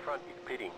front is pitting.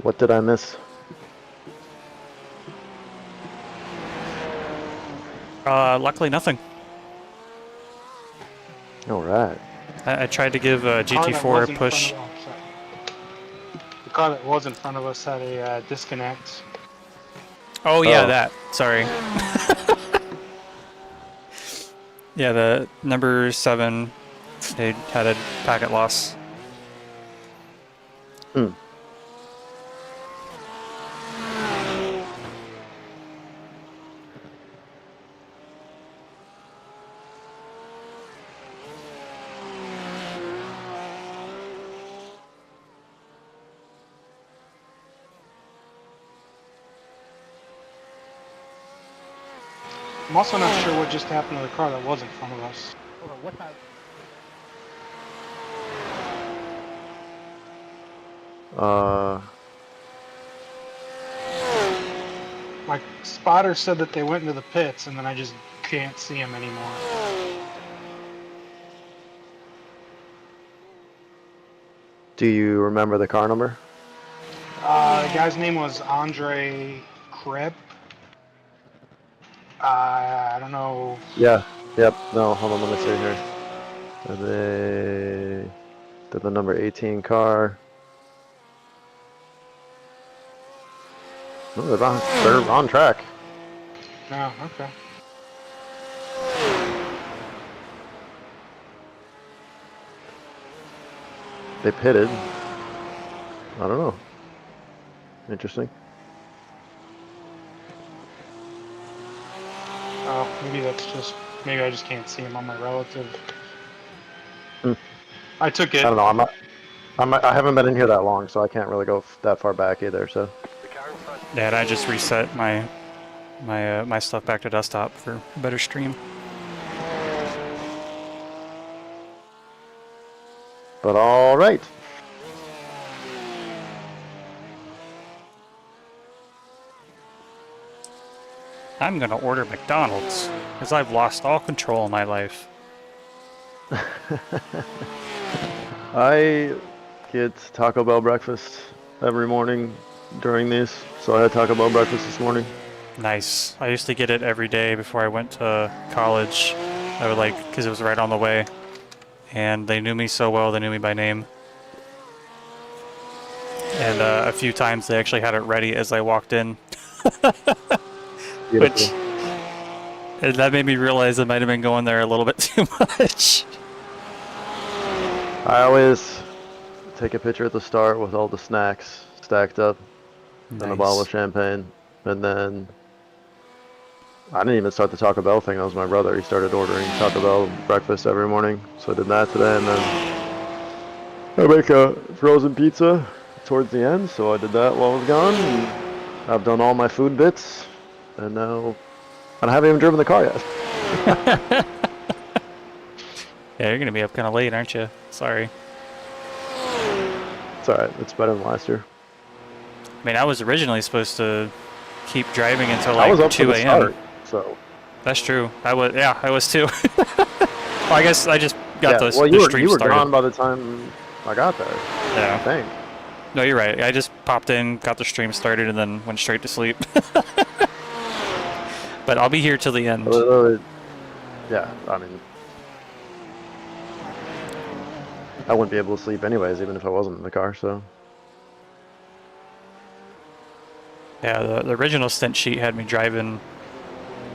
What did I miss? Luckily nothing. All right. I tried to give GT4 a push. The car that was in front of us had a disconnect. Oh yeah, Oh. that. Sorry. Yeah, the number 7, they had a packet loss. Hmm. I'm also not sure what just happened to the car that was in front of us. Hold on, what happened? My spotter said that they went into the pits, and then I just can't see them anymore. Do you remember the car number? The guy's name was Andre Kreb. I don't know. Yeah. Yep. No, hold on. Let me see here. Are they did the number 18 car? No, they're on track. No, okay. They pitted. I don't know. Interesting. Oh, maybe I just can't see him on my relative. Hmm. I took it. I don't know. I haven't been in here that long, so I can't really go that far back either. So. The car in front. Yeah, and I just reset my my stuff back to desktop for a better stream. But all right. I'm gonna order McDonald's because I've lost all control in my life. I get Taco Bell breakfast every morning during these, so I had Taco Bell breakfast this morning. Nice. I used to get it every day before I went to college. I would because it was right on the way, and they knew me so well. They knew me by name, and a few times they actually had it ready as I walked in. Beautiful. And that made me realize I might have been going there a little bit too much. I always take a picture at the start with all the snacks stacked up, and a bottle of champagne, and then I didn't even start the Taco Bell thing. That was my brother. He started ordering Taco Bell breakfast every morning. So I did that today, and then I make a frozen pizza towards the end. So I did that while I was gone. And I've done all my food bits, and now I haven't even driven the car yet. Yeah, you're gonna be up kind of late, aren't you? Sorry. It's alright. It's better than last year. I mean, I was originally supposed to keep driving until I was like up for 2 the a.m. start, so That's true. I was, yeah, I was too. Well, I guess I just got the well, stream you were started. gone by the time I got there. Yeah. I think. No, you're right. I just popped in, got the stream started, and then went straight to sleep. But I'll be here till the end. Yeah, I mean, I wouldn't be able to sleep anyways, even if I wasn't in the car. So Yeah, the original stint sheet had me driving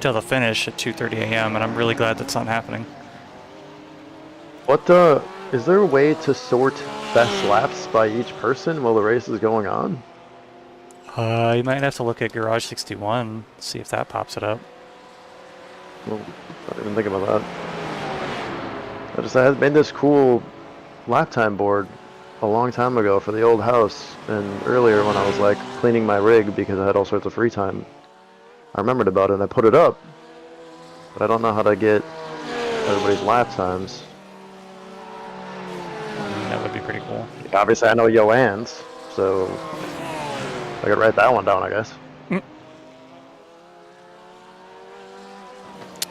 till the finish at 2:30 a.m. and I'm really glad that's not happening. what is there a way to sort best laps by each person while the race is going on? You might have to look at Garage 61, see if that pops it up. Well, I didn't even think about that. I had made this cool lap time board a long time ago for the old house, and earlier when I was like cleaning my rig because I had all sorts of free time, I remembered about it and I put it up, but I don't know how to get everybody's lap times. That would be pretty cool. Obviously I know Joanne's, so I could write that one down, I guess.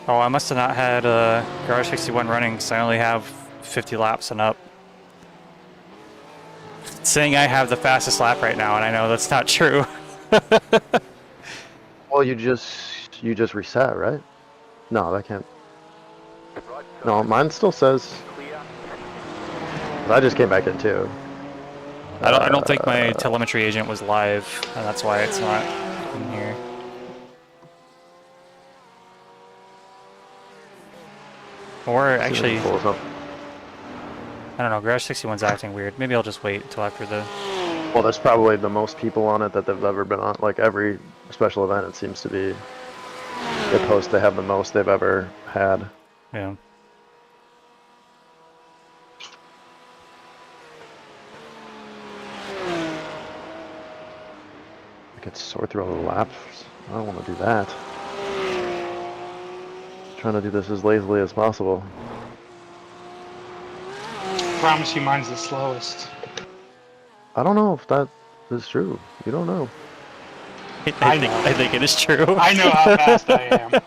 Oh, I must have not had Garage 61 running, so I only have 50 laps and up. It's saying I have the fastest lap right now, and I know that's not true. Well, you just reset, right? No, that can't. No, mine still says. I just came back in too. I don't think my telemetry agent was live, and that's why it's not in here. Or actually, Pull us up. I don't know, Garage 61's acting weird. Maybe I'll just wait until after the... Well, there's probably the most people on it that they've ever been on. Like every special event, it seems to be they post they have the most they've ever had. Yeah. I could sort through all the laps. I don't want to do that. Trying to do this as lazily as possible. Promise you mine's the slowest. I don't know if that is true. You don't know. I think it is true. I know how fast I am.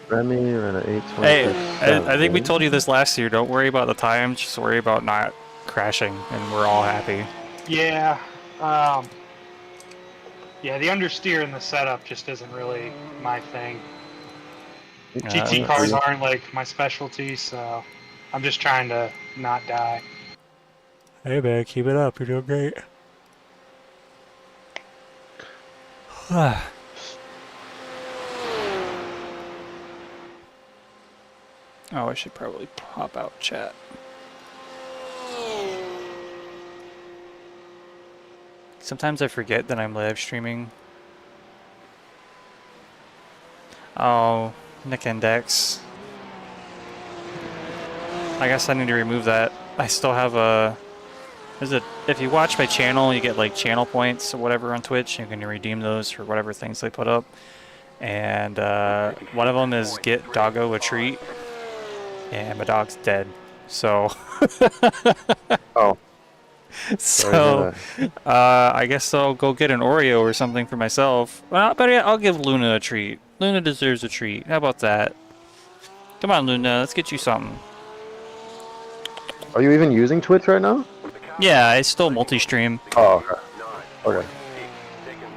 Remy, you're in an 826. Hey, I think we told you this last year. Don't worry about the time. Just worry about not crashing, and we're all happy. Yeah. Yeah, the understeer and the setup just isn't really my thing. GT cars aren't like my specialty, so I'm just trying to not die. Hey man, keep it up. You're doing great. Oh, I should probably pop out chat. Sometimes I forget that I'm live streaming. Oh, Nick Index. I guess I need to remove that. I still have a... if you watch my channel, you get like channel points or whatever on Twitch. You can redeem those for whatever things they put up. And one of them is get doggo a treat. And my dog's dead. So... Oh. So, I guess I'll go get an Oreo or something for myself. Well, but I'll give Luna a treat. Luna deserves a treat. How about that? Come on, Luna. Let's get you something. Are you even using Twitch right now? Yeah, I still multi-stream. Oh, okay. Okay.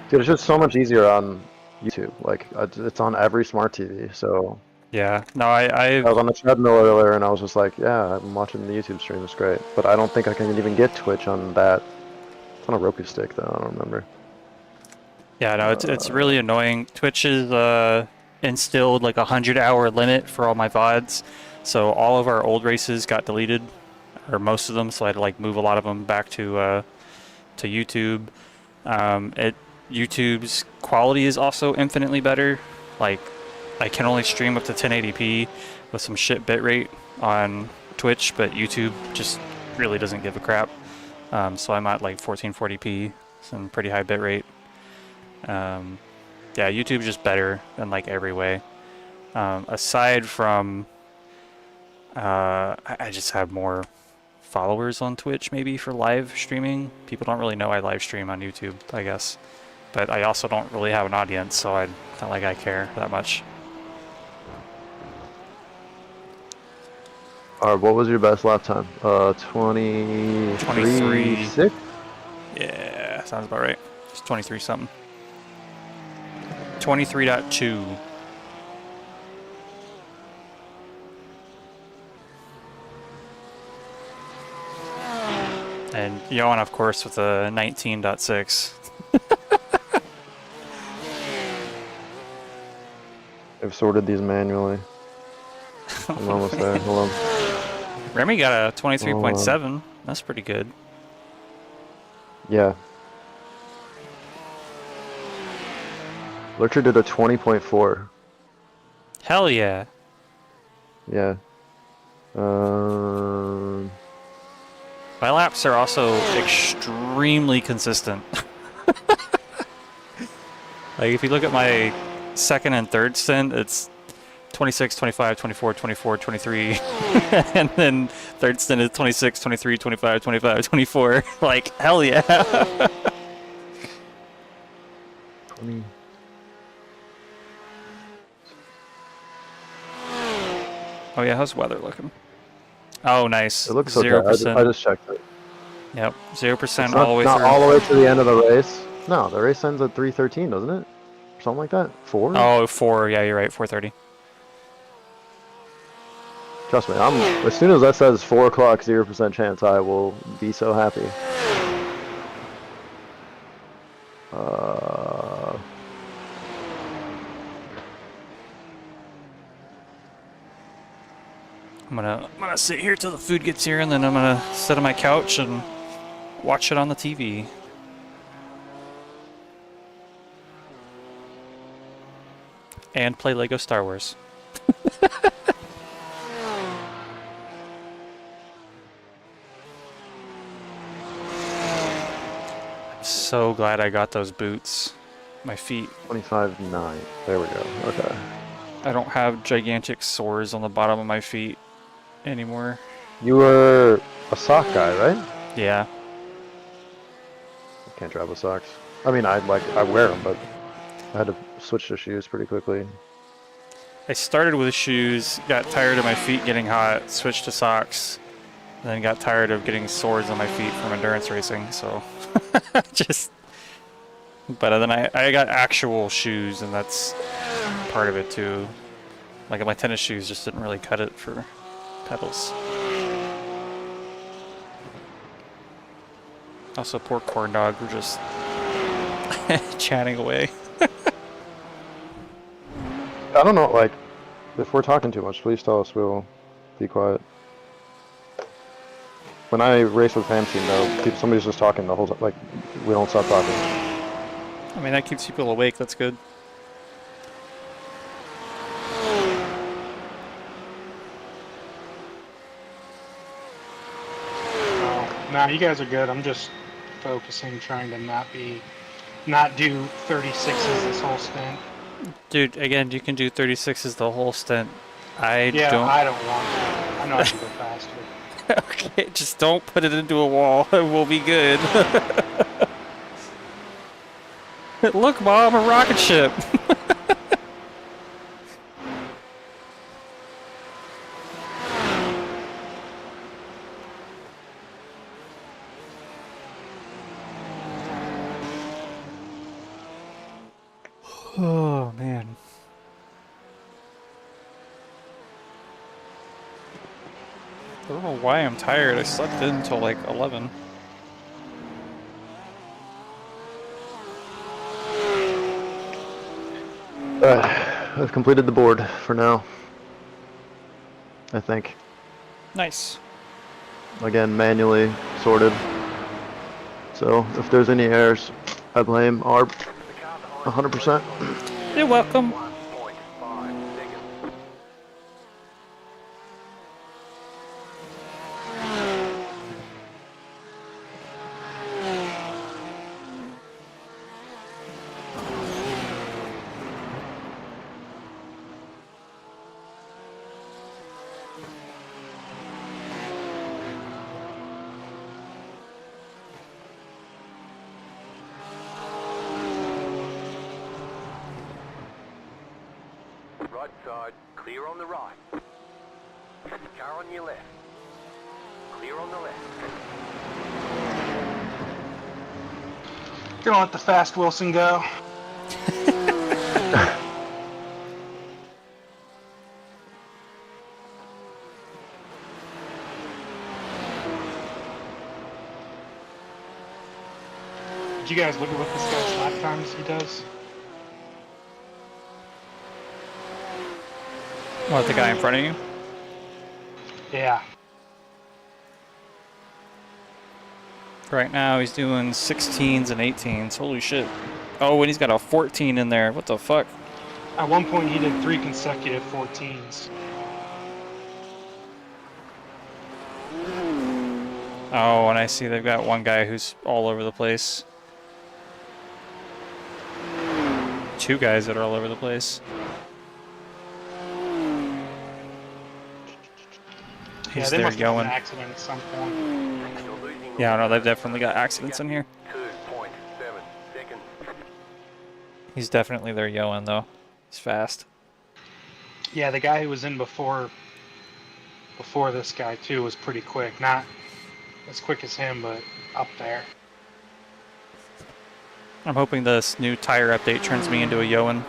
Dude, it's just so much easier on YouTube. Like, it's on every smart TV, so... Yeah. No, I was on the treadmill earlier, and I was just like, yeah, I'm watching the YouTube stream. It's great. But I don't think I can even get Twitch on that. It's on a Roku stick, though. I don't remember. Yeah, no, it's really annoying. Twitch is instilled like 100-hour limit for all my VODs, so all of our old races got deleted, or most of them. So I had to like move a lot of them back to YouTube. YouTube's quality is also infinitely better. Like I can only stream up to 1080p with some shit bitrate on Twitch, but YouTube just really doesn't give a crap. So I'm at like 1440p, some pretty high bitrate. Yeah, YouTube's just better in like every way. Aside from, I just have more followers on Twitch maybe for live streaming. People don't really know I live stream on YouTube, I guess. But I also don't really have an audience, so it's not like I care that much. Alright, what was your best lap time? 23. 6? Yeah, sounds about right. It's 23 something. 23.2. And Johan, of course, with a 19.6. I've sorted these manually. I'm almost there. Hold on. Remy got a 23.7. That's pretty good. Yeah. Lurcher did a 20.4. Hell yeah. Yeah. My laps are also extremely consistent. Like if you look at my second and third stint, it's 26, 25, 24, 24, 23. And then third stint is 26, 23, 25, 25, 24. Like, hell yeah. 20. Oh yeah, how's weather looking? Oh, nice. It looks 0%. okay. I just checked it. Yep, 0% It's all the way not through. all the way to the end of the race. No, the race ends at 3:13, doesn't it? Something like that. 4? Oh, 4. Yeah, you're right. 4:30. Trust me, as soon as that says 4 o'clock, 0% chance, I will be so happy. I'm gonna sit here till the food gets here, and then I'm gonna sit on my couch and watch it on the TV. And play Lego Star Wars. I'm so glad I got those boots. My feet. 25.9. There we go. Okay. I don't have gigantic sores on the bottom of my feet anymore. You were a sock guy, right? Yeah. I can't drive with socks. I mean, I wear them, but I had to switch to shoes pretty quickly. I started with shoes, got tired of my feet getting hot, switched to socks, and then got tired of getting sores on my feet from endurance racing, so just... But then I got actual shoes, and that's part of it too. Like my tennis shoes just didn't really cut it for pedals. Also, poor corn dog, we're just chatting away. I don't know, like, if we're talking too much, please tell us, we'll be quiet. When I race with Fam Team, though, somebody's just talking the whole time, like, we don't stop talking. I mean, that keeps people awake, that's good. Nah, you guys are good. I'm just focusing, trying to not do 36s this whole stint. Dude, again, you can do 36s the whole stint. I Yeah, don't... I don't want to. I know I can go faster. Okay, just don't put it into a wall. It will be good. Look, Mom, a rocket ship. Oh, man. I don't know why I'm tired. I slept in until like 11. I've completed the board for now. I think. Nice. Again, manually sorted. So, if there's any errors, I blame ARB 100%. You're welcome. right side, clear on the right. Car on your left. Clear on the left. Gonna let the fast Wilson go. Did you guys look at what this guy's lap times he does? What, the guy in front of you? Yeah. Right now he's doing 16s and 18s. Holy shit. Oh, and he's got a 14 in there. What the fuck? At one point he did 3 consecutive 14s. Oh, and I see they've got one guy who's all over the place. 2 guys that are all over the place. Yeah, He's they there must have had an yelling. accident at some point. You're losing Yeah, no, they've definitely got accidents in here. 2.7 seconds. He's definitely there yelling though. He's fast. Yeah, the guy who was in before this guy too was pretty quick. Not as quick as him, but up there. I'm hoping this new tire update turns me into a Yoan.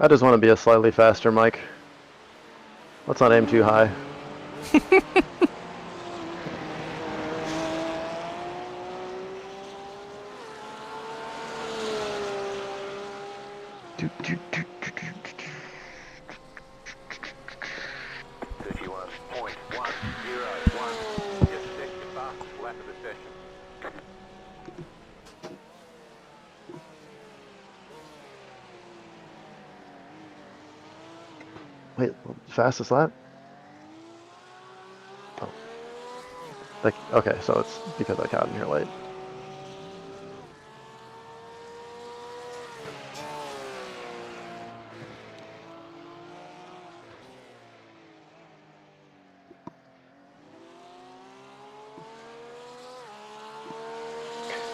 I just want to be a slightly faster Mike. Let's not aim too high. Do, do, do, do, do, do, do. 31.101. Just set your fastest lap of the session. Wait, fastest lap? Oh. Like, okay, so it's because I got in here late.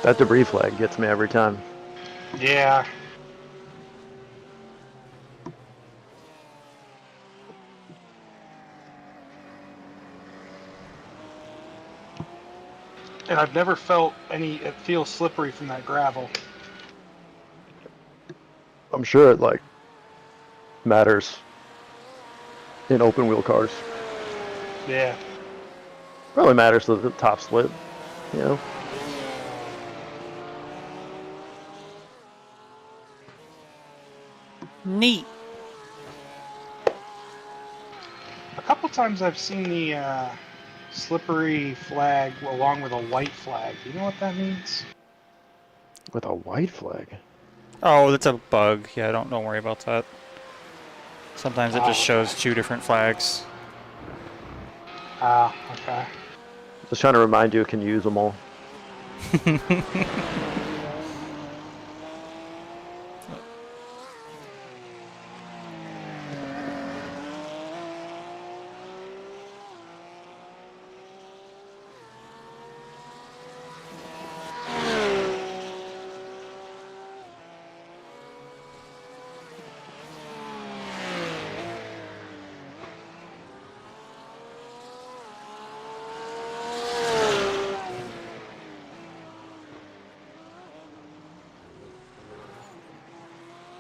That debris flag gets me every time. Yeah. And I've never felt it feels slippery from that gravel. I'm sure it, like, matters in open wheel cars. Yeah. Probably matters to the top split, you know? Neat. A couple times I've seen the slippery flag along with a white flag. Do you know what that means? With a white flag? Oh, that's a bug. Yeah, don't worry about that. Sometimes it just Oh, shows okay. 2 different flags. Ah, okay. Just trying to remind you, can use them all.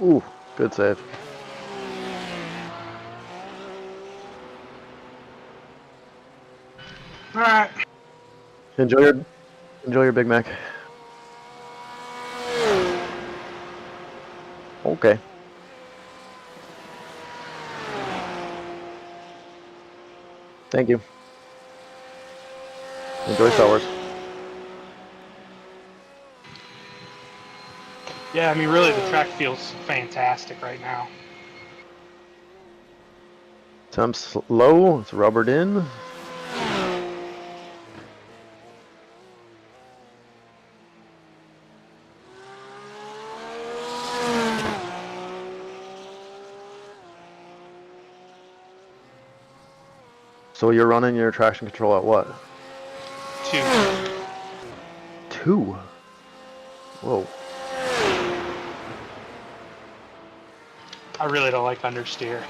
Ooh, good save. All right. Enjoy your Big Mac. Okay. Thank you. Enjoy Star Wars. Yeah, I mean, really, the track feels fantastic right now. Time's low. It's rubbered in. So you're running your traction control at what? 2. 2? Whoa. I really don't like understeer.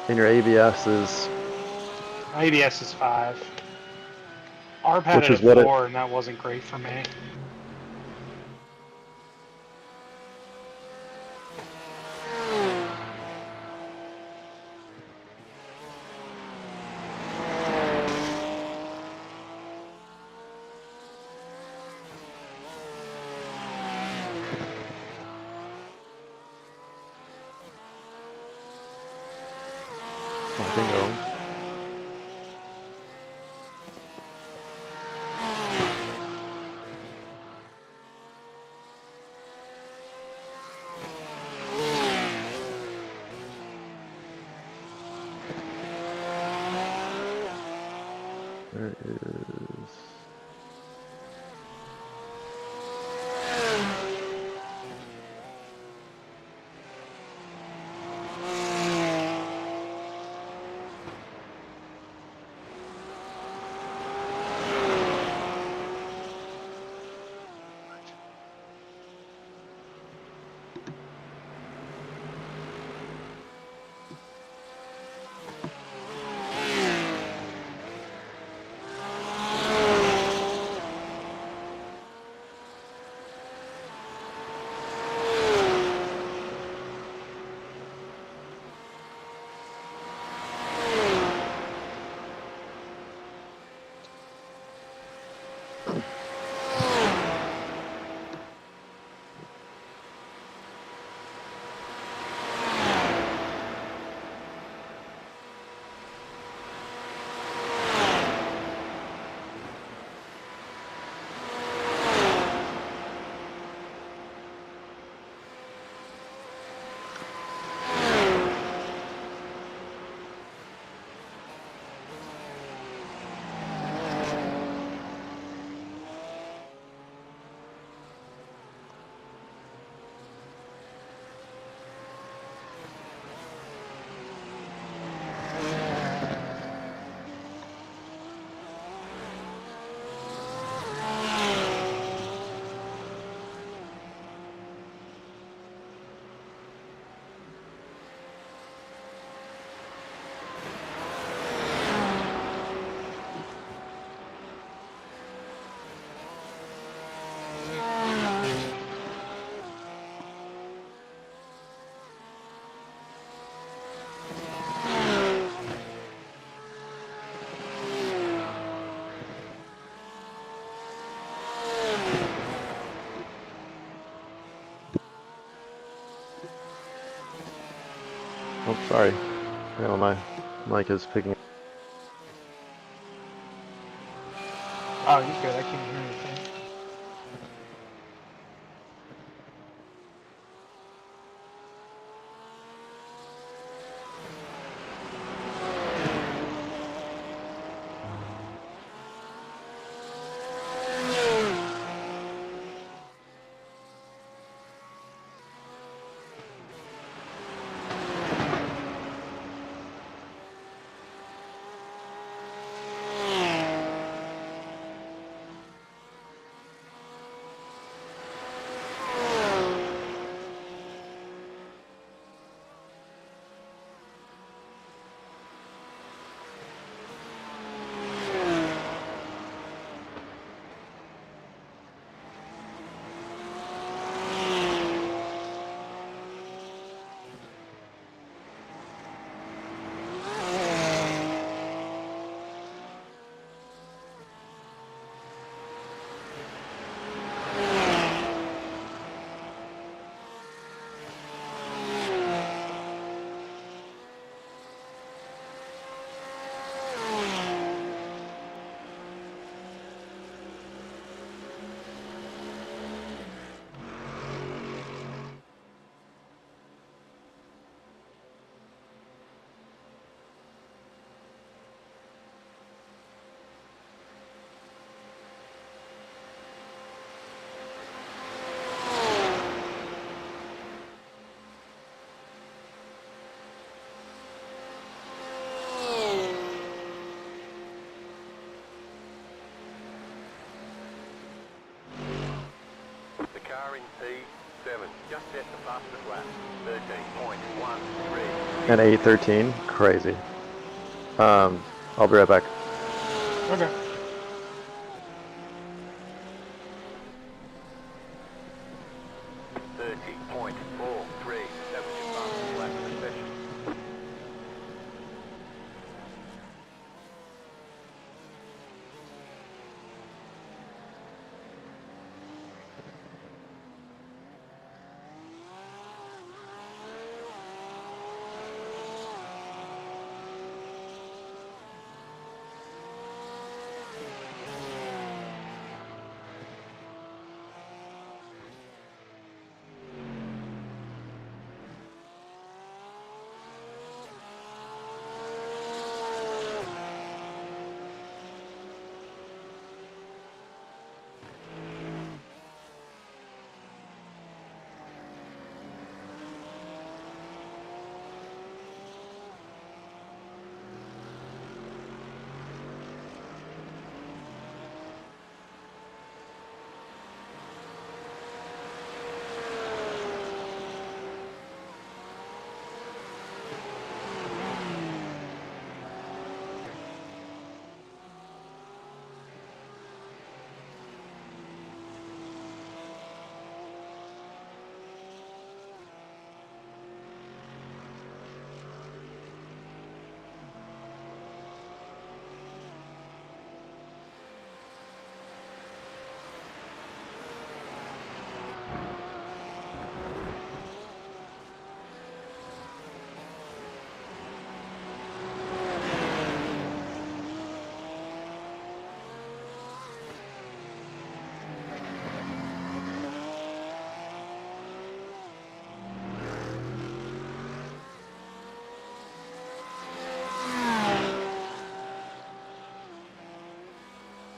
And your ABS is... My ABS is 5. ARB had Which it is at what 4, and that wasn't great for me. Oh, bingo. There it is. Oh, sorry. Yeah, my mic is picking. Oh, you're good. I can't hear anything. car in P7. Just set the fastest lap. 13.13. And 8:13, crazy. I'll be right back. Okay. That was your fastest lap of the session.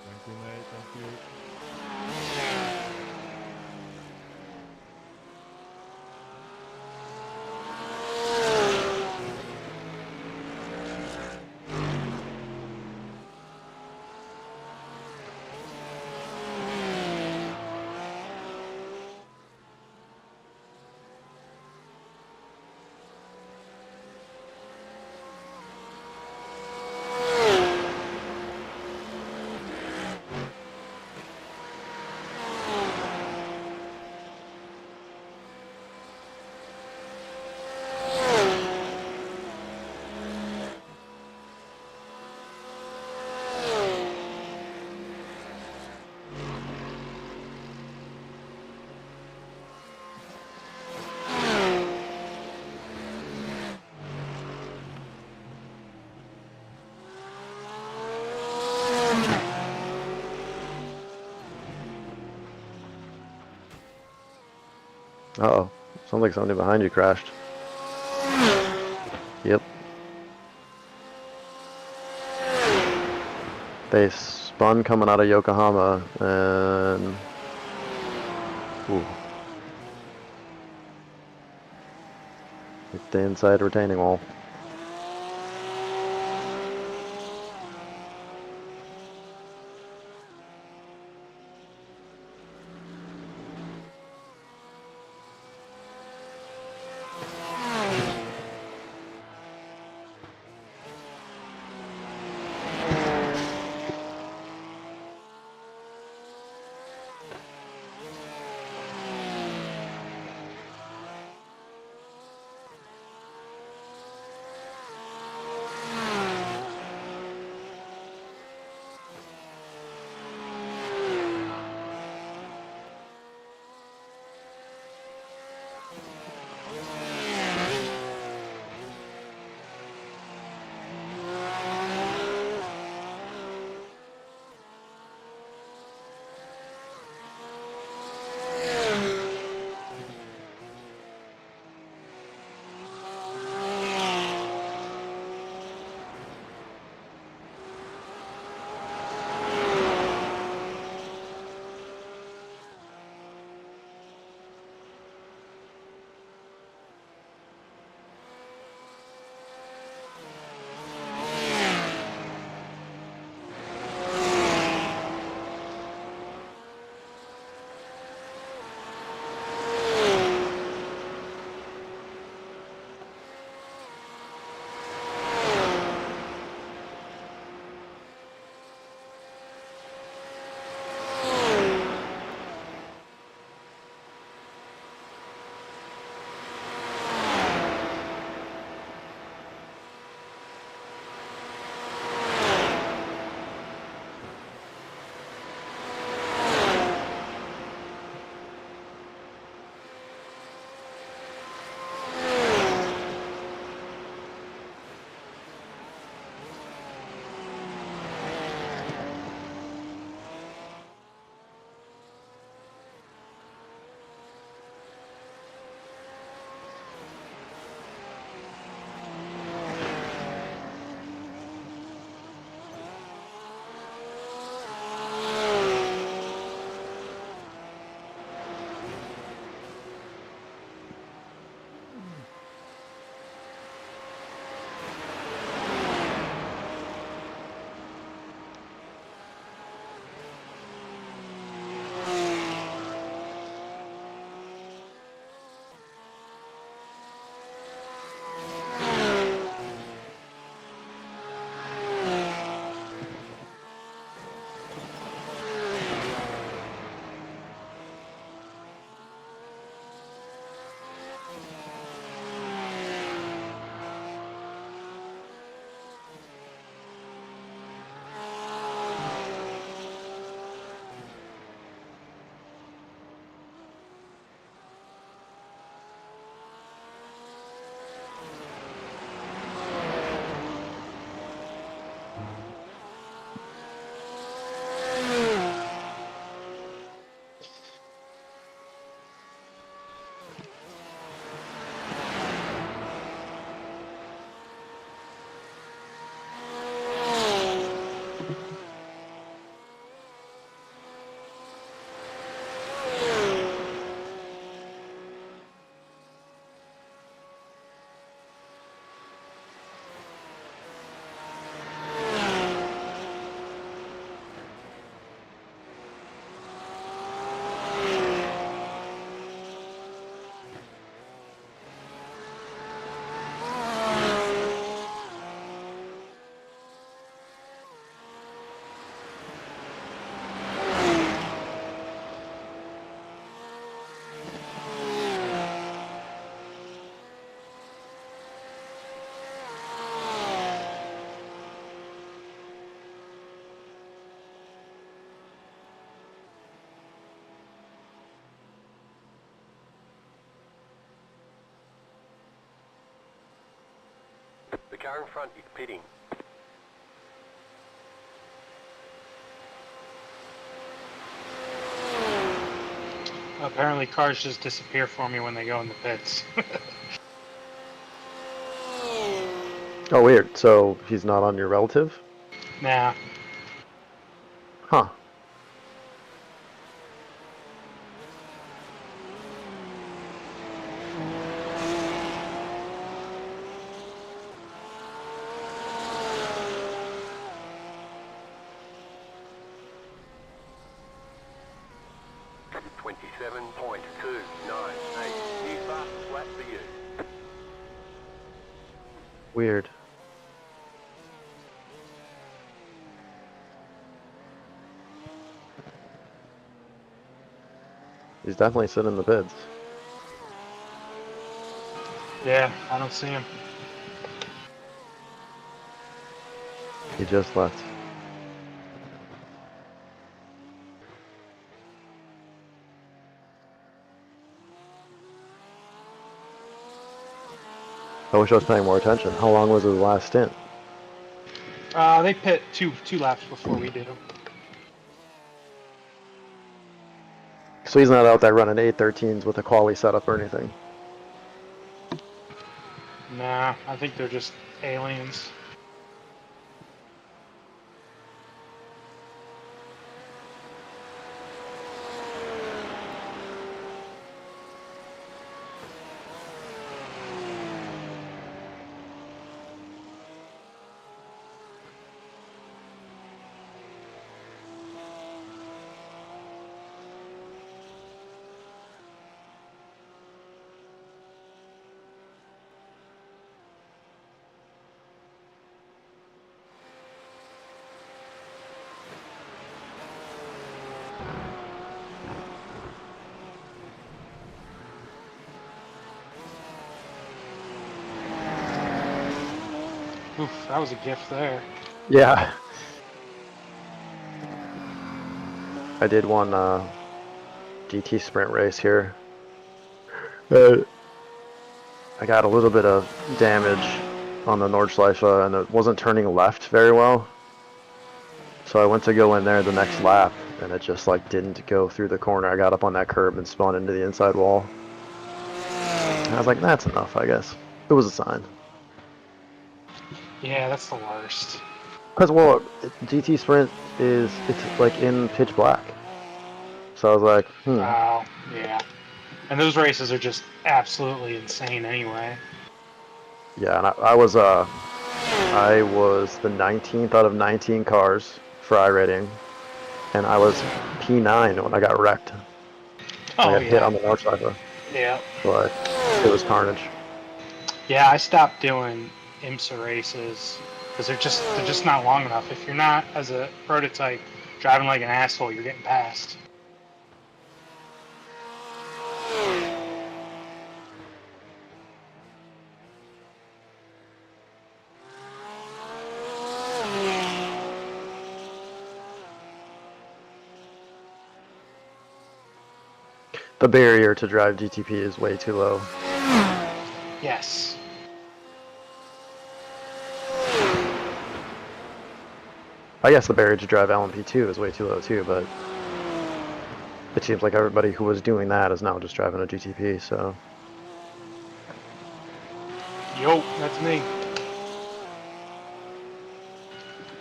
Thank you, mate. Thank you. Uh-oh. Sounds like somebody behind you crashed. Yep. They spun coming out of Yokohama and... Ooh. Hit the inside retaining wall. Car in front is pitting. Apparently cars just disappear for me when they go in the pits. Oh, weird. So he's not on your relative? Nah. Huh. New fastest lap for you. Weird. He's definitely sitting in the bids. Yeah, I don't see him. He just left. I wish I was paying more attention. How long was his last stint? They pit two laps before we do. So he's not out there running 813s with a quali setup or anything. Nah, I think they're just aliens. Oof, that was a gift there. Yeah. I did one GT sprint race here. I got a little bit of damage on the Nordschleife and it wasn't turning left very well. So I went to go in there the next lap and it just like didn't go through the corner. I got up on that curb and spun into the inside wall. And I was like, that's enough, I guess. It was a sign. Yeah, that's the worst. Because, well, GT Sprint it's like in pitch black. So I was like, Oh, yeah. And those races are just absolutely insane anyway. Yeah, and I was the 19th out of 19 cars for iRating, and I was P9 when I got wrecked. I got hit on the north side, Yeah. but it was carnage. Yeah, I stopped doing IMSA races because they're just not long enough. If you're not, as a prototype, driving like an asshole, you're getting passed. The barrier to drive GTP is way too low. Yes. I guess the barrier to drive LMP2 is way too low too, but it seems like everybody who was doing that is now just driving a GTP, so. Yo, that's me.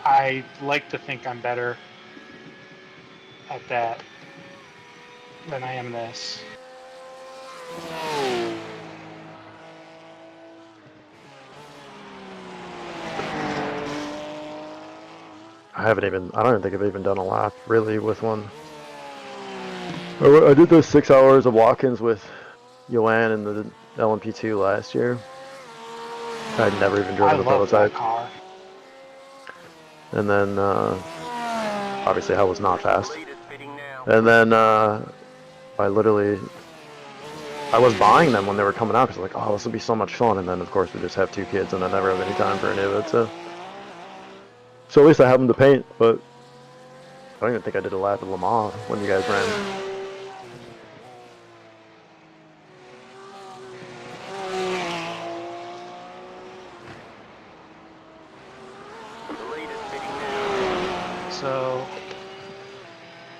I like to think I'm better at that than I am this. I don't even think I've even done a lap really with one. I did those 6 hours of walk-ins with Yoann in the LMP2 last year. I'd never even driven a prototype. That car. And then, obviously I was not fast. And then, I was buying them when they were coming out because like, oh, this will be so much fun. And then of course we just have 2 kids and I never have any time for any of it, so. So at least I have them to paint, but I don't even think I did a lap at Le Mans when you guys ran. So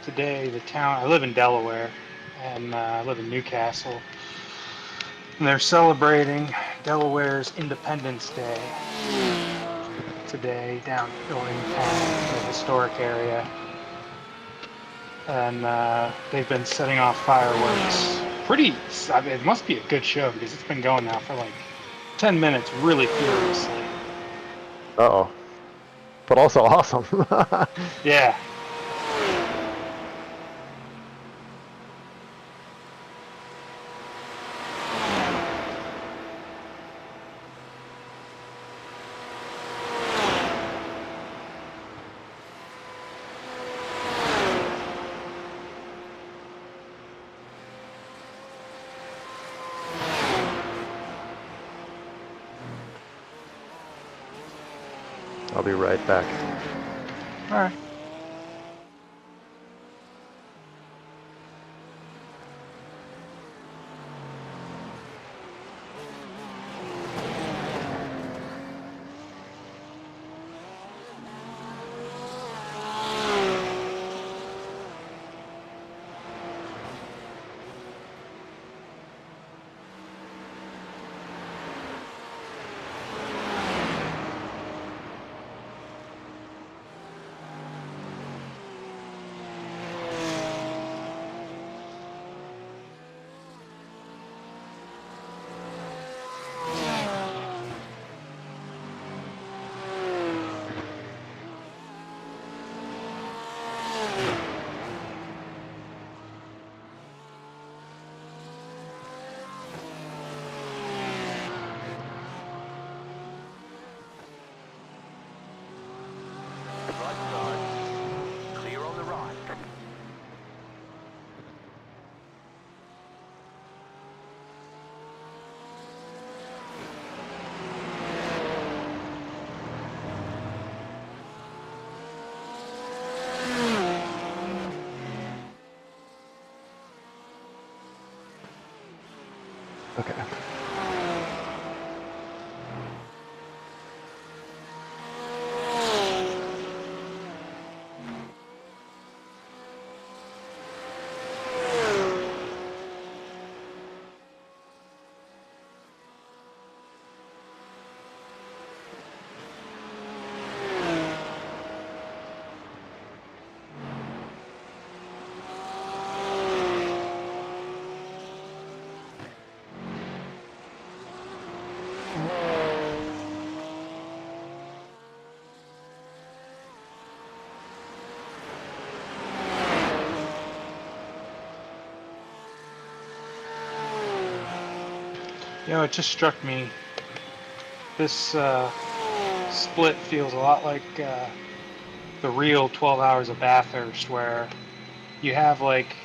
today, the town, I live in Delaware, and I live in Newcastle, and they're celebrating Delaware's Independence Day today down in town, the historic area. And they've been setting off fireworks. I mean, it must be a good show because it's been going now for like 10 minutes really furiously. Uh-oh. But also awesome. Yeah. I'll be right back. All right. Right side. Clear on the right. Okay. You know, it just struck me. This split feels a lot like the real 12 Hours of Bathurst, where you have like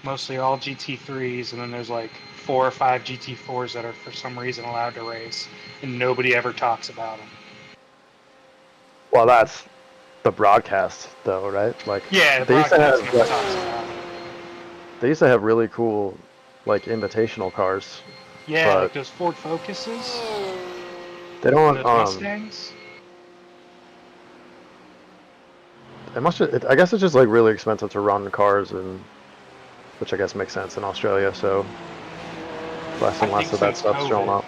mostly all GT3s, and then there's like 4 or 5 GT4s that are for some reason allowed to race, and nobody ever talks about them. Well, that's the broadcast, though, right? Like, Yeah, the they used to broadcast have never talks about it. they used to have really cool, like, invitational cars, Yeah, but like those Ford Focuses they and don't. those Mustangs. I guess it's just like really expensive to run cars, and which I guess makes sense in Australia. So less I and think less of that since stuff's showing COVID, up.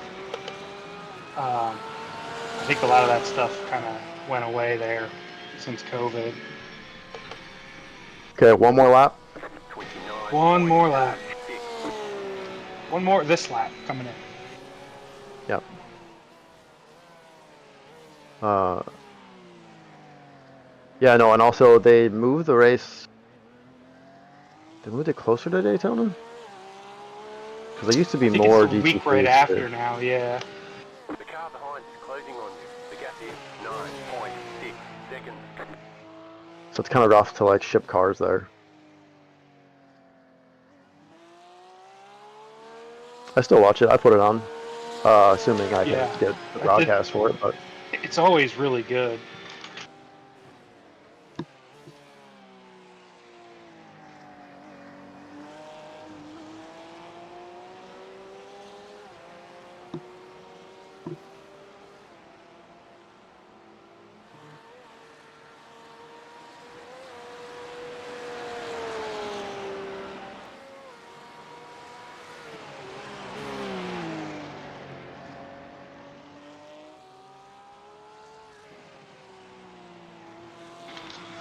I think a lot of that stuff kind of went away there since COVID. Okay, one more lap. 29. One more lap. 6. One more this lap coming in. Yep. Yeah, no, and also they moved the race. They moved it closer to Daytona because there used to I be think it's more the week right GT3s after here. now, yeah. The car behind is closing on you. The gap is 9.6 seconds. So it's kind of rough to like ship cars there. I still watch it. I put it on, assuming I can Yeah. get the broadcast for it. But It's always really good.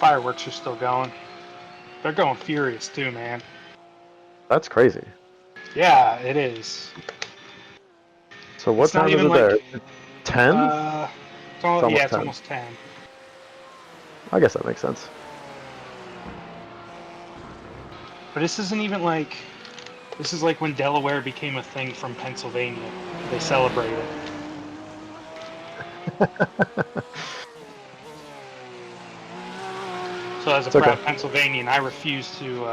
fireworks are still going. They're going furious too, man. That's crazy. Yeah, it is. So what It's not time is even it like, there? 10? it's almost, almost yeah, it's 10. almost 10. I guess that makes sense. But this isn't even like, this is like when Delaware became a thing from Pennsylvania. They celebrate it. So as a It's okay. proud Pennsylvanian, I refuse to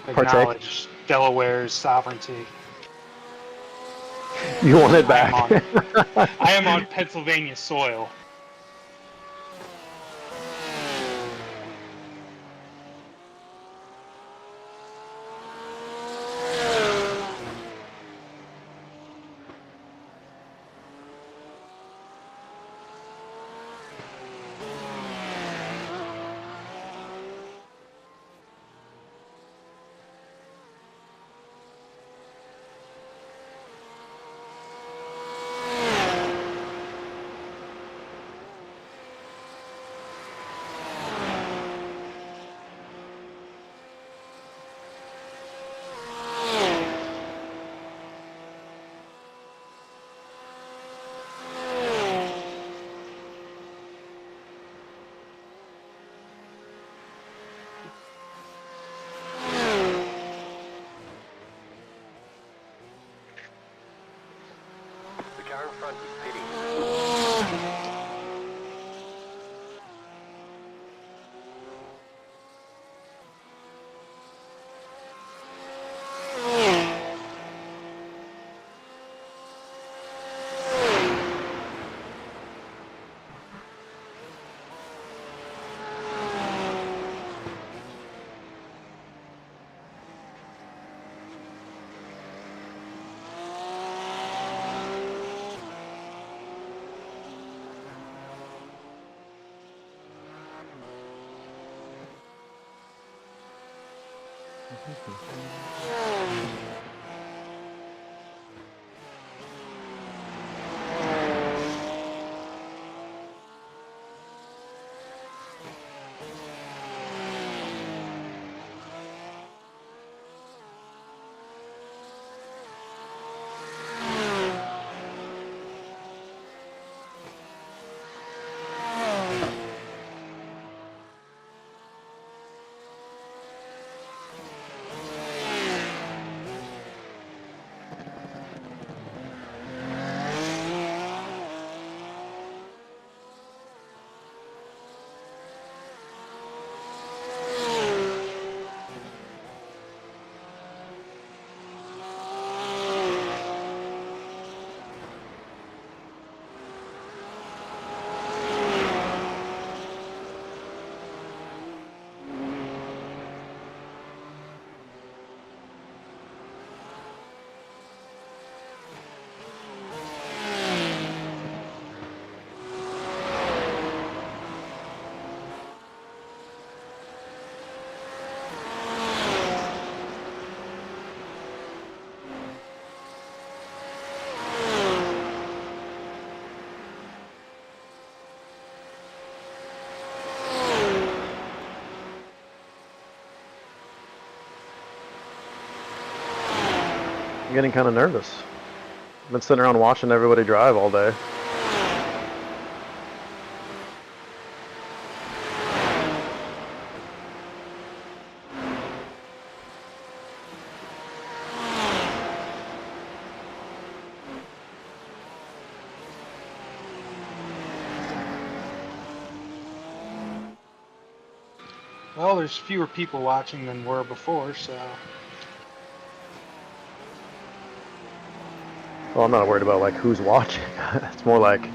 Partake. acknowledge Delaware's sovereignty. You want it I am back. I am on Pennsylvania soil. The car in front is pitting. I'm getting kind of nervous. I've been sitting around watching everybody drive all day. Well, there's fewer people watching than were before, so Well, I'm not worried about like who's watching. It's more like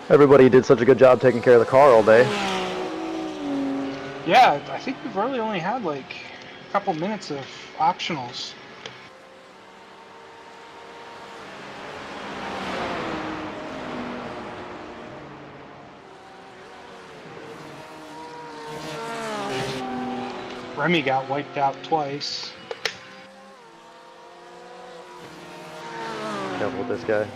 everybody did such a good job taking care of the car all day. yeah, I think we've really only had like a couple minutes of optionals. Remy got wiped out twice. Careful with this guy.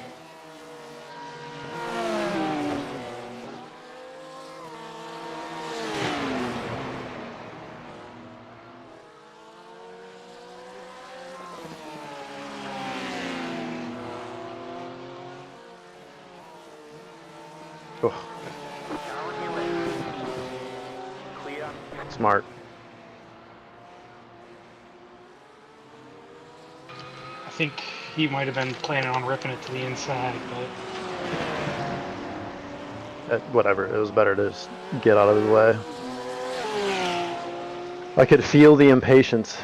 Oh, Car on your left. Clear. smart. I think he might have been planning on ripping it to the inside, but Whatever. It was better to just get out of his way. I could feel the impatience.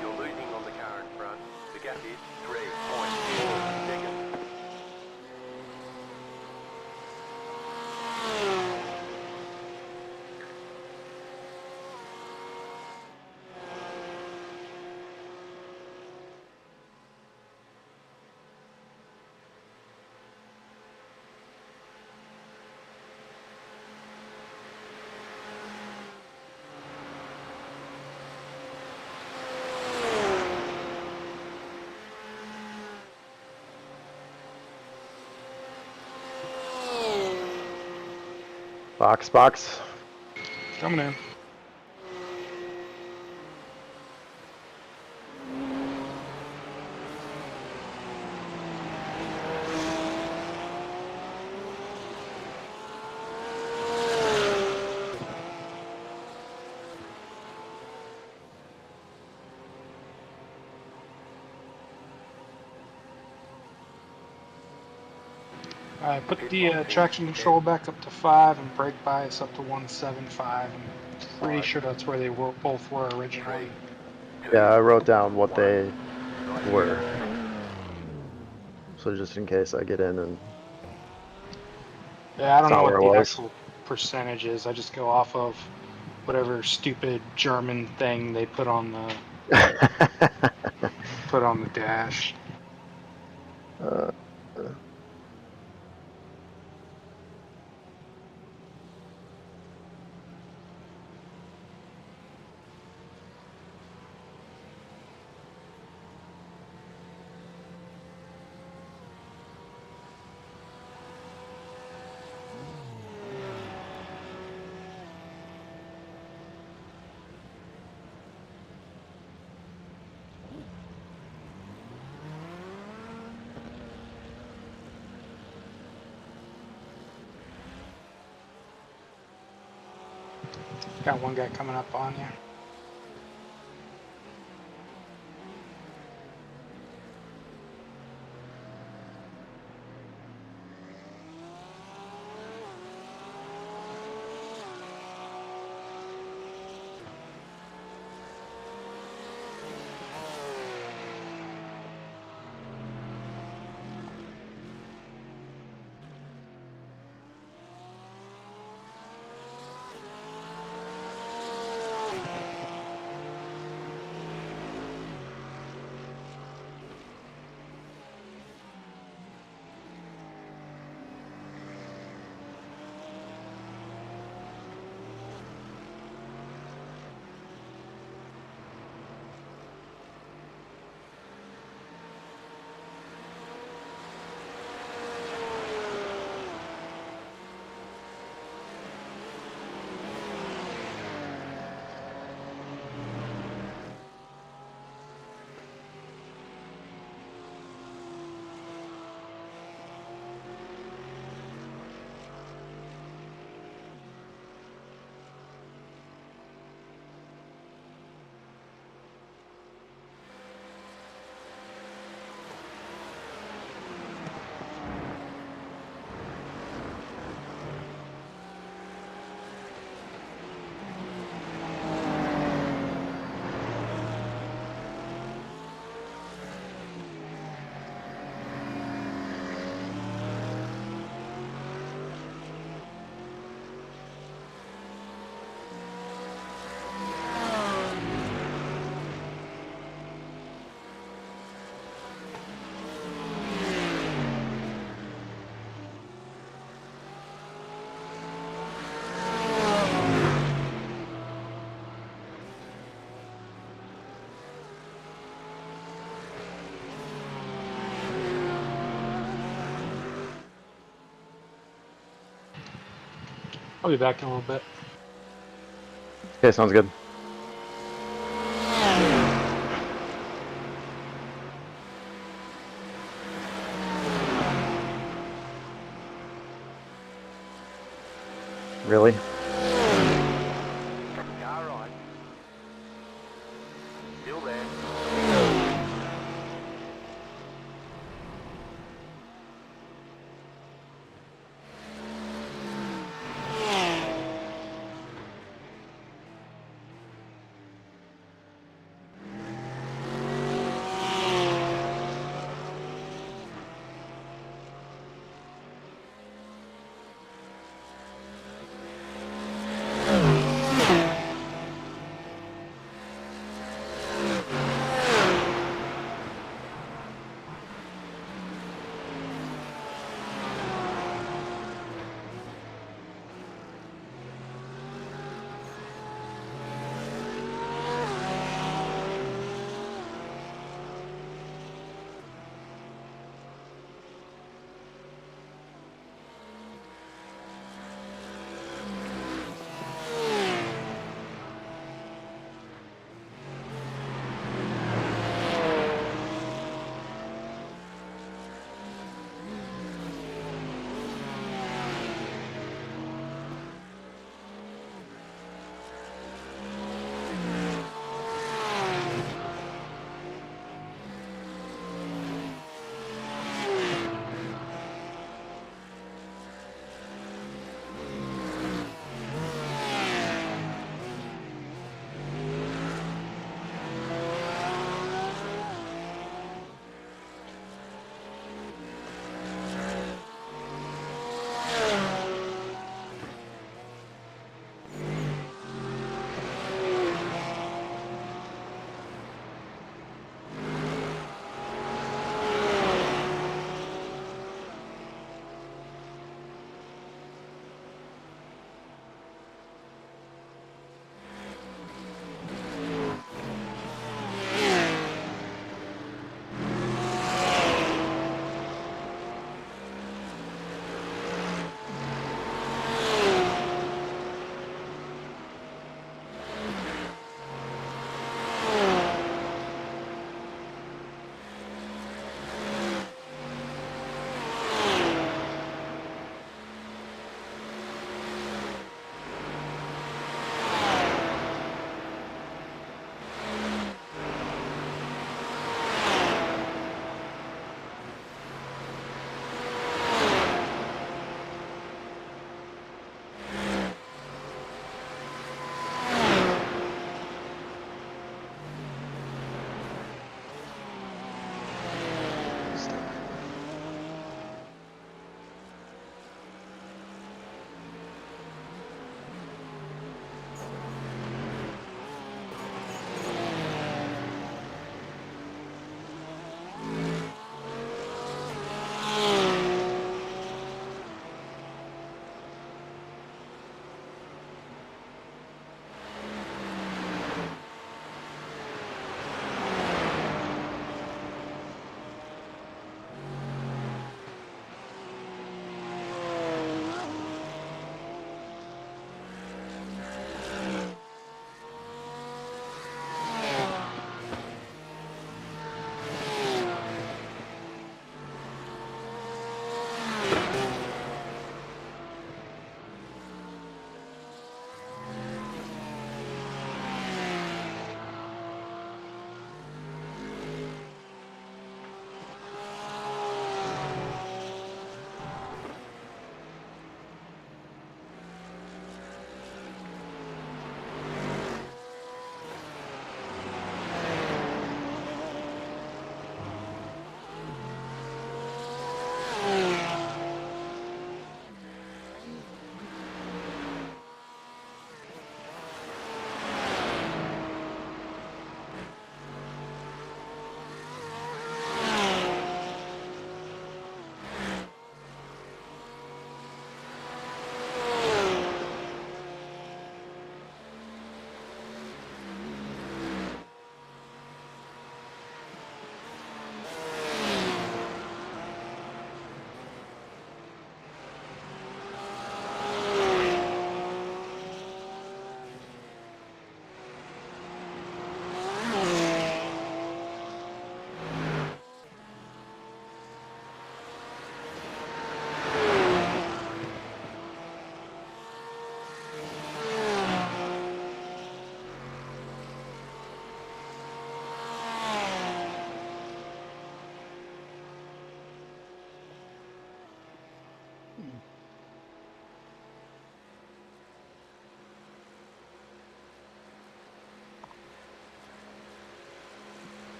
You're losing on the car in front. The gap is 3.4 seconds. Box, box. coming in. I put the traction control back up to 5 and brake bias up to 175. I'm pretty sure that's where they both were originally. Yeah, I wrote down what they were. So just in case I get in and Yeah, I don't know saw what where it the was. actual percentage is. I just go off of whatever stupid German thing they put on the dash. uh, Got one guy coming up on you. I'll be back in a little bit. Okay, sounds good. Really? Car right. Still there.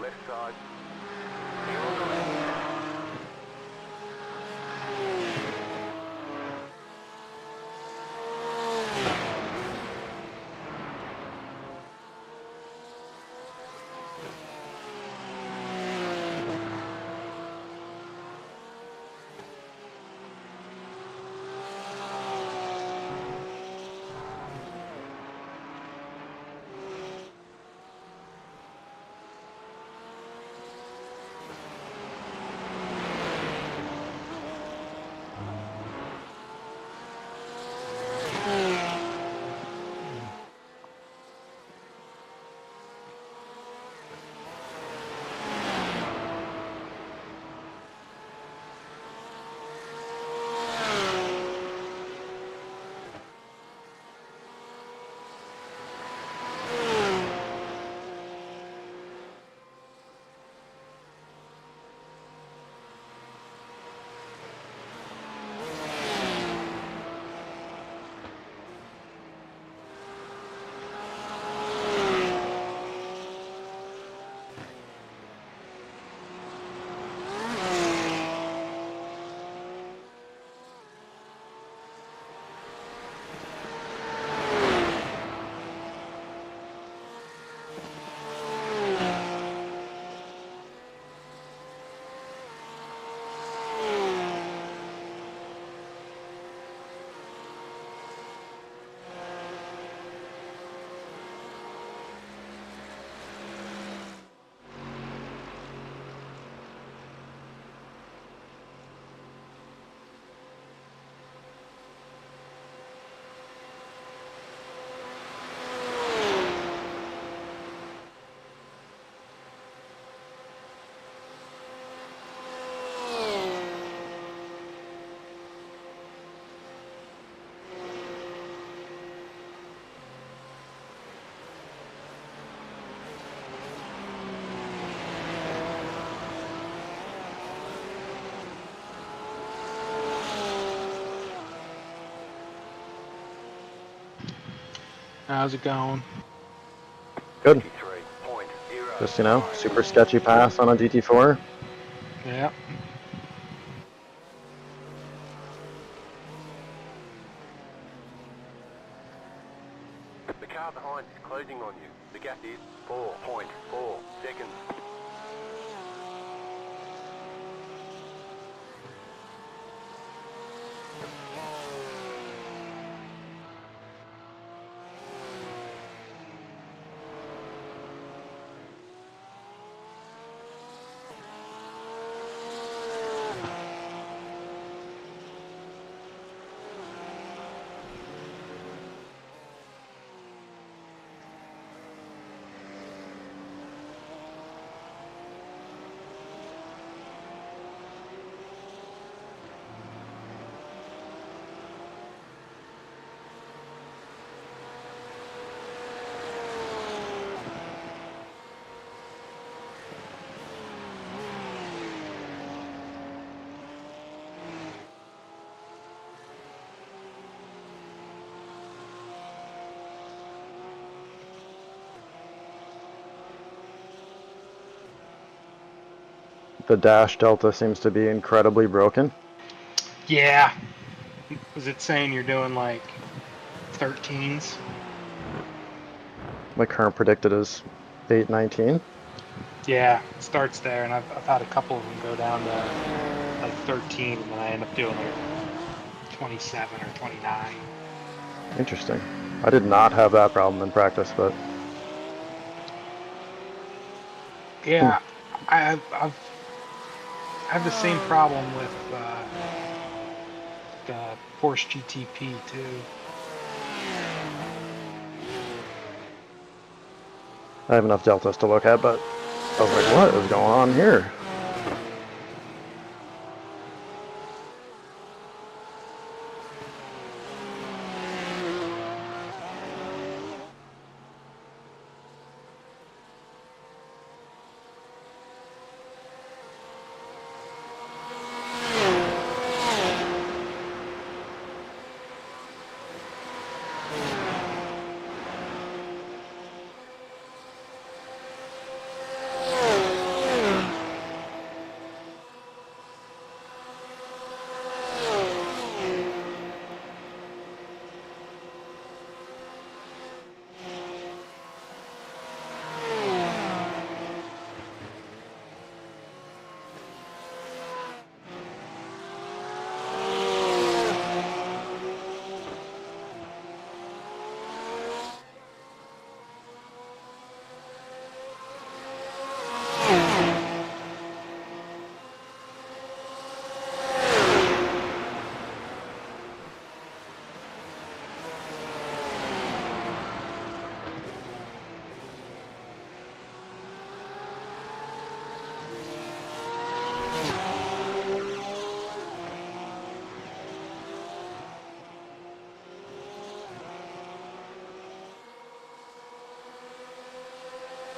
Left side. You're on the left. How's it going? Good. 53.0. Just, you know, super sketchy pass on a DT4. Yeah. The car behind is closing on you. The gap is 4.4 seconds. The dash delta seems to be incredibly broken. Yeah. Was it saying you're doing like 13s? My current predicted is 819. Yeah, it starts there, and I've had a couple of them go down to like 13, and then I end up doing like 27 or 29. Interesting. I did not have that problem in practice, but Yeah, I've had the same problem with the Porsche GTP too. I have enough deltas to look at, but I was like, what is going on here?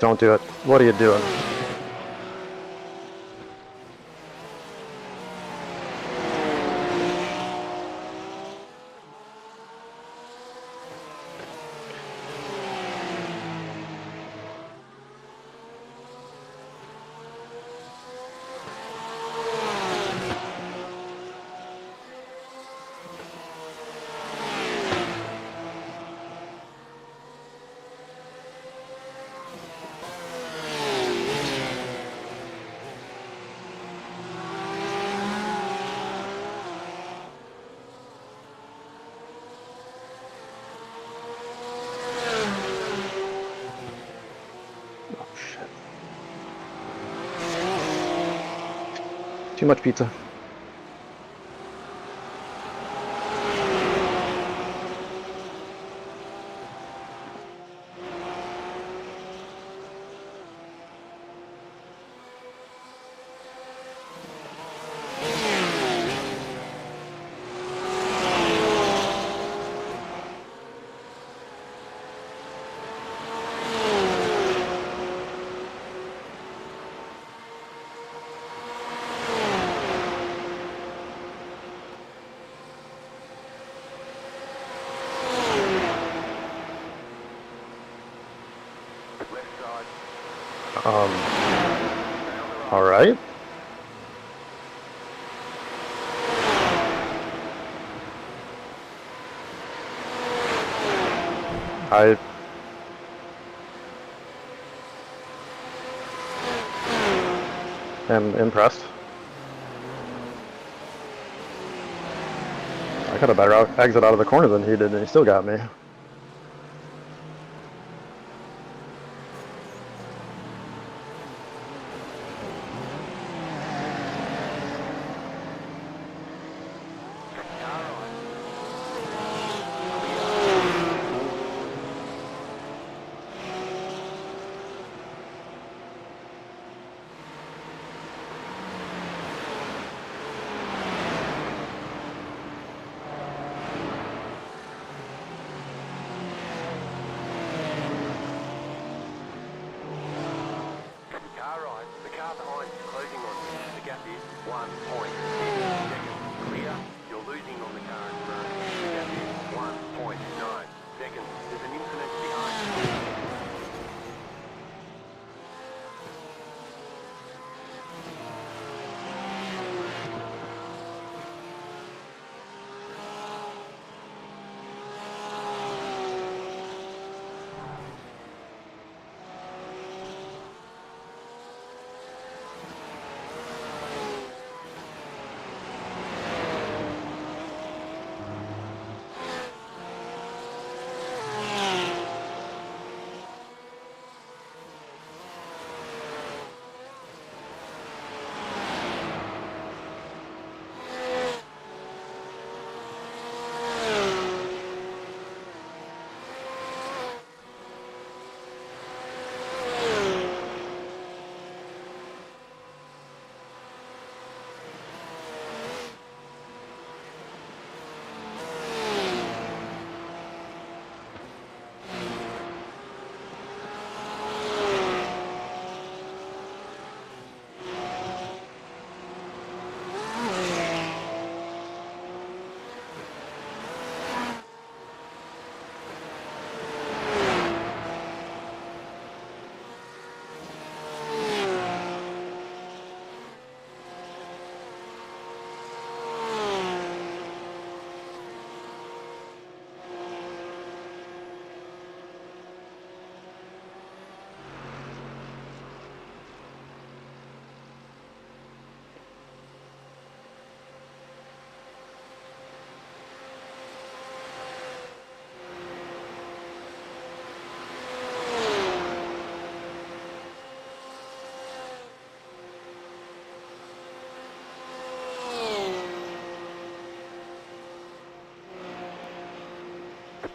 Don't do it. What are you doing? Oh shit. Too much pizza. Left side. All right. I am impressed. I got a better exit out of the corner than he did, and he still got me. Car right. The car behind is closing on you. The gap is 1.6 seconds. Clear. You're losing on the car in front. The gap is 1.9 seconds. There's an infinite behind you.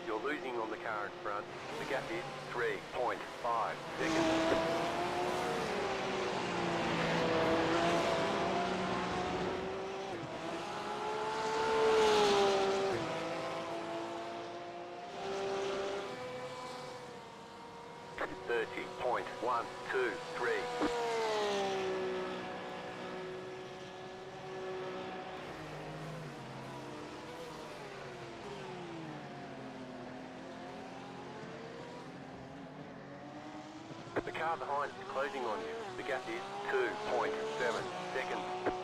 You're losing on the car in front. The gap is 3.5 seconds. .1 1, 2, 3. The car behind is closing on you. The gap is 2.7 seconds.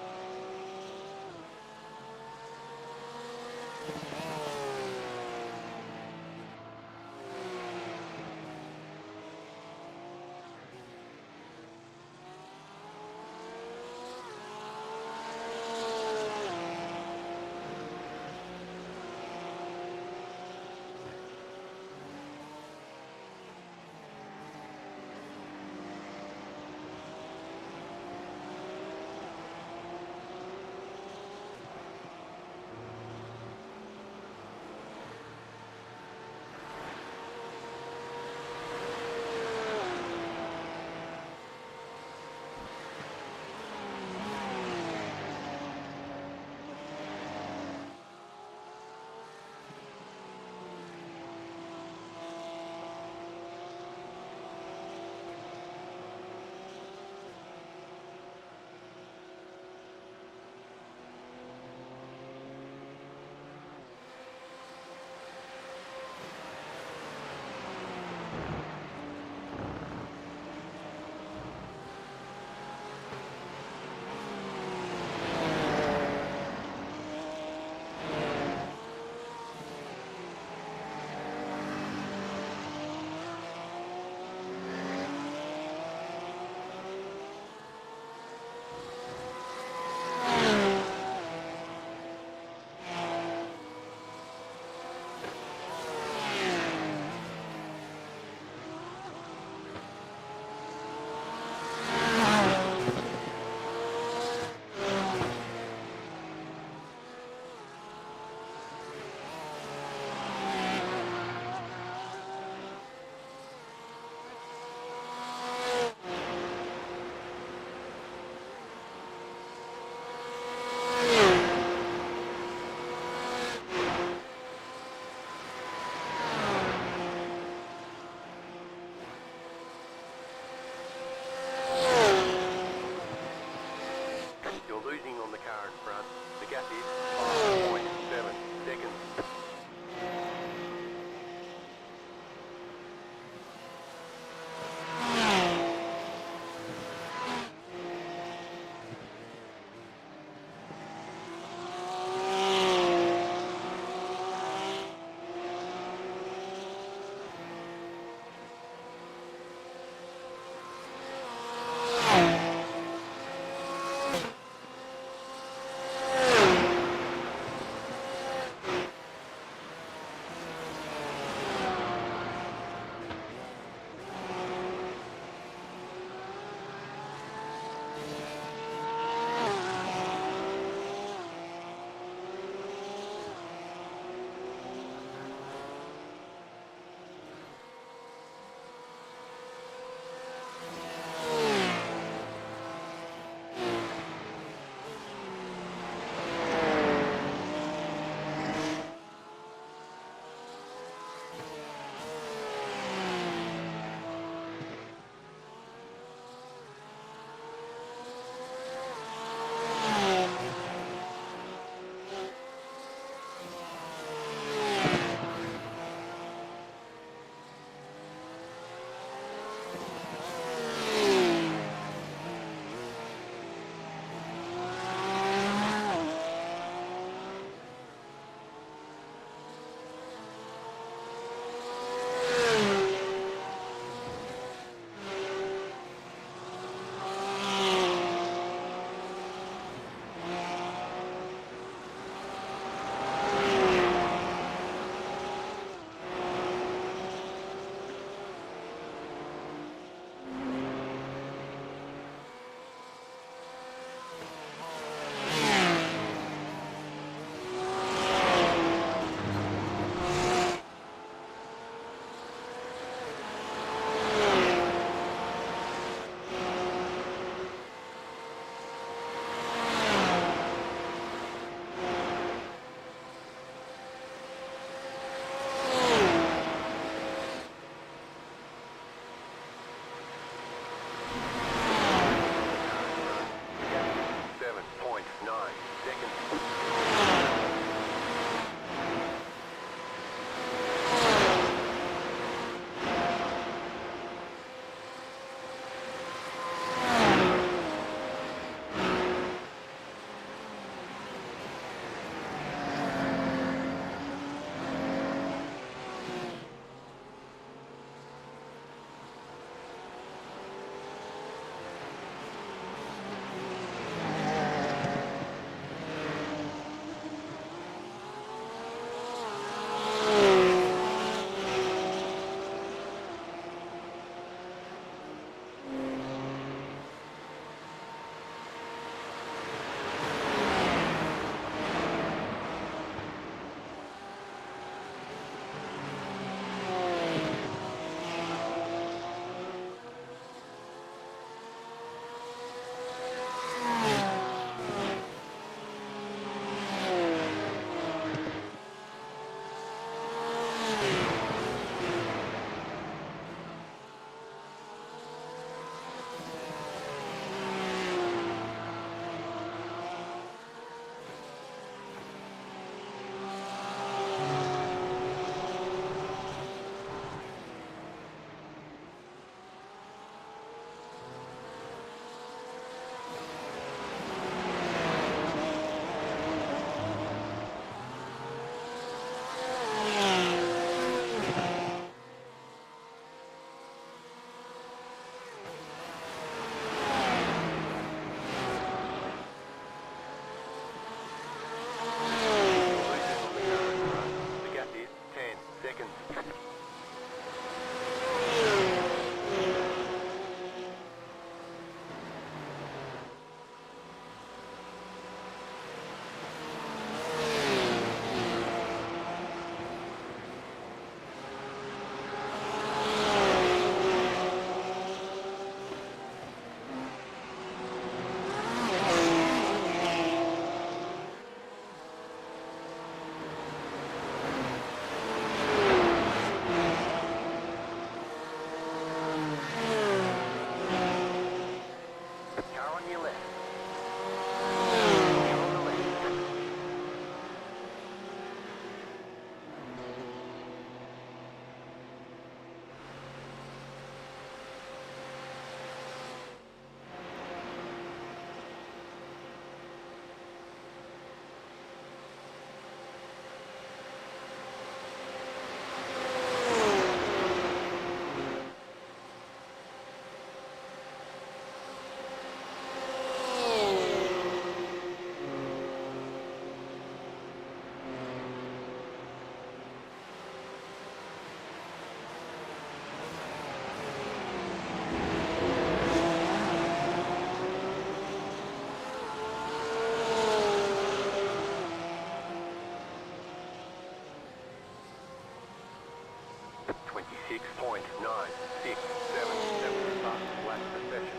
laps per session.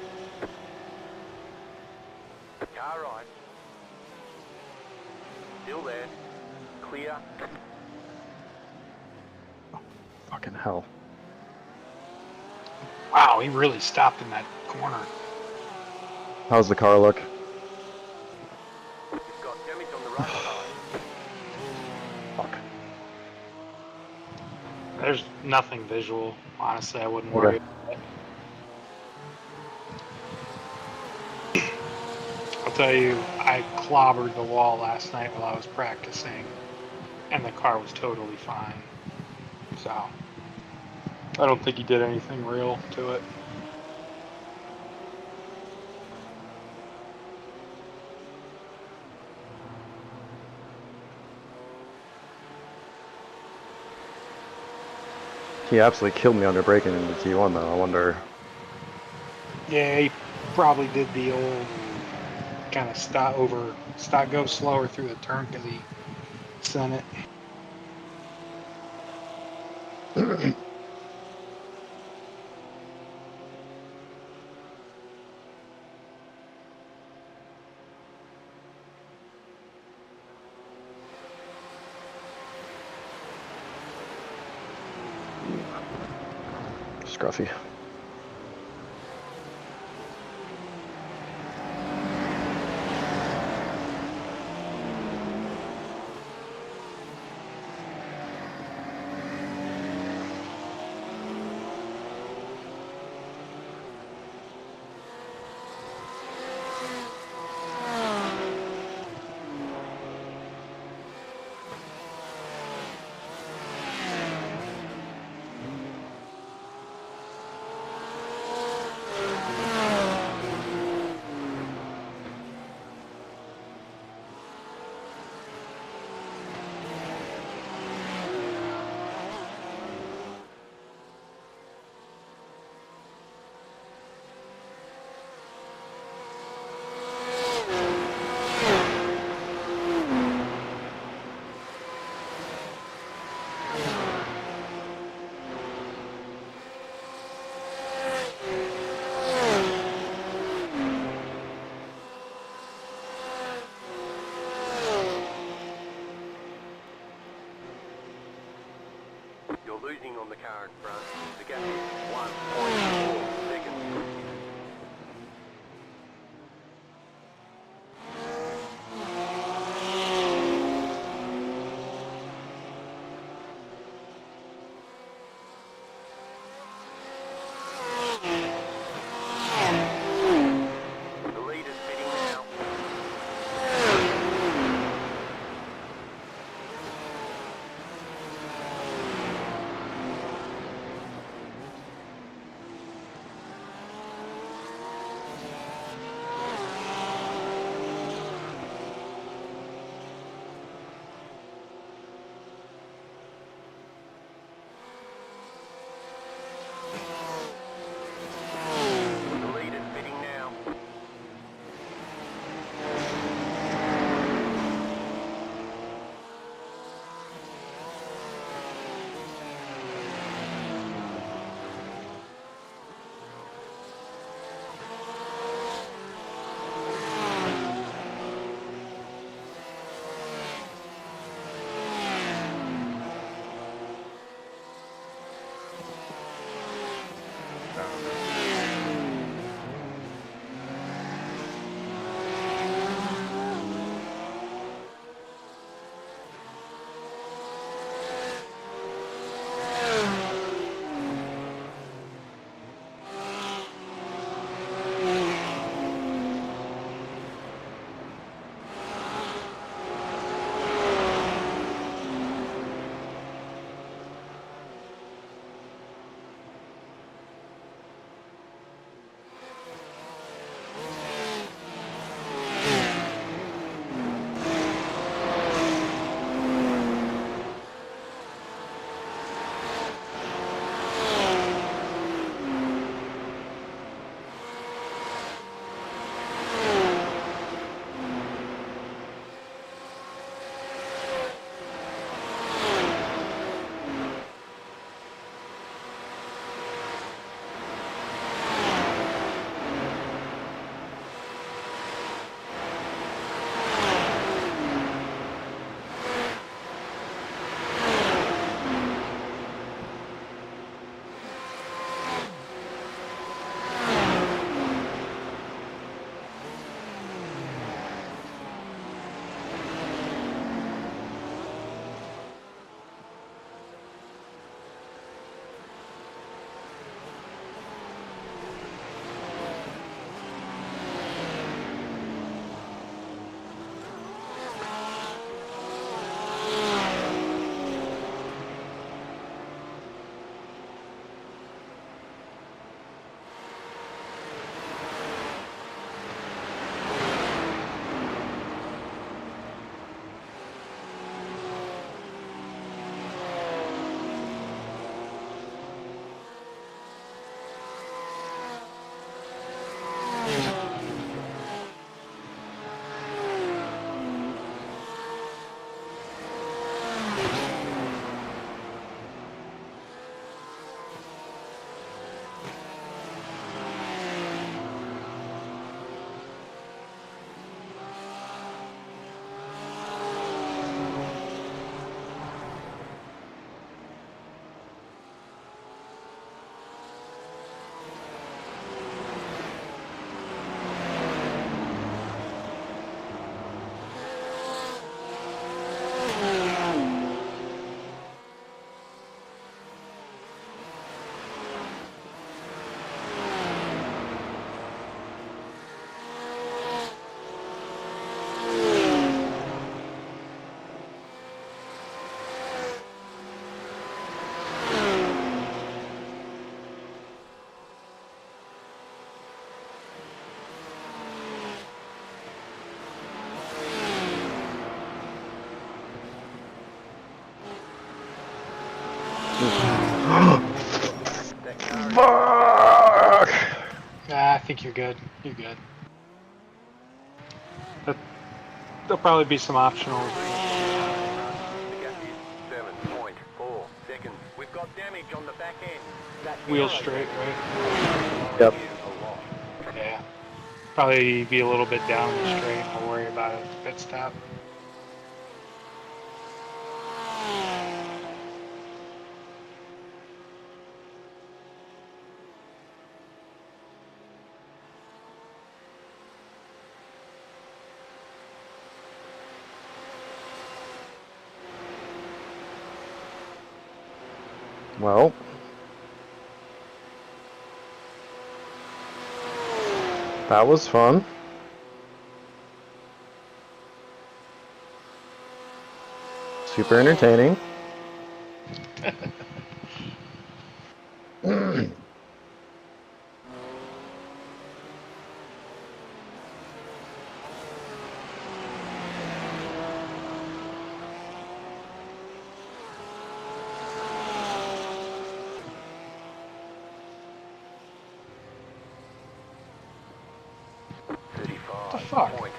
Car right. Still there. Clear. Fucking hell. Wow, he really stopped in that corner. How's the car look? You've got damage on the right side. Fuck. There's nothing visual. Honestly, I wouldn't Okay. worry. I'll tell you, I clobbered the wall last night while I was practicing, and the car was totally fine. So, I don't think he did anything real to it. He absolutely killed me under braking in the T1 though. I wonder. Yeah, he probably did the old kind of go slower through the turn because he sent it. Scruffy. You're losing on the car in front. The gap is 1.4 seconds. The leader's pitting now. think you're good. You're good. But there'll probably be some optionals. The gap is 7.4 seconds. We've got damage on the back end. That Wheel AERO straight, damage right? is Yep. slowing you a lot. Yeah. Probably be a little bit down the straight. I'll worry about it at the pit stop. Well, that was fun. Super entertaining. What the fuck? 35.2.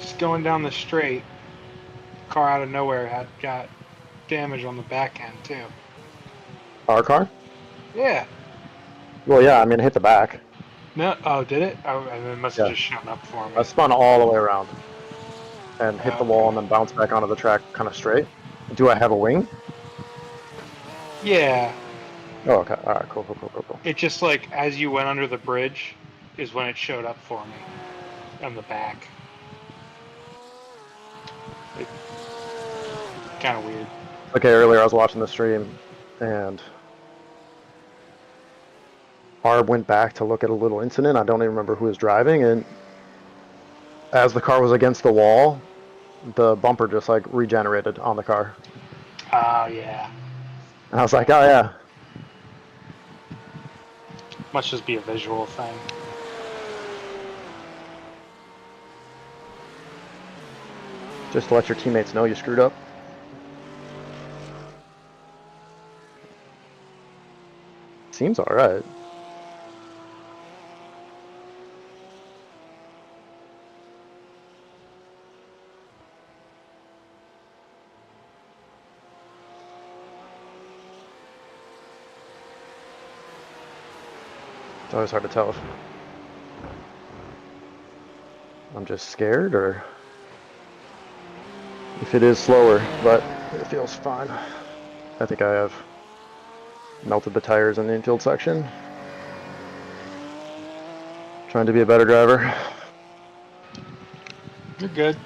Just going down the straight, car out of nowhere had got damage on the back end too. Our car? Yeah. Well, yeah, I mean, it hit the back. No. Oh, did it? Oh, and it must have Yeah. just shown up for me. I spun all the way around and hit the wall Okay. and then bounced back onto the track kind of straight. Do I have a wing? Yeah. Oh, okay. All right, cool, cool, cool, cool, cool. It just like as you went under the bridge is when it showed up for me on the back. Kind of weird. Okay, earlier I was watching the stream and Arb went back to look at a little incident. I don't even remember who was driving, and as the car was against the wall, the bumper just like regenerated on the car. Oh yeah. And I was like, oh yeah. Must just be a visual thing. Just to let your teammates know you screwed up. Seems alright. It's always hard to tell if I'm just scared or if it is slower, but it feels fine. I think I have melted the tires in the infield section. Trying to be a better driver. You're good.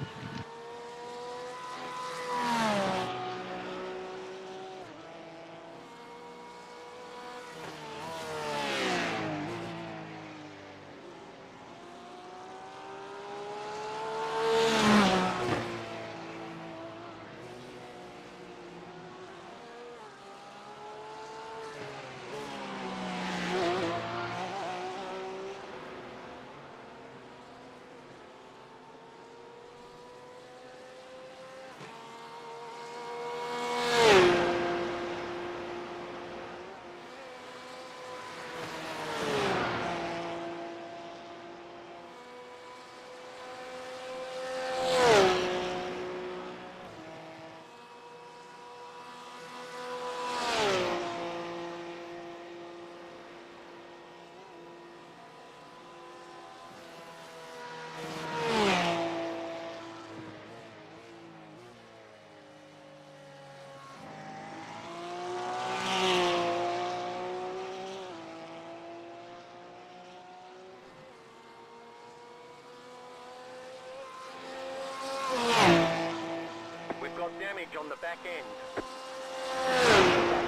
We've got damage on the back end. That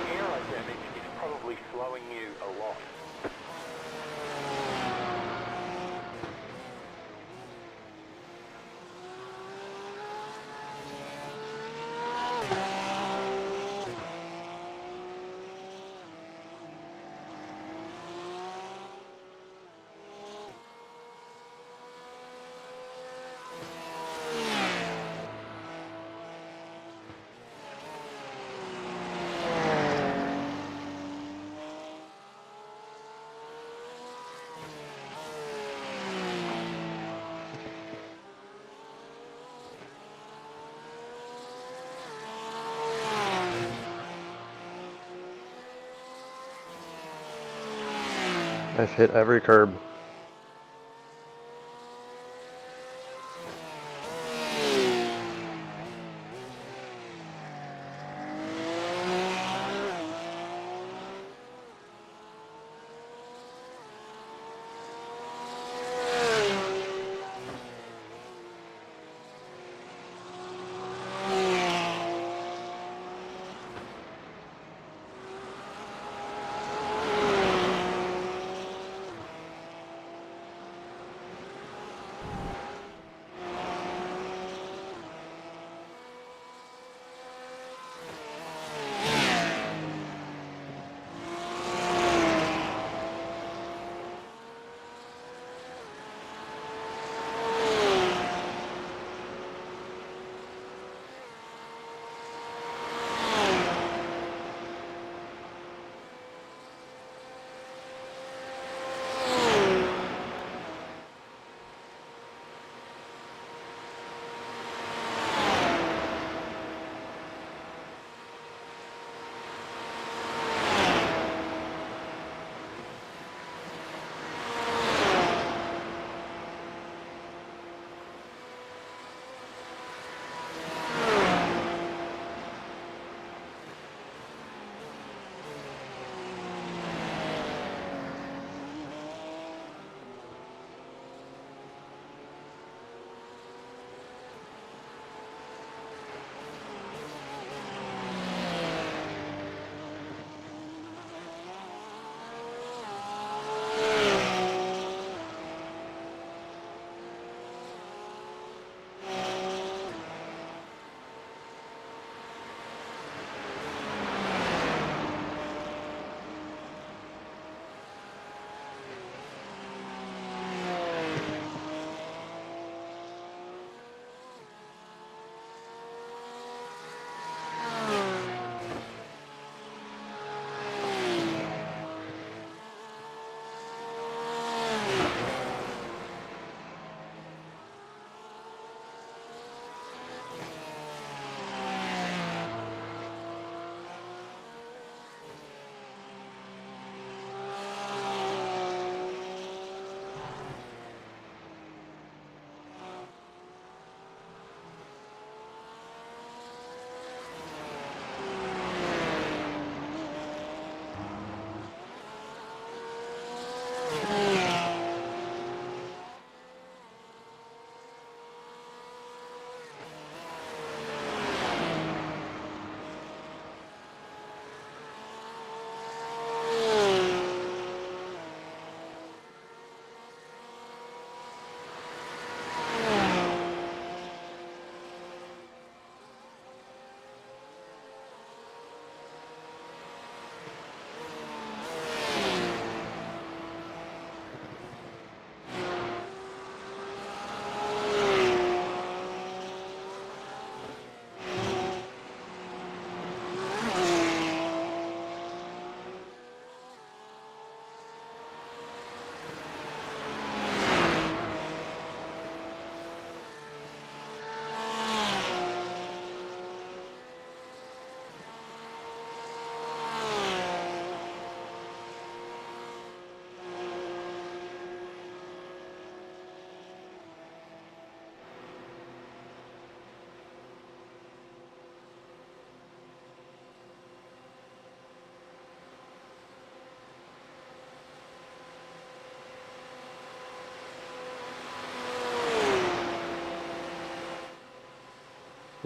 AERO damage is probably slowing you a lot. I've hit every curb.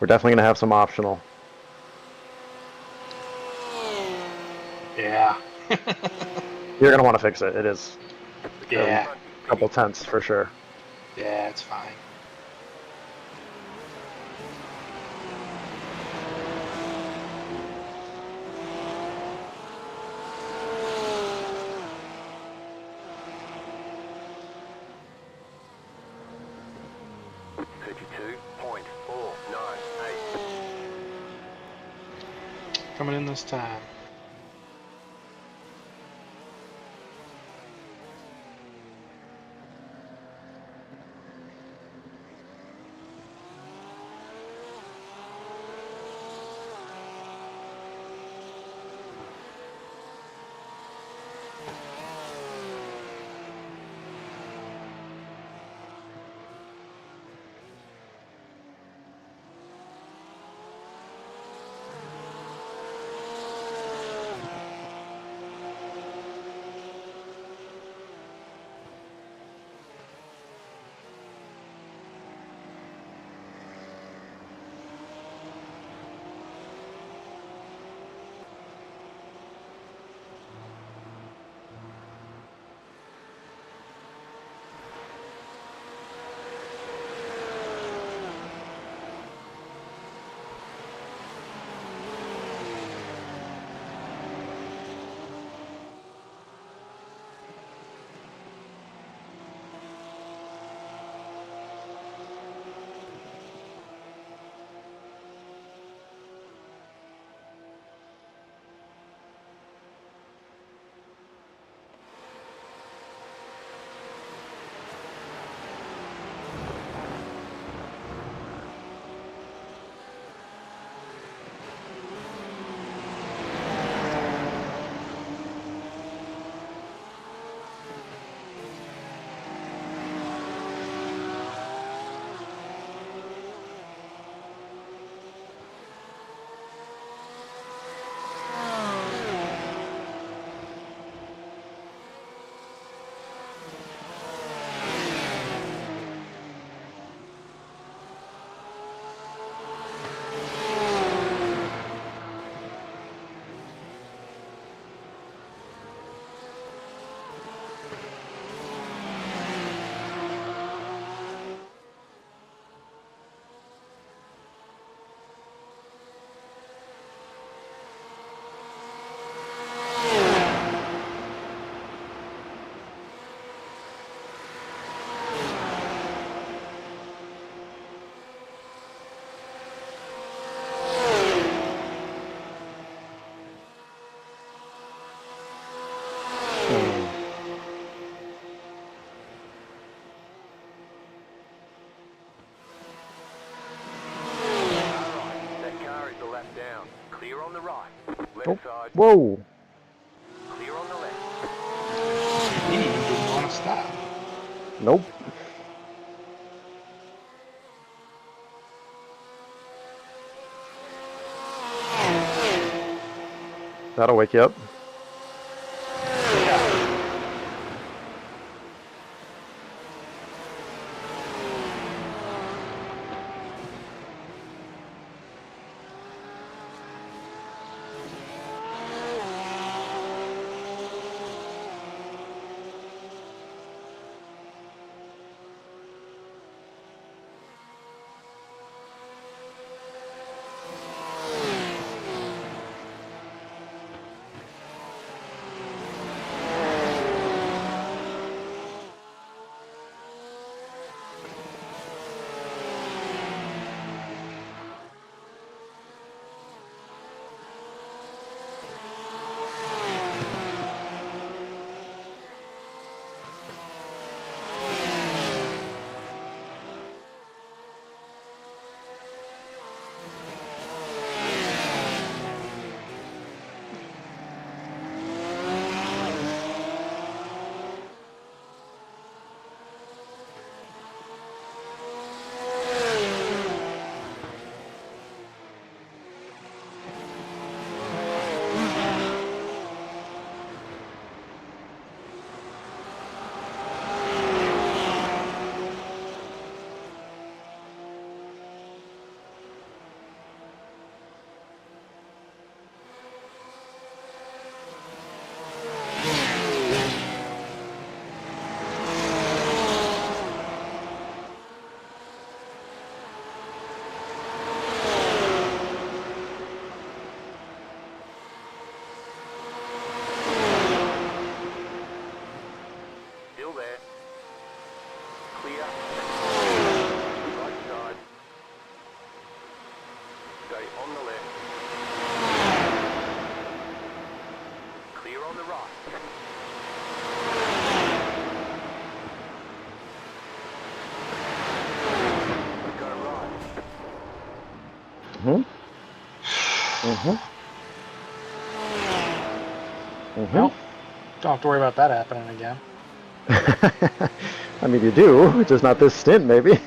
We're definitely going to have some optional. Yeah. You're going to want to fix it. It is Yeah. a couple tenths for sure. Yeah, it's fine. Coming in this time. Left Oh, side. whoa. Clear on the left. He didn't want to stop. Nope. That'll wake you up. Still there. Clear. Right side. Stay on the left. Clear on the right. Go right. Mm-hmm. Mm-hmm. Mm-hmm. Well, don't have to worry about that happening again. I mean, you do, just not this stint, maybe.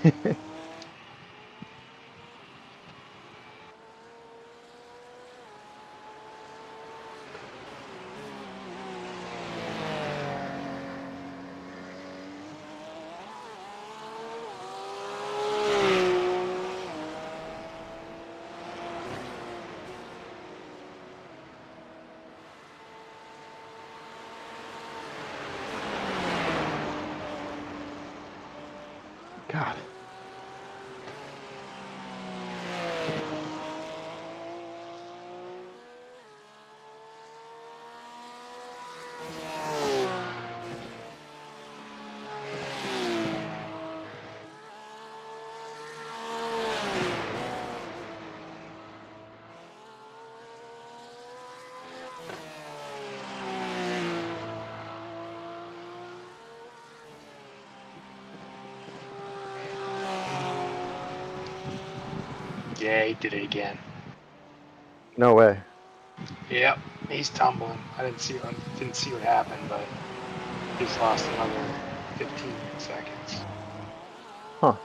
God. Yeah, he did it again. No way. Yep, he's tumbling. I didn't see what happened, but he's lost another 15 seconds. Huh.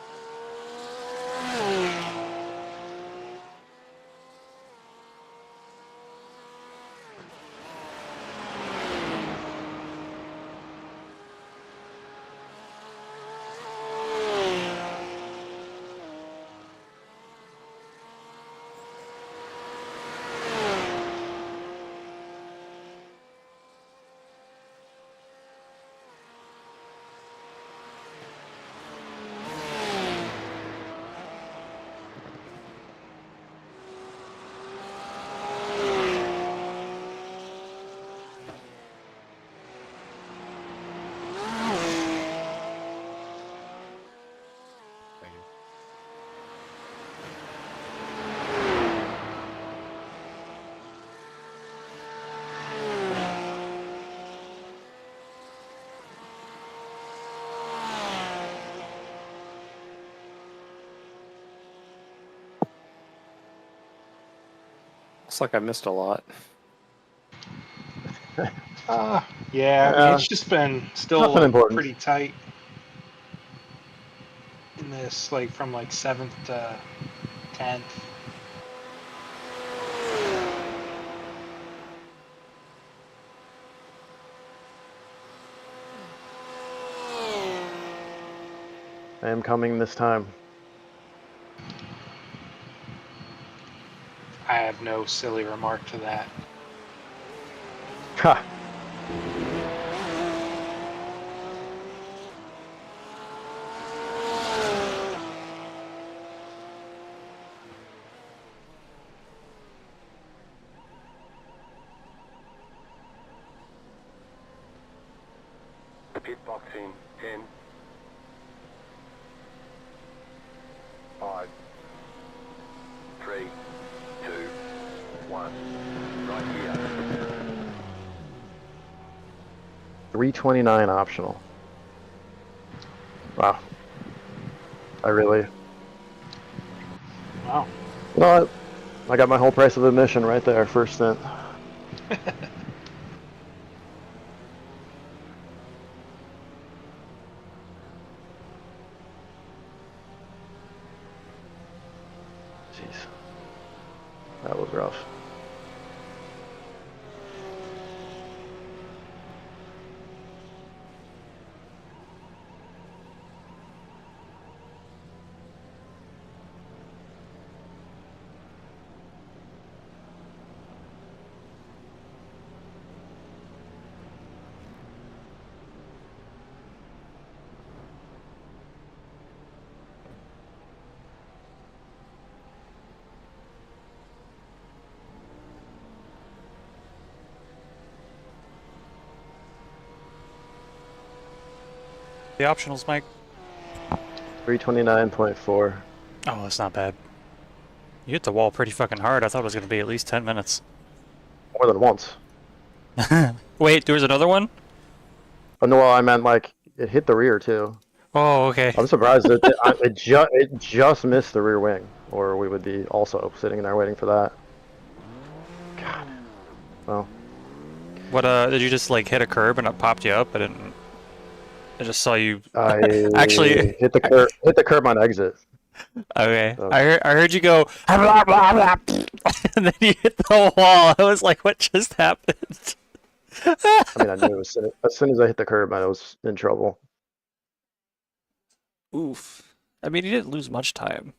Thank you. Looks like I missed a lot. Yeah, I mean, it's just been still nothing like, important. pretty tight in this, like from like 7th to 10th. I am coming this time. I have no silly remark to that. Ha! Pit box in 10, 5, 3, 2, 1. Right here. 329 optional. Wow. I really. Wow. You know what? I got my whole price of admission right there, first stint. Jeez. That was rough. The optionals, Mike. 329.4. Oh, that's not bad. You hit the wall pretty fucking hard. I thought it was going to be at least 10 minutes. More than once. Wait, there was another one? Oh no, well, I meant like it hit the rear too. Oh, okay. I'm surprised it just missed the rear wing, or we would be also sitting there waiting for that. God. Well, What, did you just, like, hit a curb and it popped you up? I just saw you... I Actually... hit the curb on exit. Okay. So. I heard you go... and then you hit the wall. I was like, what just happened? I mean, I knew as soon as I hit the curb, I was in trouble. Oof. I mean, you didn't lose much time.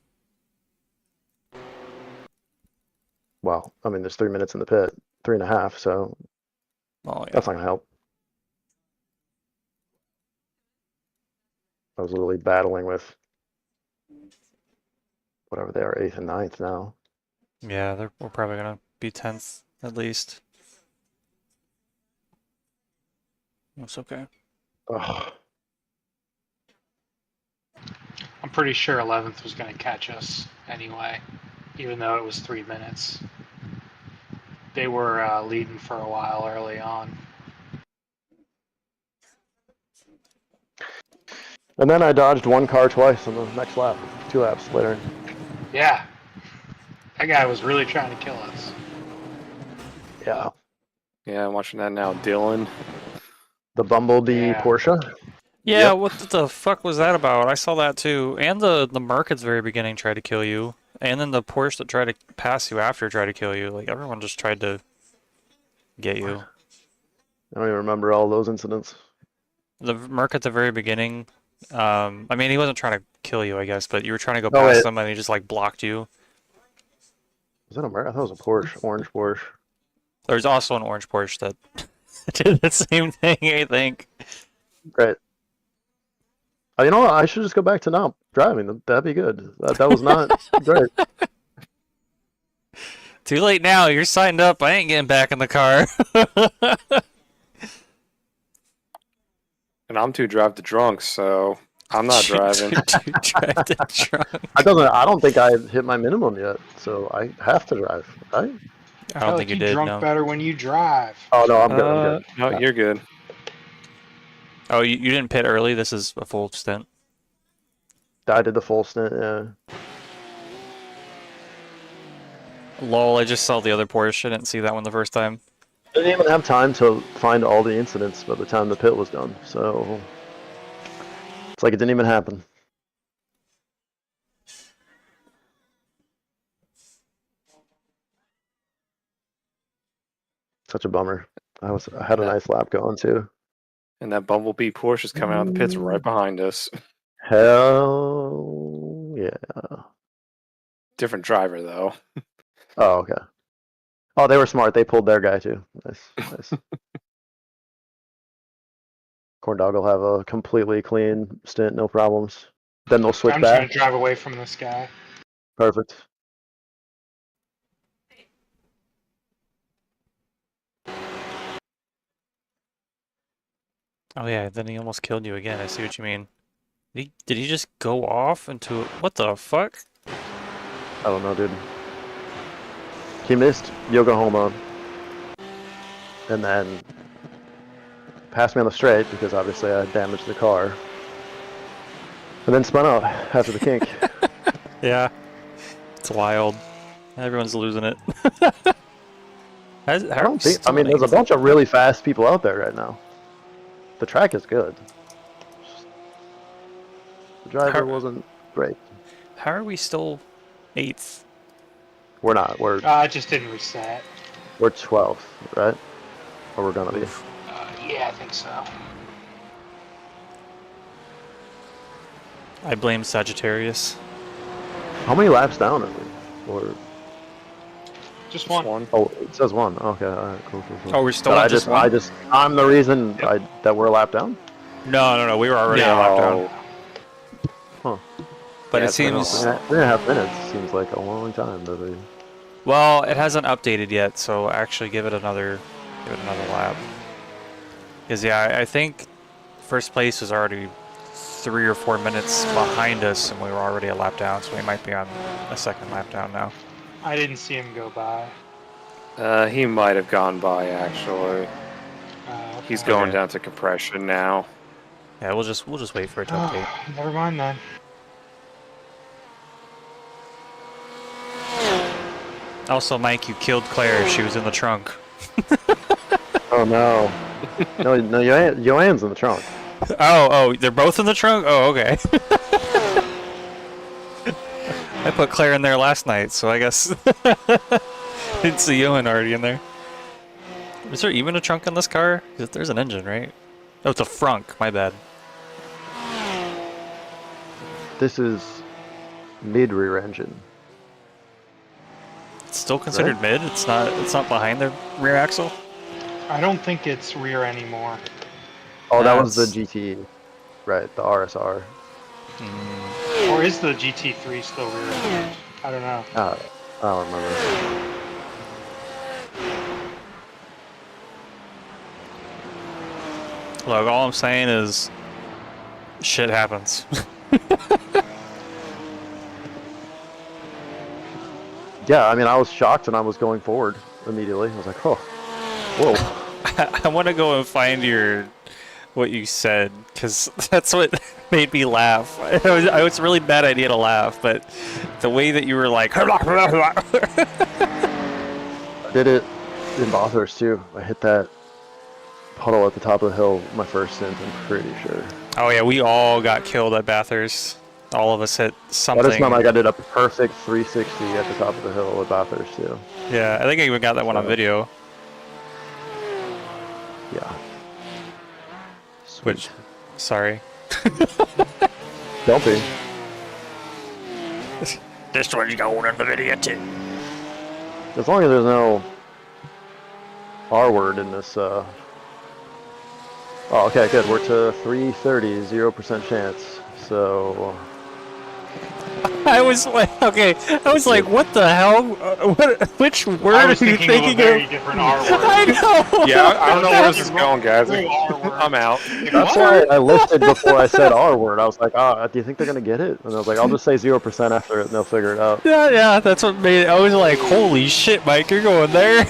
Well, I mean, there's 3 minutes in the pit, 3.5, so Oh, yeah. that's not gonna help. I was literally battling with whatever they are, 8th and 9th now. Yeah, we're probably gonna be 10th, at least. That's okay. Ugh. I'm pretty sure 11th was going to catch us anyway, even though it was 3 minutes. They were leading for a while early on. And then I dodged one car twice on the next lap, 2 laps later. Yeah. That guy was really trying to kill us. Yeah. Yeah, I'm watching that now. Dylan. The Bumblebee Yeah. Porsche. Yeah, Yep. what the fuck was that about? I saw that too. And the Merc at the very beginning tried to kill you. And then the Porsche that tried to pass you after tried to kill you. Like, everyone just tried to get you. I don't even remember all those incidents. The Merc at the very beginning, I mean, he wasn't trying to kill you, I guess, but you were trying to go Oh, past wait. him and he just, like, blocked you. Was that a Merc? I thought it was a Porsche, orange Porsche. There's also an orange Porsche that did the same thing, I think. Great. You know what? I should just go back to not driving. That'd be good. That was not great. Too late now. You're signed up. I ain't getting back in the car. And I'm too drive to drunk, so I'm not driving. Drive to drunk. I don't think I hit my minimum yet, so I have to drive, right? I I don't feel think like you you did, drunk no. better when you drive. Oh no, I'm good. I'm good. No, Yeah. you're good. Oh, you didn't pit early? This is a full stint. I did the full stint. Yeah. Lol, I just saw the other Porsche. I didn't see that one the first time. Didn't even have time to find all the incidents by the time the pit was done, so it's like it didn't even happen. Such a bummer. I had a nice lap going too. And that Bumblebee Porsche is coming out of the pits right behind us. Hell yeah. Different driver though. Oh, okay. Oh, they were smart. They pulled their guy too. Nice, nice. Corndog will have a completely clean stint, no problems. Then they'll switch I'm just back. gonna drive away from this guy. Perfect. Oh yeah, then he almost killed you again. I see what you mean. Did he just go off into what the fuck? I don't know, dude. He missed Yokohama, and then passed me on the straight because obviously I damaged the car, and then spun out after the kink. Yeah, it's wild. Everyone's losing it. I don't think. I mean, there's a bunch of really fast people out there right now. The track is good. The driver wasn't great. How are we still 8th? We're not. We're I just didn't reset. 12th, right? Or we're gonna be. Yeah, I think so. I blame Sagittarius. How many laps down are we? Or Just one. oh, it says one. Okay, all right, cool. Oh, we're still But on just one? I'm the reason that we're a lap down. No, we were already a lap down. Huh. But Yeah, it it's been seems 3.5 minutes seems like a long time. well, it hasn't updated yet, so actually give it another lap. Because yeah, I think first place was already 3 or 4 minutes behind us, and we were already a lap down, so we might be on a second lap down now. I didn't see him go by. He might have gone by actually. Okay. He's going down to compression now. Yeah, we'll just wait for it to update. Never mind then. Also, Mike, you killed Claire. She was in the trunk. Oh no, no, Joanne's in the trunk. Oh, they're both in the trunk? Oh, okay. I put Claire in there last night, so I guess didn't see Johan already in there. Is there even a trunk in this car? 'Cause there's an engine, right? Oh, it's a frunk. My bad. This is mid-rear engine. It's still considered mid. It's not behind the rear axle. I don't think it's rear anymore. Oh, that was the GT, right? The RSR. Or is the GT3 still rear engine? I don't know. I don't remember. Look, all I'm saying is shit happens. Yeah, I mean, I was shocked and I was going forward immediately. I was like, oh, whoa. I want to go and find what you said, because that's what made me laugh. I was a really bad idea to laugh, but the way that you were like, I did it in Bathurst too. I hit that puddle at the top of the hill my first stint, I'm pretty sure. oh yeah, we all got killed at Bathurst. All of us hit something. That is not like I did a perfect 360 at the top of the hill at Bathurst too. Yeah, I think I even got that one on video. Yeah. Sweet. Which, sorry. Don't be. This one's going on the video too. As long as there's no R word in this, Oh, okay, good. We're to 330, 0% chance. So... I was like, okay, I was like, what the hell? Which word I was are you thinking of a very different R word. I know! Yeah, I don't know where this is going, guys. I'm out. That's why I listed before I said R word. I was like, oh, do you think they're going to get it? And I was like, I'll just say 0% after it and they'll figure it out. Yeah, that's what made it. I was like, holy shit, Mike, you're going there.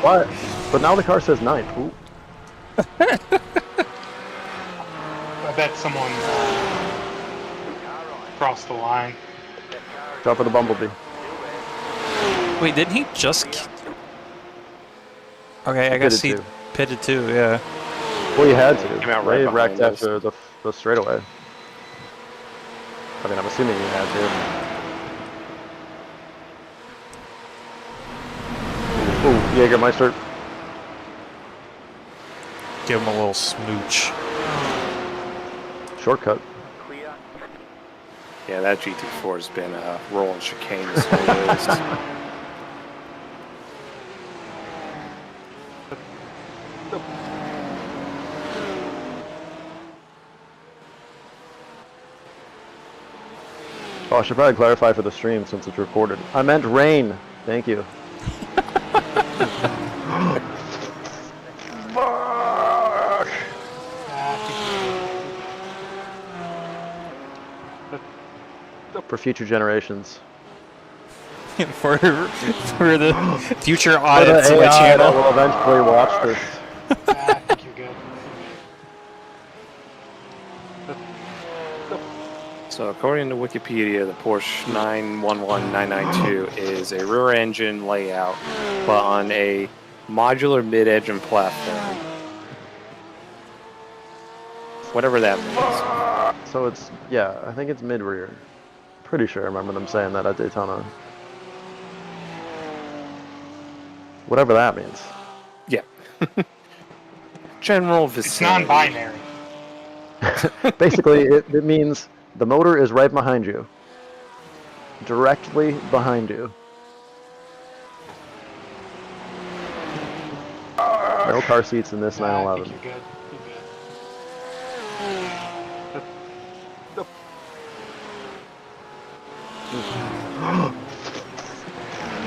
What? But now the car says 9. Ooh. I bet someone crossed the line. Drop of the Bumblebee. Wait, didn't he just... Okay, I got pitted seat too. pitted too. Yeah. Well, you had to. Came out right They behind wrecked us. after the straightaway. I mean, I'm assuming you had to. Ooh, Jägermeister. Give him a little smooch. Shortcut. Clear. Yeah, that GT4 has been rolling chicane this whole race. Oh, I should probably clarify for the stream since it's recorded. I meant rain. Thank you. Fuck! For future generations. for the future For the audience of my AI that channel. will eventually watch this. I think you're good. So according to Wikipedia, the Porsche 911992 is a rear engine layout, but on a modular mid-engine platform. Whatever that means. So it's, yeah, I think it's mid-rear. Pretty sure I remember them saying that at Daytona. Whatever that means. Yeah. General It's vicinity. non-binary. Basically, it means the motor is right behind you. Directly behind you. No car seats in this I think 911. you're good.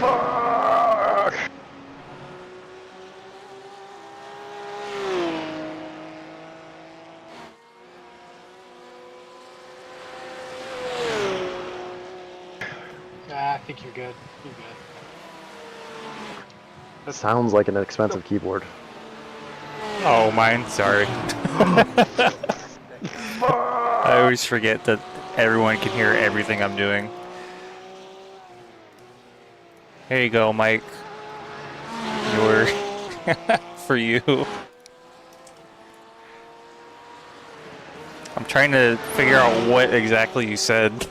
Fuck! I think you're good. You're good. Sounds like an expensive keyboard. Oh, mine. Sorry. I always forget that everyone can hear everything I'm doing. Here you go, Mike. Your for you. I'm trying to figure out what exactly you said.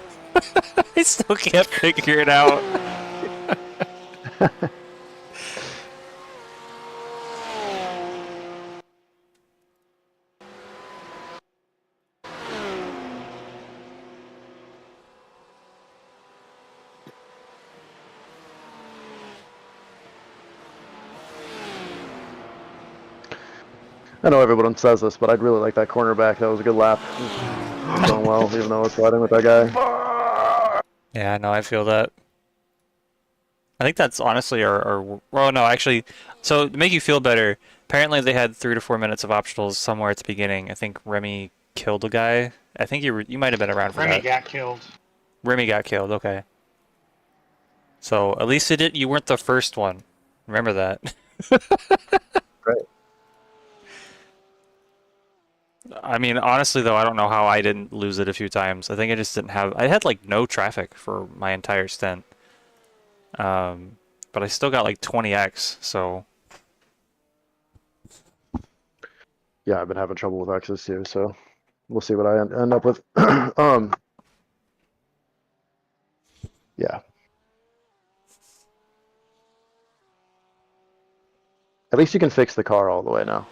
I still can't figure it out. I know everyone says this, but I'd really like that cornerback. That was a good lap. It's going well, even though it's riding with that guy. Yeah, no, I feel that. I think that's honestly our well, no, actually, so to make you feel better, apparently they had 3 to 4 minutes of optionals somewhere at the beginning. I think Remy killed a guy. I think you might have been around for Remy that. got killed. Remy got killed, okay. So at least you weren't the first one. Remember that. Right. I mean, honestly though, I don't know how I didn't lose it a few times. I think I just didn't have. I had like no traffic for my entire stint. But I still got like 20x. So Yeah, I've been having trouble with X's too, so we'll see what I end up with. Yeah. At least you can fix the car all the way now.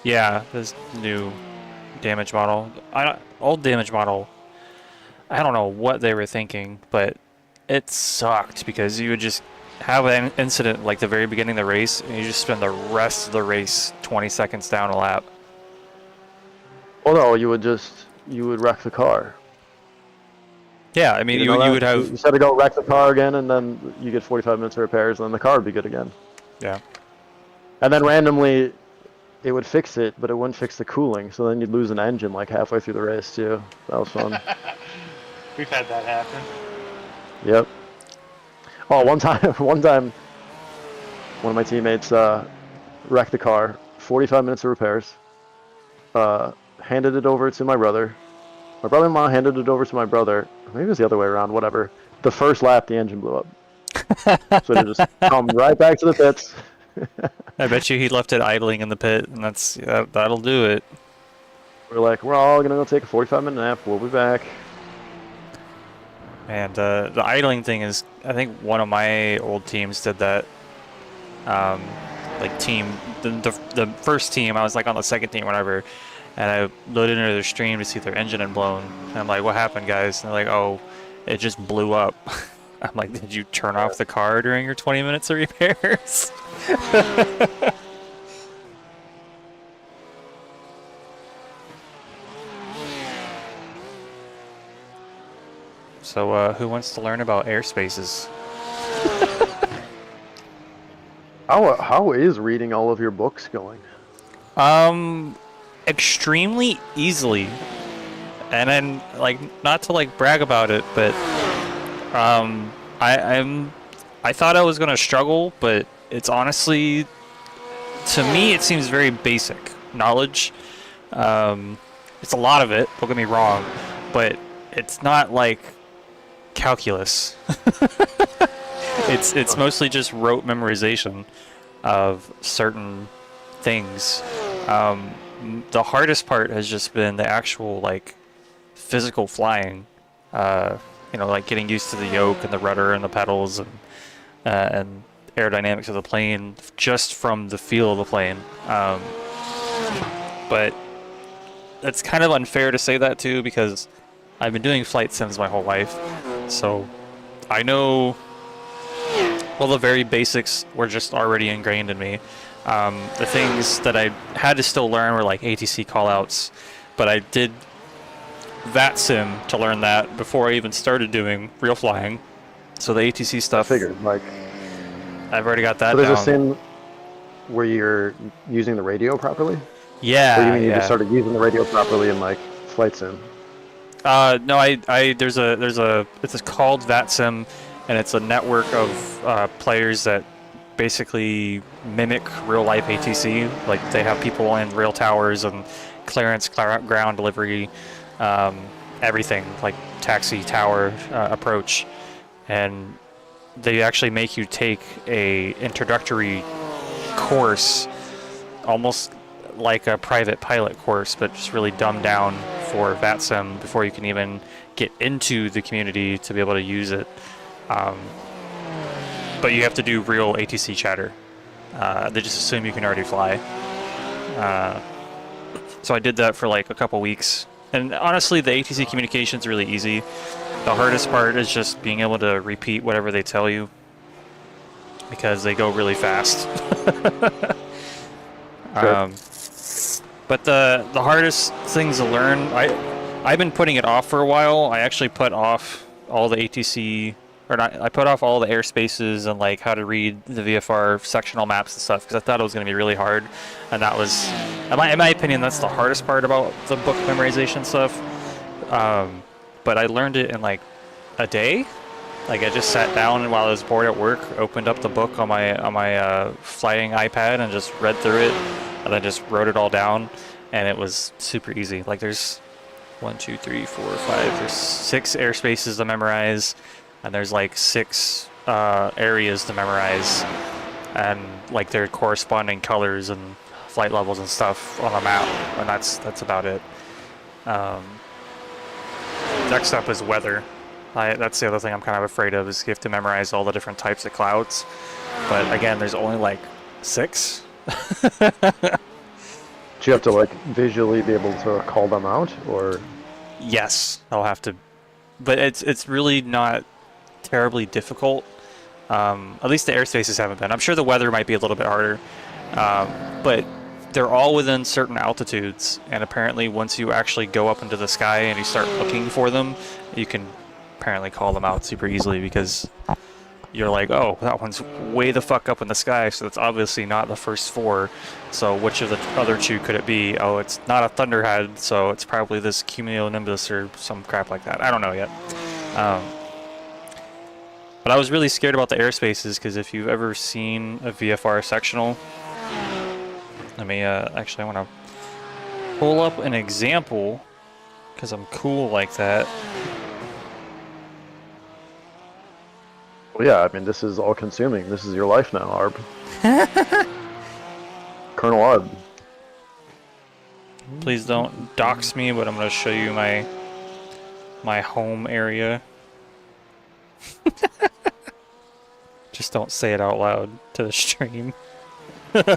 yeah, this new damage model. Old damage model. I don't know what they were thinking, but it sucked because you would just have an incident like the very beginning of the race, and you just spend the rest of the race 20 seconds down a lap. Well, no, you would wreck the car. Yeah, I mean, You you know that? would have. You said to go wreck the car again, and then you get 45 minutes of repairs, and then the car would be good again. Yeah. And then randomly, it would fix it, but it wouldn't fix the cooling, so then you'd lose an engine like halfway through the race too. That was fun. We've had that happen. Yep. Oh, one time, one of my teammates wrecked the car. 45 minutes of repairs. Handed it over to my brother. My brother-in-law handed it over to my brother. Maybe it was the other way around. Whatever. The first lap, the engine blew up. So it just come right back to the pits. I bet you he left it idling in the pit, and that'll do it. We're like, we're all gonna go take a 45-minute nap. We'll be back. And the idling thing is, I think one of my old teams did that. Like the first team, I was like on the second team, whatever, and I loaded into their stream to see their engine had blown. And I'm like, what happened, guys? And they're like, oh, it just blew up. I'm like, did you turn off the car during your 20 minutes of repairs? So, who wants to learn about airspaces? How is reading all of your books going? Extremely easily. And then, like, not to like brag about it, but I thought I was gonna struggle, but it's honestly, to me, it seems very basic knowledge. It's a lot of it. Don't get me wrong, but it's not like calculus. It's mostly just rote memorization of certain things. The hardest part has just been the actual like physical flying. You know, like getting used to the yoke and the rudder and the pedals and aerodynamics of the plane just from the feel of the plane. But it's kind of unfair to say that too, because I've been doing flight sims my whole life, so I know. Well, the very basics were just already ingrained in me. The things that I had to still learn were like ATC callouts, but I did VATSIM to learn that before I even started doing real flying. So the ATC stuff, I figured, like, I've already got that so there's down. a sim where you're using the radio properly? Yeah, Or you mean you yeah. just started using the radio properly in like flight sim? No, it's called VATSIM, and it's a network of players that basically mimic real life ATC. Like they have people in real towers and clearance, ground delivery, everything like taxi tower approach, and they actually make you take a introductory course, almost like a private pilot course, but just really dumbed down for VATSIM before you can even get into the community to be able to use it. But you have to do real ATC chatter. They just assume you can already fly. So I did that for like a couple weeks. And honestly, the ATC communication is really easy. The hardest part is just being able to repeat whatever they tell you, because they go really fast. Sure. But the hardest things to learn, I've been putting it off for a while. I actually put off all the ATC, or not, I put off all the airspaces and like how to read the VFR sectional maps and stuff, because I thought it was going to be really hard. And that was, in my opinion, that's the hardest part about the book memorization stuff. But I learned it in like a day. Like I just sat down and while I was bored at work, opened up the book on my flying iPad and just read through it, and then just wrote it all down, and it was super easy. Like there's 1, 2, 3, 4, 5, there's 6 airspaces to memorize, and there's like 6 areas to memorize, and like their corresponding colors and flight levels and stuff on the map, and that's about it. Next up is weather. That's the other thing I'm kind of afraid of, is you have to memorize all the different types of clouds. But again, there's only like 6. Do you have to like visually be able to call them out, or? Yes, I'll have to. But it's really not terribly difficult. At least the airspaces haven't been. I'm sure the weather might be a little bit harder. But they're all within certain altitudes, and apparently once you actually go up into the sky and you start looking for them, you can apparently call them out super easily, because you're like, oh, that one's way the fuck up in the sky, so it's obviously not the first 4. So which of the other 2 could it be? Oh, it's not a thunderhead, so it's probably this cumulonimbus or some crap like that. I don't know yet. But I was really scared about the airspaces, because if you've ever seen a VFR sectional, let me actually, I want to pull up an example, because I'm cool like that. Well, yeah, I mean, this is all consuming. This is your life now, Arb. Colonel Odd. Please don't dox me, but I'm going to show you my home area. Just don't say it out loud to the stream. Let's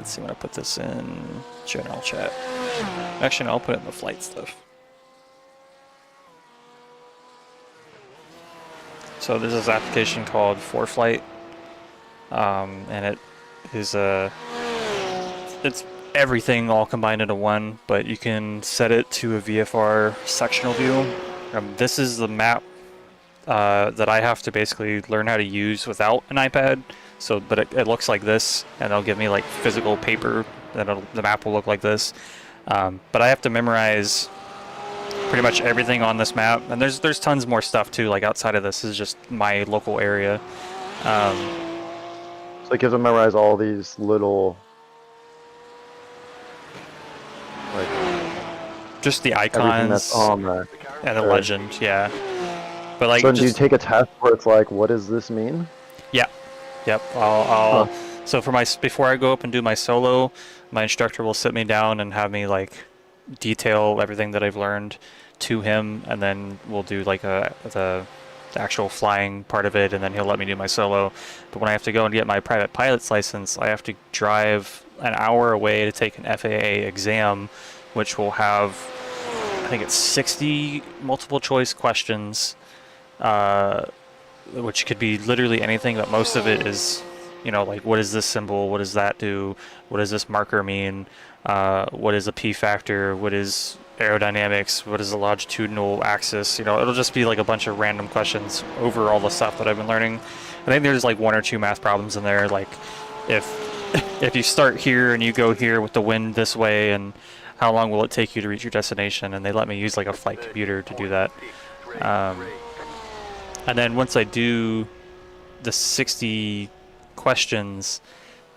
see when I put this in general chat. Actually, no, I'll put it in the flight stuff. So this is an application called ForFlight, and it is it's everything all combined into one, but you can set it to a VFR sectional view. This is the map that I have to basically learn how to use without an iPad. So, but it looks like this, and they'll give me like physical paper, and the map will look like this. But I have to memorize pretty much everything on this map, and there's tons more stuff too. Like outside of this is just my local area. So it gives them memorize all these little, like, just the everything icons that's on there. and the Sure. legend, yeah. But like, So do you just, take a test where it's like, what does this mean? yeah, yep. I'll So for before I go up and do my solo, my instructor will sit me down and have me like detail everything that I've learned to him, and then we'll do like the actual flying part of it, and then he'll let me do my solo. But when I have to go and get my private pilot's license, I have to drive an hour away to take an FAA exam, which will have, I think it's 60 multiple choice questions, which could be literally anything, but most of it is, you know, like, what is this symbol? What does that do? What does this marker mean? What is a P factor? What is aerodynamics? What is the longitudinal axis? You know, it'll just be like a bunch of random questions over all the stuff that I've been learning. I think there's like 1 or 2 math problems in there, like if you start here and you go here with the wind this way, and how long will it take you to reach your destination? And they let me use like a flight computer to do that. And then once I do the 60 questions,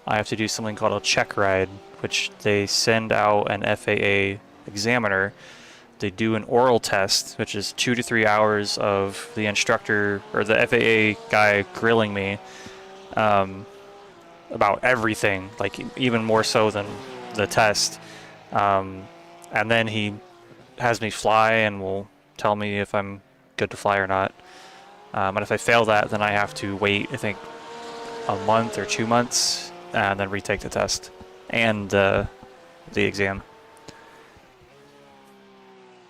I have to do something called a check ride, which they send out an FAA examiner. They do an oral test, which is 2 to 3 hours of the instructor or the FAA guy grilling me about everything, like even more so than the test. And then he has me fly and will tell me if I'm good to fly or not. And if I fail that, then I have to wait, I think, a month or 2 months, and then retake the test and the exam.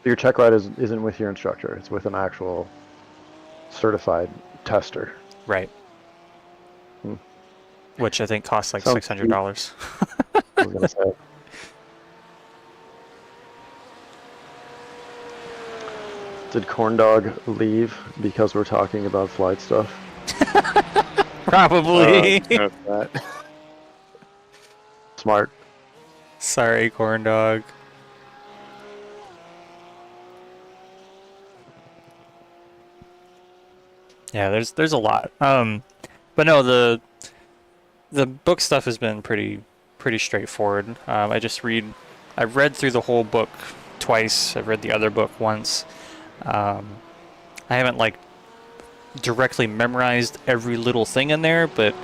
Your check ride isn't with your instructor. It's with an actual certified tester. Right. Which I think costs like Sounds $600. I was gonna say. Did Corndog leave because we're talking about flight stuff? Probably. That. Smart. Sorry, corn dog. Yeah, there's a lot. But no, the book stuff has been pretty straightforward. I've read through the whole book twice. I've read the other book once. I haven't like directly memorized every little thing in there, but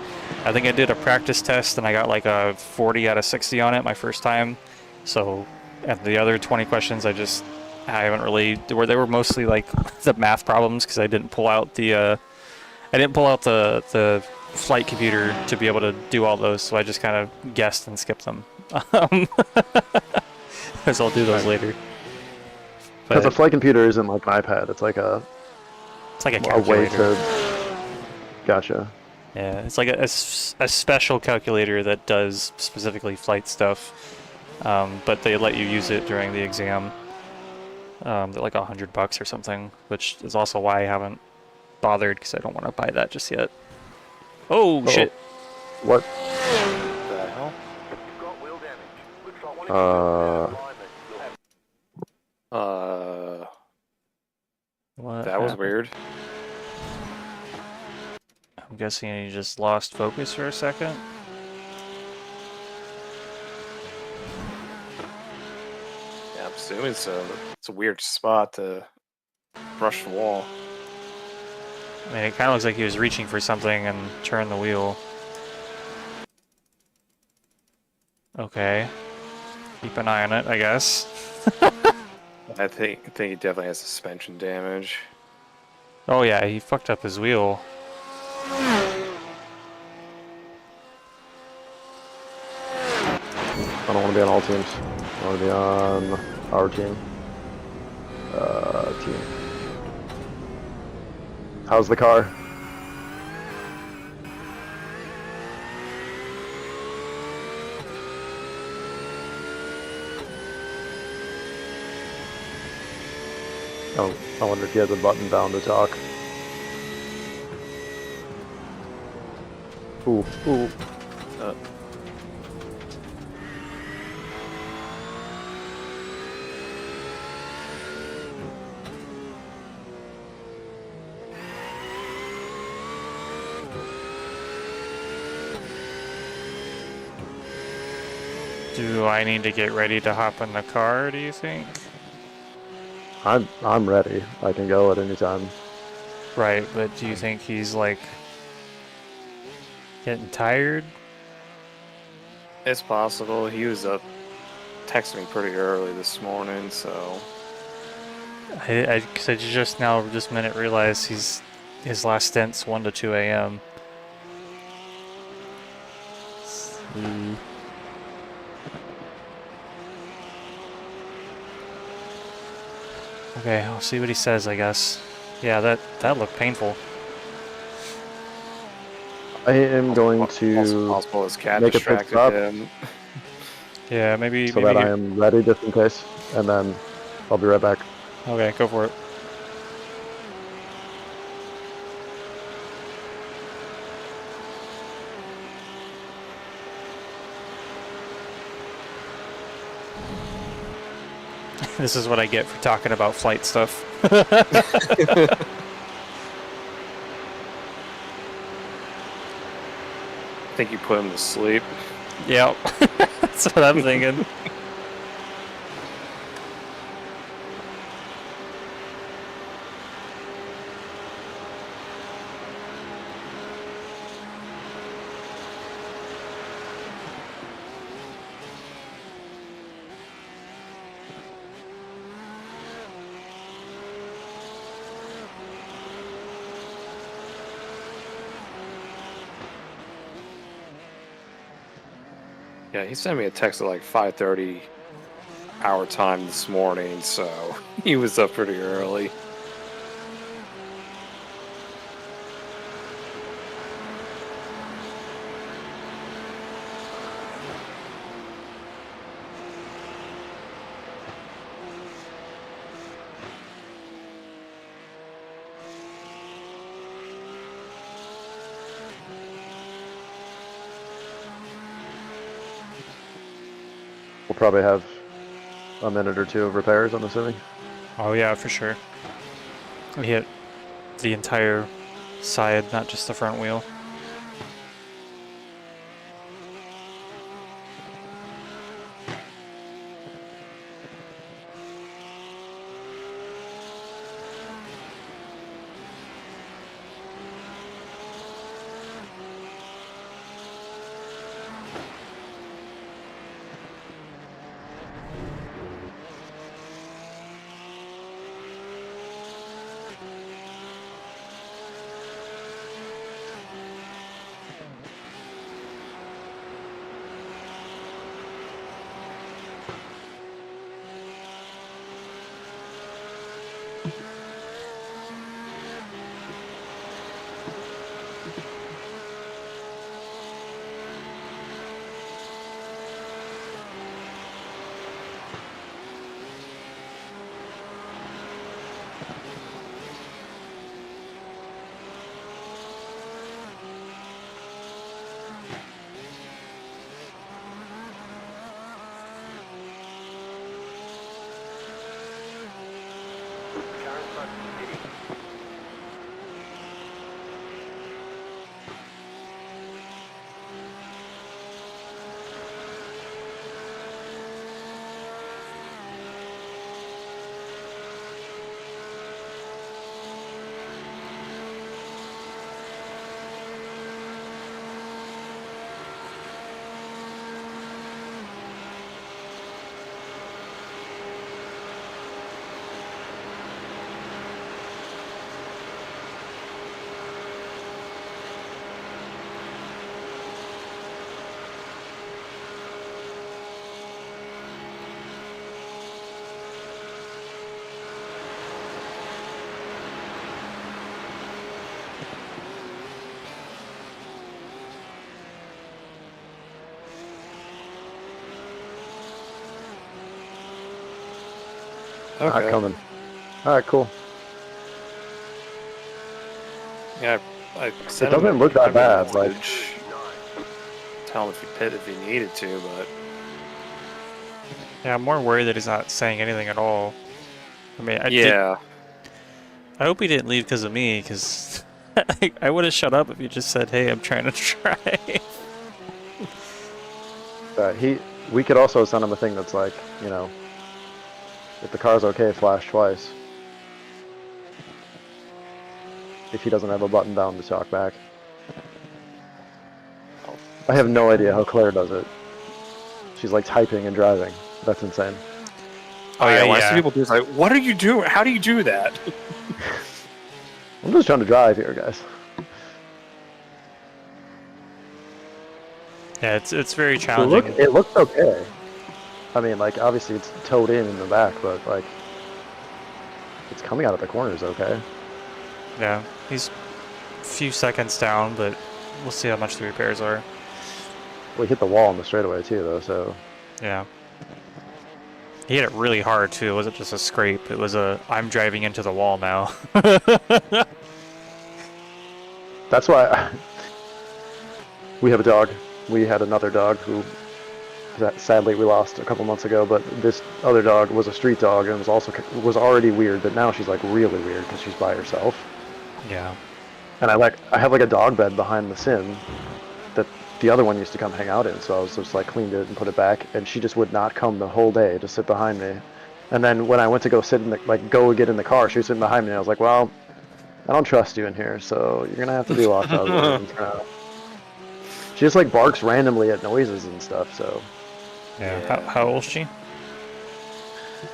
I think I did a practice test and I got like a 40 out of 60 on it my first time. So, and the other 20 questions I haven't really, they were mostly like the math problems, because I didn't pull out the flight computer to be able to do all those, so I just kind of guessed and skipped them. Because I'll do those later. Because a flight computer isn't like an iPad. It's like a way calculator. to. Gotcha. Yeah, it's like a special calculator that does specifically flight stuff, but they let you use it during the exam. They're like $100 or something, which is also why I haven't bothered, because I don't want to buy that just yet. Oh, shit! What? The hell? Got wheel damage. Looks like one of you What that was happened? weird. I'm guessing you just lost focus for a second. Yeah, I'm assuming it's a weird spot to brush the wall. I mean, it kind of looks like he was reaching for something and turned the wheel. Okay. Keep an eye on it, I guess. I think he definitely has suspension damage. Oh yeah, he fucked up his wheel. I don't want to be on all teams. I want to be on our team. Team. How's the car? Oh, I wonder if he has a button down to talk. Ooh, ooh. Do I need to get ready to hop in the car, do you think? I'm ready. I can go at any time. Right, but do you think he's like getting tired? It's possible. He was up texting me pretty early this morning, so I just now, this minute, realized his last stint's 1 to 2 a.m. Okay, I'll see what he says, I guess. Yeah, that looked painful. I am going also to possible his cat make a pit distracted stop him. Yeah, maybe so that I he- am ready just in case, and then I'll be right back. Okay, go for it. This is what I get for talking about flight stuff. I think you put him to sleep. Yep, that's what I'm thinking. Yeah, he sent me a text at like 5:30 our time this morning, so he was up pretty early. We'll probably have a minute or two of repairs, I'm assuming. Oh yeah, for sure. We hit the entire side, not just the front wheel. Current Not Okay. coming. All right, cool. Yeah, I It sent him doesn't a look that private bad. Like, message. Tell him if he needed to, but Yeah, I'm more worried that he's not saying anything at all. I mean, yeah. I hope he didn't leave because of me, because I would have shut up if he just said, "Hey, I'm trying to drive." we could also send him a thing that's like, you know, if the car's okay, flash twice. If he doesn't have a button down to talk back. I have no idea how Claire does it. She's like typing and driving. That's insane. Oh yeah, when I see yeah. people do, it's like, what are you doing? How do you do that? I'm just trying to drive here, guys. Yeah, it's very challenging. It looks okay. I mean, like, obviously it's towed in the back, but like, it's coming out of the corners okay. Yeah, he's a few seconds down, but we'll see how much the repairs are. We hit the wall on the straightaway too, though, so. Yeah. He hit it really hard too. It wasn't just a scrape. It was a I'm driving into the wall now. That's why we have a dog. We had another dog who sadly we lost a couple months ago, but this other dog was a street dog and was already weird, but now she's like really weird because she's by herself. Yeah. And I have like a dog bed behind the sim that the other one used to come hang out in, so I was just like cleaned it and put it back, and she just would not come the whole day to sit behind me. And then when I went to go sit in the go get in the car, she was sitting behind me, and I was like, well, I don't trust you in here, so you're gonna have to be locked out of the room for now. She just like barks randomly at noises and stuff, so. Yeah. Yeah. How old is she?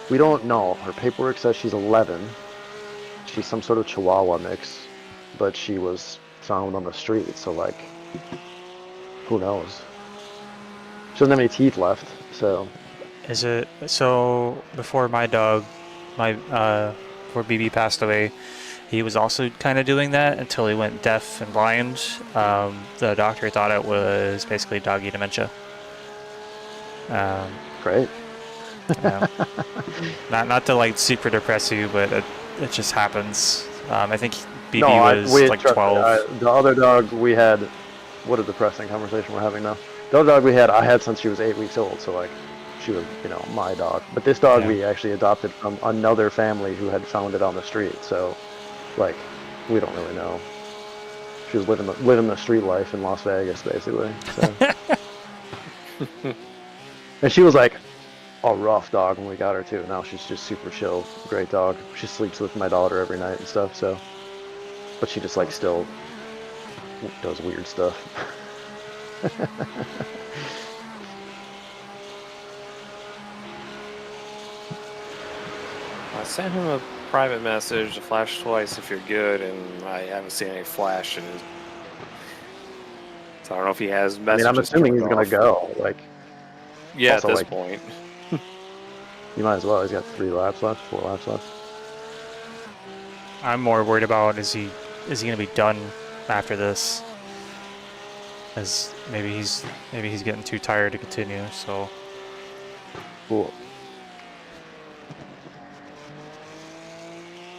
We don't know. Her paperwork says she's 11. She's some sort of Chihuahua mix, but she was found on the street, so like, who knows? She doesn't have any teeth left, so. Is it so? Before my dog, before BB passed away, he was also kind of doing that until he went deaf and blind. The doctor thought it was basically doggy dementia. Great. Yeah. not to like super depress you, but it just happens. I think BB was like 12. The other dog we had, what a depressing conversation we're having now. The other dog we had, I had since she was 8 weeks old, so like, she was, you know, my dog. But this dog Yeah. we actually adopted from another family who had found it on the street, so, like, we don't really know. She was living the street life in Las Vegas, basically. So. And she was like a rough dog when we got her too. Now she's just super chill, great dog. She sleeps with my daughter every night and stuff. So, but she just like still does weird stuff. I sent him a private message to flash twice if you're good, and I haven't seen any flashes. So I don't know if he has I messages. mean, I'm assuming he's gonna off. go. Like, Yeah, also, at this like- point. you might as well. He's got 4 laps left. I'm more worried about is he gonna be done after this? As maybe he's getting too tired to continue. So Cool.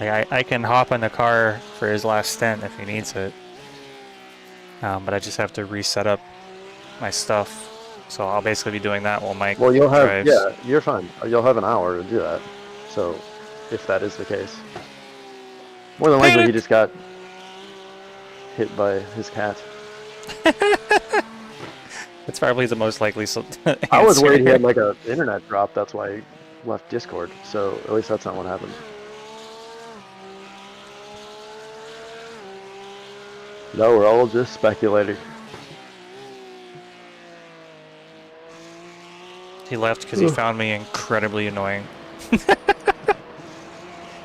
like I can hop in the car for his last stint if he needs it. But I just have to reset up my stuff. So I'll basically be doing that while Mike Well, you'll have drives. yeah, you're fine. You'll have an hour to do that. So, if that is the case, more than likely he just got hit by his cat. That's probably the most likely I was answer. worried he had like a internet drop. That's why he left Discord. So at least that's not what happened. No, we're all just speculating. He left because he found me incredibly annoying.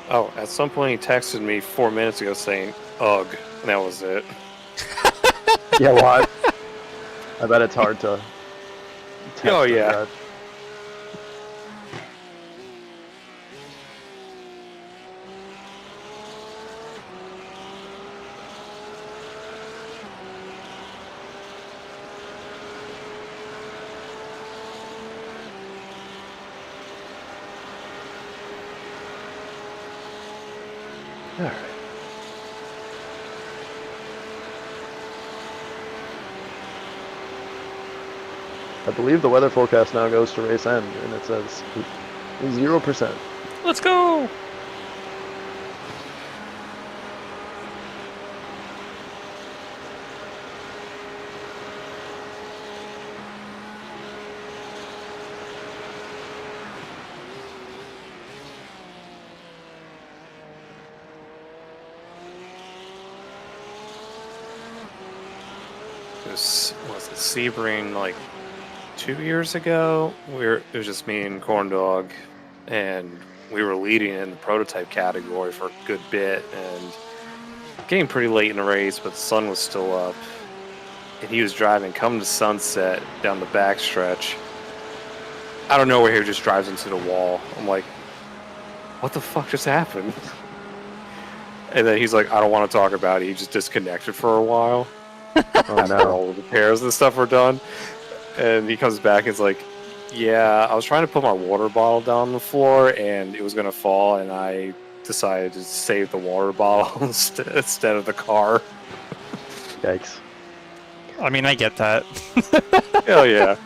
Oh, at some point he texted me 4 minutes ago saying, "Ugh," and that was it. Yeah, well, I bet it's hard to. Text Oh, like yeah. that. All right. I believe the weather forecast now goes to race end, and it says 0%. Let's go! This was the Sebring like 2 years ago. It was just me and Corn Dog, and we were leading in the prototype category for a good bit, and getting pretty late in the race, but the sun was still up, and he was driving coming to Sunset down the backstretch. I don't know where he just drives into the wall. I'm like, what the fuck just happened? And then he's like, I don't want to talk about it. He just disconnected for a while. Oh After no. all the repairs and stuff were done. And he comes back and is like, yeah, I was trying to put my water bottle down on the floor and it was going to fall, and I decided to save the water bottle instead of the car. Yikes. I mean, I get that. Hell yeah.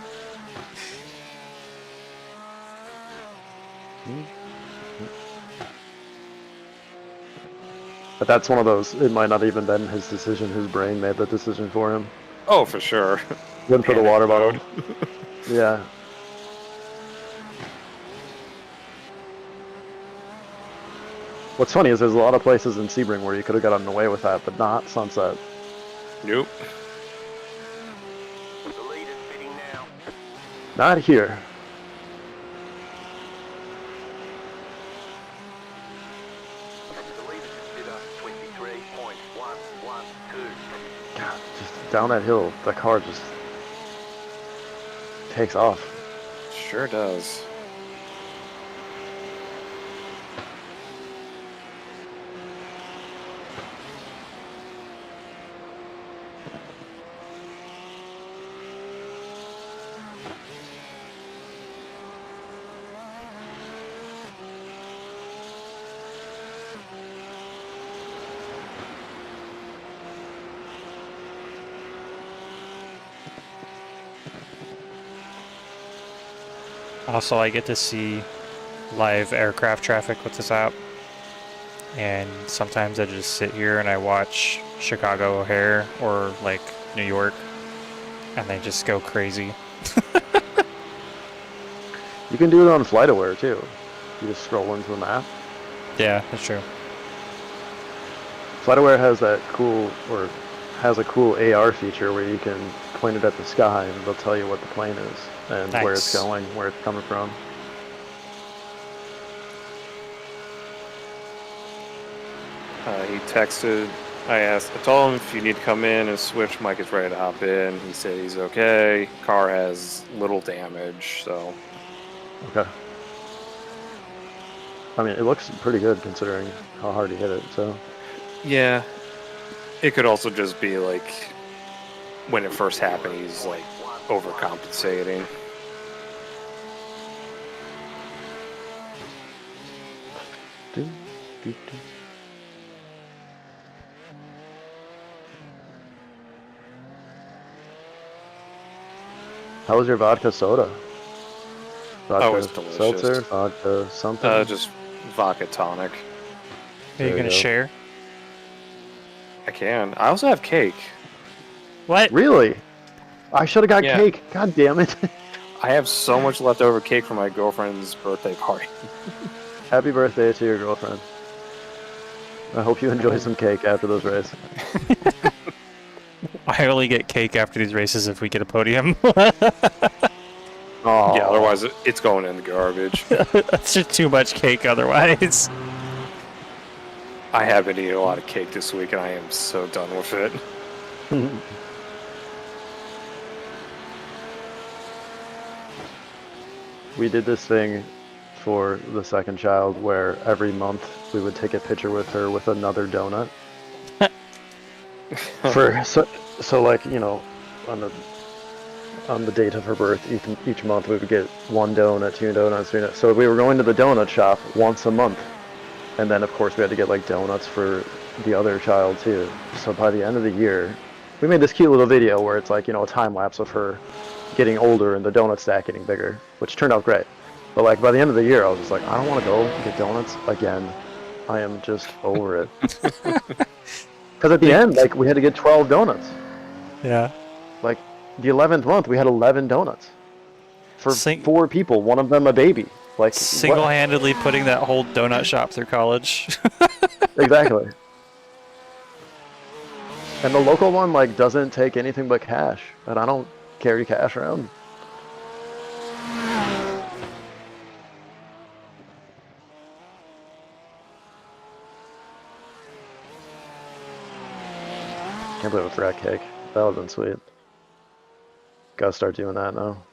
But that's one of those, it might not even been his decision, his brain made the decision for him. Oh, for sure. Went for the Panic water bottle. mode. Yeah. What's funny is there's a lot of places in Sebring where you could have gotten away with that, but not Sunset. Nope. The leader's pitting now. Not here. The leader's spitter 23.112. God, just down that hill, the car just takes off. Sure does. Also, I get to see live aircraft traffic with this app. And sometimes I just sit here and I watch Chicago O'Hare or like New York, and they just go crazy. You can do it on FlightAware too. You just scroll into the map. Yeah, that's true. FlightAware has that cool, or has a cool AR feature where you can point it at the sky and it'll tell you what the plane is and where it's Nice. going, where it's coming from. He texted. I told him if you need to come in and switch, Mike is ready to hop in. He said he's okay. Car has little damage, so Okay. I mean, it looks pretty good considering how hard he hit it, so. yeah. It could also just be like when it first happened, he's like overcompensating. Do, do, do. How was your vodka soda? Vodka Oh, it was delicious. seltzer, vodka something. Just vodka tonic. Are you There you gonna go. share? I can. I also have cake. What? Really? I should have got Yeah. cake. God damn it. I have so much leftover cake from my girlfriend's birthday party. Happy birthday to your girlfriend. I hope you enjoy some cake after those races. I only get cake after these races if we get a podium. Oh. Yeah, otherwise it's going in the garbage. That's just too much cake otherwise. I have been eating a lot of cake this week, and I am so done with it. We did this thing for the second child where every month we would take a picture with her with another donut. So like, you know, on the date of her birth, each month we would get one donut, two donuts, three donuts. So we were going to the donut shop once a month And then of course we had to get like donuts for the other child too. So by the end of the year, we made this cute little video where it's like, you know, a time lapse of her getting older and the donut stack getting bigger, which turned out great. But like by the end of the year, I was just like, I don't want to go get donuts again. I am just over it. Because at the end, like we had to get 12 donuts. Yeah. Like the 11th month, we had 11 donuts for Sing- 4 people. One of them a baby. Like what? Single-handedly putting that whole donut shop through college. Exactly. And the local one like doesn't take anything but cash, and I don't carry cash around. Can't believe it's rat cake. That would've been sweet. Gotta start doing that now.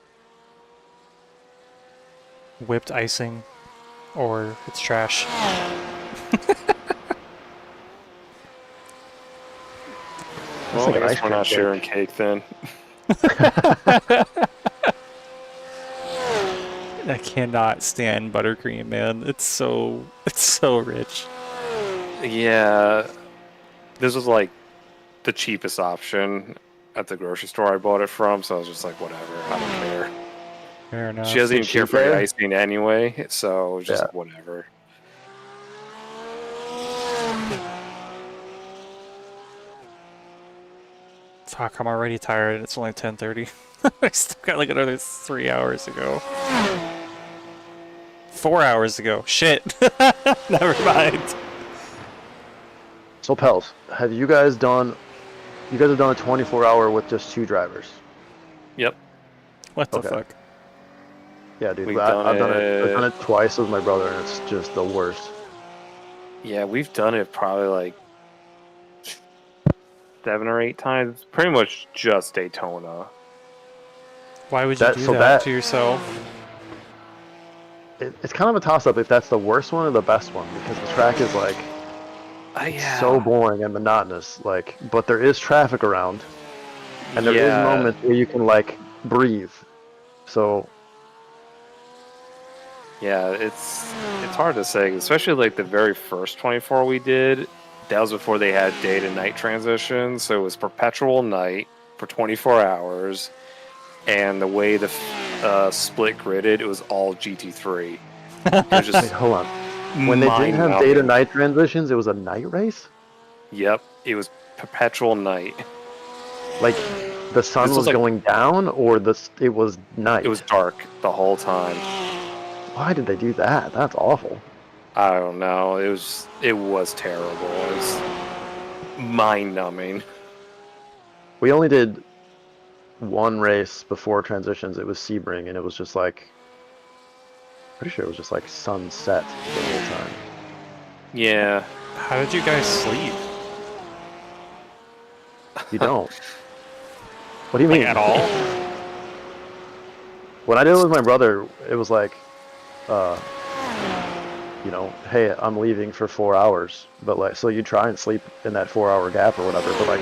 Whipped icing, or it's trash. Well, like I an ice guess we're cream not cake. sharing cake then. I cannot stand buttercream, man. It's so rich. Yeah, this was like the cheapest option at the grocery store I bought it from, so I was just like, whatever, I don't care. Fair enough. She doesn't even care for the cheaper? icing anyway, so it was just Yeah. whatever. Fuck, I'm already tired. It's only 10:30. I still got like another 3 hours to go. 4 hours to go. Shit. Never mind. So Pels, have you guys done? You guys have done a 24-hour with just 2 drivers? Yep. What the Okay. fuck? Yeah, dude. We've I've done it. I've it- done it twice with my brother, and it's just the worst. Yeah, we've done it probably like 7 or 8 times. Pretty much just Daytona. Why would you That- do so that that- to yourself? It's kind of a toss-up if that's the worst one or the best one, because the track is like Yeah. so boring and monotonous. Like, but there is traffic around, and there is Yeah. moments where you can like breathe. So Yeah, it's hard to say, especially like the very first 24 we did. That was before they had day to night transition, so it was perpetual night for 24 hours. And the way the split gridded, it was all GT3. It was wait, just hold on. When they didn't have day to mind-numbing. night transitions, it was a night race. Yep, it was perpetual night. Like the sun This was was like- going down, or it was night. It was dark the whole time. Why did they do that? That's awful. I don't know. It was terrible. It was mind-numbing. We only did one race before transitions. It was Sebring, and it was just like, pretty sure it was just like sunset the whole time. Yeah. How did you guys sleep? You don't. What do you mean? Like, at all? When I did it with my brother, it was like, you know, hey, I'm leaving for 4 hours, but like, so you try and sleep in that 4-hour gap or whatever, but like,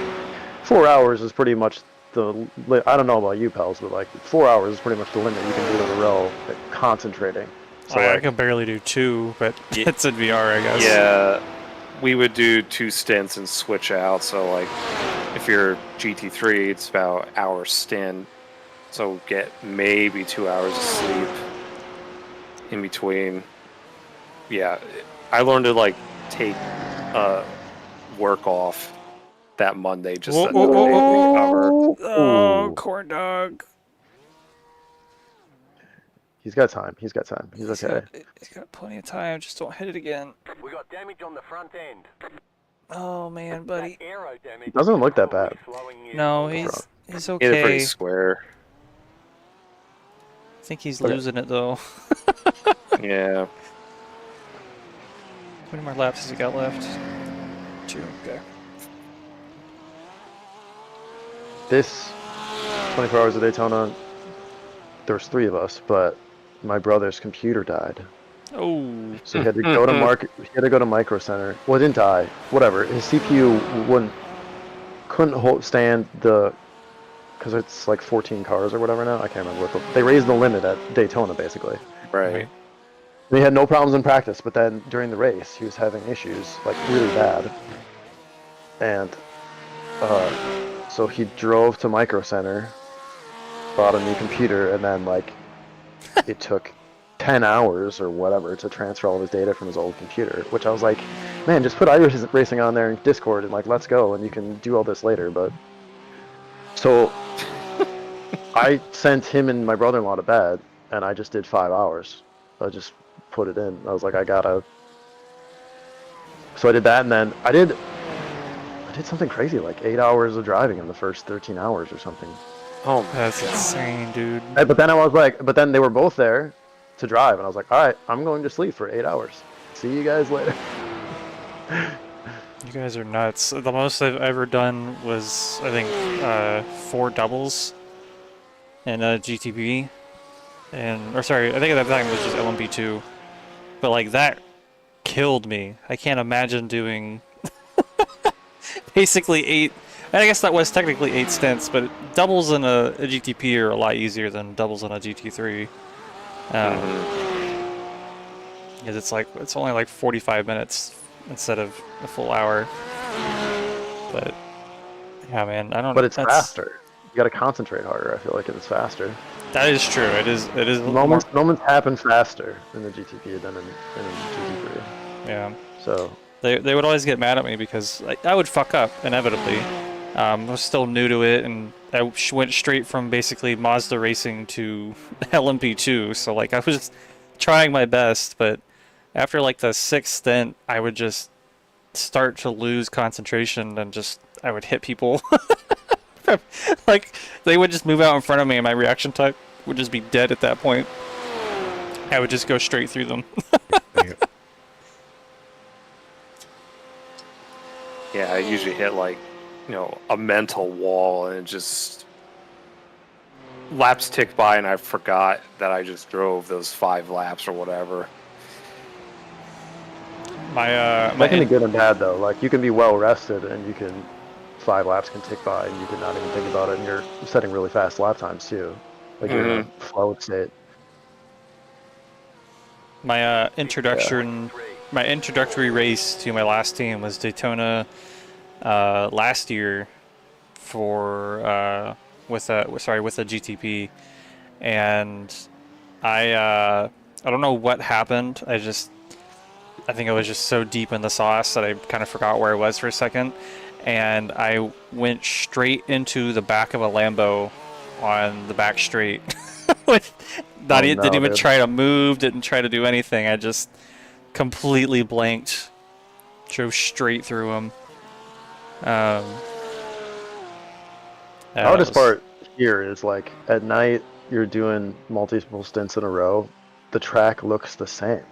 4 hours is pretty much I don't know about you, pals, but like 4 hours is pretty much the limit you can do in a row, like, concentrating. So I like, can barely do 2, but Yeah. it's in VR, I guess. Yeah, we would do 2 stints and switch out. So like, if you're GT3, it's about hour stint. So get maybe 2 hours of sleep in between. Yeah, I learned to like take work off that Monday just Whoa, to whoa, whoa, whoa, recover. Oh, Ooh. corn dog. he's got time. He's got time. He's okay. He's got plenty of time. Just don't hit it again. We got damage on the front end. Oh man, buddy. That aero damage Doesn't is look that probably bad. slowing you No, down. he's Hit it pretty okay. square. I think he's Okay. losing it though. Yeah. How many more laps has he got left? 2. Okay. This 24 hours of Daytona, there was 3 of us, but my brother's computer died. Oh. So he had to go to he had to go to Micro Center. Well, it didn't die. Whatever. His CPU couldn't stand because it's like 14 cars or whatever now. I can't remember what they raised the limit at Daytona basically. Right. he had no problems in practice, but then during the race, he was having issues, like really bad. And so he drove to Micro Center, bought a new computer, and then like it took 10 hours or whatever to transfer all of his data from his old computer, which I was like, man, just put iRacing on there in Discord and like, let's go, and you can do all this later. But so I sent him and my brother-in-law to bed, and I just did 5 hours. I just put it in. I was like, I gotta. So I did that, and then I did something crazy, like 8 hours of driving in the first 13 hours or something. Oh, my That's God. insane, dude. But then I was like, but then they were both there to drive, and I was like, all right, I'm going to sleep for 8 hours. See you guys later. You guys are nuts. The most I've ever done was, I think, 4 doubles in a GTP. Or sorry, I think at that time it was just LMP2. But like, that killed me. I can't imagine doing basically 8, I guess that was technically 8 stints, but doubles in a GTP are a lot easier than doubles in a GT3. Because it's only like 45 minutes instead of a full hour. But yeah, man, I don't. But it's that's- faster. You gotta concentrate harder. I feel like it's faster. That is true. It is. Moments happen faster in the GTP than in GT3. Yeah. So They would always get mad at me because I would fuck up inevitably. I was still new to it, and I went straight from basically Mazda racing to LMP2. So like I was just trying my best, but after like the 6th stint, I would just start to lose concentration and I would hit people. Like they would just move out in front of me, and my reaction time would just be dead at that point. I would just go straight through them. Yeah, I usually hit like, a mental wall, and it just laps ticked by, and I forgot that I just drove those 5 laps or whatever. that can be good and bad though. Like you can be well rested, and you can 5 laps can tick by, and you can not even think about it, and you're setting really fast lap times too. Like you're in a flow state. My introductory race to my last team was Daytona last year for with a GTP, and I don't know what happened. I think I was just so deep in the sauce that I kind of forgot where I was for a second, and I went straight into the back of a Lambo on the back straight. Didn't even try to move, didn't try to do anything. I just completely blanked, drove straight through him. The hardest part here is like at night you're doing multiple stints in a row, the track looks the same.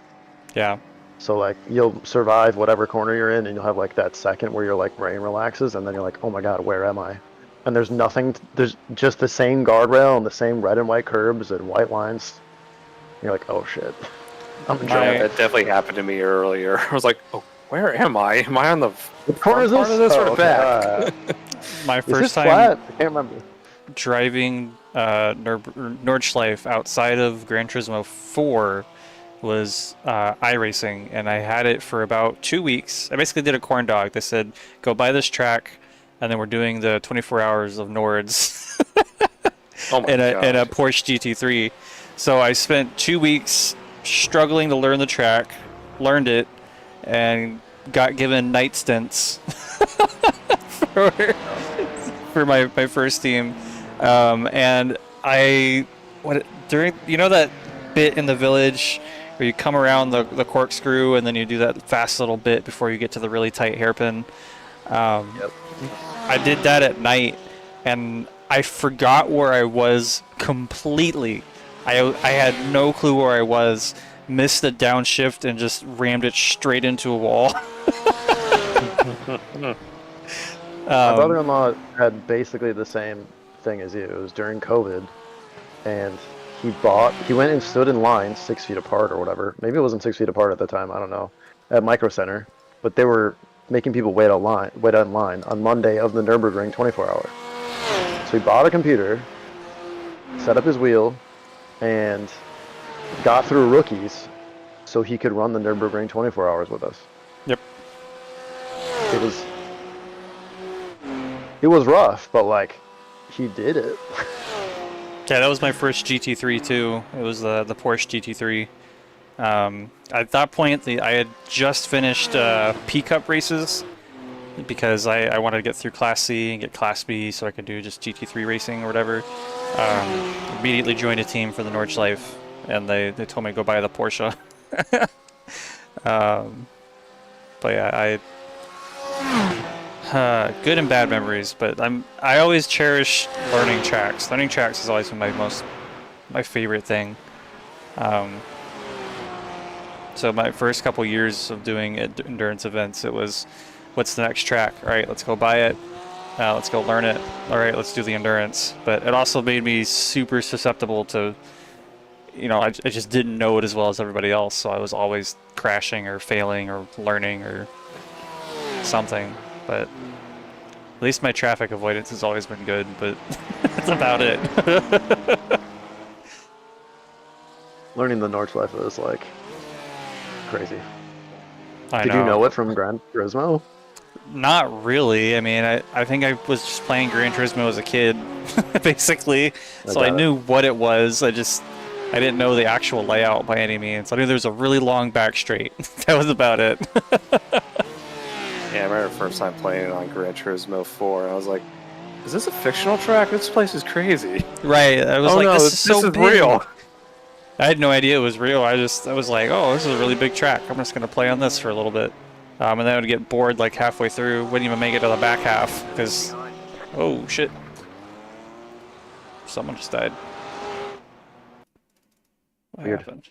Yeah. So like you'll survive whatever corner you're in, and you'll have like that second where your like brain relaxes, and then you're like, oh my god, where am I? And there's nothing, there's just the same guardrail and the same red and white curbs and white lines. You're like, oh shit. I'm in trouble. That definitely happened to me earlier. I was like, oh, where am I? Am I on the What corner is front this? part of this or the okay, back? My Is first this time flat? I can't remember. driving Nordschleife outside of Gran Turismo 4 was iRacing, and I had it for about 2 weeks. I basically did a corn dog. They said, go buy this track, and then we're doing the 24 hours of Nords in a Porsche GT3. So I spent 2 weeks struggling to learn the track, learned it, and got given night stints for my first team. And during that bit in the village where you come around the corkscrew and then you do that fast little bit before you get to the really tight hairpin. Yep. I did that at night, and I forgot where I was completely. I had no clue where I was, missed the downshift, and just rammed it straight into a wall. My brother-in-law had basically the same thing as you. It was during COVID, and he went and stood in line 6 feet apart or whatever. Maybe it wasn't 6 feet apart at the time, I don't know, at Micro Center. But they were making people wait online on Monday of the Nurburgring 24-hour. So he bought a computer, set up his wheel, and got through rookies so he could run the Nurburgring 24 hours with us. Yep. It was rough, but like he did it. Yeah, that was my first GT3 too. It was the Porsche GT3. At that point, I had just finished P Cup races because I wanted to get through Class C and get Class B so I could do just GT3 racing or whatever. Immediately joined a team for the Nordschleife, and they told me to go buy the Porsche. But yeah, good and bad memories. But I always cherish learning tracks. Learning tracks has always been my favorite thing. So my first couple years of doing endurance events, it was, what's the next track? All right, let's go buy it. Let's go learn it. All right, let's do the endurance. But it also made me super susceptible to, I just didn't know it as well as everybody else. So I was always crashing or failing or learning or something. But at least my traffic avoidance has always been good, but that's about it. Learning the Nordschleife is like crazy. I Did you know it from Gran Turismo? Not really. I mean, I think I was just playing Gran Turismo as a kid, basically. So I knew what it was. I didn't know the actual layout by any means. I knew there was a really long back straight. That was about it. Yeah, I remember the first time playing it on Gran Turismo 4, and I was like, is this a fictional track? This place is crazy. Right. I was like, no, this is so big. real. I had no idea it was real. I was like, oh, this is a really big track. I'm just going to play on this for a little bit. And then I would get bored like halfway through. Wouldn't even make it to the back half because, oh, shit. Someone just died. What Weird. happened?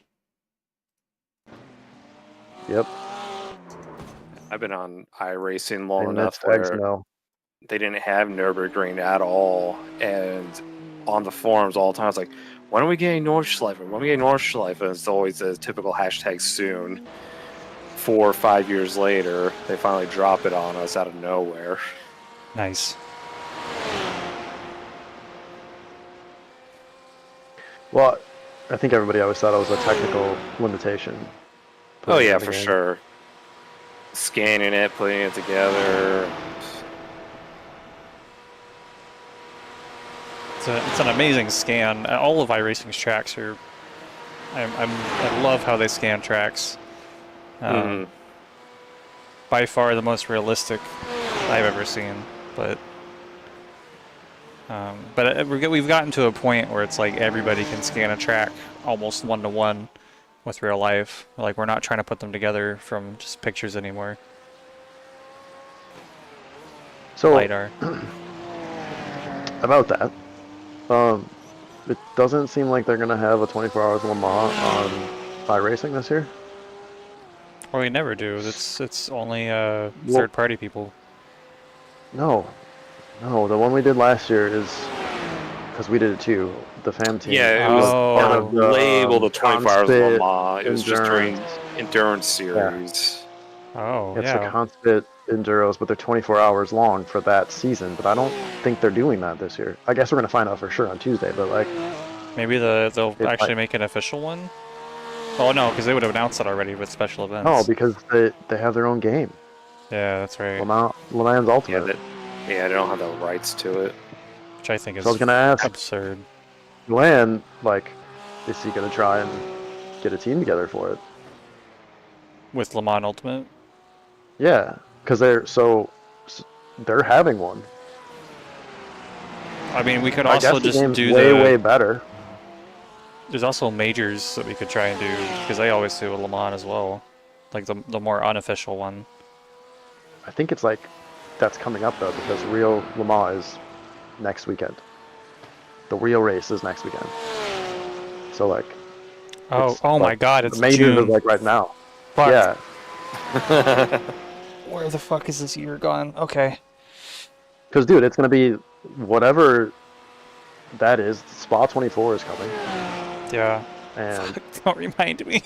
Yep. I've been on iRacing long And enough that's where no. they didn't have Nurburgring at all, and on the forums all the time, it's like, when are we getting Nordschleife? When are we getting Nordschleife? And it's always a typical hashtag soon. 4 or 5 years later, they finally drop it on us out of nowhere. Nice. Well, I think everybody always thought it was a technical limitation. Oh yeah, Putting it for in the game. sure. Scanning it, putting it together. It's an amazing scan. All of iRacing's tracks are. I love how they scan tracks. By far the most realistic I've ever seen, but we've gotten to a point where it's like everybody can scan a track almost one-to-one with real life. Like we're not trying to put them together from just pictures anymore. So LiDAR. about that, it doesn't seem like they're gonna have a 24 hours Le Mans on iRacing this year. Or we never do. It's only third-party people. No, the one we did last year is because we did it too. The fam team. Yeah, it was Oh. on the label the 24 hours of Le Mans. It was just during Endurance. endurance series. Oh, It's yeah. a constant enduros, but they're 24 hours long for that season. But I don't think they're doing that this year. I guess we're gonna find out for sure on Tuesday. But like, Maybe they'll It actually might- make an official one. Oh no, because they would have announced it already with special events. no, because they have their own game. Yeah, that's right. Le Mans Yeah, Ultimate. they don't have the rights to it. Which I think is So I was gonna ask absurd. Glenn, like, is he gonna try and get a team together for it? With Le Mans Ultimate. Yeah, because they're having one. I mean, we could I also guess the just game's do way better. There's also majors that we could try and do because they always do a Le Mans as well, like the more unofficial one. I think it's like that's coming up though because real Le Mans is next weekend. The real race is next weekend. So like. Oh, it's, oh my like, God! It's the majors June. is like right now. Fuck. Yeah, Where the fuck is this year gone? Okay. because dude, it's gonna be whatever that is. Spa 24 is coming, Yeah. and Don't remind me.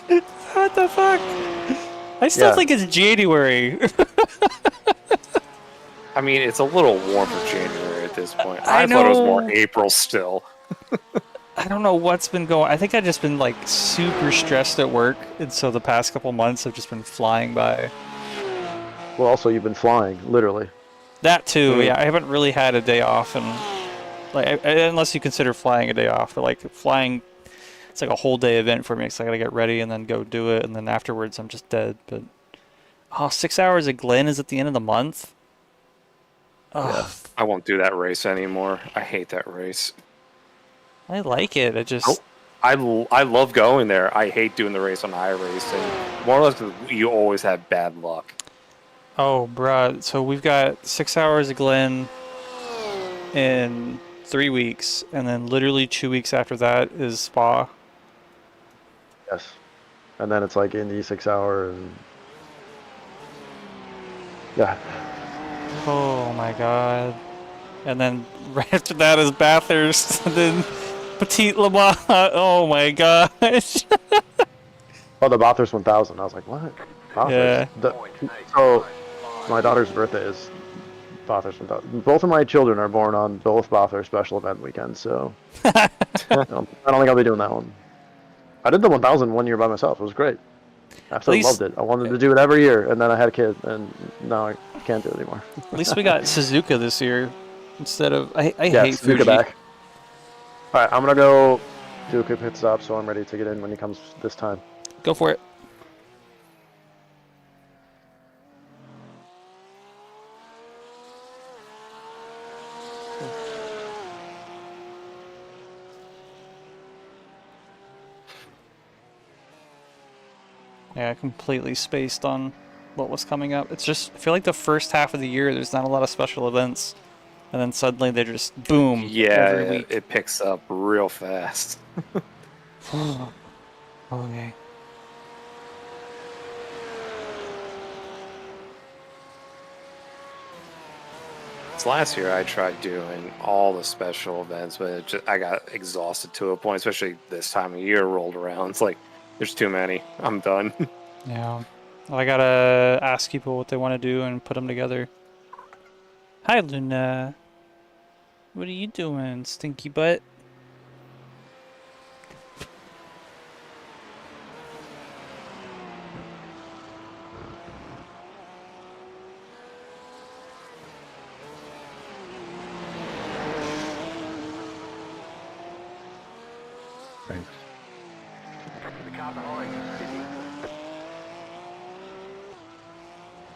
What the fuck? I still Yeah. think it's January. I mean, it's a little warm for January at this point. I I thought it was know. more April still. I don't know what's been going. I think I've just been like super stressed at work, and so the past couple months have just been flying by. Well, also you've been flying, literally. That too, yeah. I haven't really had a day off, and like unless you consider flying a day off, but like flying, it's like a whole day event for me. So I gotta get ready and then go do it, and then afterwards I'm just dead. But oh, 6 hours at Glen is at the end of the month. Oh, I won't do that race anymore. I hate that race. I like it. It just. I love going there. I hate doing the race on iRacing. More or less because you always have bad luck. Oh, bruh. So we've got 6 hours at Glen in 3 weeks, and then literally 2 weeks after that is Spa. Yes. And then it's like Indy 6 hour and yeah. Oh my god. And then right after that is Bathurst, and then Petite Le Mans. Oh my gosh. Oh, the Bathurst 1000. I was like, what? Bathurst? Yeah. So my daughter's birthday is Bathurst 1000. Both of my children are born on both Bathurst special event weekends, so I don't think I'll be doing that one. I did the 1000 1 year by myself. It was great. I absolutely loved it. I wanted to do it every year, and then I had a kid, and now I can't do it anymore. At least we got Suzuka this year instead of. I Yeah, hate Suzuka Fuji. back. All right, I'm gonna go do a quick pit stop, so I'm ready to get in when he comes this time. Go for it. Yeah, I completely spaced on what was coming up. It's just, I feel like the first half of the year, there's not a lot of special events. And then suddenly they're just boom every week. It picks up real fast. Okay. Last year I tried doing all the special events, but I got exhausted to a point, especially this time of year rolled around. It's like, there's too many. I'm done. Yeah. Well, I gotta ask people what they want to do and put them together. Hi, Luna. What are you doing, stinky butt? Thanks. The car behind is sitting.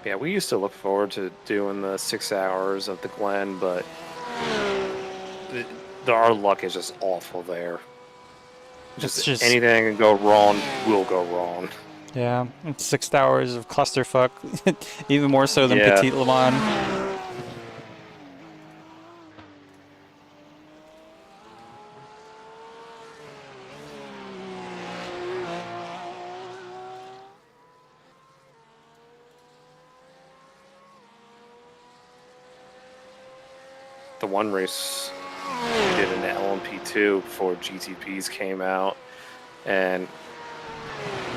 Yeah, we used to look forward to doing the 6 hours of the Glen, but our luck is just awful there. It's just anything can go wrong will go wrong. yeah, it's 6 hours of clusterfuck, even more so than Yeah. Petite Le Mans. The one race we did in the LMP2 before GTPs came out, and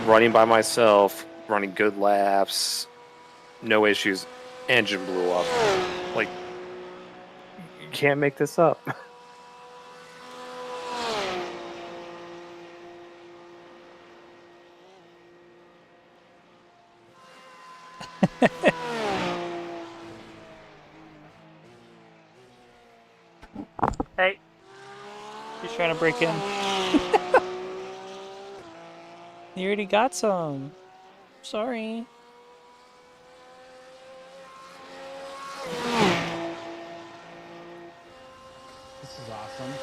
running by myself, running good laps, no issues, engine blew up. Like, you can't make this up. Hey, he's trying to break in. You already got some. Sorry. This is awesome.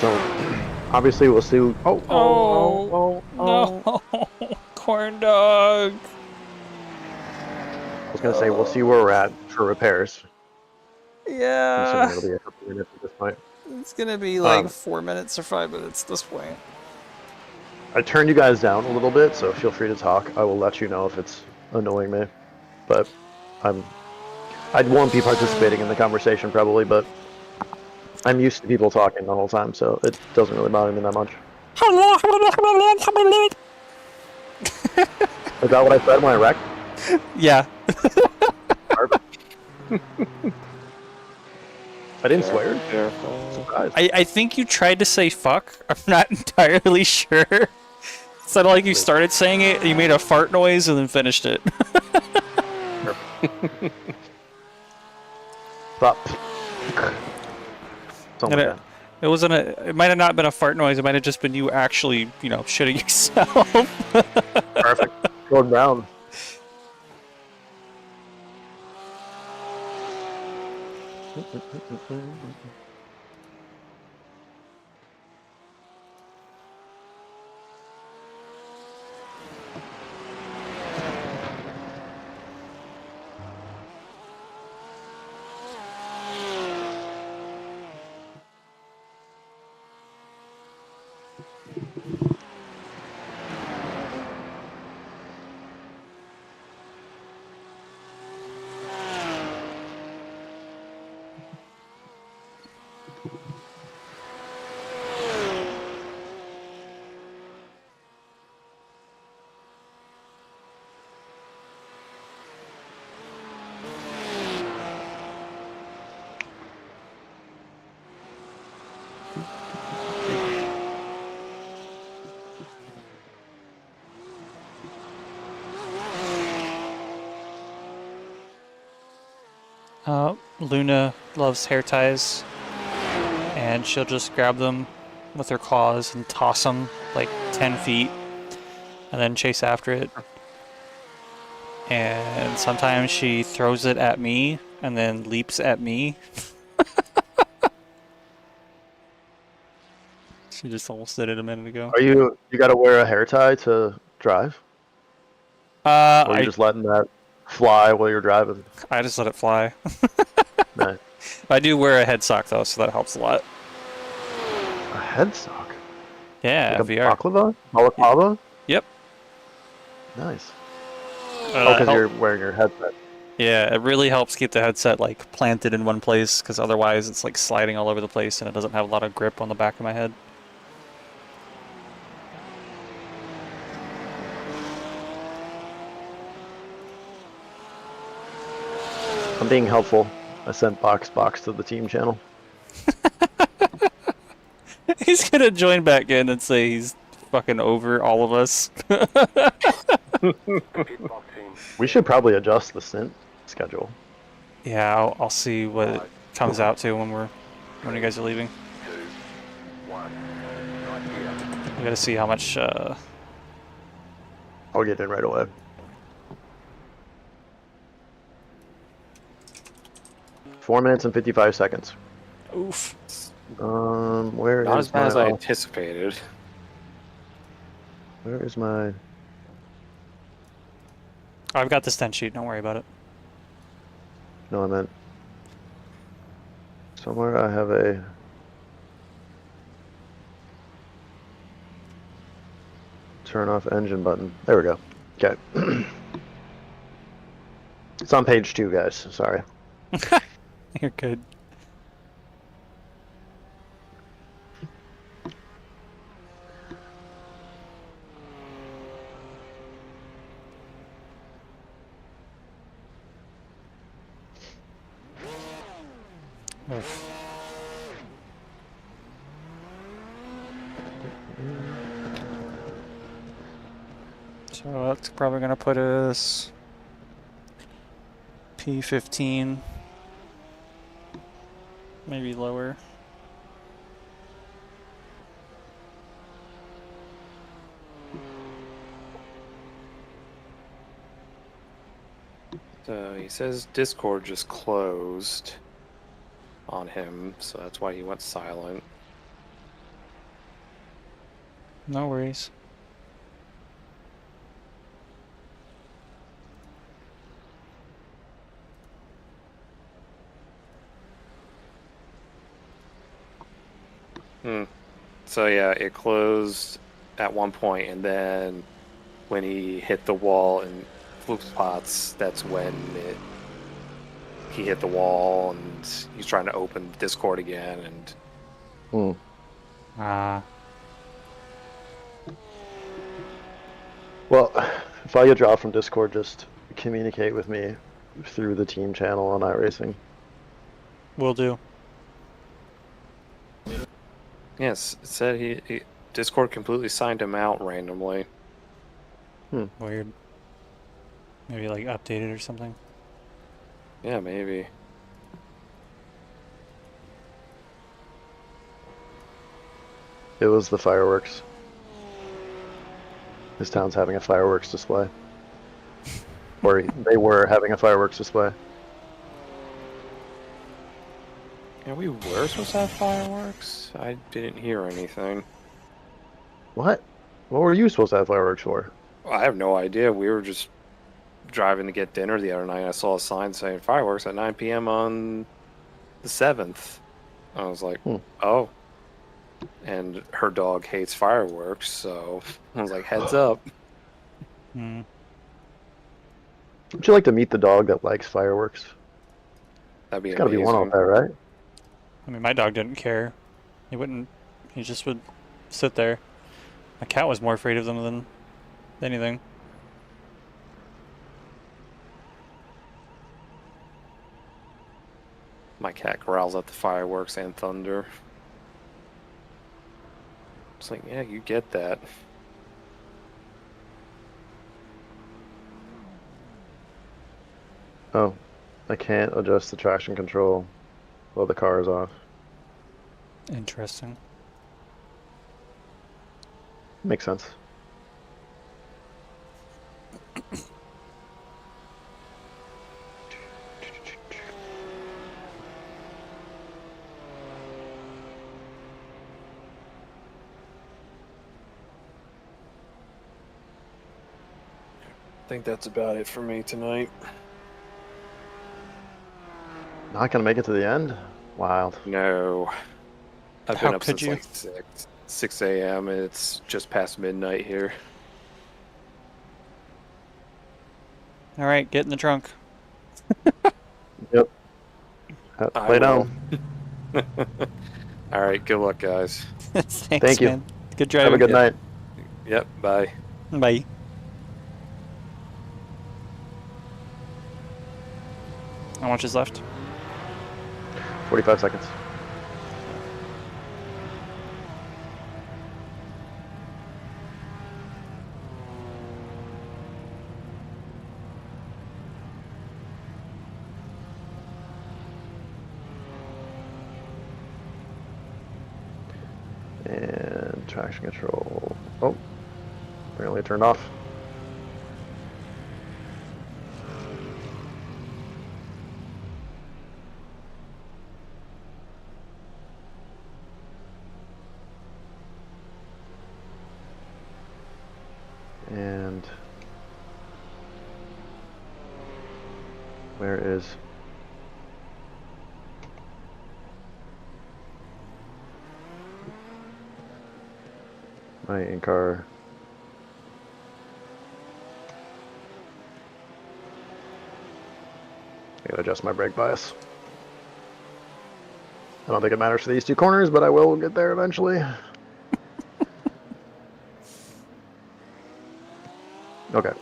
So obviously we'll see. Oh, no, corn dog. I was gonna say we'll see where we're at for repairs. I'm assuming Yeah, it'll be a couple minutes at this point. it's gonna be like Um, 4 minutes or 5 minutes at this point. I turned you guys down a little bit, so feel free to talk. I will let you know if it's annoying me. But I won't be participating in the conversation probably, but I'm used to people talking the whole time, so it doesn't really bother me that much. Is that what I said when I wrecked? Yeah. Perfect. I didn't swear. Careful. Surprised. I think you tried to say fuck. I'm not entirely sure. It sounded like you started saying it, you made a fart noise, and then finished it. But something like that. It wasn't a. It might have not been a fart noise. It might have just been you actually, you know, shitting yourself. Perfect. Going down. Luna loves hair ties, and she'll just grab them with her claws and toss them like 10 feet, and then chase after it. And sometimes she throws it at me, and then leaps at me. She just almost did it a minute ago. Are you got to wear a hair tie to drive? Or are you just letting that fly while you're driving? I just let it fly. Nice. I do wear a head sock though, so that helps a lot. A head sock? Yeah, Like a VR. baklava? Balaclava? Yep. Nice. Oh, because help- you're wearing your headset. Yeah, it really helps keep the headset like planted in one place, because otherwise it's like sliding all over the place and it doesn't have a lot of grip on the back of my head. I'm being helpful. I sent Box to the team channel. He's gonna join back in and say he's fucking over all of us. Pit box in. We should probably adjust the stint schedule. Yeah, I'll see what it comes out to when you guys are leaving. 2, 1. Right here. We gotta see how much. I'll get in right away.4 minutes and 55 seconds. Oof. Where Not is as bad as my? I anticipated. Where is my? I've got the stent sheet. Don't worry about it. No, I meant somewhere. I have a. Turn off engine button. There we go. Okay. It's on page 2, guys. Sorry. You're good. Oof. So that's probably gonna put us P15, maybe lower. So he says Discord just closed on him, so that's why he went silent. No worries. So yeah, it closed at one point, and then when he hit the wall in fluke spots, that's when he hit the wall, and he's trying to open Discord again, and Hmm. Ah. Well, if I get dropped from Discord, just communicate with me through the team channel on iRacing. Will do. yes, it said he Discord completely signed him out randomly. Weird. Maybe like updated or something. Yeah, maybe. It was the fireworks. This town's having a fireworks display. Or they were having a fireworks display. Yeah, we were supposed to have fireworks. I didn't hear anything. What? What were you supposed to have fireworks for? I have no idea. We were just driving to get dinner the other night. I saw a sign saying fireworks at 9 p.m. on the 7th. I was like, oh. And her dog hates fireworks, so I was like, heads up. Hmm. Would you like to meet the dog that likes fireworks? That'd be There's gotta be amazing. one out there, right? I mean, my dog didn't care. He wouldn't. He just would sit there. My cat was more afraid of them than anything. My cat growls at the fireworks and thunder. It's like, yeah, you get that. Oh, I can't adjust the traction control while the car is off. Interesting. Makes sense. I think that's about it for me tonight. Not gonna make it to the end? Wild. No. I've How been up could since you? like 6 a.m. and it's just past midnight here. All right, get in the trunk. Yep. I Lay will. down. All right, good luck, guys. Thanks, Thank you. man. Good driving. Have a good night. Yep, bye. Bye. How much is left? 45 seconds. And traction control. Oh, apparently it turned off. And where is my in-car? I gotta adjust my brake bias. I don't think it matters for these two corners, but I will get there eventually. Okay.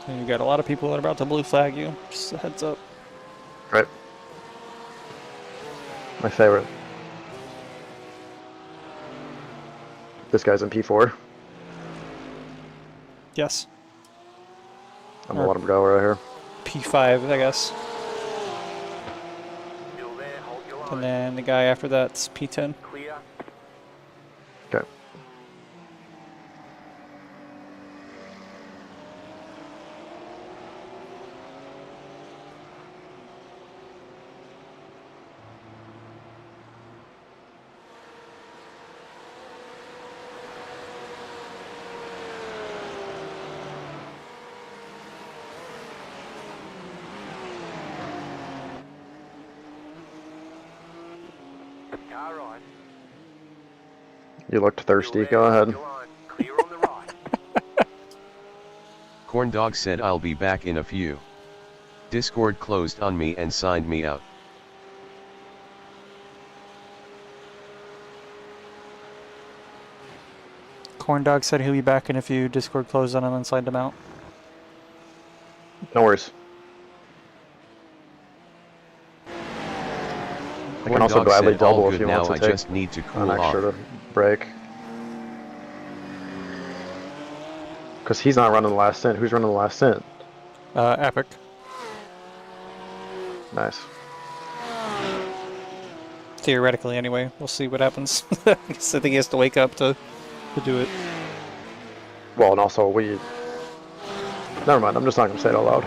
And you got a lot of people that are about to blue flag you. Just a heads up. Right. My favorite. This guy's in P4. Yes. I'm gonna let him go right here. P5, I guess. Still there, hold your line. And then the guy after that's P10. Clear. Okay. Car right. You looked thirsty. Still Go there, ahead. still on. Clear on the right. Corn Dog said I'll be back in a few. Discord closed on me and signed me out. Corn Dog said he'll be back in a few. Discord closed on him and signed him out. No worries. I can Corn also Dog gladly said all double if good you now, want I to take just need to an cool off. extra break. Because he's not running the last stint. Who's running the last stint? Epic. Nice. Theoretically, anyway. We'll see what happens. I think he has to wake up to do it. Well, and also we... Never mind, I'm just not going to say it out loud.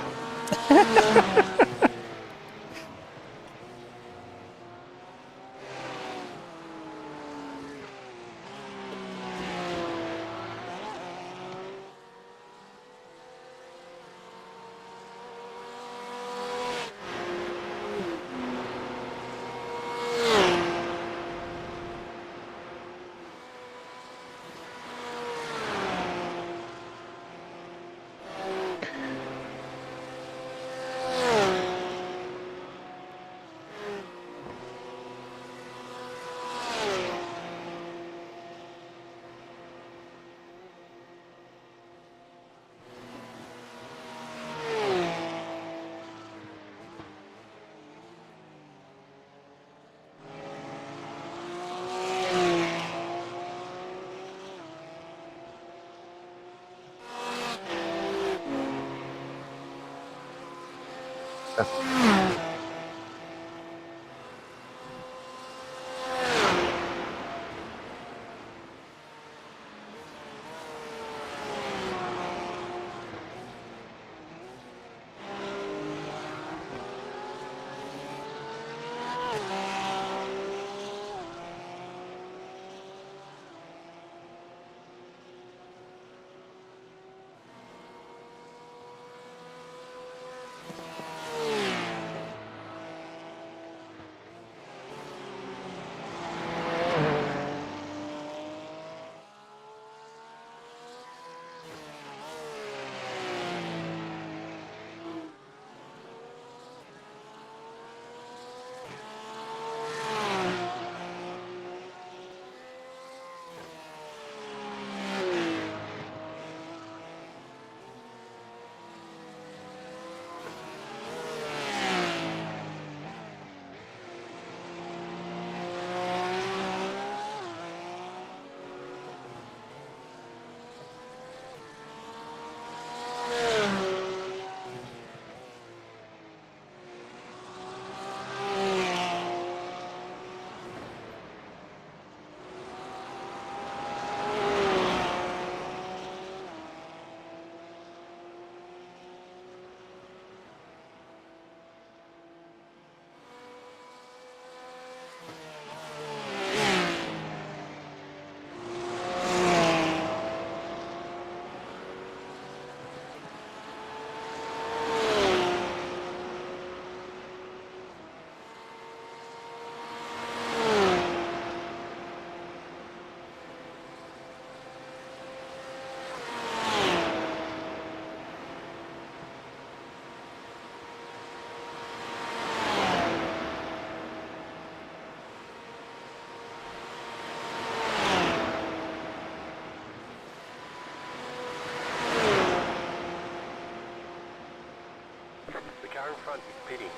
The car in front is pitting.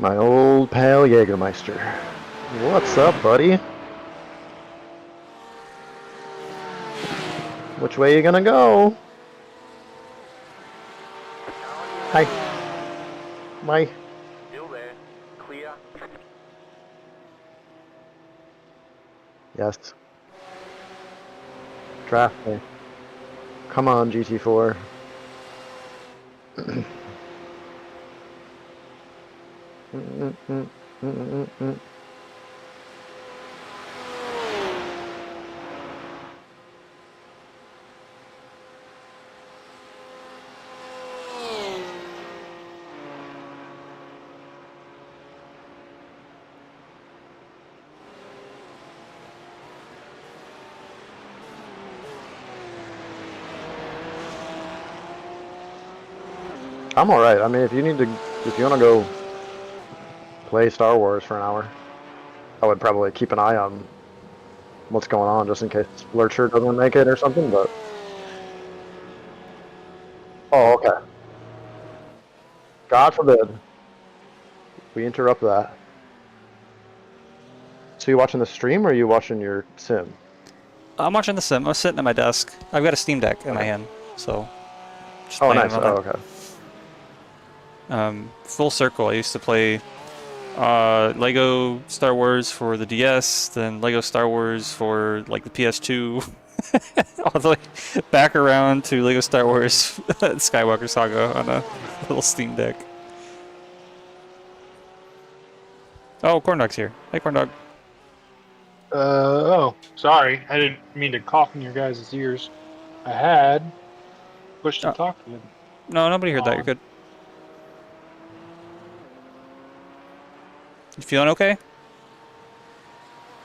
My old pal Jägermeister. What's up, buddy? Which way you gonna go? Hi. Bye. Still there. Clear. Yes. Draft me. Come on, GT4. I'm alright. I mean, if you want to go play Star Wars for an hour, I would probably keep an eye on what's going on just in case Lurcher doesn't make it or something, but... Oh, okay. God forbid. We interrupt that. So you watching the stream or are you watching your sim? I'm watching the sim. I'm sitting at my desk. I've got a Steam Deck in my hand, so. Just Oh, playing nice. it on Oh, that. okay. Full circle. I used to play Lego Star Wars for the DS, then Lego Star Wars for like the PS2, all the way back around to Lego Star Wars Skywalker Saga on a little Steam Deck. Oh, Corn Dog's here. Hey, Corn Dog. Oh, sorry. I didn't mean to cough in your guys' ears. I had pushed to Oh. talk to him. No, nobody heard that. You're good. You feeling okay?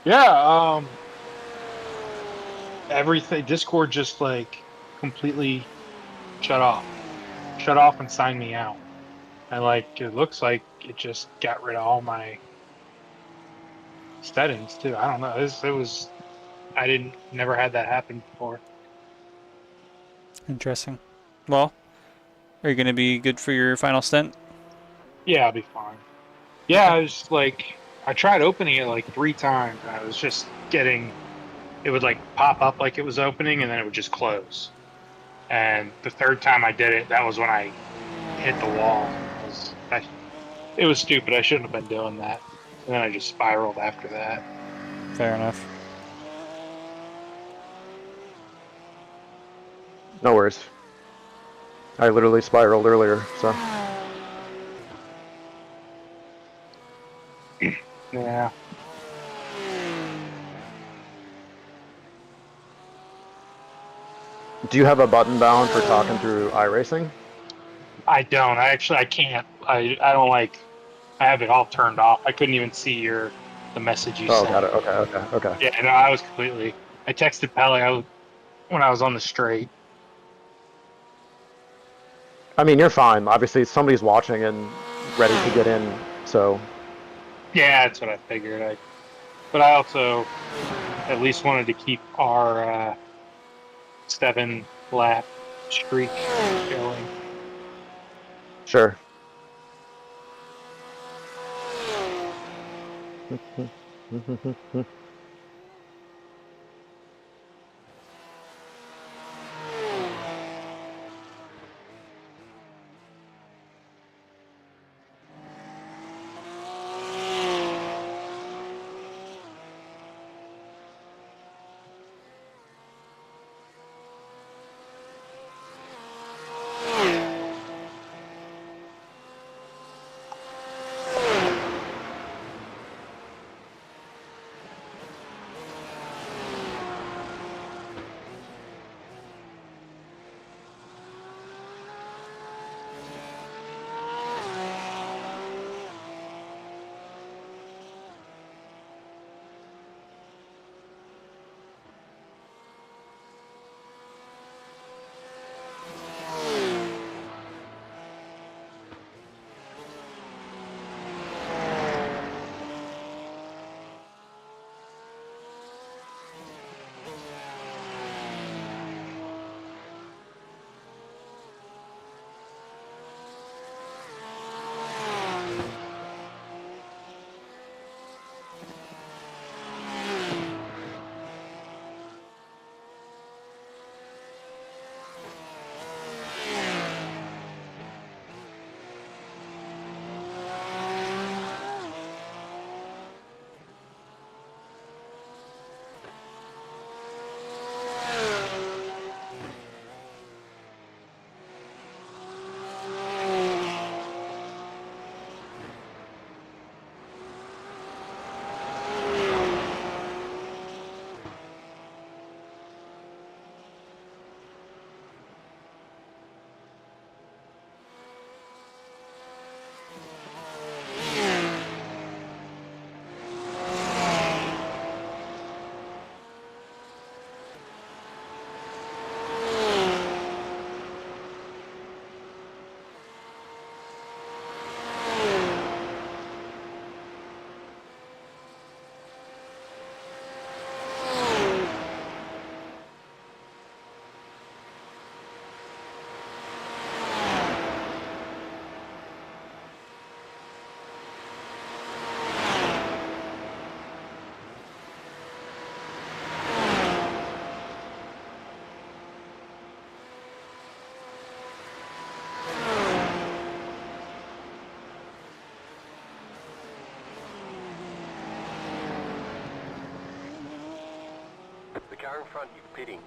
Yeah, everything, Discord just like completely shut off. Shut off and signed me out. And like, it looks like it just got rid of all my settings too. I don't know. Never had that happen before. Interesting. Well, are you going to be good for your final stint? Yeah, I'll be fine. Yeah, I was like, I tried opening it like 3 times, and I was just getting, it would like pop up like it was opening, and then it would just close. And the 3rd time I did it, that was when I hit the wall. It was stupid. I shouldn't have been doing that. And then I just spiraled after that. Fair enough. No worries. I literally spiraled earlier, so... Yeah. Do you have a button bound for talking through iRacing? I don't. I can't. I don't like. I have it all turned off. I couldn't even see the message you Oh, sent. got it. Okay. Yeah, no, I was completely. I texted Pele when I was on the straight. I mean, you're fine. Obviously, somebody's watching and ready to get in, so... Yeah, that's what I figured. But I also at least wanted to keep our 7-lap streak going. Sure. in front is pitting.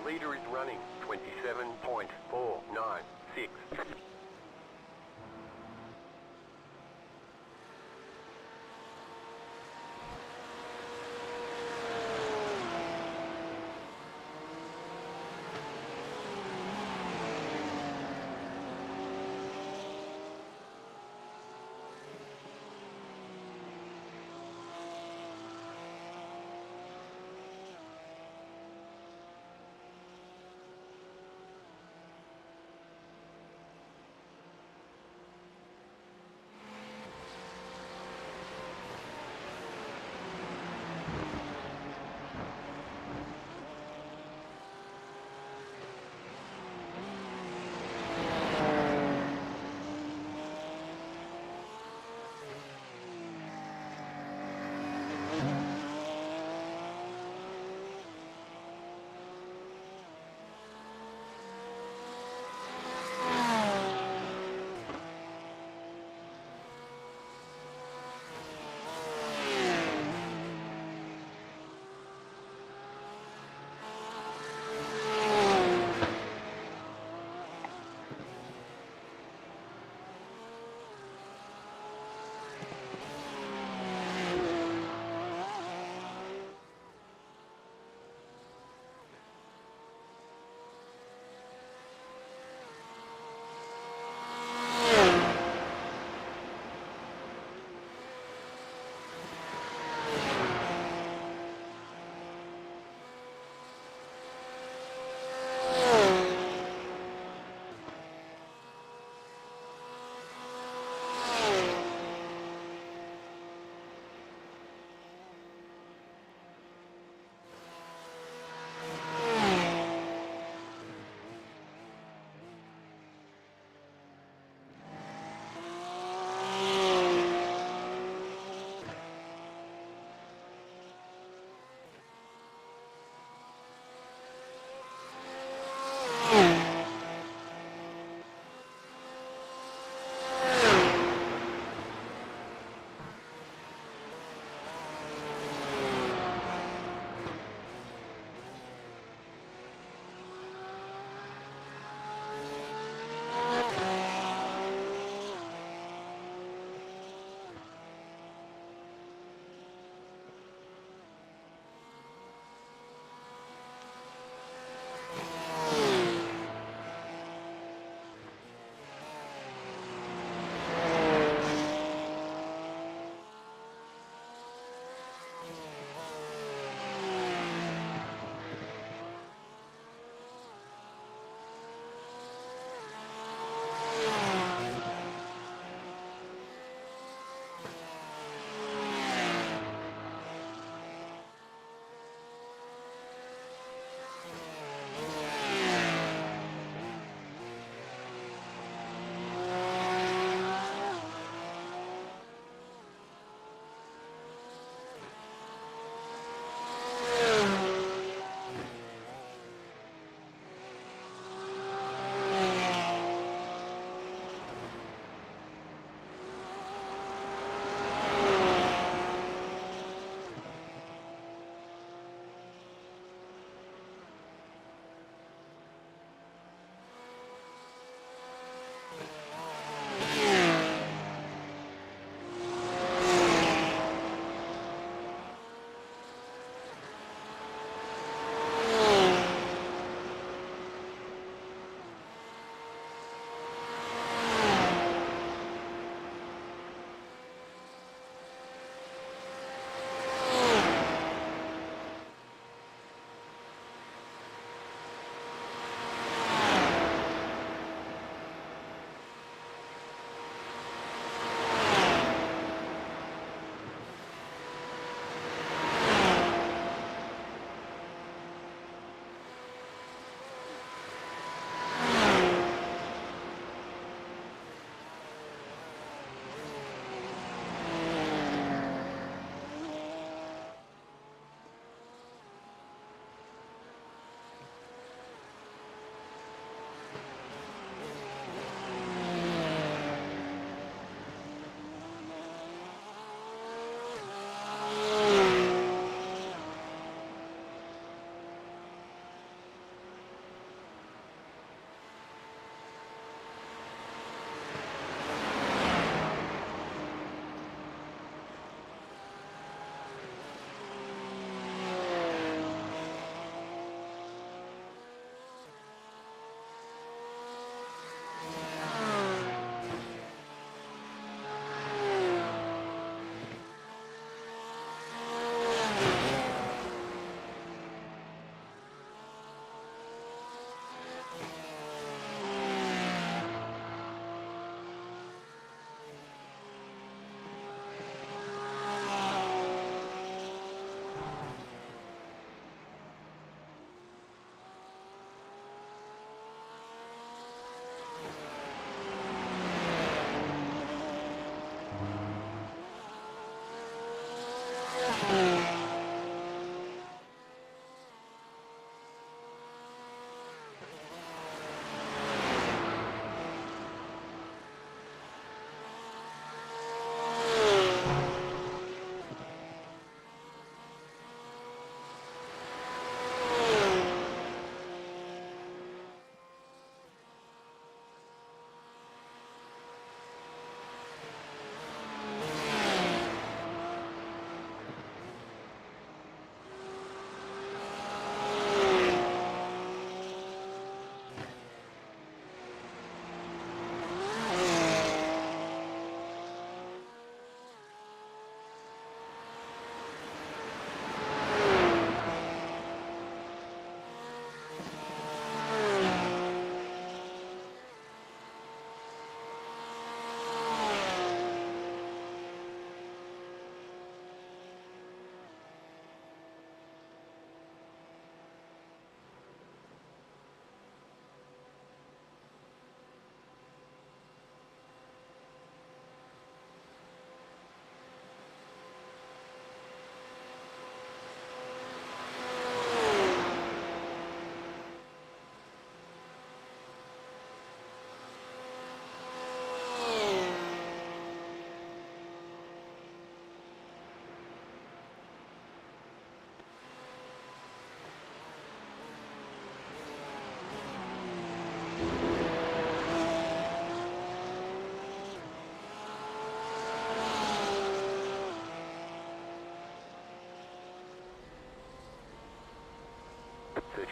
The leader is running 27.496.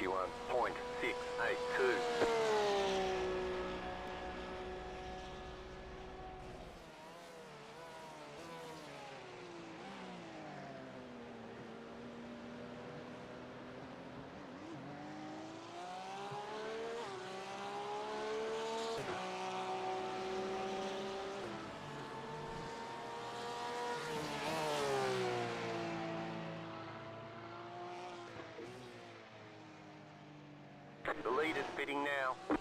51.682. The lead is fitting now.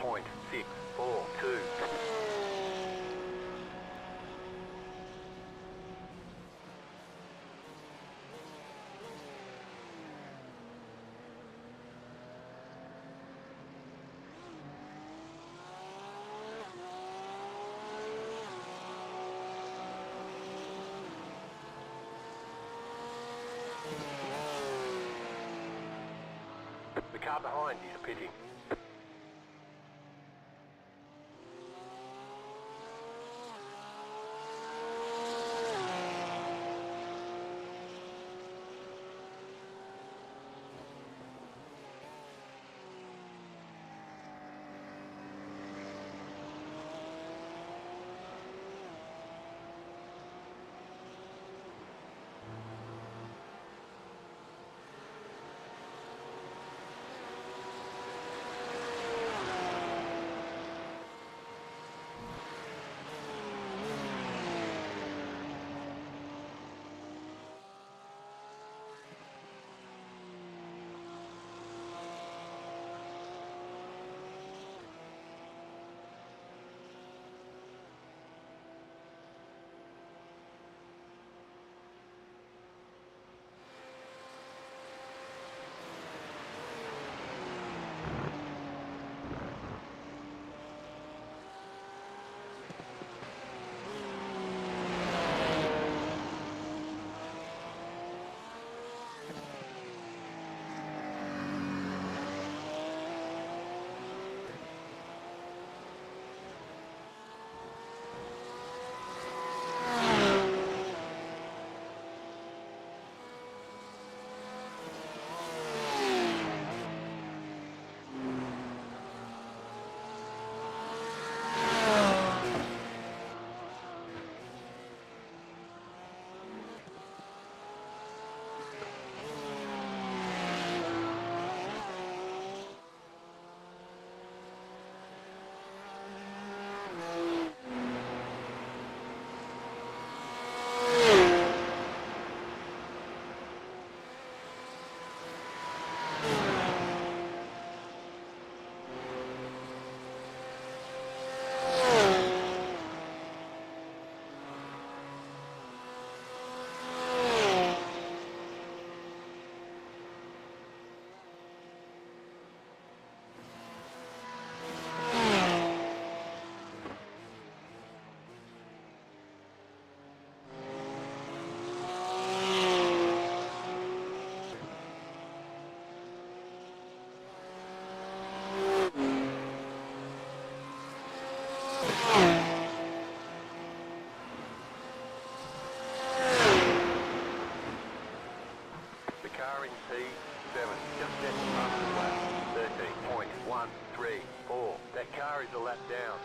1.642. The car behind is pitting. The car in P7, just set past the lap, 13.134. That car is a lap down.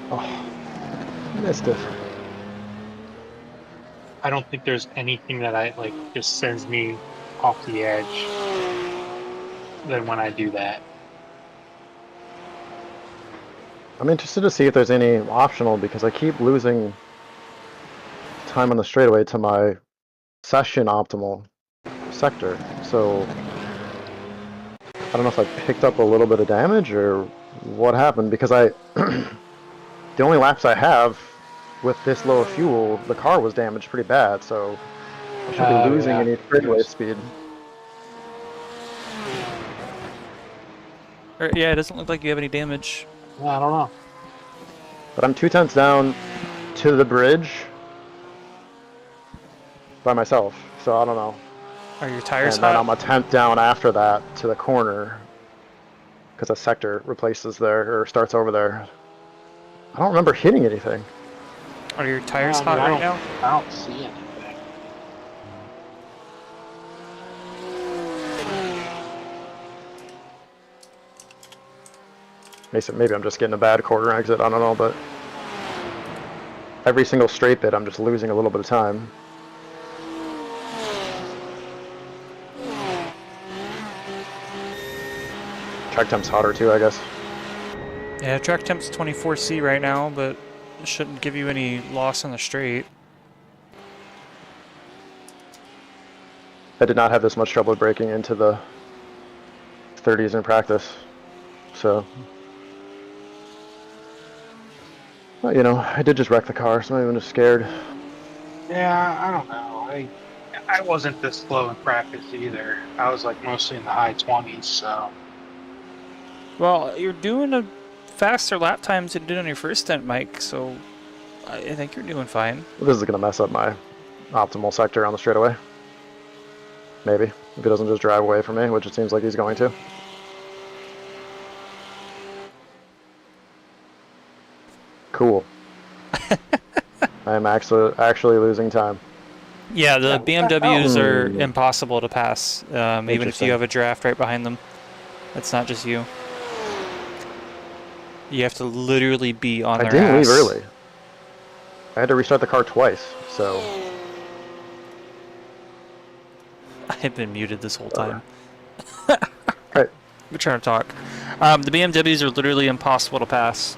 Oh, missed it. I don't think there's anything that I like just sends me off the edge than when I do that. I'm interested to see if there's any optional because I keep losing time on the straightaway to my session optimal sector. So I don't know if I picked up a little bit of damage or what happened because I the only laps I have with this low of fuel, the car was damaged pretty bad, so I should be losing Yeah. any straightaway speed. Yeah, it doesn't look like you have any damage. Well, I don't know. But I'm 2 tenths down to the bridge by myself, so I don't know. Are your tires And then hot? I'm a tenth down after that to the corner because a sector replaces there or starts over there. I don't remember hitting anything. Are your tires I mean, hot right now? I don't see anything. Maybe I'm just getting a bad corner exit, I don't know, but every single straight bit I'm just losing a little bit of time. Track temp's hotter too, I guess. Yeah, track temp's 24C right now, but it shouldn't give you any loss on the straight. I did not have this much trouble breaking into the 30s in practice, so. Well, you know, I did just wreck the car, so I'm not even just scared. Yeah, I don't know. I wasn't this slow in practice either. I was like mostly in the high 20s, so. Well, you're doing a faster lap times than you did on your first stint, Mike, so I think you're doing fine. This is going to mess up my optimal sector on the straightaway. Maybe, if he doesn't just drive away from me, which it seems like he's going to. Cool. I am actually losing time. Yeah, the BMWs are Hmm. impossible to pass, even if Interesting. you have a draft right behind them. It's not just you. You have to literally be on I their didn't ass. leave early. I had to restart the car twice, so. I've been muted this whole time. Right. We're trying to talk. The BMWs are literally impossible to pass,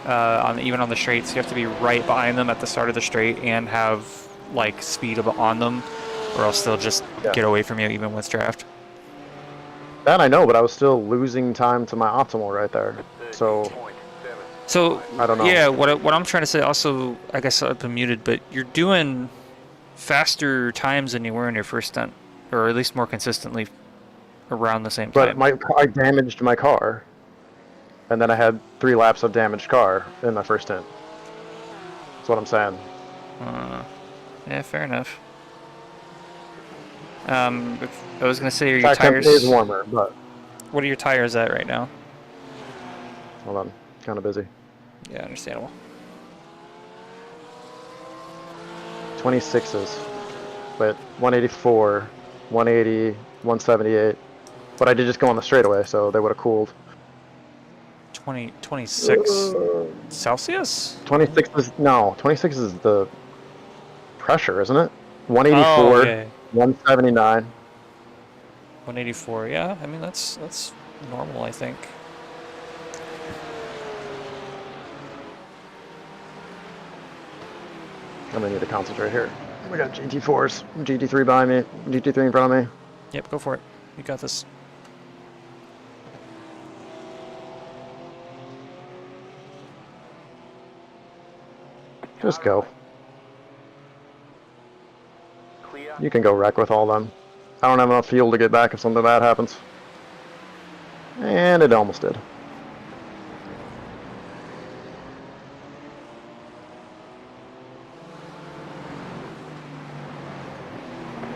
even on the straights. You have to be right behind them at the start of the straight and have like speed on them, or else they'll just get away from you even with draft. That I know, but I was still losing time to my optimal right there. So, So I don't know. yeah, what I'm trying to say also, I guess I've been muted, but you're doing faster times than you were in your first stunt, or at least more consistently around the same but time. I damaged my car. And then I had 3 laps of damaged car in my first stint. That's what I'm saying. Yeah, fair enough. I was gonna say, are your Track temp tires? is warmer, but What are your tires at right now? hold on, kind of busy. Yeah, understandable. 26s, but 184, 180, 178. But I did just go on the straightaway, so they would have cooled. 26 Celsius? 26 is no, 26 is the pressure, isn't it? 184, Oh, yeah. 179. 184. Yeah, I mean that's normal, I think. I'm gonna need to concentrate here. We got GT4s, GT3 behind me, GT3 in front of me. Yep, go for it. You got this. Just go. Clear. You can go wreck with all them. I don't have enough fuel to get back if something bad happens. And it almost did.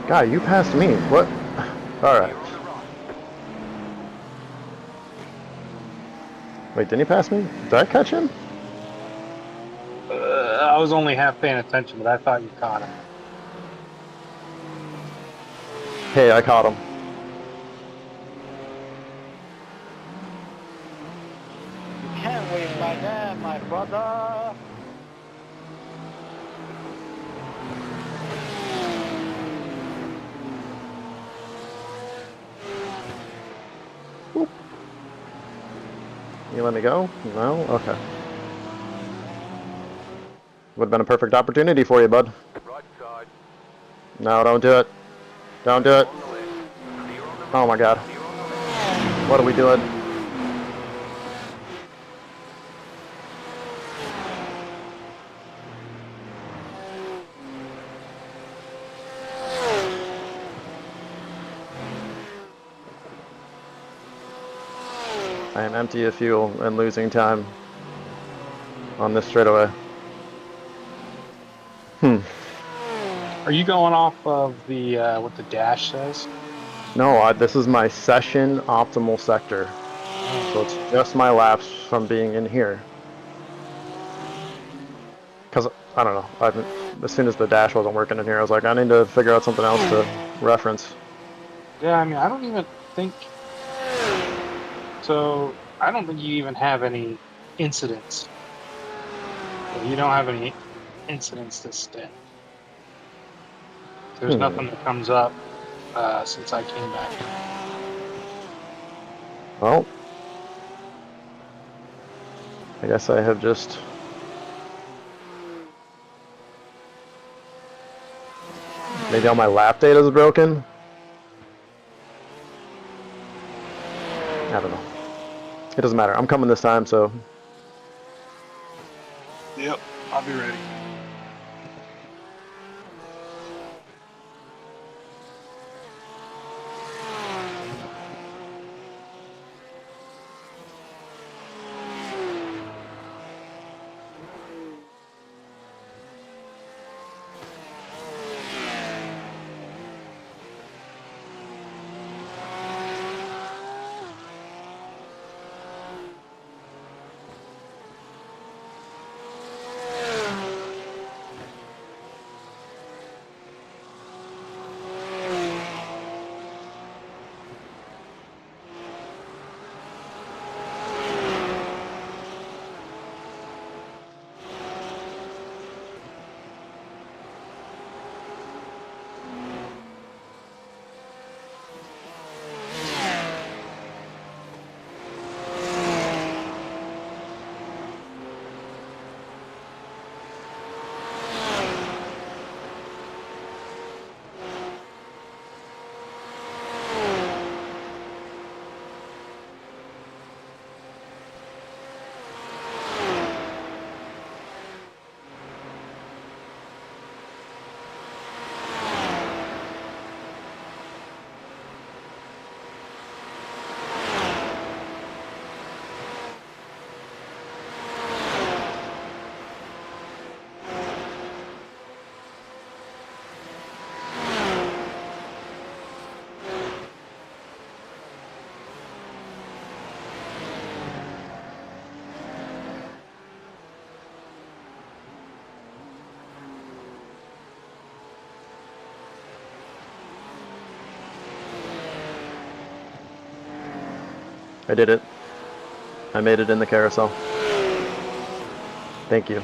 God, you passed me. What? Alright. Wait, didn't he pass me? Did I catch him? I was only half paying attention, but I thought you caught him. Hey, I caught him. Hell with my dad, my brother. You let me go? No? Okay. Would have been a perfect opportunity for you, bud. Right side. No, don't do it. Don't do it. On the left. Clear on the right. Oh my god. Clear on the left. What are we doing? I am empty of fuel and losing time on this straightaway. Are you going off of the what the dash says? No, this is my session optimal sector. So it's just my laps from being in here. Because, I don't know, as soon as the dash wasn't working in here, I was like, I need to figure out something else to reference. Yeah, I mean, I don't even think so. I don't think you even have any incidents. You don't have any incidents this day. There's nothing that comes up since I came back. Well, I guess I have just... Maybe all my lap data is broken? I don't know. It doesn't matter. I'm coming this time, so... Yep, I'll be ready. I did it. I made it in the carousel. Thank you.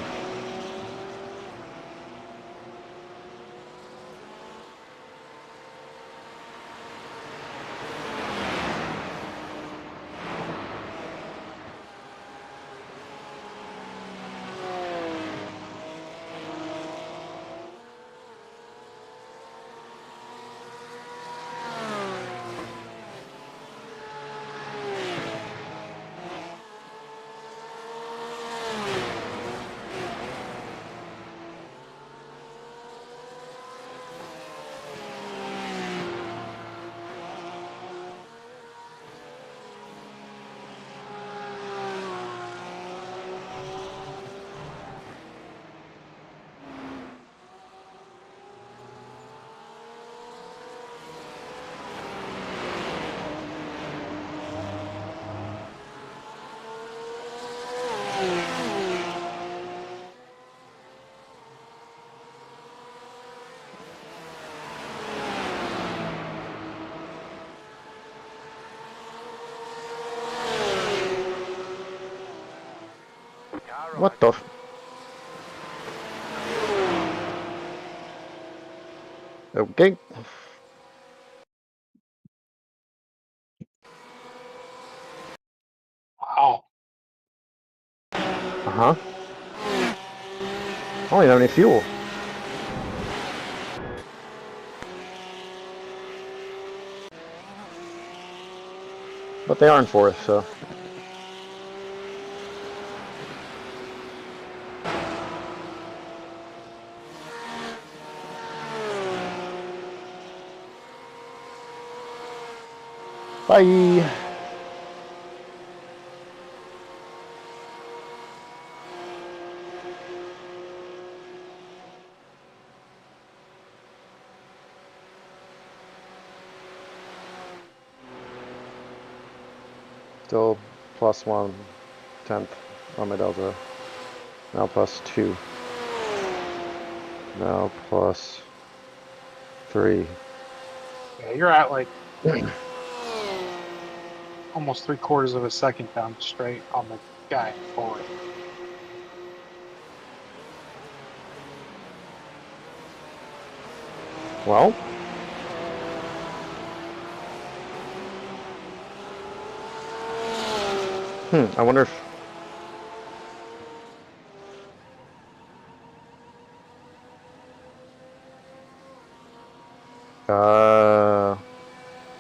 What the? Okay. Wow. Uh-huh. I don't even have any fuel. But they are in fourth, so. Bye. Still plus 1/10 on my delta. Now plus 2. Now plus 3. Yeah, you're at like almost 3/4 of a second down straight on the guy forward. Well. I wonder if...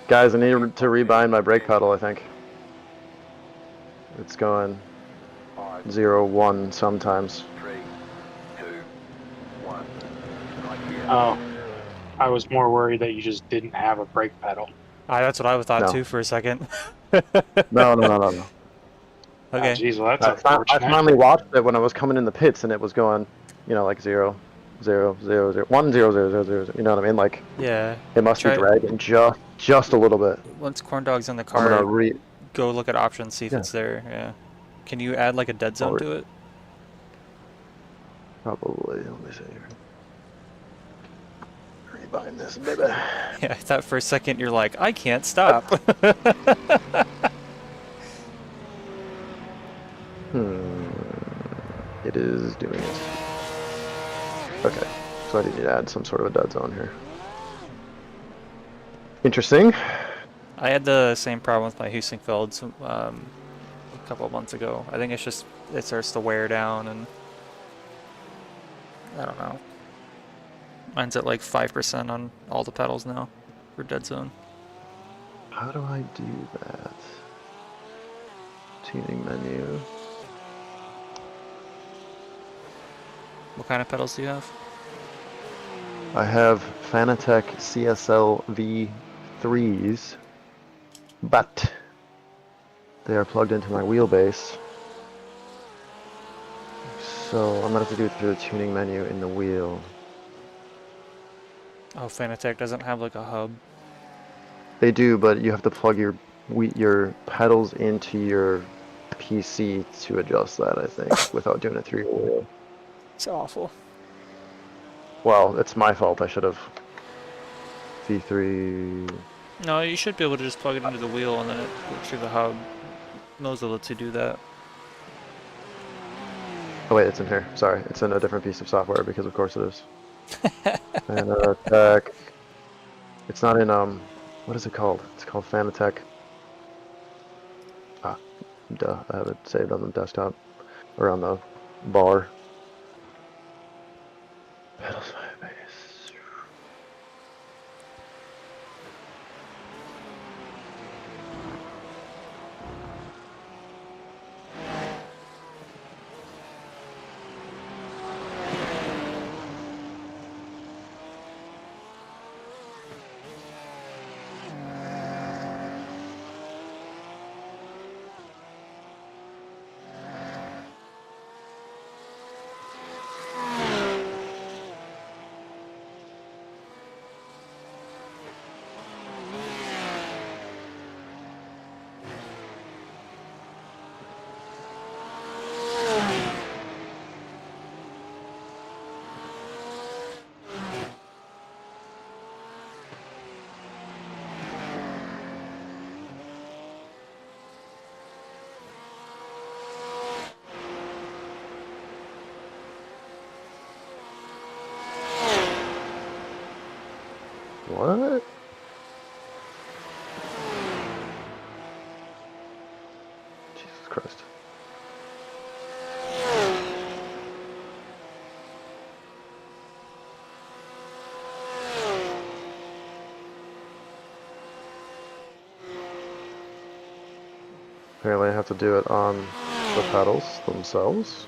Guys, I need to rebind my brake pedal, I think. It's going 0, 1 sometimes. 3, 2, 1. Right here. Oh, I was more worried that you just didn't have a brake pedal. That's what I thought No. too for a second. No. Oh, Okay. geez, well, that's I unfortunate. finally watched it when I was coming in the pits, and it was going, you know, like 0, 0, 0, 0, 1, 0, 0, 0, 0, 0. You know what I mean? Like, Yeah. it must be Try dragging just a little bit. once corn dog's in the I'm gonna car. Go look at options, see if Yeah. it's there. Yeah. Can you add like a dead zone to it? Probably. Let me see here. Rebind this, baby. Yeah, I thought for a second you're like, I can't stop. It is doing it. Okay, so I need to add some sort of a dead zone here. Interesting. I had the same problem with my Heusinkveld a couple of months ago. I think it's just, it starts to wear down and I don't know. Mine's at like 5% on all the pedals now for dead zone. How do I do that? Tuning menu. What kind of pedals do you have? I have Fanatec CSL V3s, but they are plugged into my wheelbase. So I'm gonna have to do it through the tuning menu in the wheel. Oh, Fanatec doesn't have like a hub. They do, but you have to plug your pedals into your PC to adjust that, I think, without doing it through your wheel. It's awful. Well, it's my fault. I should have V3. No, you should be able to just plug it into the wheel and then it works through the hub. Moza lets you do that. Oh wait, it's in here. Sorry, it's in a different piece of software because of course it is. Fanatec. It's not in what is it called? It's called Fanatec. Ah, duh. I have it saved on the desktop or on the bar. Pedals my base. What? Jesus Christ. Apparently I have to do it on the pedals themselves.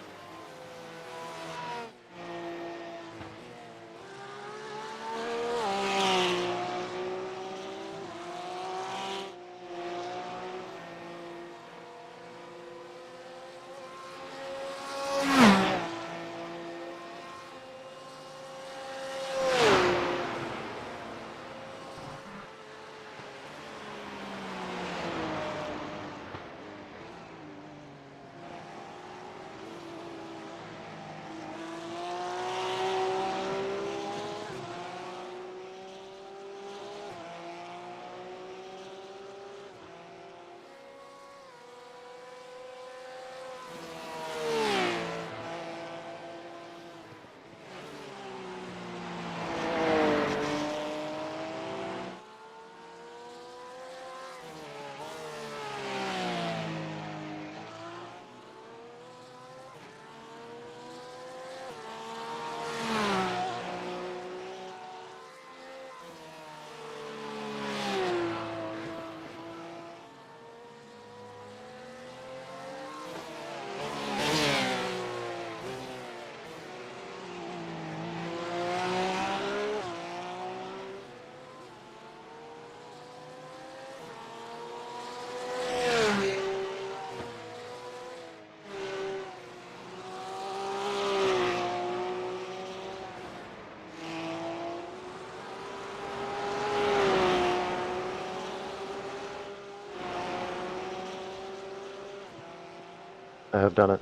I have done it.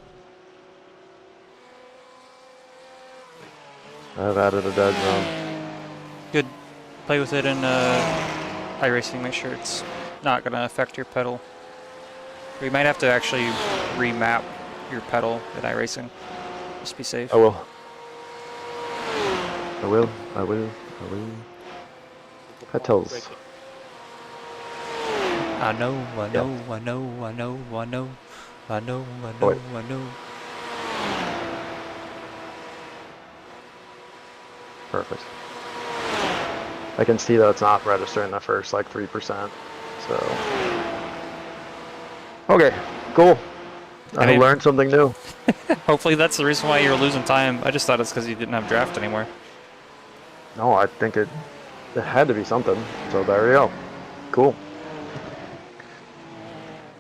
I have added a dead zone. Good. Play with it in iRacing. Make sure it's not going to affect your pedal. We might have to actually remap your pedal in iRacing. Just be safe. I will. I will. I will. I will. Petals. I know, I know, I know, I know, I know, I know, I know, Wait. I know. Perfect. I can see that it's not registering the first like 3%. So. Okay, cool. I mean- learned something new. Hopefully that's the reason why you were losing time. I just thought it's because you didn't have draft anymore. No, I think it had to be something. So there you go. Cool.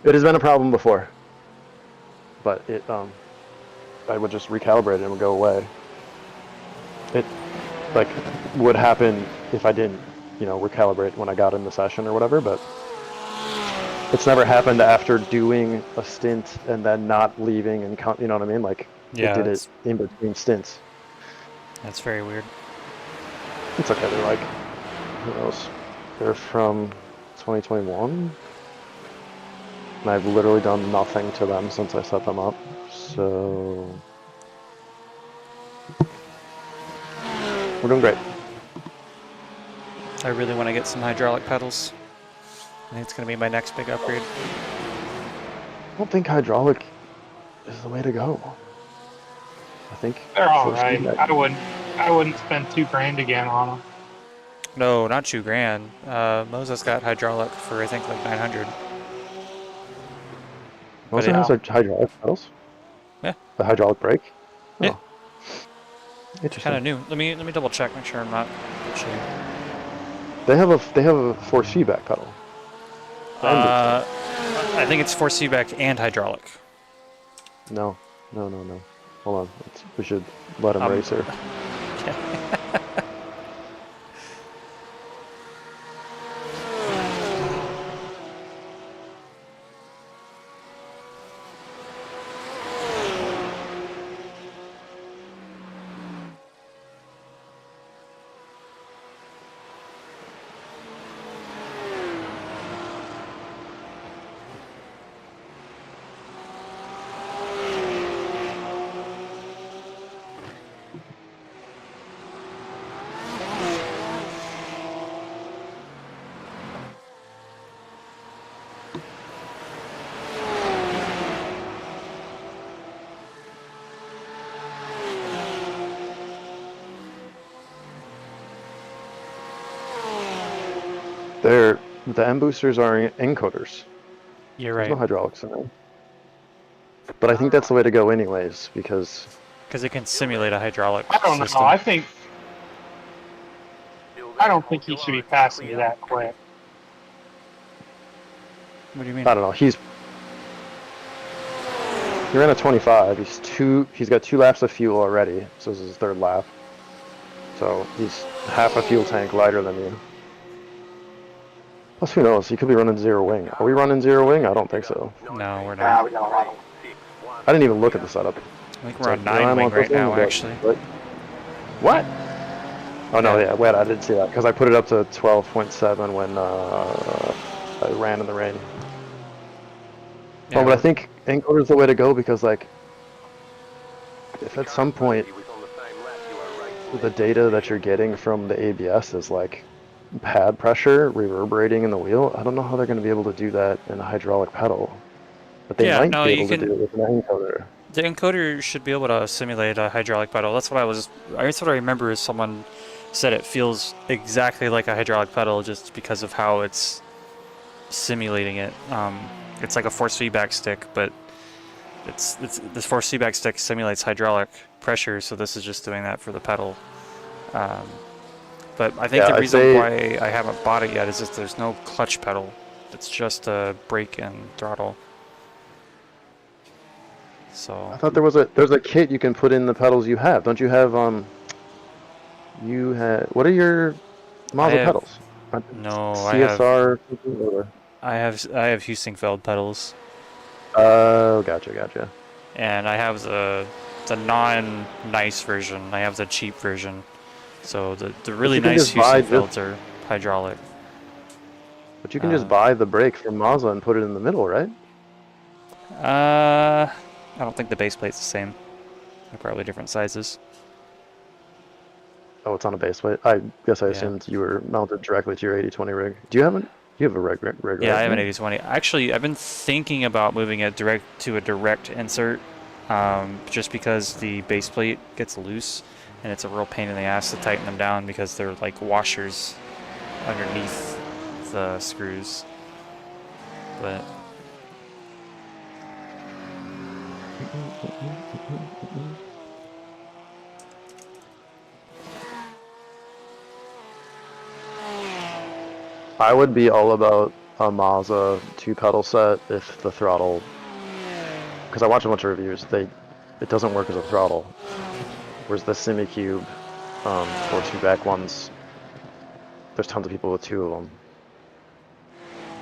It has been a problem before, but I would just recalibrate it and it would go away. It like would happen if I didn't, recalibrate when I got in the session or whatever, but it's never happened after doing a stint and then not leaving and you know what I mean? Like Yeah, it did it in between stints. That's very weird. It's okay. They're like, who knows? They're from 2021. And I've literally done nothing to them since I set them up. So we're doing great. I really want to get some hydraulic pedals. I think it's going to be my next big upgrade. I don't think hydraulic is the way to go. I think They're all force right. feedback- I wouldn't spend $2,000 again on them. No, not $2,000. Moza's got hydraulic for I think like 900. Moza has a hydraulic pedals. Yeah. The hydraulic brake. Oh. Yeah. Interesting. Kind of new. Let me double check, make sure I'm not bullshitting. They have a force feedback pedal. I think it's force feedback and hydraulic. No. Hold on. We should let him race here. The M boosters are encoders. You're There's right. no hydraulics in them. But I think that's the way to go anyways, because Because it can simulate a hydraulic I don't system. know. I don't think he should be passing you that quick. What do you mean? I don't know. He ran a 25. He's got 2 laps of fuel already, so this is his 3rd lap. So he's half a fuel tank lighter than you. Plus, who knows? He could be running 0 wing. Are we running 0 wing? I don't think so. No, we're Nah, not. we don't run. I didn't even look at the setup. I think It's we're like, on 9 I'm wing on right this now, wing, but- actually. What? Oh no, Yeah. yeah. Wait, I did see that because I put it up to 12.7 when I ran in the rain. Yeah, Oh, but I think encoder is the way to go because, like, if at some point the data that you're getting from the ABS is like pad pressure reverberating in the wheel, I don't know how they're going to be able to do that in a hydraulic pedal. But they Yeah, might no, be you able to can- do it with an encoder. The encoder should be able to simulate a hydraulic pedal. That's what I remember is someone said it feels exactly like a hydraulic pedal just because of how it's simulating it. It's like a force feedback stick, but this force feedback stick simulates hydraulic pressure, so this is just doing that for the pedal. But I think Yeah, the I'd reason say- why I haven't bought it yet is just there's no clutch pedal. It's just a brake and throttle. So I thought there's a kit you can put in the pedals you have. Don't you have what are your Moza have- pedals? no, I have CSR something or I have Heusinkveld pedals, oh, gotcha. and I have the non-nice version. I have the cheap version. So the really you can nice just buy Heusinkvelds are hydraulic. But you can just buy the brake from Moza and put it in the middle, right? I don't think the base plate's the same. They're probably different sizes. Oh, it's on a base plate. I guess I Yeah. assumed you were mounted directly to your 8020 rig. Do you have you have a rig, Yeah, right? I have an 8020. Actually, I've been thinking about moving it to a direct insert, just because the base plate gets loose, and it's a real pain in the ass to tighten them down because they're like washers underneath the screws. But I would be all about a Moza 2-pedal set if the throttle, because I watch a bunch of reviews, it doesn't work as a throttle. Whereas the SimiCube, or 2 back ones, there's tons of people with 2 of them.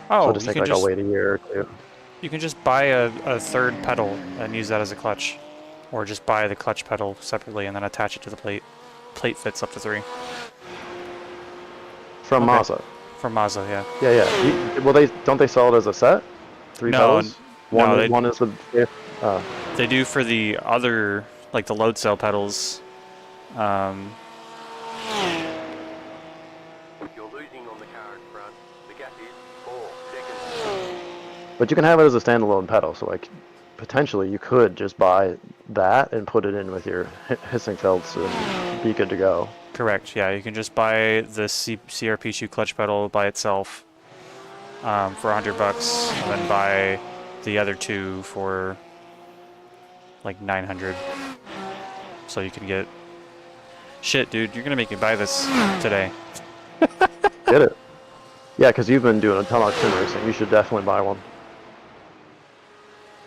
So oh, I just think like I'll wait a year or 2. you can just buy a 3rd pedal and use that as a clutch, or just buy the clutch pedal separately and then attach it to the plate. Plate fits up to 3. From Okay. Moza. From Moza, yeah. Yeah. Well, don't they sell it as a set? 3 No, pedals? no, One is the... They do for the other, like the load cell pedals. You're losing on the car in front. The gap is 4 seconds. But you can have it as a standalone pedal, so like potentially you could just buy that and put it in with your Heusinkvelds and be good to go. Correct, yeah. You can just buy the CRP2 clutch pedal by itself for $100, and then buy the other 2 for like 900. So you can get... Shit, dude, you're gonna make me buy this today. Get it? Yeah, because you've been doing a ton of sim racing. You should definitely buy one.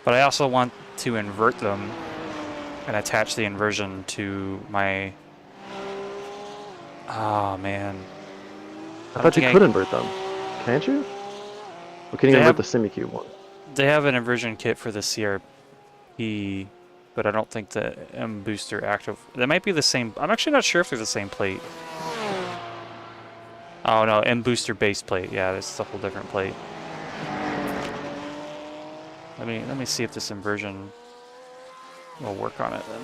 But I also want to invert them and attach the inversion to my... Oh, man. I thought you could invert them. Can't you? Or can you They invert have- the SimiCube one? They have an inversion kit for the CRP, but I don't think the M booster active... They might be the same... I'm actually not sure if they're the same plate. Oh, no, M booster base plate. Yeah, it's a whole different plate. Let me see if this inversion will work on it then.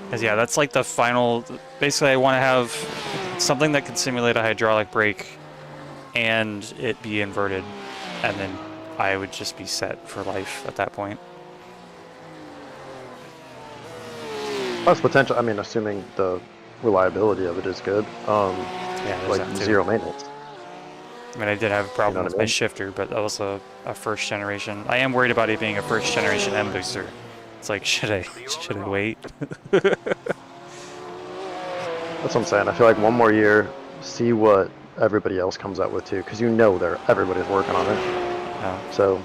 Because yeah, that's like the final... Basically, I want to have something that can simulate a hydraulic brake and it be inverted. And then I would just be set for life at that point. Plus potential, I mean, assuming the reliability of it is good. Yeah, there's Like that too. zero maintenance. I mean, I did have a problem what with I my mean? shifter, but that was a first generation. I am worried about it being a first generation M booster. It's like, should I wait? That's what I'm saying. I feel like one more year, see what everybody else comes out with too, because you know everybody's working on it. No. So,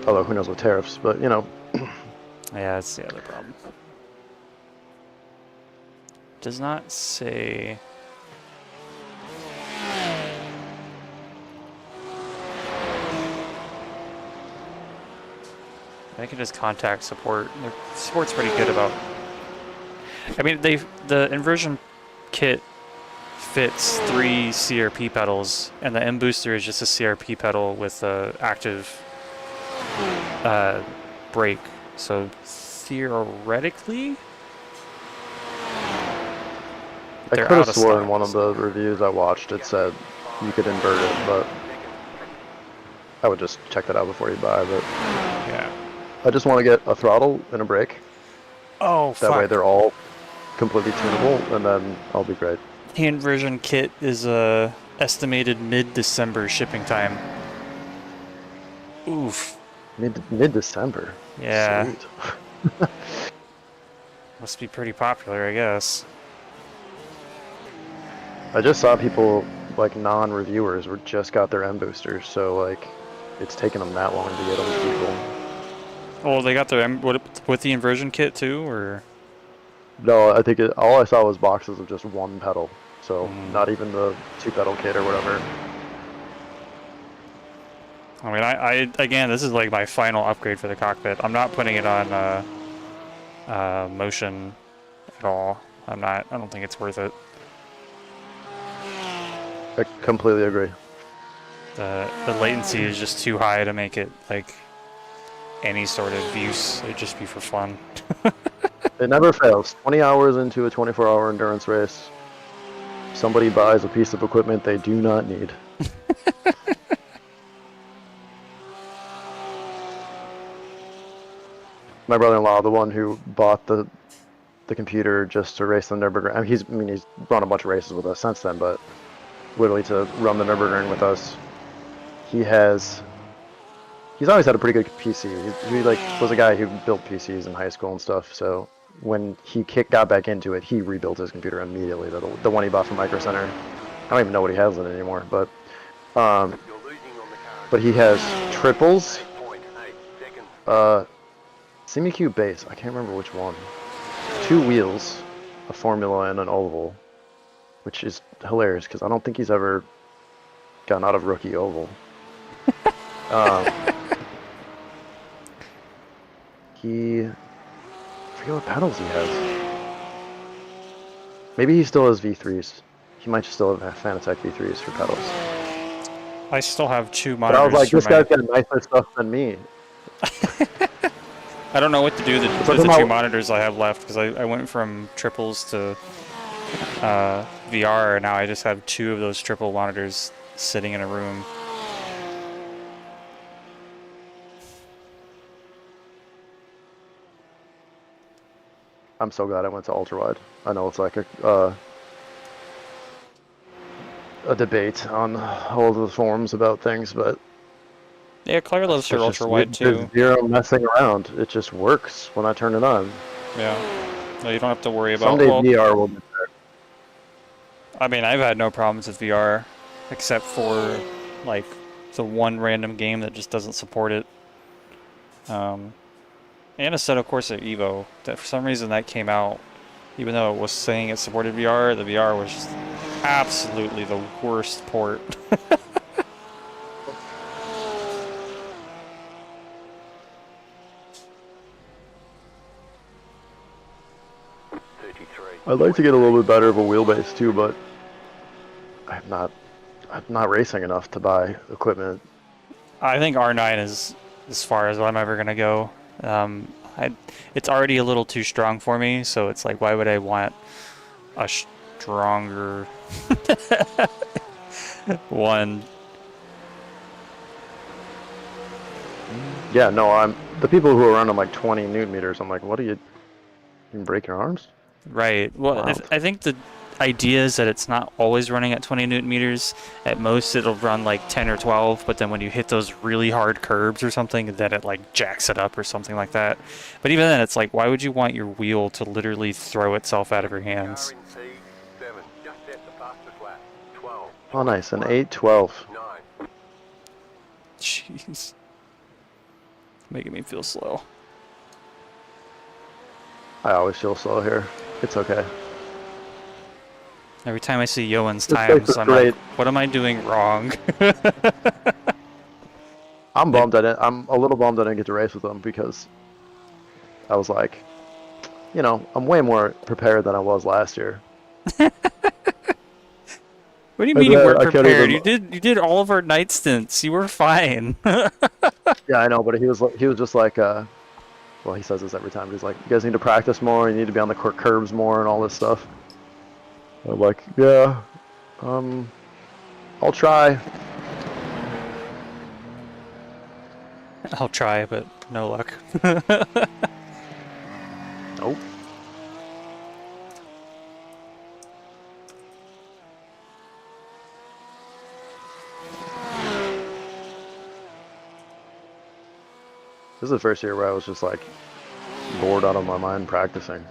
although who knows with tariffs, but you know. Yeah, that's the other problem. Does not say. I can just contact support. Their support's pretty good about. I mean, the inversion kit fits 3 CRP pedals, and the M booster is just a CRP pedal with a active brake. So theoretically, I they're could out have of sworn stock. one of the reviews I watched it said you could invert it, but I would just check that out before you buy. But Yeah. I just want to get a throttle and a brake. Oh That way fuck. they're all completely tunable, and then I'll be great. The inversion kit is estimated mid-December shipping time. Oof. Mid December. Yeah. Sweet. Must be pretty popular, I guess. I just saw people like non-reviewers were just got their M boosters, so like it's taken them that long to get them to people. Oh, they got their with the inversion kit too, or? No, I think all I saw was boxes of just one pedal, so Mm. not even the 2-pedal kit or whatever. I mean, I again, this is like my final upgrade for the cockpit. I'm not putting it on motion at all. I don't think it's worth it. I completely agree. The latency is just too high to make it like any sort of use. It'd just be for fun. It never fails. 20 hours into a 24-hour endurance race, somebody buys a piece of equipment they do not need. My brother-in-law, the one who bought the computer just to race the Nurburgring. I mean, he's run a bunch of races with us since then, but literally to run the Nurburgring with us, he's always had a pretty good PC. He like was a guy who built PCs in high school and stuff. So when he got back into it, he rebuilt his computer immediately. The one he bought from Micro Center. I don't even know what he has in it anymore, but You're losing on the car. he has triples, 8.8 seconds. CMQ base. I can't remember which one. 2 wheels, a formula and an oval, which is hilarious because I don't think he's ever gotten out of rookie oval. I forget what pedals he has. Maybe he still has V3s. He might still have Fanatec V3s for pedals. I still have 2 But I was monitors like, for this my. guy's got nicer stuff than me. I don't know what to do with So the 2 somehow- monitors I have left because I went from triples to VR, and now I just have 2 of those triple monitors sitting in a room. I'm so glad I went to ultra wide. I know it's like a debate on all of the forums about things, but Yeah, Claire loves her it's ultra just- wide there's too. zero messing around. It just works when I turn it on. Yeah. No, you don't have to worry about. Someday Well, VR will be there. I mean, I've had no problems with VR, except for like the one random game that just doesn't support it. And a set, of course, at Evo. That for some reason that came out, even though it was saying it supported VR. The VR was just absolutely the worst port. I'd like to get a little bit better of a wheelbase too, but I'm not racing enough to buy equipment. I think R9 is as far as I'm ever gonna go. It's already a little too strong for me, so it's like, why would I want a stronger one? Yeah, no, the people who are running like 20 newton meters. I'm like, what do you can break your arms? Right. Well, Wow. I think the idea is that it's not always running at 20 newton meters. At most, it'll run like 10 or 12, but then when you hit those really hard curbs or something, then it like jacks it up or something like that. But even then, it's like, why would you want your wheel to literally throw itself out of your hands? Car in T7, just set the fastest lap. 12. Oh, nice. An 812. 9. Jeez. Making me feel slow. I always feel slow here. It's okay. Every time I see Yoan's This race times, is I'm great. like, what am I doing wrong? I'm bummed I didn't. I'm a little bummed I didn't get to race with him because I was like, you know, I'm way more prepared than I was last year. What do you I mean you bet weren't I could've prepared? been- You did all of our night stints. You were fine. Yeah, I know, but he was just like, well, he says this every time. But he's like, you guys need to practice more. You need to be on the curbs more and all this stuff. I'm like, yeah, I'll try. I'll try, but no luck. Nope. This is the first year where I was just like bored out of my mind practicing.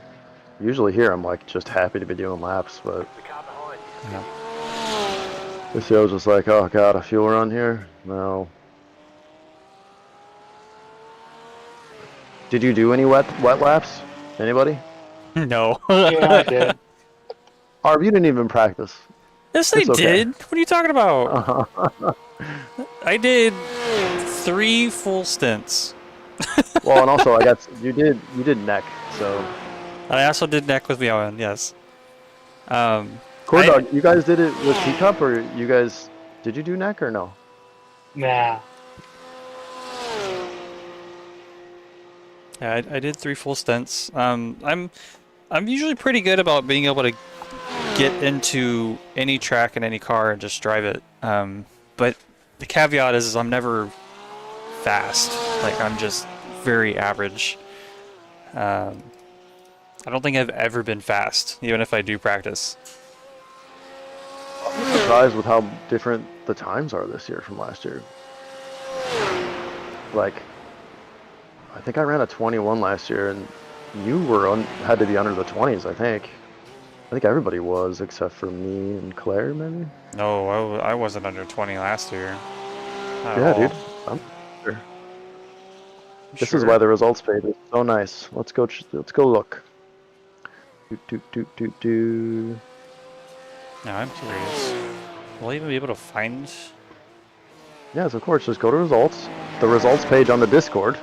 Usually here I'm like just happy to be doing laps, but The car behind you. Yeah. this year I was just like, oh god, a fuel run here? No. Did you do any wet laps? Anybody? No. Yeah, I did. Arb, you didn't even practice. Yes, I It's okay. did. What are you talking about? I did 3 full stints. Well, and also you did neck, so I also did neck with Yoan, yes. Corn I- Dog, you guys did it with teacup, or you guys did you do neck or no? Nah. Yeah, I did 3 full stints. I'm usually pretty good about being able to get into any track in any car and just drive it. But the caveat is I'm never fast. Like I'm just very average. I don't think I've ever been fast, even if I do practice. I'm surprised with how different the times are this year from last year. Like, I think I ran a 21 last year, and you had to be under the 20s, I think. I think everybody was, except for me and Claire, maybe? No, I wasn't under 20 last year. Not at Yeah, all. dude. I'm sure. This is why the results page is so nice. Let's go look. Do. No, I'm curious. Will I even be able to find? Yes, of course. Just go to results. The results page on the Discord.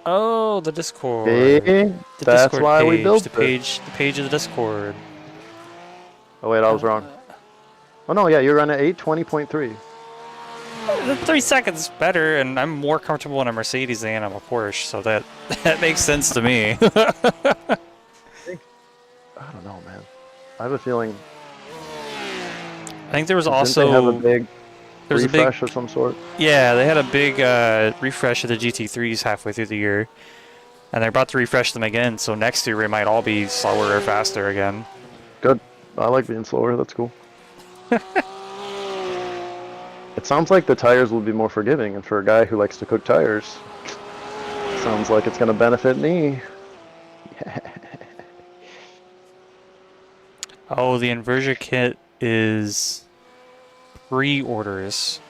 Oh, the Discord. See? The That's Discord why page, we built the this. page of the Discord. Oh wait, I was wrong. Oh no, yeah, you're running at 820.3. The 3 seconds better, and I'm more comfortable in a Mercedes than I'm a Porsche, so that makes sense to me. I don't know, man. I have a feeling. I think there was Didn't they have a also big there's a big refresh of some sort. yeah, they had a big refresh of the GT3s halfway through the year, and they're about to refresh them again. So next year we might all be slower or faster again. Good. I like being slower. That's cool. It sounds like the tires will be more forgiving, and for a guy who likes to cook tires, sounds like it's going to benefit me. Oh, the inversion kit is pre-orders.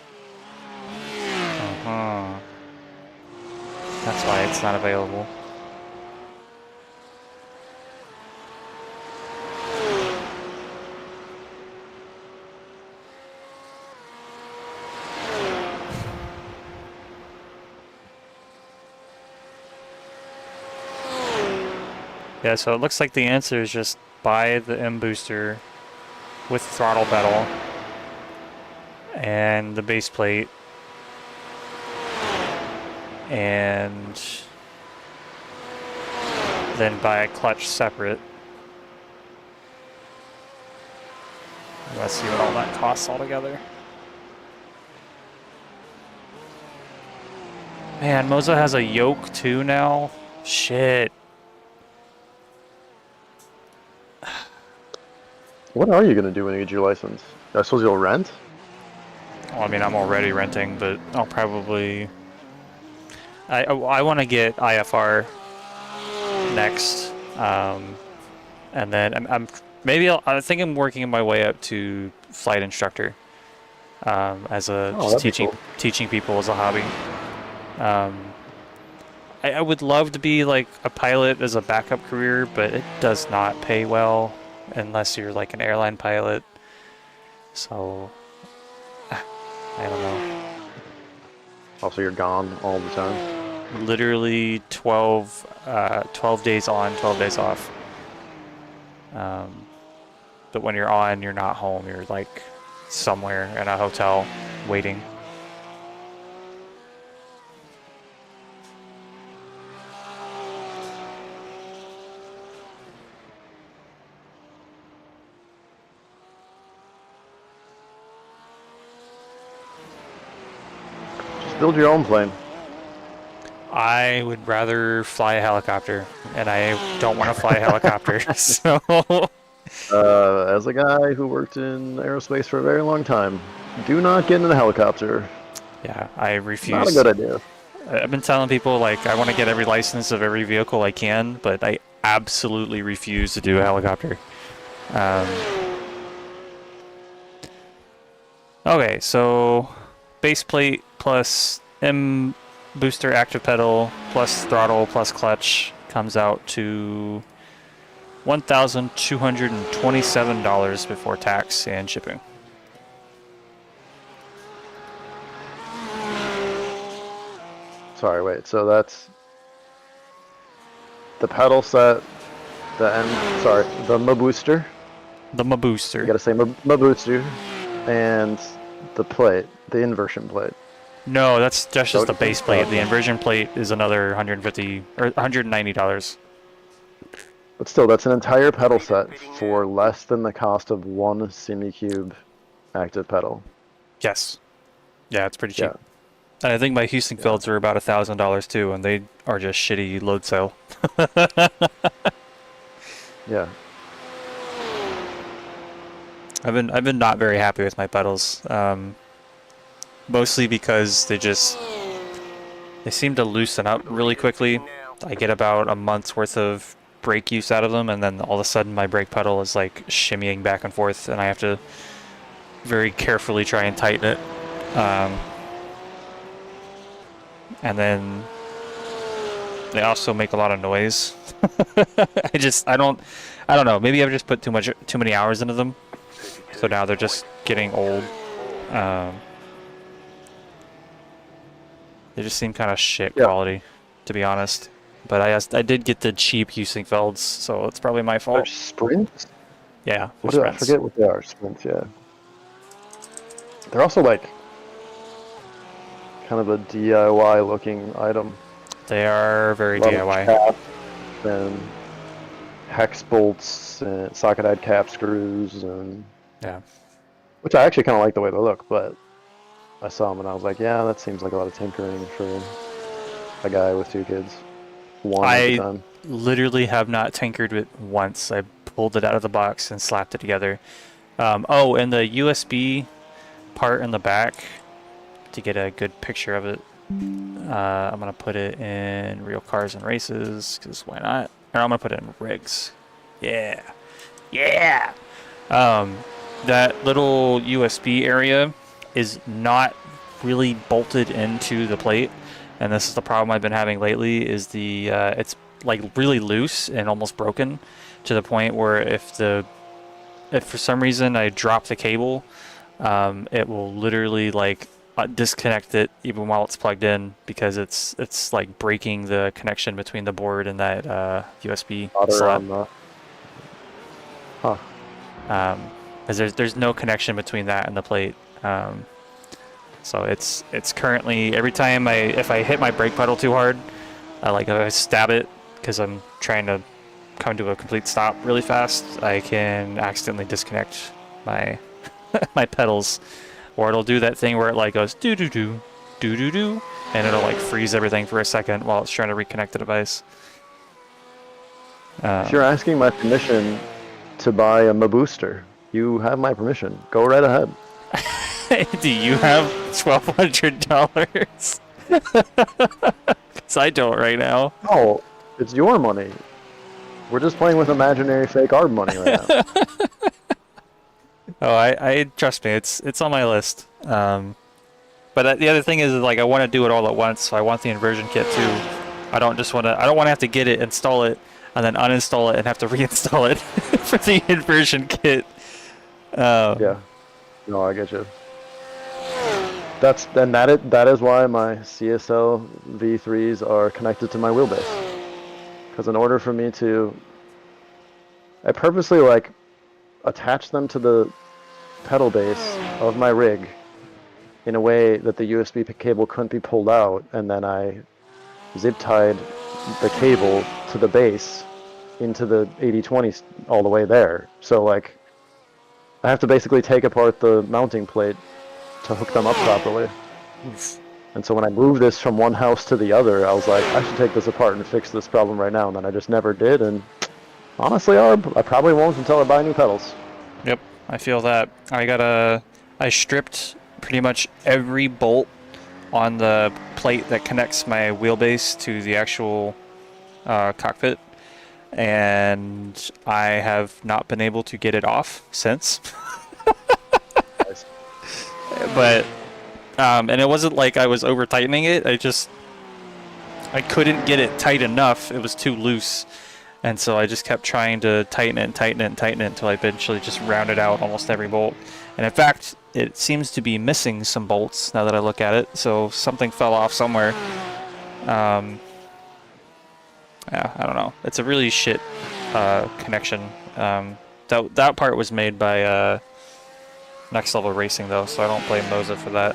That's why it's not available. Yeah, so it looks like the answer is just buy the M booster with throttle pedal and the base plate and then buy a clutch separate. Let's see what all that costs altogether. Man, Moza has a yoke too now. Shit. What are you gonna do when you get your license? I suppose you'll rent? Well, I mean, I'm already renting, but I'll probably... I want to get IFR next, and then I think I'm working my way up to flight instructor, as a Oh, just that'd be cool. teaching people as a hobby. I would love to be like a pilot as a backup career, but it does not pay well unless you're like an airline pilot. So I don't know. Also, you're gone all the time. Literally 12 days on, 12 days off. But when you're on, you're not home. You're like somewhere in a hotel waiting. Just build your own plane. I would rather fly a helicopter, and I don't want to fly a helicopter, so... As a guy who worked in aerospace for a very long time, do not get in a helicopter. Yeah, I refuse. Not a good idea. I've been telling people, like, I want to get every license of every vehicle I can, but I absolutely refuse to do a helicopter. Okay, so base plate plus M booster active pedal plus throttle plus clutch comes out to $1,227 before tax and shipping. Sorry, wait. So that's the pedal set, the Mobo booster. The You booster. gotta say Mobo booster, and the plate, the inversion plate. No, that's just So the base plate. The inversion plate is another $150 or $190. But still, that's an entire pedal set for less than the cost of one semi-cube active pedal. Yes. Yeah, it's pretty cheap. Yeah. And I think my Heusinkvelds are about $1,000 too, and they are just shitty load cell. Yeah. I've been not very happy with my pedals, mostly because they seem to loosen up really quickly. I get about a month's worth of brake use out of them, and then all of a sudden my brake pedal is like shimmying back and forth, and I have to very carefully try and tighten it. And then they also make a lot of noise. I don't know. Maybe I've just put too many hours into them, so now they're just getting old. They just seem kind of shit quality, to be honest. But I did get the cheap Heusinkvelds, so it's probably my They're fault. sprints? Yeah, What do I forget what they are? Sprints, yeah. They're also like kind of a DIY looking item. They are very A lot of DIY. caps and hex bolts and socket head cap screws, and Yeah. which I actually kind of like the way they look, but I saw them and I was like, yeah, that seems like a lot of tinkering for a guy with 2 kids. One at a time. Literally have not tinkered with it once. I pulled it out of the box and slapped it together. Oh, and the USB part in the back, to get a good picture of it, I'm going to put it in Real Cars and Races, because why not? Or I'm going to put it in Rigs. Yeah. Yeah! That little USB area is not really bolted into the plate. And this is the problem I've been having lately, is it's like really loose and almost broken, to the point where if for some reason I drop the cable, it will literally like disconnect it even while it's plugged in, because it's like breaking the connection between the board and that USB slot. Because there's no connection between that and the plate. So it's currently, every time if I hit my brake pedal too hard, if I stab it because I'm trying to come to a complete stop really fast, I can accidentally disconnect my my pedals, or it'll do that thing where it like goes do do do do do do, and it'll like freeze everything for a second while it's trying to reconnect the device. If you're asking my permission to buy a Mobo booster, You have my permission. Go right ahead. Do you have $1,200? Because I don't right now. Oh, it's your money. We're just playing with imaginary fake ARB money right now. Oh, I trust me. It's on my list. But the other thing is, like, I want to do it all at once. So I want the inversion kit too. I don't want to have to get it, install it, and then uninstall it and have to reinstall it for the inversion kit. Yeah. No, I get you. That is why my CSL V3s are connected to my wheelbase. Because in order for me to, I purposely like attach them to the pedal base of my rig in a way that the USB cable couldn't be pulled out, and then I zip tied the cable to the base into the 8020 all the way there. So like, I have to basically take apart the mounting plate to hook them up properly. And so when I moved this from one house to the other, I was like, I should take this apart and fix this problem right now. And then I just never did. And honestly, I probably won't until I buy new pedals. Yep, I feel that. I stripped pretty much every bolt on the plate that connects my wheelbase to the actual cockpit. And I have not been able to get it off since. Nice. But and it wasn't like I was over tightening it. I couldn't get it tight enough. It was too loose, and so I just kept trying to tighten it and tighten it and tighten it until I eventually just rounded out almost every bolt. And in fact, it seems to be missing some bolts now that I look at it. So something fell off somewhere. Yeah, I don't know. It's a really shit connection. That part was made by Next Level Racing though, so I don't blame Moza for that.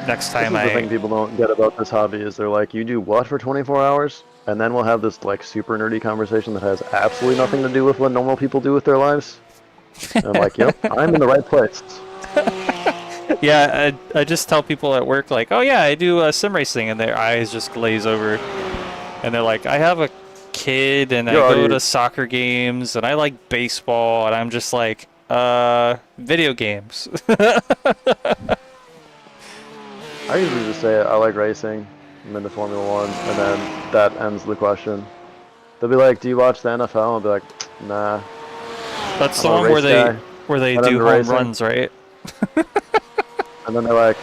Next time This is the thing people don't get about this hobby is they're like, you do what for 24 hours? And then we'll have this like super nerdy conversation that has absolutely nothing to do with what normal people do with their lives. And I'm like, yep, I'm in the right place. Yeah, I just tell people at work, like, oh yeah, I do sim racing, and their eyes just glaze over. And they're like, I have a kid, and I go to soccer games, and I like baseball, and I'm just like, video games. I usually just say I like racing, I'm into Formula 1, and then that ends the question. They'll be like, do you watch the NFL? I'll be like, nah. That's the I'm a one race where they guy. do I'm into home racing. runs, right? And then they're like,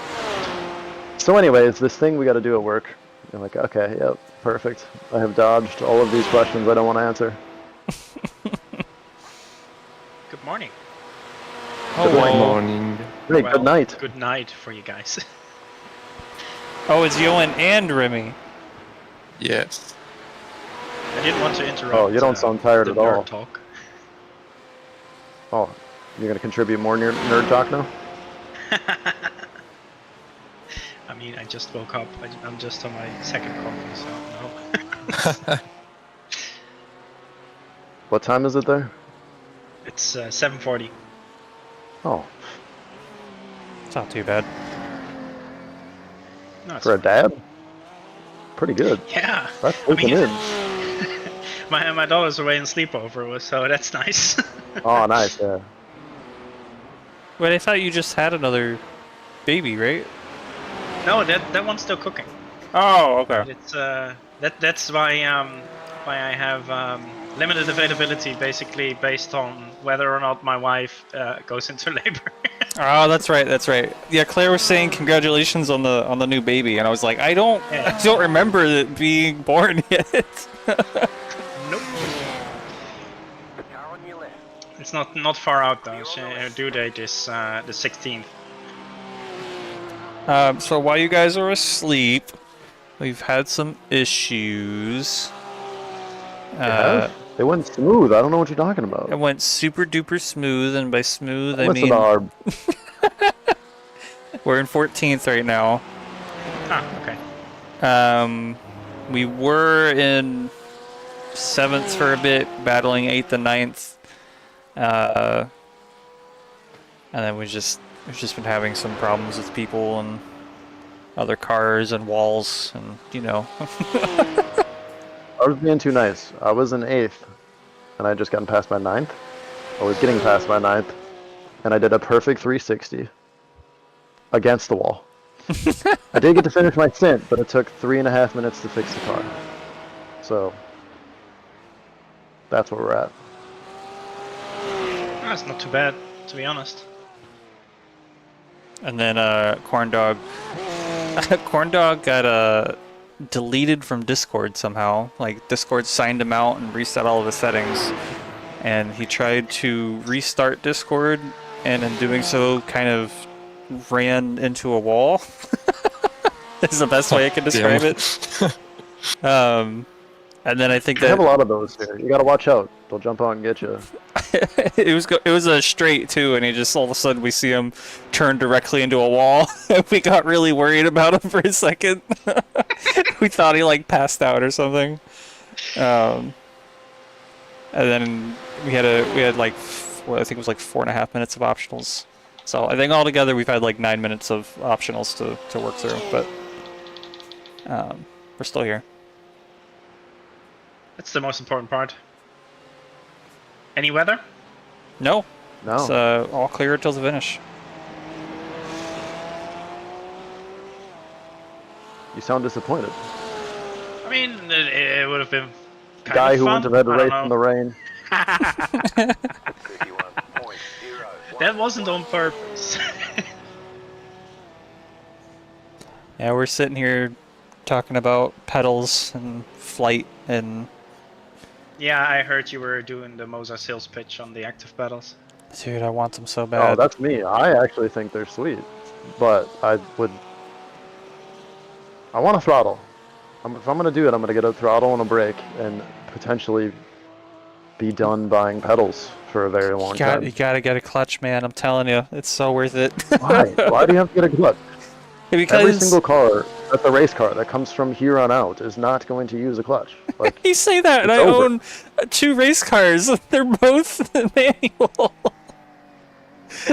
so anyways, this thing we got to do at work. I'm like, okay, yep, perfect. I have dodged all of these questions I don't want to answer. Good morning. Good morning. Great, good night. Good night for you guys. Oh, it's Johan and Remy. Yes. I didn't want to interrupt. Oh, you don't sound tired the at all. nerd talk. Oh, you're going to contribute more nerd talk now? I mean, I just woke up. I'm just on my second coffee, so no. What time is it there? It's 7:40. Oh, It's not too bad. No, it's for a dad? Pretty good. yeah. That's I sleeping mean, in. my daughter's away on sleepover, so that's nice. Oh, nice, yeah. Wait, I thought you just had another baby, right? No, that one's still cooking. Oh, okay. It's that's why I have limited availability, basically based on whether or not my wife goes into labor. Oh, that's right, that's right. Yeah, Claire was saying congratulations on the new baby, and I was like, I don't remember it being born yet. Nope. The car on your left. It's not far out though. Her due date is the 16th. So while you guys are asleep, we've had some issues. It went smooth. I don't know what you're talking about. It went super duper smooth, and by smooth I Listen mean to our... we're in 14th right now. Ah, okay. We were in 7th for a bit, battling 8th and 9th. And then we've just been having some problems with people and other cars and walls, and you know. I was being too nice. I was in 8th, and I had just gotten past my 9th. I was getting past my 9th, and I did a perfect 360 against the wall. I did get to finish my stint, but it took 3.5 minutes to fix the car. So that's where we're at. That's not too bad, to be honest. And then Corn Dog got deleted from Discord somehow. Like Discord signed him out and reset all of his settings. And he tried to restart Discord, and in doing so kind of ran into a wall. Is the best way I can describe it. And then I think I that have a lot of those here. You gotta watch out. They'll jump out and get you. it was a straight too, and he just all of a sudden we see him turn directly into a wall. We got really worried about him for a second. We thought he like passed out or something. And then we had like I think it was like 4.5 minutes of optionals. So I think altogether we've had like 9 minutes of optionals to work through, but we're still here. That's the most important part. Any weather? No. No. It's all clear until the finish. You sound disappointed. I mean, it would have been kind Guy of who fun. went to bed I don't race know. in the rain. 51.01. That wasn't on purpose. Yeah, we're sitting here talking about pedals and flight and... Yeah, I heard you were doing the Moza sales pitch on the active pedals. Dude, I want them so Oh, bad. that's me. I actually think they're sweet, but I want a throttle. If I'm gonna do it, I'm gonna get a throttle and a brake, and potentially be done buying pedals for a very long time. You gotta get a clutch, man. I'm telling you, it's so worth it. Why? Why do you have to get a clutch? Because Every single car that's a race car that comes from here on out is not going to use a clutch. Like, you say that, and I it's over. own 2 race cars. They're both manual,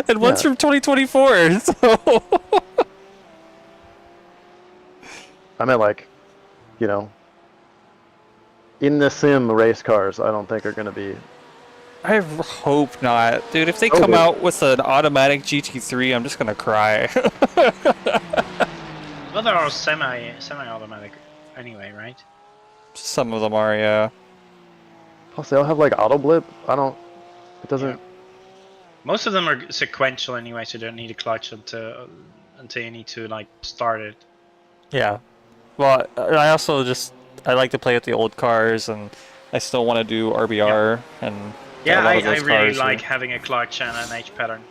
and one's Yeah. from 2024. So I meant like, you know, in the sim race cars, I don't think are going to be. I hope not, dude. If they Oh, come dude. out with an automatic GT3, I'm just gonna cry. Well, they're all semi-automatic anyway, right? Some of them are, yeah. Plus, they all have like auto blip. I don't. It doesn't. Yeah. Most of them are sequential anyway, so you don't need a clutch until you need to like start it. Yeah. Well, I also I like to play with the old cars, and I still want to do RBR and. Yeah, a lot of I those really cars like are- having a clutch and an H pattern.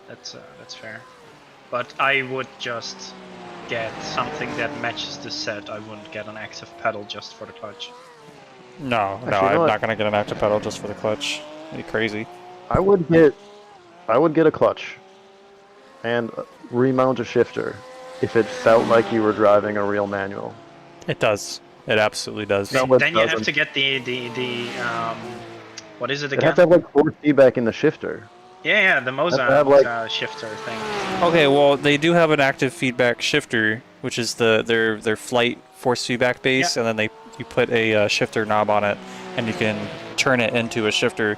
That's fair. But I would just get something that matches the set. I wouldn't get an active pedal just for the clutch. No, Actually, you know I'm what? not gonna get an active pedal just for the clutch. Are you crazy? I would get a clutch and remount a shifter if it felt like you were driving a real manual. It does. It absolutely does. No, it Then you have doesn't. to get the what is it It'd again? have to have like force feedback in the shifter. Yeah, the Moza, have to have, like- Moza shifter thing. Okay, well, they do have an active feedback shifter, which is their flight force feedback base, and then you put a shifter knob on it, and you can turn it into a shifter.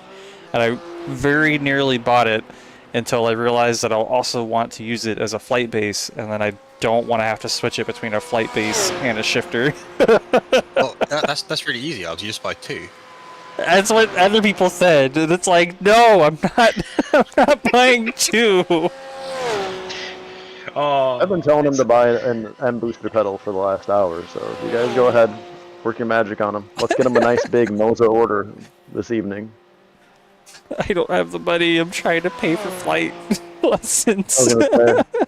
And I very nearly bought it until I realized that I'll also want to use it as a flight base, and then I don't want to have to switch it between a flight base and a shifter. Well, that's really easy, Alex. You just buy 2. That's what other people said, and it's like, no, I'm not. I'm not buying 2. Oh, I've been telling him to buy an M booster pedal for the last hour, so you guys go ahead, work your magic on him. Let's get him a nice big Moza order this evening. I don't have the money. I'm trying to pay for flight lessons. I was gonna say,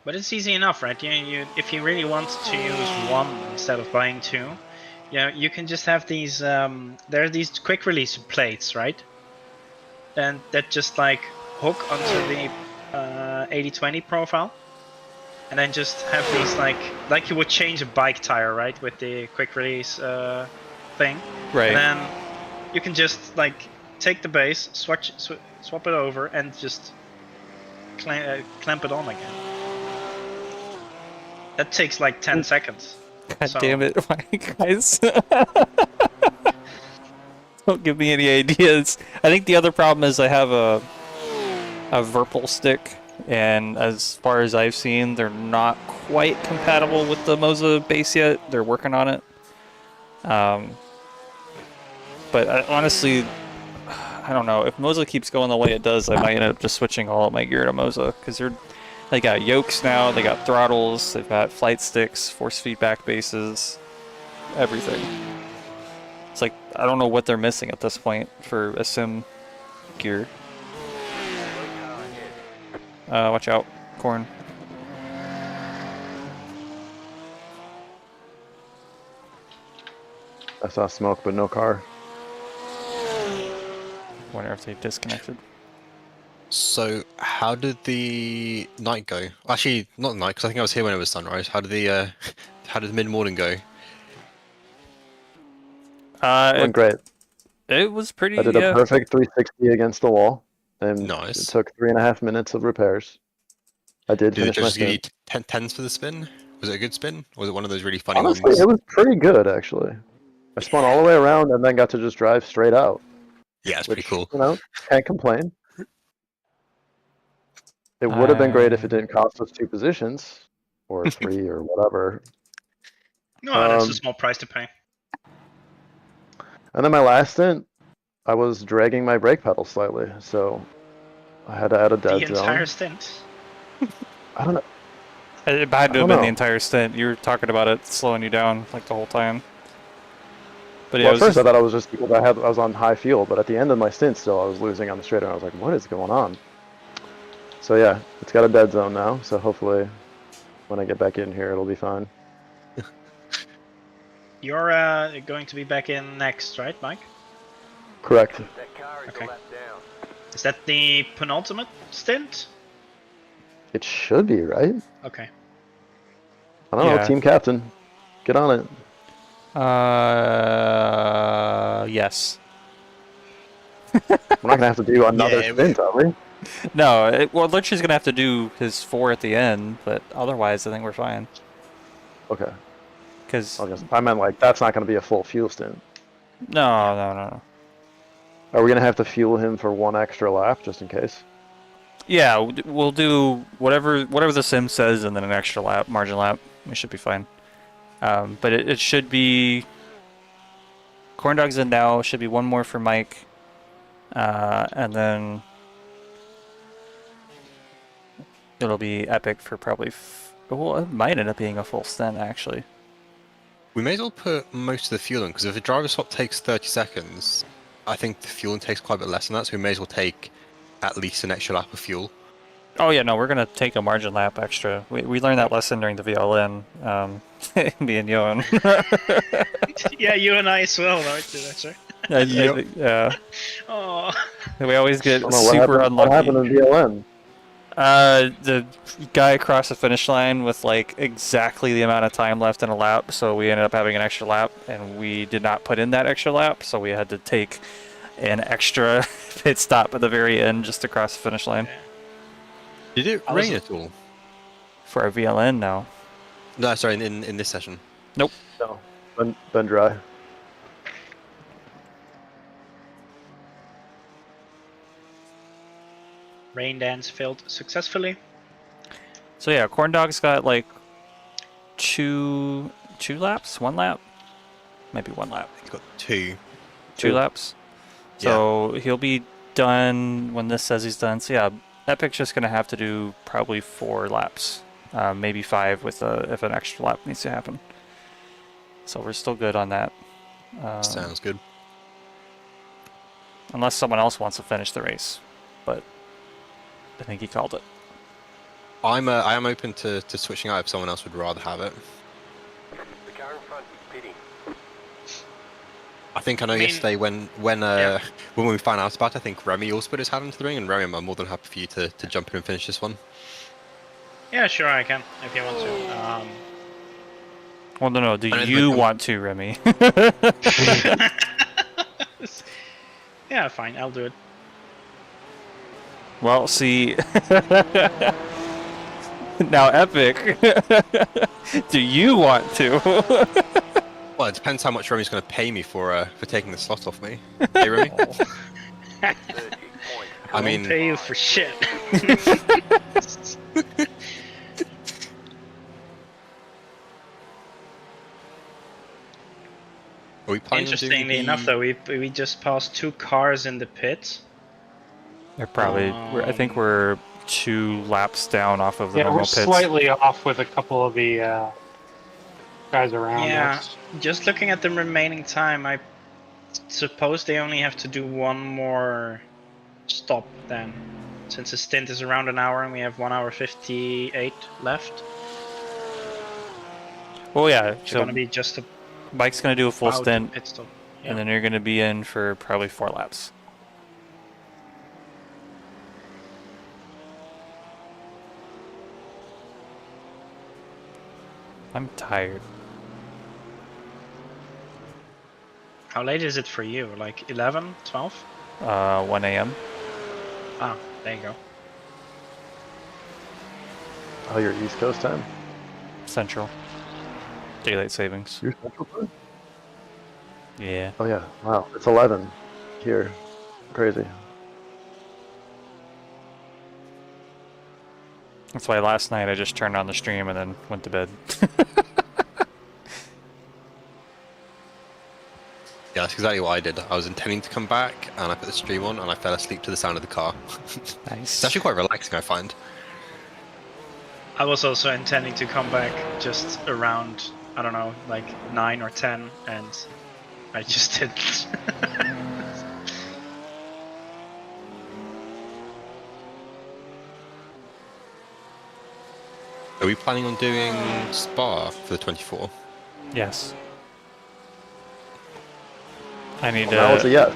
but it's easy enough, right? If you really want to use 1 instead of buying 2, you can just have these. There are these quick release plates, right? And that just like hook onto the 80/20 profile, and then just have these like you would change a bike tire, right? With the quick release thing, Right. And then you can just like take the base, swap it over, and just clamp it on again. That takes like 10 seconds. God So- damn it, my guys. Don't give me any ideas. I think the other problem is I have a Virpil stick, and as far as I've seen, they're not quite compatible with the Moza base yet. They're working on it. But honestly, I don't know. If Moza keeps going the way it does, I might end up just switching all of my gear to Moza, because they got yokes now, they got throttles, they've got flight sticks, force feedback bases, everything. It's like, I don't know what they're missing at this point for a sim gear. Watch out, corn. I saw smoke, but no car. Wonder if they disconnected. So, how did the night go? Actually, not the night, because I think I was here when it was sunrise. How did the mid-morning go? Went great. It was pretty. I did a perfect 360 against the wall, and Nice. it took 3.5 minutes of repairs. I did Did the finish my judges give you spin. tens for the spin? Was it a good spin? Or was it one of those really funny Honestly, ones? it was pretty good, actually. I spun all the way around and then got to just drive straight out. Yeah, it's Which, pretty cool. you know, can't complain. It would have been great if it didn't cost us 2 positions, or 3, or whatever. No, that's a small price to pay. And then my last stint, I was dragging my brake pedal slightly, so I had to add a dead The zone. entire stint. I don't know. It had to have been the entire stint. You were talking about it slowing you down like the whole time. But yeah, Well, at first I thought I was just because I was on high fuel, but at the end of my stint still I was losing on the straight, and I was like, what is going on? So yeah, it's got a dead zone now, so hopefully when I get back in here it'll be fine. You're going to be back in next, right, Mike? Correct. That car is Okay. a lap down. Is that the penultimate stint? It should be, right? Okay. I don't know, team captain. Get on it. Yes. We're not gonna have to do another Yeah, stint, are we? No, well, Lurchy's gonna have to do his 4 at the end, but otherwise I think we're fine. Okay. Because I meant like that's not gonna be a full fuel stint. no. Are we gonna have to fuel him for 1 extra lap just in case? Yeah, we'll do whatever the sim says, and then an extra lap, margin lap. We should be fine. But it should be corn dogs in now. Should be 1 more for Mike, and then it'll be epic for probably. Well, it might end up being a full stint actually. We may as well put most of the fuel in, because if a driver swap takes 30 seconds, I think the fueling takes quite a bit less than that, so we may as well take at least an extra lap of fuel. Oh yeah, no, we're gonna take a margin lap extra. We learned that lesson during the VLN. Me and Johan. Yeah, you and I as well, right? Yeah. Oh. We always get I don't know, super unlucky. What happened in VLN? The guy across the finish line with like exactly the amount of time left in a lap, so we ended up having an extra lap, and we did not put in that extra lap, so we had to take an extra pit stop at the very end just to cross the finish line. Did it rain at all? For our VLN now. No, sorry, in this session. Nope. No. Been dry. Rain dance failed successfully. So yeah, corn dog's got like two laps, 1 lap, maybe 1 lap. He's got 2. 2 laps. So he'll be done when this says he's done. So yeah, Epic's just gonna have to do probably 4 laps, maybe 5 with if an extra lap needs to happen. So we're still good on that. Sounds good. Unless someone else wants to finish the race, but I think he called it. I am open to switching out if someone else would rather have it. The car in front is pitting. I think I know yesterday when we found out about it, I think Remy also put his hand into the ring, and Remy, I'm more than happy for you to jump in and finish this one. Yeah, sure, I can, if you want to. Well, no. Do you want to, Remy? Yeah, fine, I'll do it. Well, see. Now, Epic. Do you want to? Well, it depends how much Remy's going to pay me for taking the slot off me. Hey, Remy? 30 points. I mean, won't pay you for shit. are we planning on doing Interestingly enough, though, we just passed 2 cars in the pit. They're probably. I think we're 2 laps down off of the Yeah, normal we're pits. slightly off with a couple of the guys around Yeah, us. just looking at the remaining time, I suppose they only have to do 1 more stop then, since the stint is around an hour and we have 1 hour 58 left. Well, yeah. It's So gonna be just Mike's gonna do a full about stint, pit stop. and then you're gonna be in for probably 4 laps. I'm tired. How late is it for you? Like 11, 12? 1 a.m. Ah, there you go. Oh, your East Coast time? Central. Daylight savings. Your Central time? Yeah. Oh yeah. Wow. It's 11 here. Crazy. That's why last night I just turned on the stream and then went to bed. yeah, that's exactly what I did. I was intending to come back, and I put the stream on, and I fell asleep to the sound of the car. Nice. It's actually quite relaxing, I find. I was also intending to come back just around, I don't know, like 9 or 10, and I just didn't. Are we planning on doing Spa for the 24? Yes. I need Well, now it's a yes.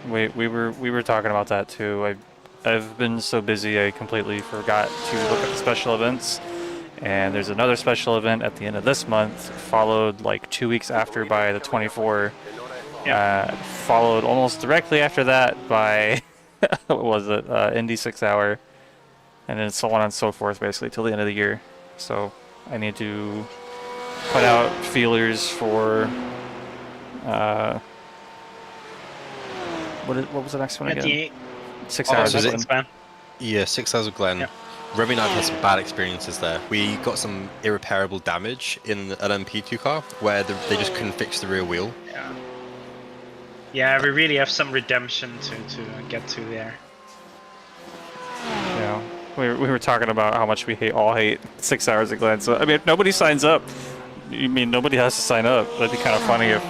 We were talking about that too. I've been so busy I completely forgot to look at the special events. And there's another special event at the end of this month, followed like 2 weeks after by the 24. Followed almost directly after that by what was it? Indy 6 Hour, and then so on and so forth, basically till the end of the year. So I need to put out feelers for what was the next one again? 6 hours. is of it- Glen. Yeah, 6 Hours of Glen. Yep. Remy and I have had some bad experiences there. We got some irreparable damage in an MP2 car where they just couldn't fix the rear wheel. Yeah. Yeah, we really have some redemption to get to there. Yeah, we were talking about how much we all hate 6 hours of Glen. So I mean, if nobody signs up, you mean nobody has to sign up? That'd be kind of funny if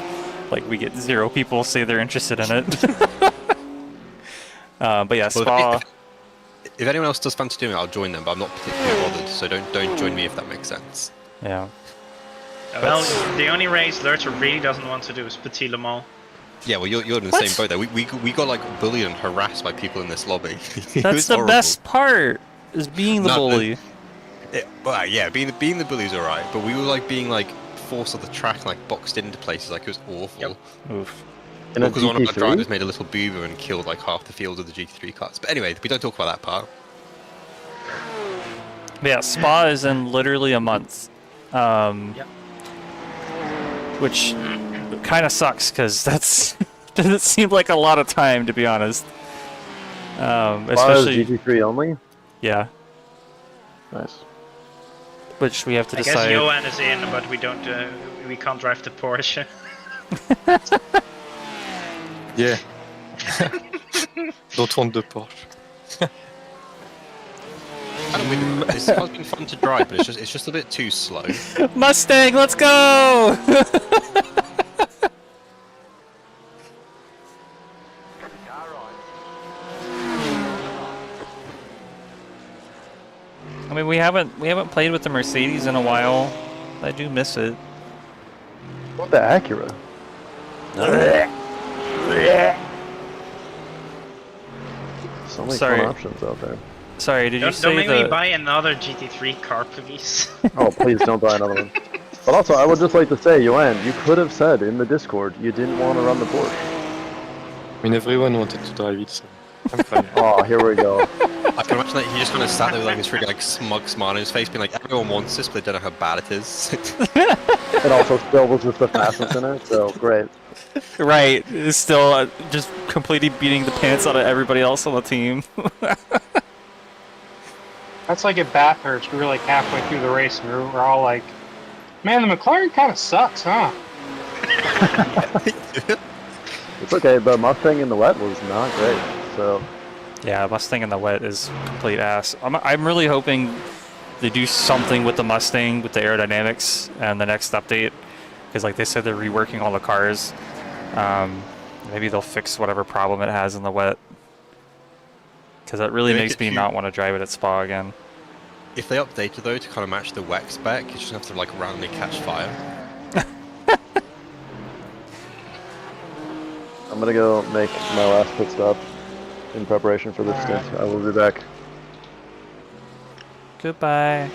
like we get 0 people say they're interested in it. But yeah, Well, Spa. if anyone else does fancy doing it, I'll join them, but I'm not particularly bothered, so don't join me if that makes sense. Yeah. Well, the only race Lurcher really doesn't want to do is Petit Le Mans. Yeah, well, you're in the What? same boat there. We got like bullied and harassed by people in this lobby. It That's was the horrible. best part, is being the No, bully. Well, yeah, being the bully's alright, but we were like being like forced off the track and like boxed into places. Like it was awful. Yep. Oof. In a Because one of our GT3? drivers made a little boober and killed like half the field of the GT3 cars. But anyway, we don't talk about that part. But yeah, Spa is in literally a month. Yep. Which kind of sucks, because that's doesn't seem like a lot of time, to be honest. Especially, GT3 only? yeah, Nice. which we have to I guess decide. Johan is in, but we don't. We can't drive the Porsche. Yeah. Don't want the Porsche. This car's been fun to drive, but it's just a bit too slow. Mustang, let's go! I mean, we haven't played with the Mercedes in a while. I do miss it. What the Acura? So many Sorry. fun options out there. Sorry, did you Don't say make me the? buy another GT3 car, please. Oh, please don't buy another one. But also, I would just like to say, Joanne, you could have said in the Discord you didn't want to run the Porsche. I mean, everyone wanted to drive it, so I'm fine. Oh, here we go. I can imagine that he just kind of sat there with like this really like smug smile on his face, being like, everyone wants this, but they don't know how bad it is. It also still was just the fastest in it, so great. Right, it's still just completely beating the pants out of everybody else on the team. That's like at Bathurst. We were like halfway through the race, and we're all like, "Man, the McLaren kind of sucks, huh?" It's okay, the Mustang in the wet was not great, so... Yeah, Mustang in the wet is complete ass. I'm really hoping they do something with the Mustang, with the aerodynamics, and the next update. Because like they said, they're reworking all the cars. Maybe they'll fix whatever problem it has in the wet. Because that really makes me not want to drive it at Spa again. If they updated though to kind of match the WEC spec, you just have to like randomly catch fire. I'm gonna go make my last pit stop in preparation for this stint. I will be back. Goodbye.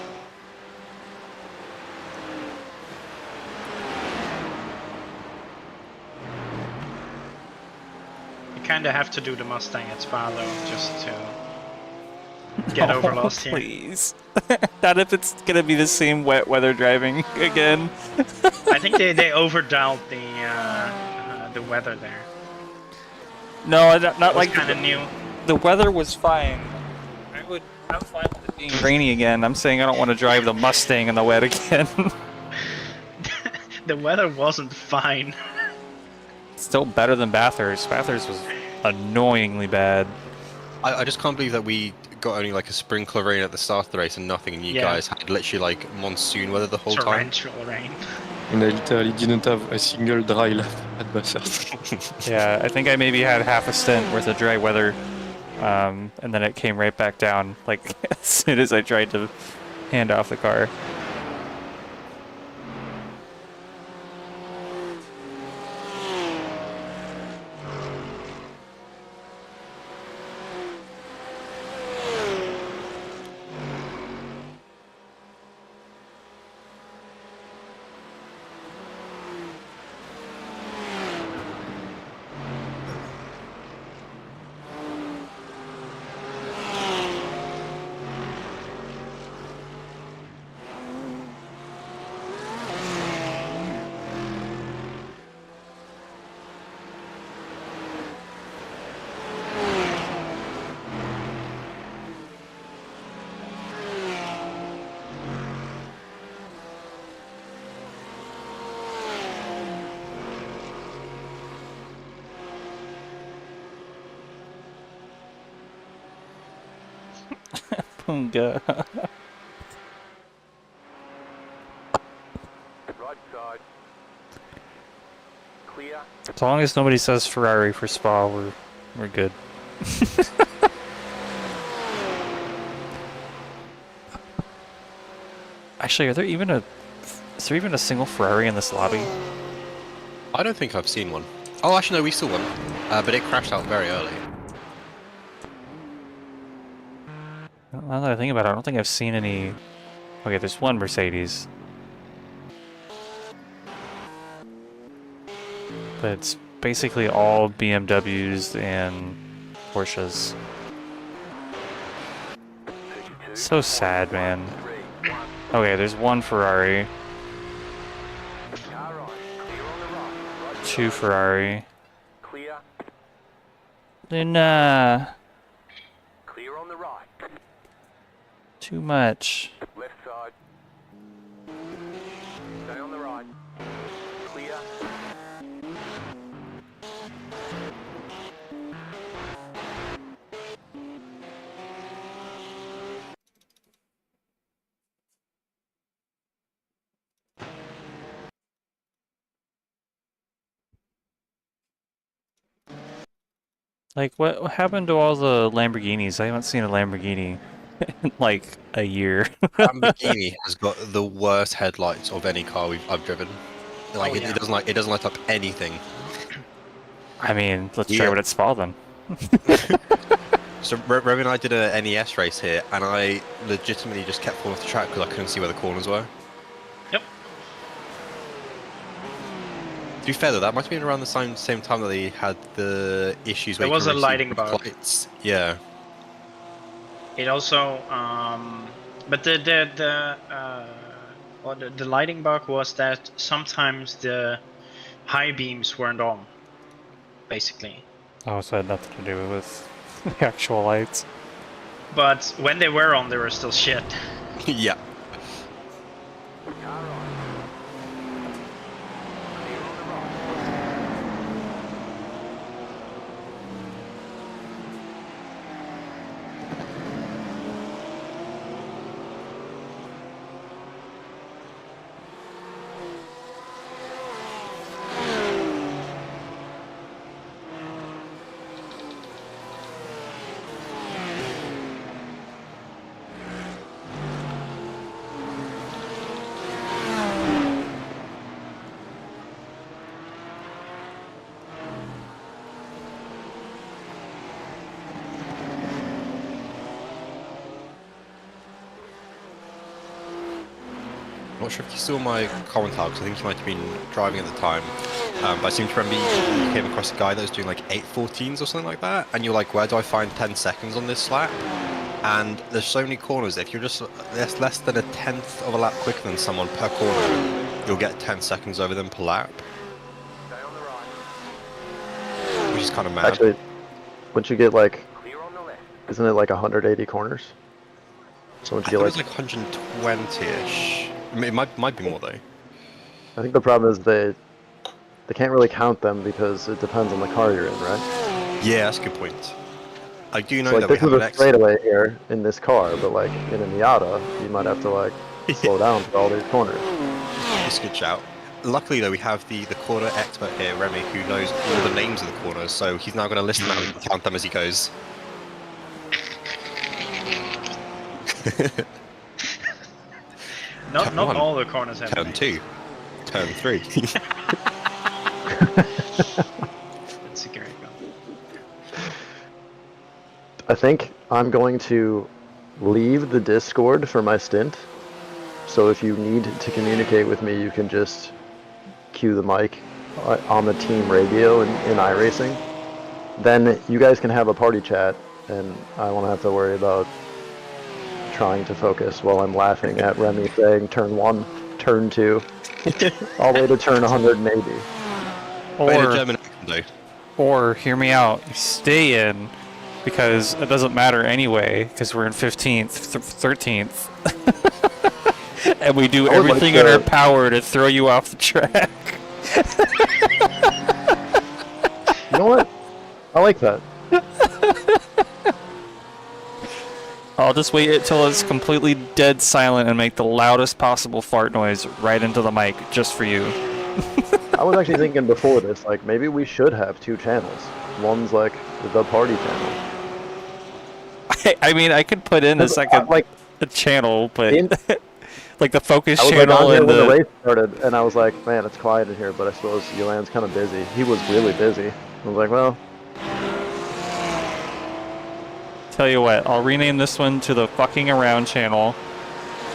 You kind of have to do the Mustang at Spa though, just to get over last year. Please. Not if it's gonna be the same wet weather driving again. I think they overdialed the weather there. No, not like kind of new. The weather was fine. I'm fine with it being rainy again. I'm saying I don't want to drive the Mustang in the wet again. The weather wasn't fine. Still better than Bathurst. Bathurst was annoyingly bad. I just can't believe that we got only like a sprinkle of rain at the start of the race and nothing, and you guys had literally like monsoon weather the whole time. Torrential rain. And I literally didn't have a single dry lap at Bathurst. Yeah, I think I maybe had half a stint worth of dry weather, and then it came right back down, like, as soon as I tried to hand off the car. Punga. Right side. Clear. As long as nobody says Ferrari for Spa, we're good. Actually, is there even a single Ferrari in this lobby? I don't think I've seen one. Oh, actually no, we saw one, but it crashed out very early. Now that I think about it, I don't think I've seen any... Okay, there's one Mercedes. But it's basically all BMWs and Porsches. So sad, man. Okay, there's one Ferrari. Two Ferrari. Clear. Luna! Clear on the right. Too much. Left side. Stay on the right. Clear. Like, what happened to all the Lamborghinis? I haven't seen a Lamborghini in like a year. Lamborghini has got the worst headlights of any car I've driven. Like it doesn't light up anything. I mean, let's try what at Spa then. So Remy and I did a NES race here, and I legitimately just kept falling off the track because I couldn't see where the corners were. Yep. To be fair though, that might have been around the same time that they had the issues. There was a lighting bug. Lights. Yeah. It also, but the lighting bug was that sometimes the high beams weren't on, basically. Oh, so it had nothing to do with the actual lights. But when they were on, they were still shit. Yeah. Car right. Clear on the right. I'm not sure if you saw my commentary, because I think you might have been driving at the time. But I seem to remember you came across a guy that was doing like 8.14s or something like that, and you're like, where do I find 10 seconds on this lap? And there's so many corners, if you're just less than a tenth of a lap quicker than someone per corner, you'll get 10 seconds over them per lap, Stay on the right. which is kind of mad. Actually, once you get like, Clear on the left. isn't it like 180 corners? So once I you thought it get was like, like 120-ish. It might be more though. I think the problem is they can't really count them because it depends on the car you're in, right? Yeah, that's a good point. I do know So like that we this is have an a excellent... straightaway here in this car, but like in a Miata, you might have to like slow down for all these corners. It's a good shout. Luckily though, we have the corner expert here, Remy, who knows all the names of the corners, so he's now going to list them out and count them as he goes. Not Turn not one, all the corners have Turn names. 2, Turn 3. That's a great one. I think I'm going to leave the Discord for my stint. So if you need to communicate with me, you can just cue the mic on the team radio in iRacing. Then you guys can have a party chat, and I won't have to worry about trying to focus while I'm laughing at Remy saying turn 1, turn 2, all the way to turn 180. But in a Or, German accent though. or hear me out. You stay in because it doesn't matter anyway because we're in 15th, 13th. And we do I would like everything in to- our power to throw you off the track. You know what? I like that. I'll just wait until it's completely dead silent and make the loudest possible fart noise right into the mic just for you. I was actually thinking before this, like maybe we should have 2 channels. One's like the party channel. I mean, I could put in a second Like channel, but in- like the focus I was like channel on here and when the the. race started, and I was like, man, it's quiet in here. But I suppose Yolan's kind of busy. He was really busy. I was like, well, Tell you what, I'll rename this one to the fucking around channel,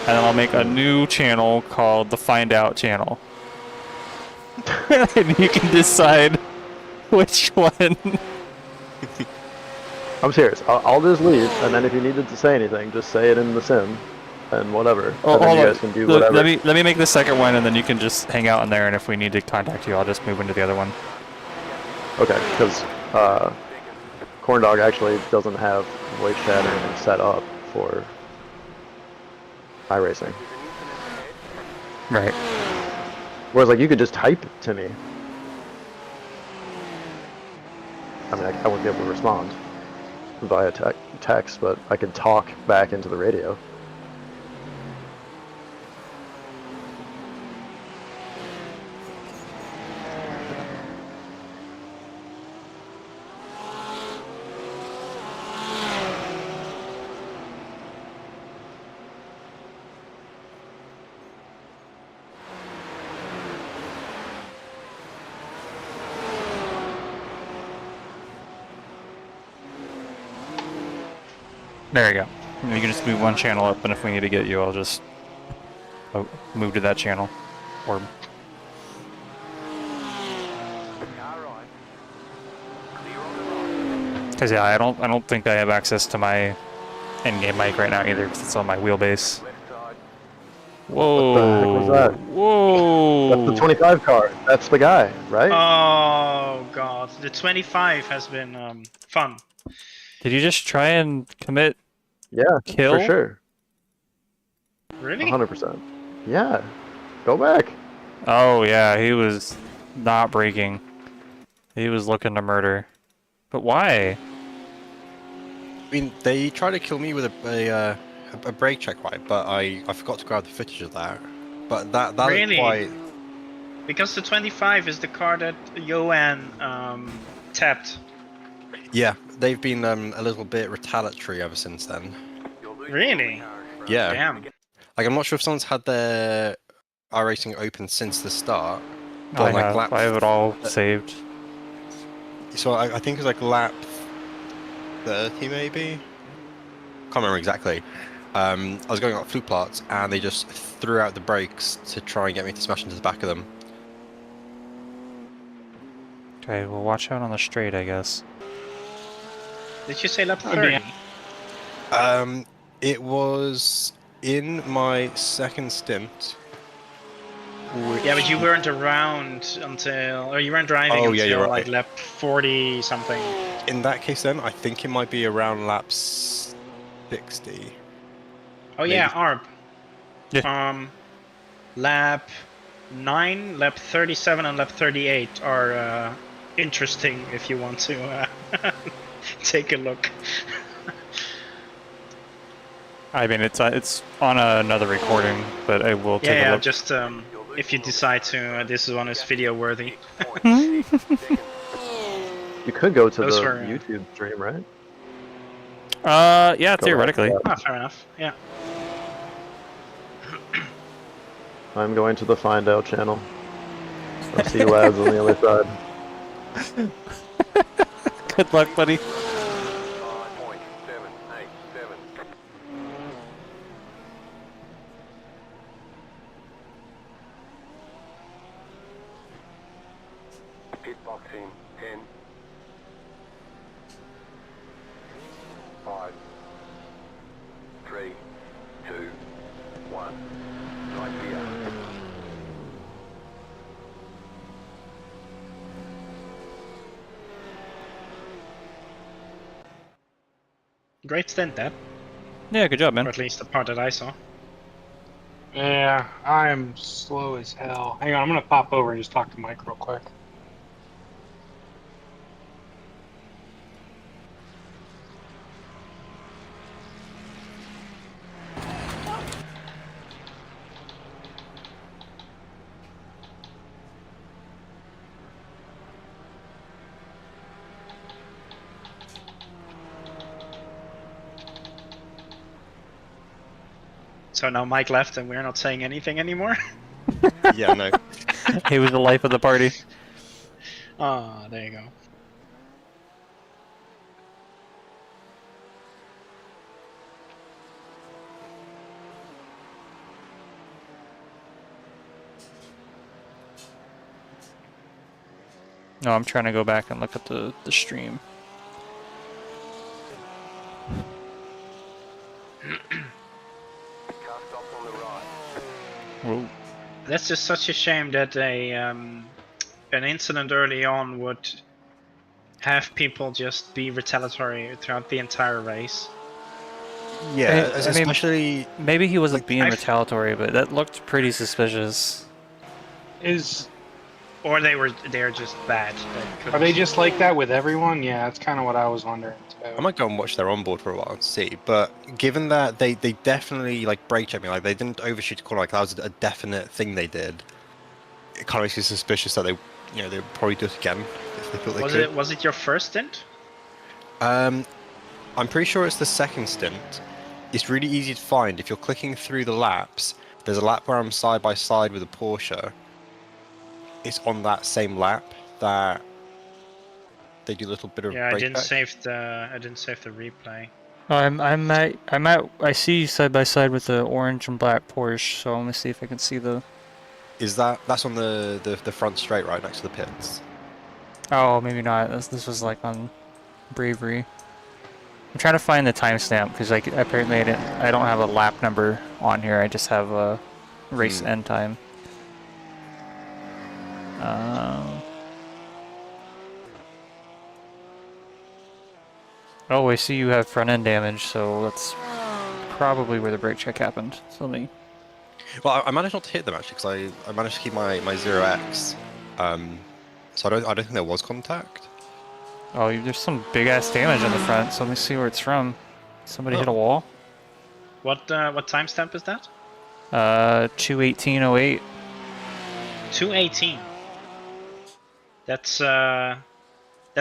and then I'll make a new channel called the Find Out channel. And you can decide which one. I'm serious. I'll just leave, and then if you needed to say anything, just say it in the sim, and whatever. Oh, and then hold you on. guys can do whatever. Let me make the second one, and then you can just hang out in there. And if we need to contact you, I'll just move into the other one. Okay, because Corndog actually doesn't have voice chat or anything set up for iRacing. Right. Whereas, like, you could just type to me. I mean, I wouldn't be able to respond via text, but I could talk back into the radio. There you go. You can just move one channel up, and if we need to get you, I'll just move to that channel. Or Car right. Clear on the right. because yeah, I don't think I have access to my in-game mic right now either because it's on my wheelbase. Left side. Whoa! What the heck was that? Whoa! That's the 25 car. That's the guy, right? Oh god, the 25 has been fun. Did you just try and commit Yeah, kill? for sure. Really? 100%. Yeah. Go back. Oh yeah, he was not braking. He was looking to murder. But why? I mean, they tried to kill me with a brake check, right? But I forgot to grab the footage of that. But that Really? is quite. Because the 25 is the car that Johan tapped. Yeah, they've been a little bit retaliatory ever since then. You're losing Really? on the car in front. Yeah. Damn. Like, I'm not sure if someone's had their iRacing open since the start. But I like have. lap. I have it all saved. So I think it was like lap 30 maybe. Can't remember exactly. I was going up Flugplatz and they just threw out the brakes to try and get me to smash into the back of them. Okay, well watch out on the straight, I guess. Did you say lap Oh, 30? damn. It was in my second stint. Yeah, but you weren't around until, or you weren't driving Oh, yeah, until you're like right. lap 40 something. In that case, then I think it might be around lap 60. Oh yeah, Maybe. Arb. Yeah. Lap 9, lap 37, and lap 38 are interesting if you want to take a look. I mean, it's on another recording, but I will take a Yeah, look. just if you decide to, this one is video worthy. You could go to Those the were, YouTube stream, right? Yeah, Go theoretically. back to Ah, fair enough. Yeah. that. I'm going to the Find Out channel. I'll see you lads on the other side. Good luck, buddy. 5.787. Pit box in 10. 5. 3. 2. 1. Right here. Great stint, that. Yeah, good job, Or man. at least the part that I saw. Yeah, I am slow as hell. Hang on, I'm gonna pop over and just talk to Mike real quick. So now Mike left and we're not saying anything anymore? Yeah, no. He was the life of the party. Ah, there you go. No, I'm trying to go back and look at the stream. Car stops on the right. Whoa. That's just such a shame that an incident early on would have people just be retaliatory throughout the entire race. Yeah, I mean, especially. Maybe he wasn't Like, being I've- retaliatory, but that looked pretty suspicious. Or they're just bad. Are they just like that with everyone? Yeah, that's kind of what I was wondering too. I might go and watch their onboard for a while and see. But given that they definitely like brake checked me, like they didn't overshoot a corner, like that was a definite thing they did. It kind of makes you suspicious that they would probably do it again if they thought they could. Was it your first stint? I'm pretty sure it's the second stint. It's really easy to find if you're clicking through the laps. There's a lap where I'm side by side with a Porsche. It's on that same lap that they do a little bit of Yeah, I brake didn't check. save the replay. I see side by side with the orange and black Porsche, so I'm gonna see if I can see the. Is that's on the front straight right next to the pits? Oh, maybe not. This was like on Bravery. I'm trying to find the timestamp because like apparently I don't have a lap number on here. I just have a race end time. Oh, I see you have front end damage, so that's probably where the brake check happened. So let me. Well, I managed not to hit them actually because I managed to keep my 0x. So I don't think there was contact. Oh, there's some big ass damage on the front. So let me see where it's from. Somebody hit a wall. What timestamp is that? 2:18:08. 2:18. That's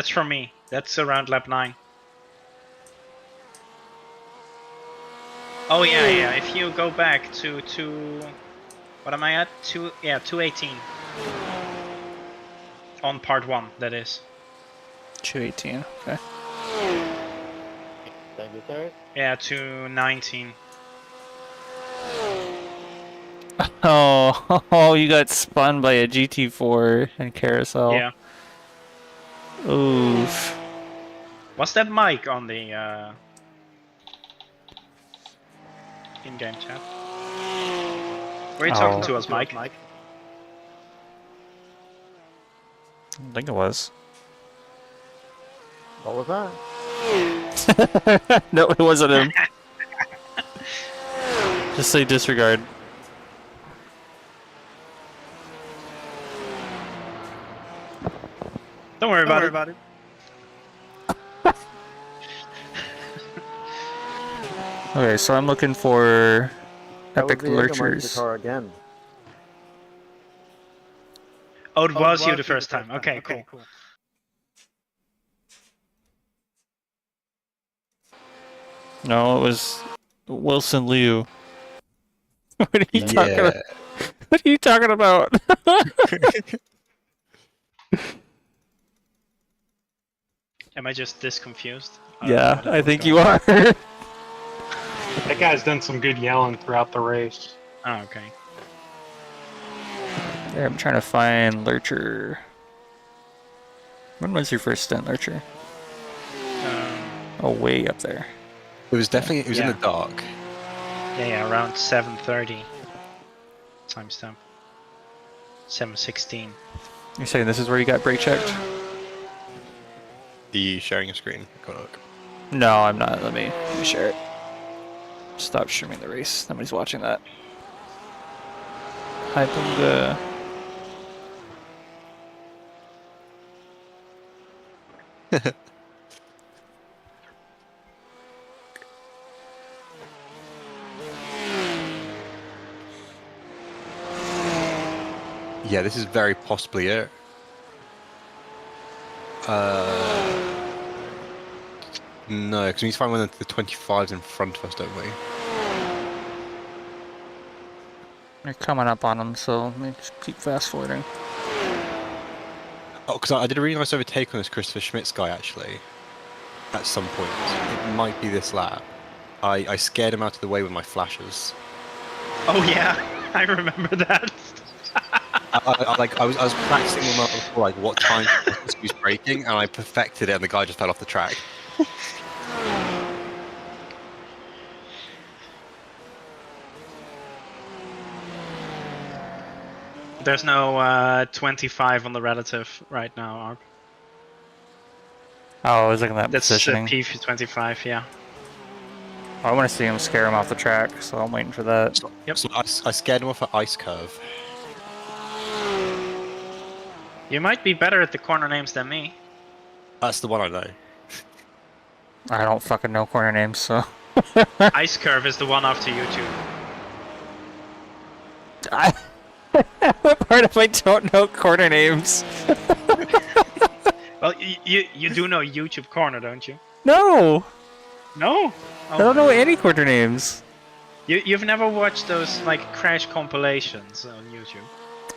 from me. That's around lap 9. Oh yeah. If you go back to what am I at? 2:18. On part 1, that is. 2:18. Okay. Thank you, sir. Yeah, 2:19. Oh, you got spun by a GT4 in carousel. Yeah. Oof. Was that Mike on the in-game chat? Were you talking to us, Mike? I think it was. What was that? No, it wasn't him. Just say disregard. Don't worry about it. Okay, so I'm looking for That was epic the Jägermeister lurchers. car again. Oh, it was you the first time. Okay, cool. No, it was Wilson Liu. What are you talking about? What are you talking about? Am I just this confused? Yeah, I think you are. That guy's done some good yelling throughout the race. Oh, okay. There, I'm trying to find Lurcher. When was your first stint, Lurcher? Oh, way up there. It was definitely in the dark. Yeah, around 7:30. Timestamp. 7:16. You're saying this is where you got brake checked? The sharing a screen. Go look. No, I'm not. Let me share it. Stop streaming the race. Nobody's watching that. Hi, Bunga. Yeah, this is very possibly it. No, because we need to find one of the 25s in front of us, don't we? You're coming up on them, so let me just keep fast forwarding. Oh, because I did a really nice overtake on this Christopher Schmitz guy, actually. At some point. It might be this lap. I scared him out of the way with my flashes. Oh yeah, I remember that. I was practicing them up before, like what time he was braking, and I perfected it, and the guy just fell off the track. There's no 25 on the relative right now, Arp. Oh, I was looking at that That's positioning. P25, yeah. I want to see him scare him off the track, so I'm waiting for that. Yep. So I scared him off an ice curve. You might be better at the corner names than me. That's the one I know. I don't fucking know corner names, so. Ice Curve is the one after YouTube. What part of I don't know corner names? Well, you do know YouTube Corner, don't you? No! No? I don't know any corner names. You've never watched those like crash compilations on YouTube?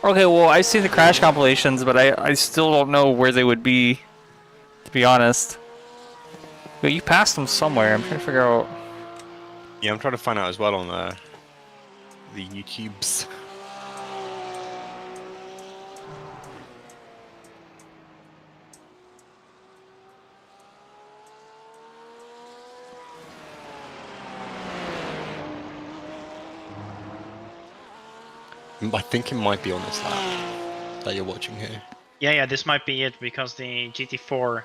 Okay, well, I've seen the crash compilations, but I still don't know where they would be, to be honest. But you passed them somewhere, I'm trying to figure out... Yeah, I'm trying to find out as well on the YouTubes. I think it might be on this lap that you're watching here. Yeah, this might be it because the GT4.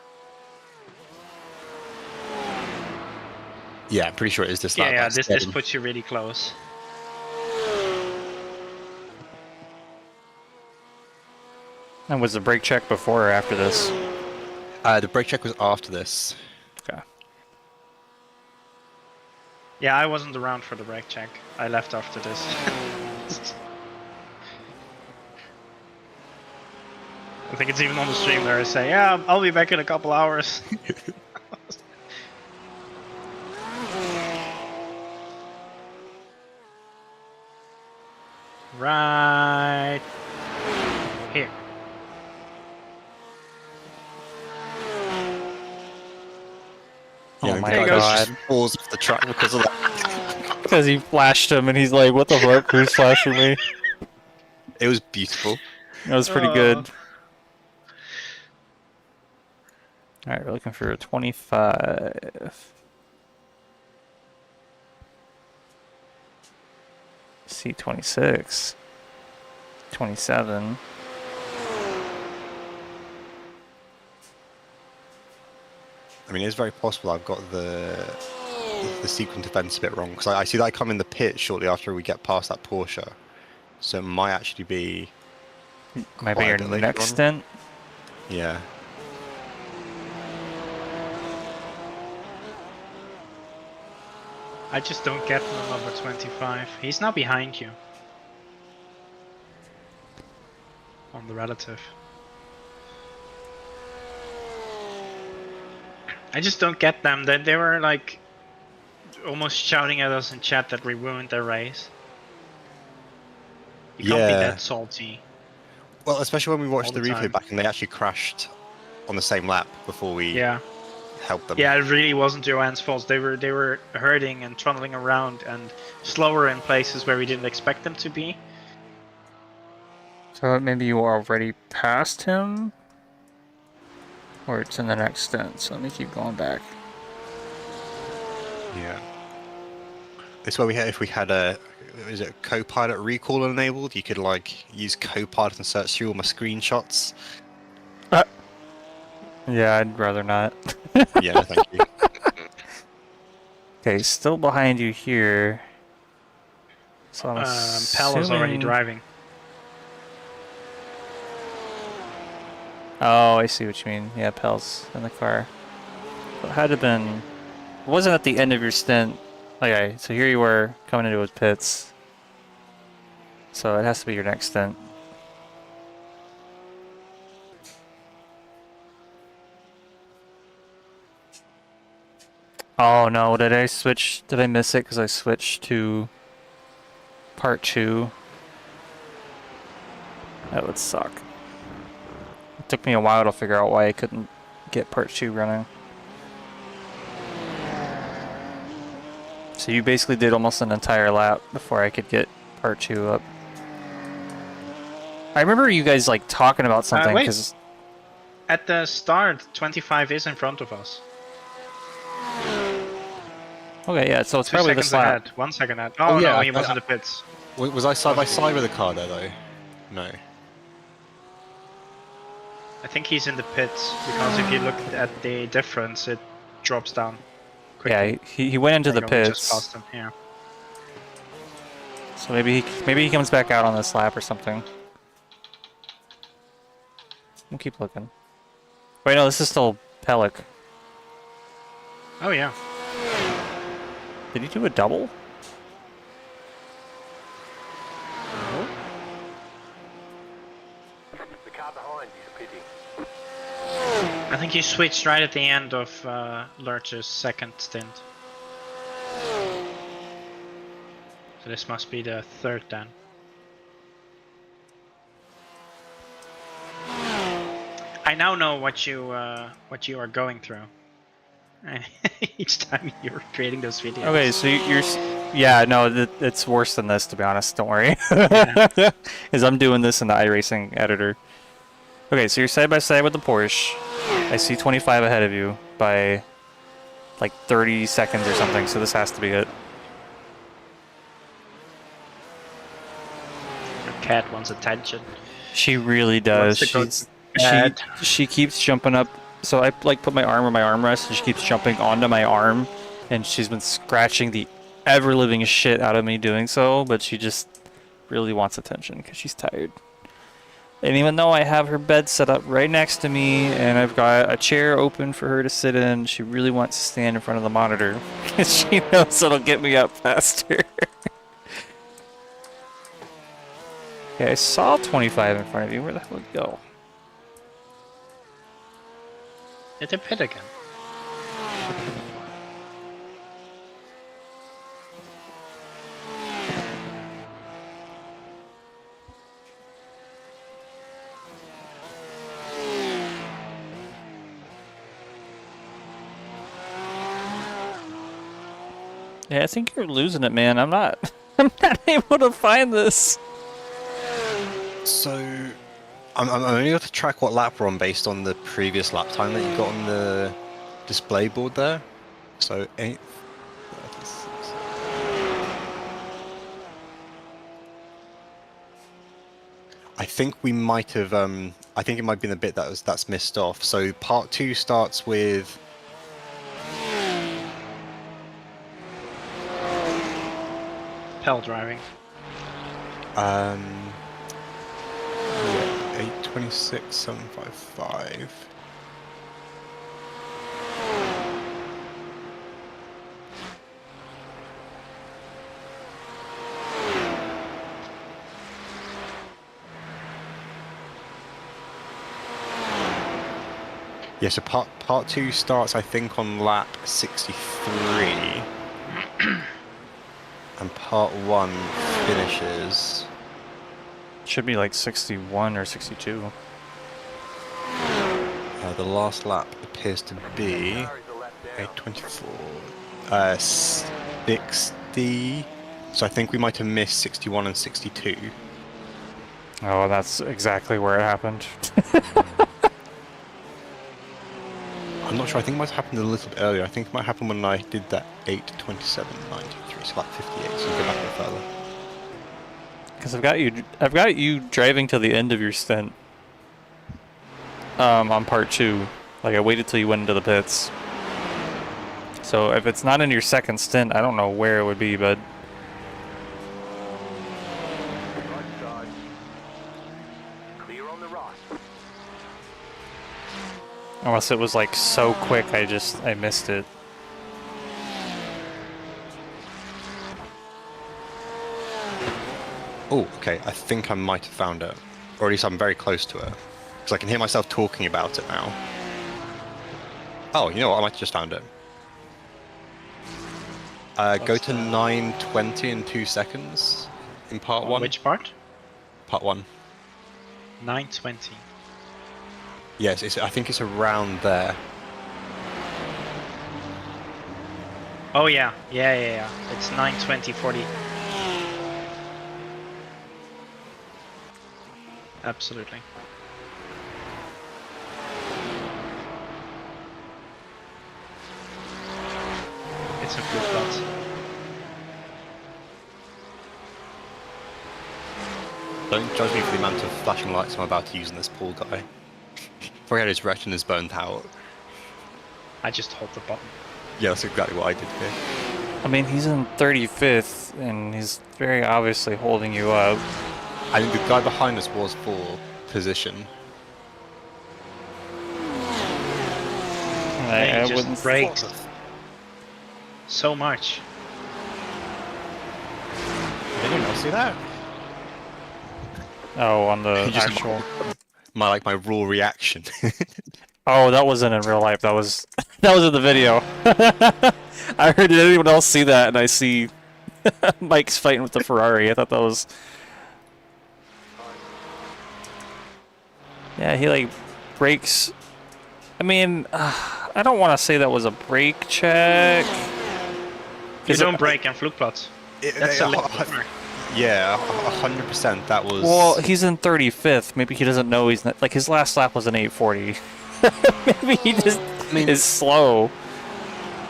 Yeah, I'm pretty sure it is this lap. Yeah, this puts you really close. And was the brake check before or after this? The brake check was after this. Okay. Yeah, I wasn't around for the brake check. I left after this. I think it's even on the stream where I say, yeah, I'll be back in a couple hours. Right here. Oh my the guy god. just falls off the track because of that. Because he flashed him and he's like, what the fuck? Who's flashing me? It was beautiful. That was pretty good. Alright, we're looking for a 25. C26. 27. I mean, it's very possible I've got the sequence events a bit wrong, because I see that I come in the pit shortly after we get past that Porsche, so it might actually be Might be quite a your bit later next on. stint. Yeah. I just don't get the number 25. He's now behind you. On the relative. I just don't get them. They were like almost shouting at us in chat that we ruined their race. You can't be Yeah. that salty. Well, especially when we watched All the the replay time. back and they actually crashed on the same lap before we Yeah. helped them. Yeah, it really wasn't Joanne's fault. They were hurting and trundling around and slower in places where we didn't expect them to be. So maybe you are already past him? Or it's in the next stint, so let me keep going back. Yeah. It's where if we had a Copilot recall enabled, you could like use Copilot and search through all my screenshots. Yeah, I'd rather not. Yeah, no, thank you. Okay, still behind you here. So I'm Pal is already assuming- driving. Oh, I see what you mean. Yeah, Pel's in the car. So it had to have been... It wasn't at the end of your stint. Okay, so here you were, coming into his pits. So it has to be your next stint. Oh no, did I switch? Did I miss it because I switched to part 2? That would suck. It took me a while to figure out why I couldn't get part 2 running. So you basically did almost an entire lap before I could get part 2 up. I remember you guys like talking about something wait. because At the start, 25 is in front of us. okay, yeah, so it's 2 probably seconds this lap. ahead. 1 second ahead. Oh, yeah, no, he was in the pits. Was I side by side with the car there though? No. I think he's in the pits because if you look at the difference, it drops down quickly. Yeah, he went into the Like, we just pits. passed him. Yeah. So maybe he comes back out on this lap or something. We'll keep looking. Wait, no, this is still Pellic. Oh yeah. Did he do a double? The car behind is pitting. I think he switched right at the end of Lurch's second stint. So this must be the third then. I now know what you are going through. Each time you're creating those videos. Okay, so yeah, no, it's worse than this, to be honest. Don't worry. Yeah. Because I'm doing this in the iRacing editor. Okay, so you're side by side with the Porsche. I see 25 ahead of you by like 30 seconds or something, so this has to be it. cat wants attention. She really does. Wants to go to She keeps jumping up. So I like put my arm on my armrest, and she keeps jumping onto my arm, and she's been scratching the ever living shit out of me doing so. But she just really wants attention because she's tired. And even though I have her bed set up right next to me, and I've got a chair open for her to sit in, she really wants to stand in front of the monitor because she knows it'll get me up faster. Okay, I saw 25 in front of you. Where the hell did it go? Hit a pit again. Yeah, I think you're losing it, man. I'm not. I'm not able to find this. So, I'm only able to track what lap we're on based on the previous lap time that you got on the display board there. So 8:36. I think we might have. I think it might be the bit that's missed off. So part 2 starts with. Pedal driving. Yeah, 8:26.755. Yeah, so part 2 starts, I think, on lap 63. And part 1 finishes. Should be like 61 or 62. The last lap appears to be 8:24. 60. So I think we might have missed 61 and 62. Oh, that's exactly where it happened. I'm not sure. I think it might have happened a little bit earlier. I think it might happen when I did that 8:27.93. So like 58. So go back a bit further. Because I've got you driving to the end of your stint. On part 2. Like I waited till you went into the pits. So if it's not in your second stint, I don't know where it would be, but Clear on the right. unless it was like so quick, I missed it. Oh, okay. I think I might have found it. Or at least I'm very close to it. Because I can hear myself talking about it now. Oh, you know what? I might have just found it. Go to 9:20 in 2 seconds in part 1. Which part? Part 1. 9:20. Yes, I think it's around there. Oh yeah. It's 9:20:40. Absolutely. It's a good plot. Don't judge me for the amount of flashing lights I'm about to use on this poor guy. Before he had his retinas burnt out. I just hold the button. Yeah, that's exactly what I did here. I mean, he's in 35th, and he's very obviously holding you up. I think the guy behind us was for position. I He just wouldn't. brakes so much. Did anyone else see that? Oh, on the Just actual. my raw reaction. Oh, that wasn't in real life. That was in the video. I heard. Did anyone else see that? And I see Mike's fighting with the Ferrari. I thought that was. Yeah, he like brakes. I mean, I don't want to say that was a brake check. You don't brake on Flugplatz. That's a little. Yeah, 100%. That was. Well, he's in 35th. Maybe he doesn't know he's not, like his last lap was an 8:40. Maybe he just is slow.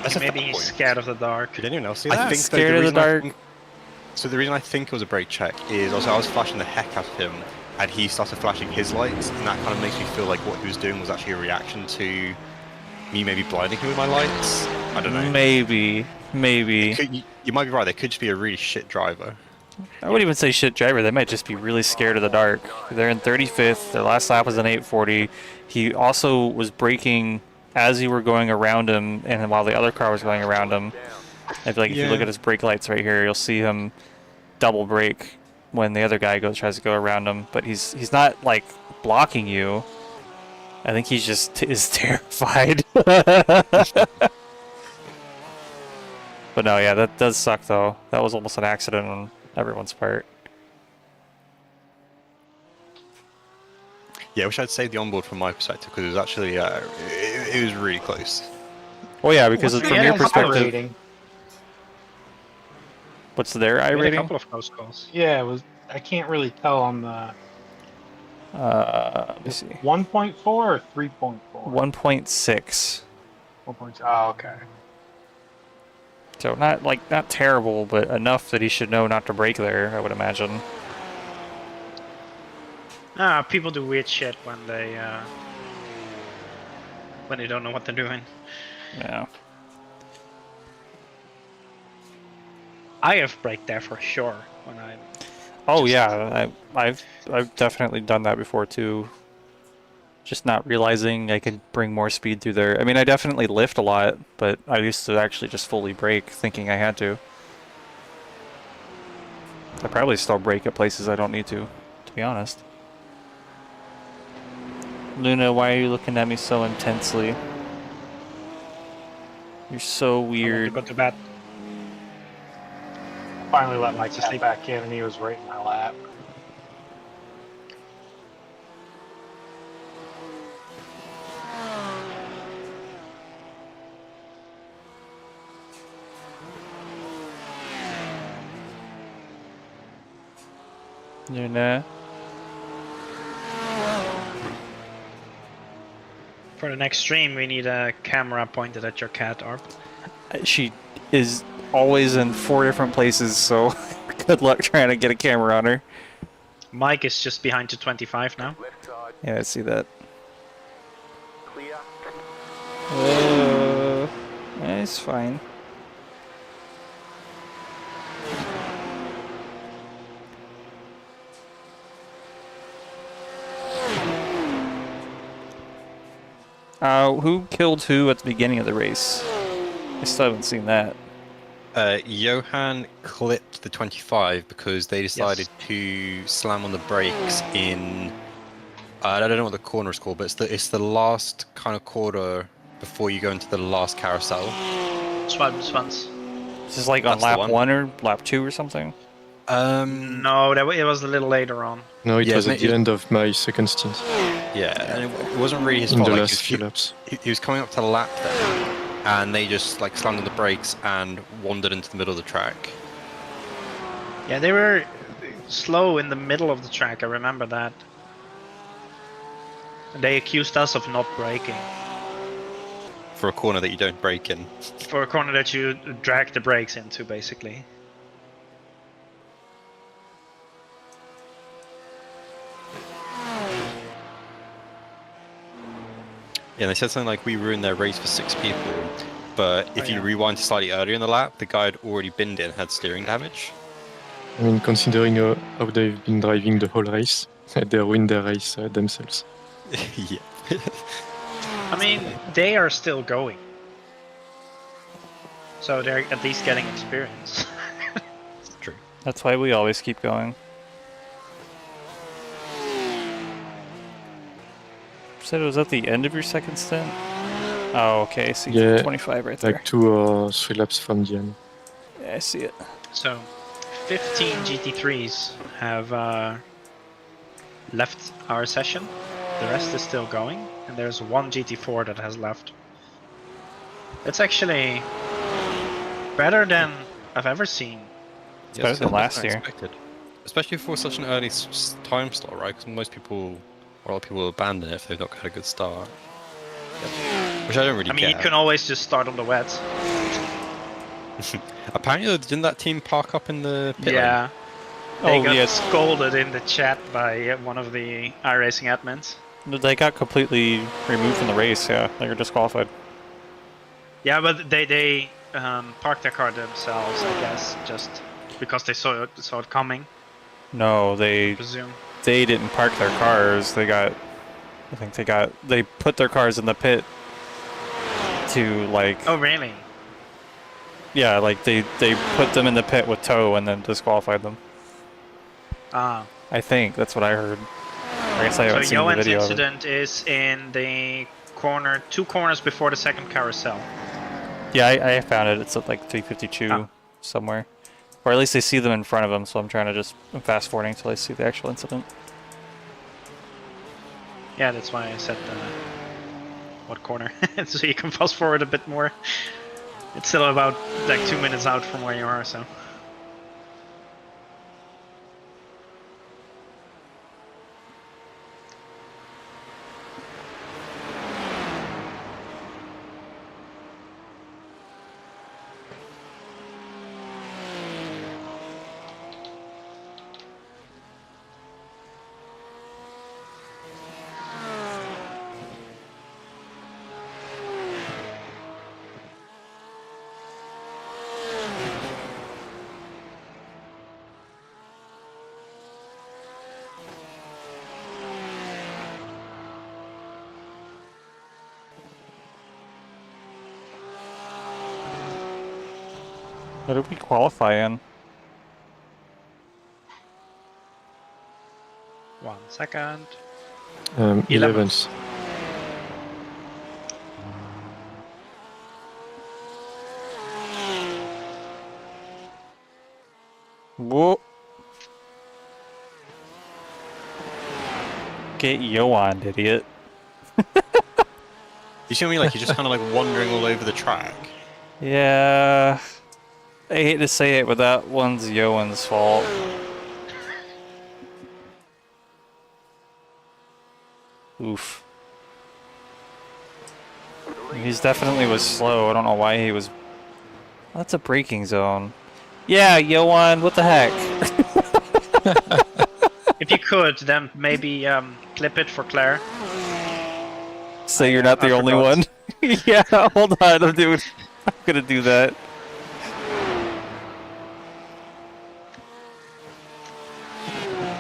That's a Maybe fair he's point. scared of the dark. Did anyone else see that? I think scared of the dark. So the reason I think it was a brake check is also I was flashing the heck out of him, and he started flashing his lights, and that kind of makes me feel like what he was doing was actually a reaction to me maybe blinding him with my lights. I don't know. Maybe. You might be right. They could just be a really shit driver. I wouldn't even say shit driver. They might just be really scared of the dark. They're in 35th. Their last lap was an 840. He also was braking as you were going around him, and while the other car was going around him. I feel like if you look at his brake lights right here, you'll see him double brake when the other guy tries to go around him. But he's not like blocking you. I think he just is terrified. But no, yeah, that does suck though. That was almost an accident on everyone's part. Yeah, I wish I'd saved the onboard from my perspective because it was actually it was really close. Well, yeah, because What's from the your I perspective, rating? what's their I We had a rating? couple of close calls. Yeah, it was. I can't really tell on the Let me see. 1.4 or 3.4. 1.6. 1.6. Oh, okay. So not terrible, but enough that he should know not to brake there, I would imagine. People do weird shit when they don't know what they're doing. Yeah. I have braked there for sure when I. Oh yeah, I've definitely done that before too. Just not realizing I could bring more speed through there. I mean, I definitely lift a lot, but I used to actually just fully brake, thinking I had to. I probably still brake at places I don't need to be honest. Luna, why are you looking at me so intensely? You're so weird. I want to go to bed. Finally let my cat back in, and he was right in my lap. Luna. For the next stream, we need a camera pointed at your cat, Arp. She is always in 4 different places, so good luck trying to get a camera on her. Mike is just behind 225 now. Left side, Yeah, I see that. clear. It's fine. Who killed who at the beginning of the race? I still haven't seen that. Johan clipped the 25 because they decided to slam on the brakes in. I don't know what the corner is called, but it's the last kind of quarter before you go into the last carousel. Swans. This is like on That's the lap one. 1 or lap 2 or something? No, it was a little later on. No, it Yeah, was isn't at the end of my second stint. Yeah, and it wasn't really his In fault. the Like, last few laps. he was coming up to the lap then, and they just like slammed on the brakes and wandered into the middle of the track. Yeah, they were slow in the middle of the track, I remember that. And they accused us of not braking. For a corner that you don't brake in. For a corner that you drag the brakes into, basically. Yeah, they said something like we ruined their race for 6 people, but if you rewind slightly earlier in the lap, the guy had already binned it and had steering damage. I mean, considering how they've been driving the whole race, they ruined their race themselves. Yeah. I mean, they are still going. So they're at least getting experience. True. That's why we always keep going. You said it was at the end of your second stint? Oh, okay, I see. Yeah, 25 right there. Like 2 or 3 laps from the end. Yeah, I see it. So, 15 GT3s have left our session. The rest is still going, and there's 1 GT4 that has left. It's actually better than I've ever seen. It's better than last year. Expected. Especially for such an early time slot, right? Because most people, or a lot of people will abandon it if they've not had a good start. Which I don't really I mean, get. you can always just start on the wet. Apparently, didn't that team park up in the pit lane? Yeah. They Oh, got yeah. scolded in the chat by one of the iRacing admins. They got completely removed from the race, yeah. They were disqualified. Yeah, but they parked their car themselves, I guess, just because they saw it coming. No, I they presume. didn't park their cars. They put their cars in the pit to, like... Oh, really? Yeah, like, they put them in the pit with tow and then disqualified them. Ah. I think, that's what I heard. I guess I haven't So seen the Johan's video of it. incident is in the corner, 2 corners before the second carousel. Yeah, I found it. It's at like 352 somewhere. Or at least I see them in front of them, so I'm trying to just fast forwarding until I see the actual incident. Yeah, that's why I said what corner, so you can fast forward a bit more. It's still about like 2 minutes out from where you are, so. What did we qualify in? 1 second. 11th. Whoa. Get Johan, idiot. You see what I mean? Like, you're just kind of like wandering all over the track. Yeah. I hate to say it, but that one's Johan's fault. Oof. He's definitely was slow. I don't know why he was... That's a braking zone. Yeah, Johan, what the heck? If you could, then maybe clip it for Claire. Say you're not the only one. Yeah, hold on, I'm gonna do that.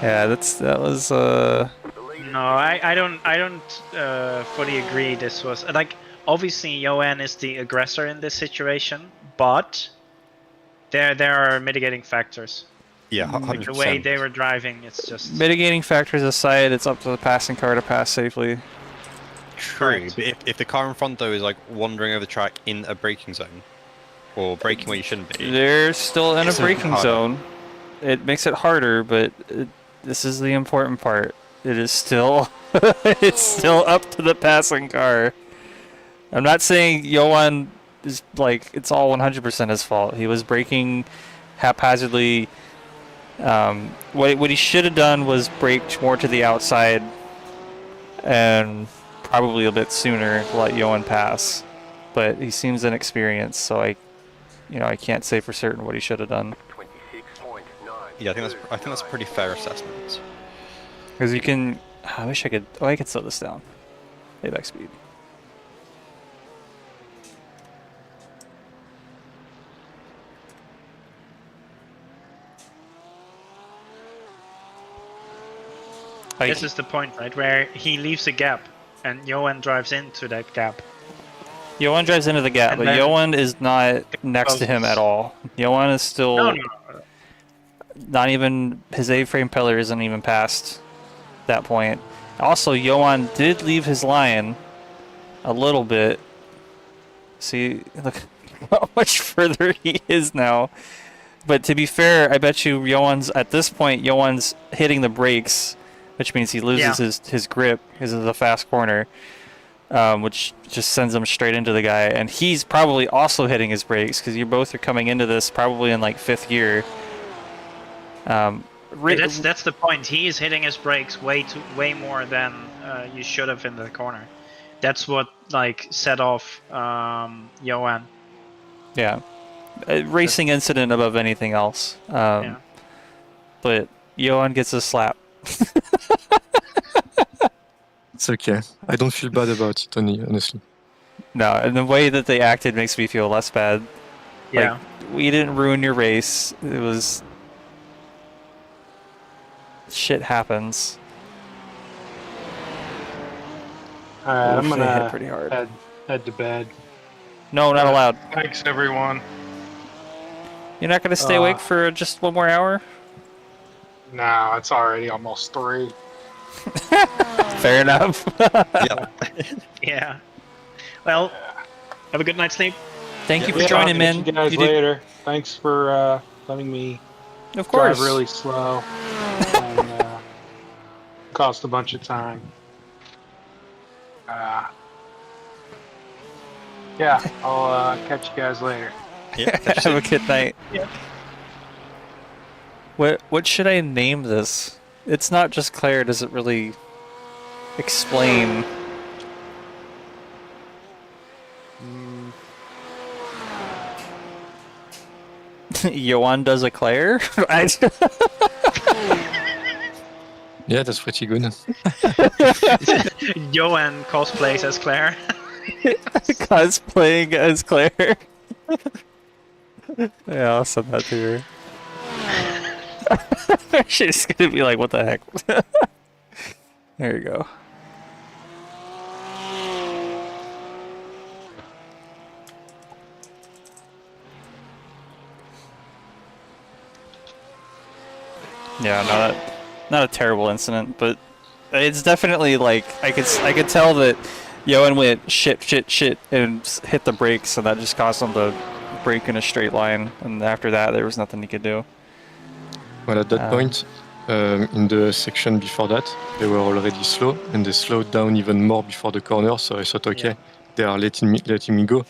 Yeah, that was No, I don't fully agree. This was like obviously Johan is the aggressor in this situation, but there are mitigating factors. Yeah, 100%. Like the way they were driving, it's just mitigating factors aside, it's up to the passing car to pass safely. True, but if the car in front though is like wandering over the track in a braking zone, or braking where you shouldn't be, They're still in a It's braking harder. zone. It makes it harder, but this is the important part. It is still it's still up to the passing car. I'm not saying Johan is like it's all 100% his fault. He was braking haphazardly. What he should have done was brake more to the outside and probably a bit sooner to let Johan pass. But he seems inexperienced, so I can't say for certain what he should have done. 26.9. yeah, I think that's a pretty fair assessment. Because you can... I wish I could... Oh, I could slow this down. Payback speed. this is the point, right, where he leaves a gap and Johan drives into that gap. Johan drives into the gap, And but then- Johan is not next to him at all. Johan is still... No. Not even... His A-frame pillar isn't even past that point. Also, Johan did leave his line a little bit. See, look how much further he is now. But to be fair, I bet you at this point, Johan's hitting the brakes, which means he loses his grip because of the fast corner, which just sends him straight into the guy. And he's probably also hitting his brakes because you both are coming into this probably in like 5th gear. That's the point. He is hitting his brakes way more than you should have in the corner. That's what like set off Johan. Yeah. A racing incident above anything else. Yeah. But Johan gets a slap. It's okay. I don't feel bad about it, honestly. No, and the way that they acted makes me feel less bad. Yeah. Like, we didn't ruin your race. It was... Shit happens. Alright, I'm Oof, they hit gonna pretty hard. head to bed. No, not allowed. Thanks, everyone. You're not gonna stay awake for just one more hour? No, it's already almost 3. Fair enough. Yeah. Yeah. Well, have a good night's sleep. Thank you for joining, man. See you guys later. Thanks for letting me Of course. drive really slow and cost a bunch of time. Yeah, I'll catch you guys later. Yeah. Have a good night. Yeah. What should I name this? It's not just Claire. Does it really explain? Johan does a Claire? Yeah, that's pretty good. Johan cosplays as Claire. Cosplaying as Claire. Yeah, I'll send that to her. She's gonna be like, what the heck? There you go. Yeah, not a terrible incident, but it's definitely like I could tell that Johan went shit and hit the brakes, and that just caused him to brake in a straight line. And after that, there was nothing he could do. Well, at that point, in the section before that, they were already slow, and they slowed down even more before the corner. So I thought, okay, they are letting me go.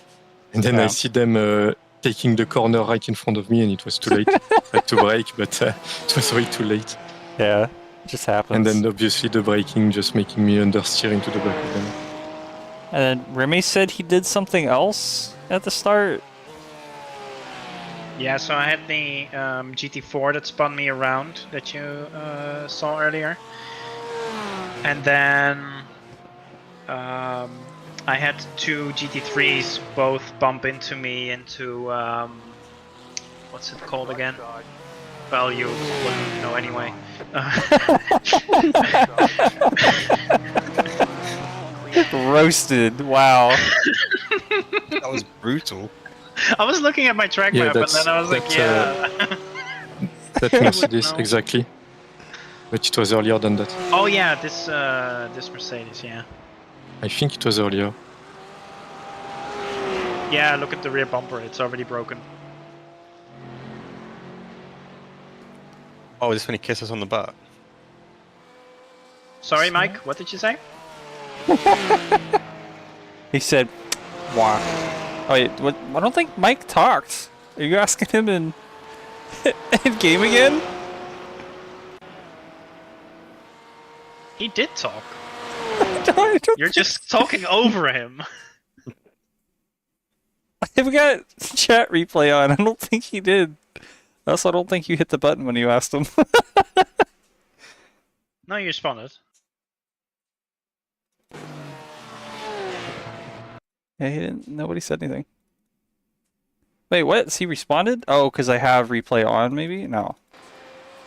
And then I see them taking the corner right in front of me, and it was too late. I had to brake, but it was way too late. Yeah, it just happens. And then obviously the braking just making me understeer into the back of them. And then Remy said he did something else at the start. Yeah, so I had the GT4 that spun me around that you saw earlier. And then I had 2 GT3s both bump into me into, what's it called again? Well, you wouldn't know anyway. Roasted, wow. That was brutal. I was looking at my track map and then I was like, yeah. That Mercedes, exactly. But it was earlier than that. Oh yeah, this Mercedes, yeah. I think it was earlier. Yeah, look at the rear bumper, it's already broken. Oh, this when he kisses on the butt. Sorry, Mike, what did you say? He said, "Wah." Oh wait, what? I don't think Mike talked. Are you asking him in game again? He did talk. I don't You're just talking over him. I've got chat replay on. I don't think he did. Also, I don't think you hit the button when you asked him. No, you responded. Yeah, he didn't. Nobody said anything. Wait, what? Has he responded? Oh, because I have replay on, maybe? No.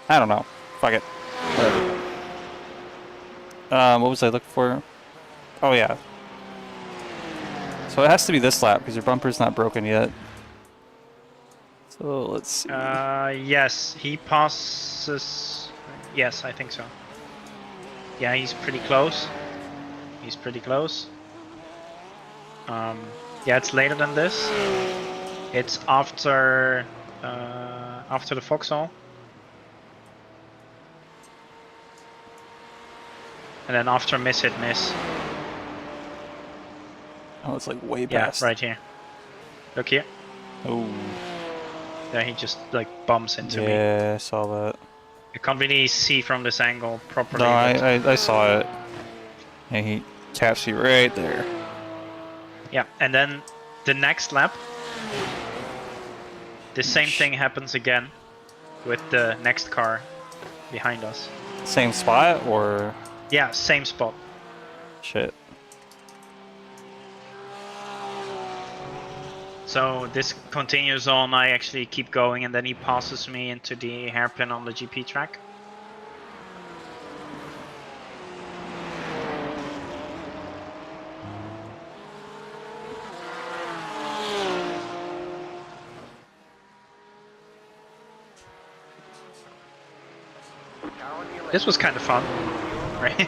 I don't know. Fuck it. Whatever. What was I looking for? Oh, yeah. So it has to be this lap, because your bumper's not broken yet. So, let's see. Yes, he passes... Yes, I think so. Yeah, he's pretty close. He's pretty close. Yeah, it's later than this. It's after the Foxhole. And then after miss hit miss. Oh, it's like way past. Yeah, right here. Look here. Oh. Yeah, he just like bumps into me. Yeah, I saw that. I can't really see from this angle properly. No, but- I saw it. And he taps you right there. Yeah, and then the next lap, The same thing happens again with the next car behind us. Same spot or? Yeah, same spot. Shit. So this continues on, I actually keep going, and then he passes me into the hairpin on the GP track. This was kind of fun, right?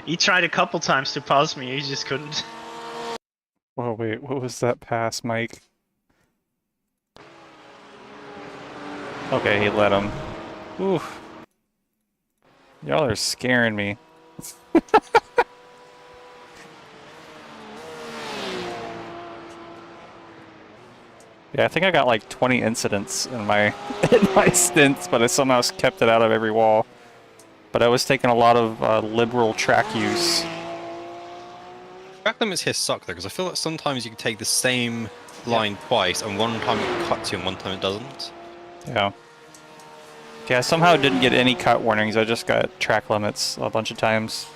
He tried a couple times to pass me, he just couldn't. Oh wait, what was that pass, Mike? Okay, he let him. Oof. Y'all are scaring me. Yeah, I think I got like 20 incidents in my stints, but I somehow kept it out of every wall. But I was taking a lot of liberal track use. Track limits here suck though, because I feel that sometimes you can take the same line twice, and one time it cuts you and one time it doesn't. Yeah. Okay, I somehow didn't get any cut warnings, I just got track limits a bunch of times.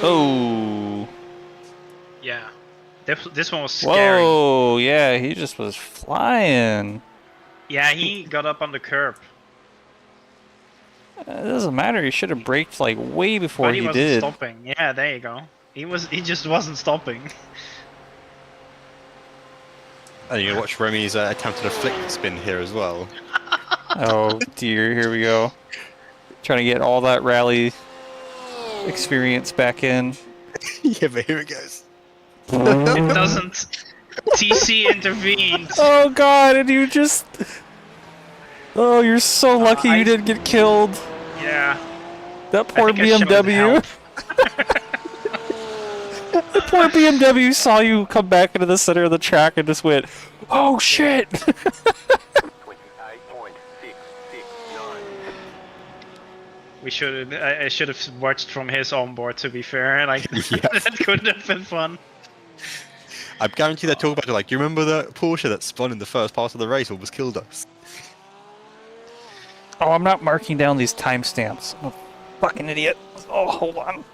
Oh! Yeah. This one was scary. Whoa, yeah, he just was flying. Yeah, he got up on the curb. It doesn't matter, he should have braked like way before But he wasn't did. stopping. Yeah, there you go. He just wasn't stopping. And you watch Remy's attempted a flick spin here as well. Oh dear, here we go. Trying to get all that rally experience back in. Yeah, but here it goes. It doesn't. TC intervened. Oh god, and you just... Oh, you're so lucky you didn't get killed. Yeah. That poor I think I showed BMW. help. That poor BMW saw you come back into the center of the track and just went, oh shit! 28.669. I should have watched from his onboard, to be fair. Like, that could have been fun. I guarantee they're talking about it like, you remember that Porsche that spun in the first part of the race almost killed us? Oh, I'm not marking down these timestamps. I'm a fucking idiot. Oh, hold on.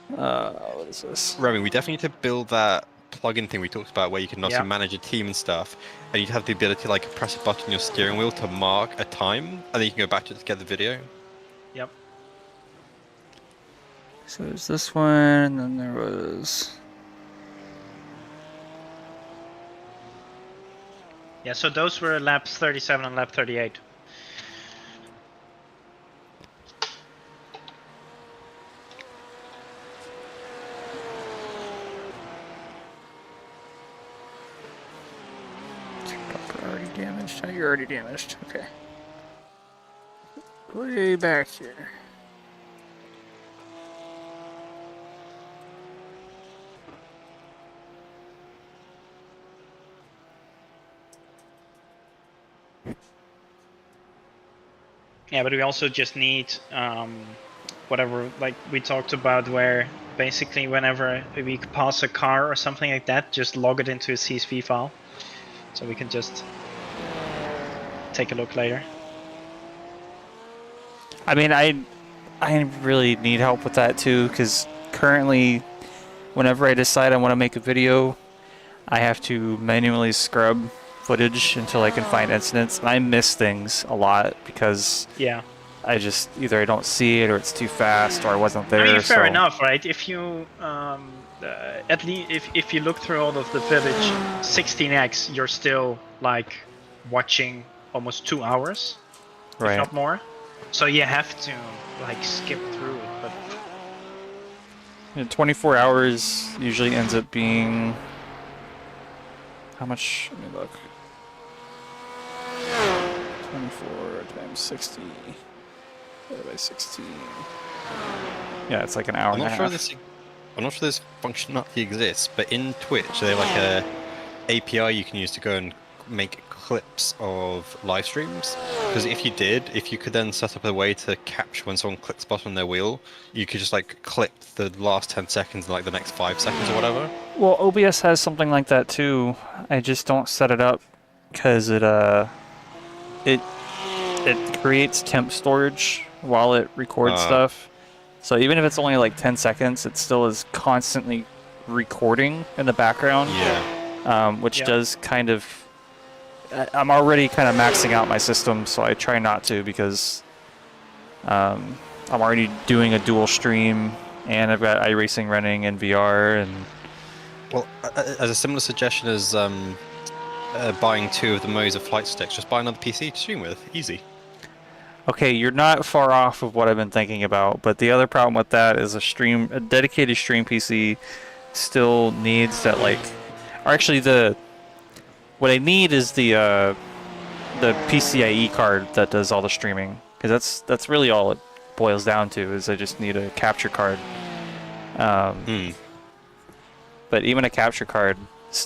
What is this? Remy, we definitely need to build that plugin thing we talked about where you can also manage a team and stuff, and you'd have the ability to like press a button on your steering wheel to mark a time, and then you can go back to it to get the video. Yep. So there's this one, and then there was... Yeah, so those were laps 37 and lap 38. Already damaged? Oh, you're already damaged. Okay. Way back here. Yeah, but we also just need whatever, like we talked about, where basically whenever we pass a car or something like that, just log it into a CSV file, so we can just take a look later. I mean, I really need help with that too, because currently, whenever I decide I want to make a video, I have to manually scrub footage until I can find incidents, and I miss things a lot because I just either I don't see it or it's too fast or I wasn't there. I mean, fair enough, right? If you at least if you look through all of the footage, 16x, you're still like watching almost 2 hours, right? If not more. So you have to like skip through it, but 24 hours usually ends up being how much? Let me look. 24 times 60 divided by 16. Yeah, it's like an hour and a half. I'm not sure this functionality exists, but in Twitch they have like a API you can use to go and make clips of live streams? Because if you could then set up a way to capture when someone clicks button on their wheel, you could just like clip the last 10 seconds and like the next 5 seconds or whatever. Well, OBS has something like that too. I just don't set it up because it creates temp storage while it records stuff. So even if it's only like 10 seconds, it still is constantly recording in the background. Yeah. Which does kind of... I'm already kind of maxing out my system, so I try not to because I'm already doing a dual stream, and I've got iRacing running in VR, and... Well, as a similar suggestion as buying 2 of the Moza flight sticks, just buy another PC to stream with. Easy. Okay, you're not far off of what I've been thinking about, but the other problem with that is a dedicated stream PC still needs that, like... Or actually, what I need is the PCIe card that does all the streaming, because that's really all it boils down to, is I just need a capture card. But even a capture card,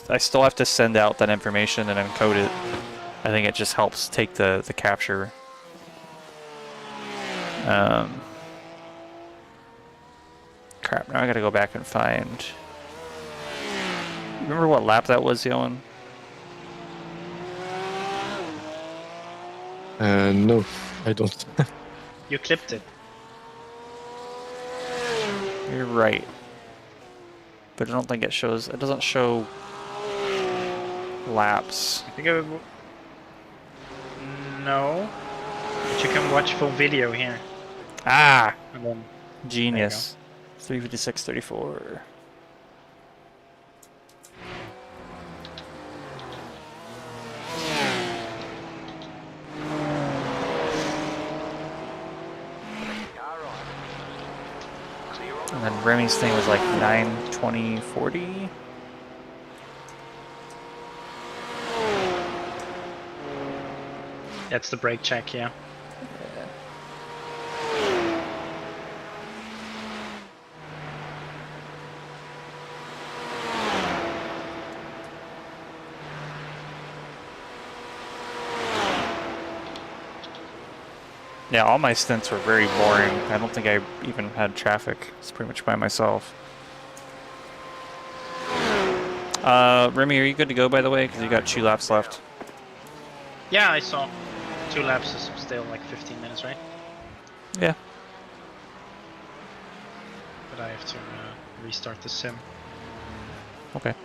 I still have to send out that information and encode it. I think it just helps take the capture. Crap, now I gotta go back and find... Remember what lap that was, Yoan? No, I don't. You clipped it. You're right. But I don't think it shows... It doesn't show... laps. I think it would... No. But you can watch full video here. Ah! And then... Genius. 356.34. And then Remy's thing was like 9:20:40. That's the brake check, yeah. Yeah, all my stints were very boring. I don't think I even had traffic. It's pretty much by myself. Remy, are you good to go, by the way? Because you got 2 laps left. Yeah, I saw 2 laps is still like 15 minutes, right? Yeah. But I have to restart the sim. Okay.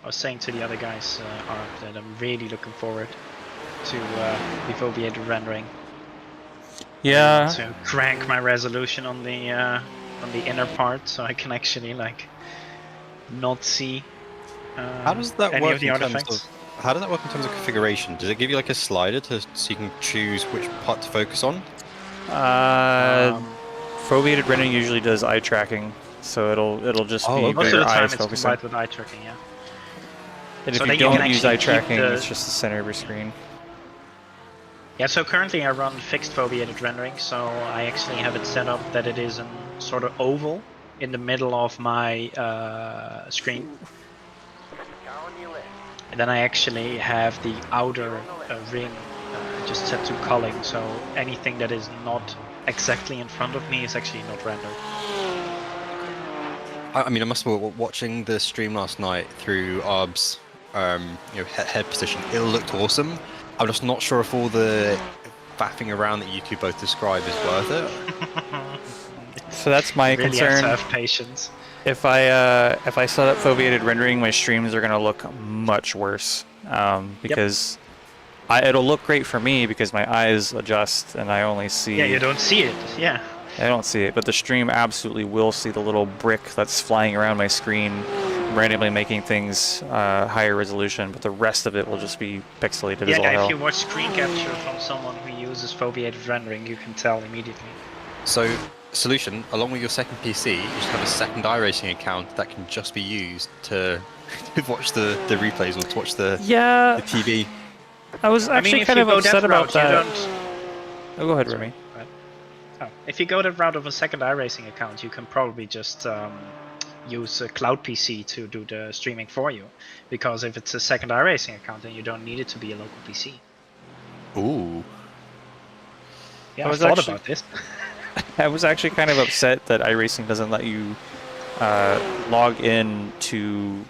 I was saying to the other guys, Arp, that I'm really looking forward to the foveated rendering. Yeah. To crank my resolution on the inner part, so I can actually like not see. How does that any work of the in terms artifacts. of? How does that work in terms of configuration? Does it give you like a slider so you can choose which part to focus on? Foveated rendering usually does eye tracking, so it'll just be most your of the time eyes it's focusing. combined with eye tracking, yeah. And So if then you you can don't use actually eye keep tracking, the- it's just the center of your screen. Yeah, so currently I run fixed foveated rendering, so I actually have it set up that it is a sort of oval in the middle of my screen. And then I actually have the outer ring just set to culling, so anything that is not exactly in front of me is actually not rendered. I mean, I must have been watching the stream last night through Arb's head position. It looked awesome. I'm just not sure if all the faffing around that you two both described is worth it. So that's my Really concern. have to have patience. If I set up foveated rendering, my streams are gonna look much worse because it'll look great for me because my eyes adjust and I only see. Yeah, you don't see it. Yeah. I don't see it, but the stream absolutely will see the little brick that's flying around my screen, randomly making things higher resolution. But the rest of it will just be pixelated as all Yeah, hell. if you watch screen capture from someone who uses foveated rendering, you can tell immediately. So, solution, along with your second PC, you should have a second iRacing account that can just be used to watch the replays or to watch the TV. I was I mean, actually if kind you of go upset that about route, you that. don't. Oh, go ahead, Remy. Oh, if you go that route of a second iRacing account, you can probably just use a cloud PC to do the streaming for you. Because if it's a second iRacing account, then you don't need it to be a local PC. Ooh. Yeah, I I was thought actually- about this. I was actually kind of upset that iRacing doesn't let you log in to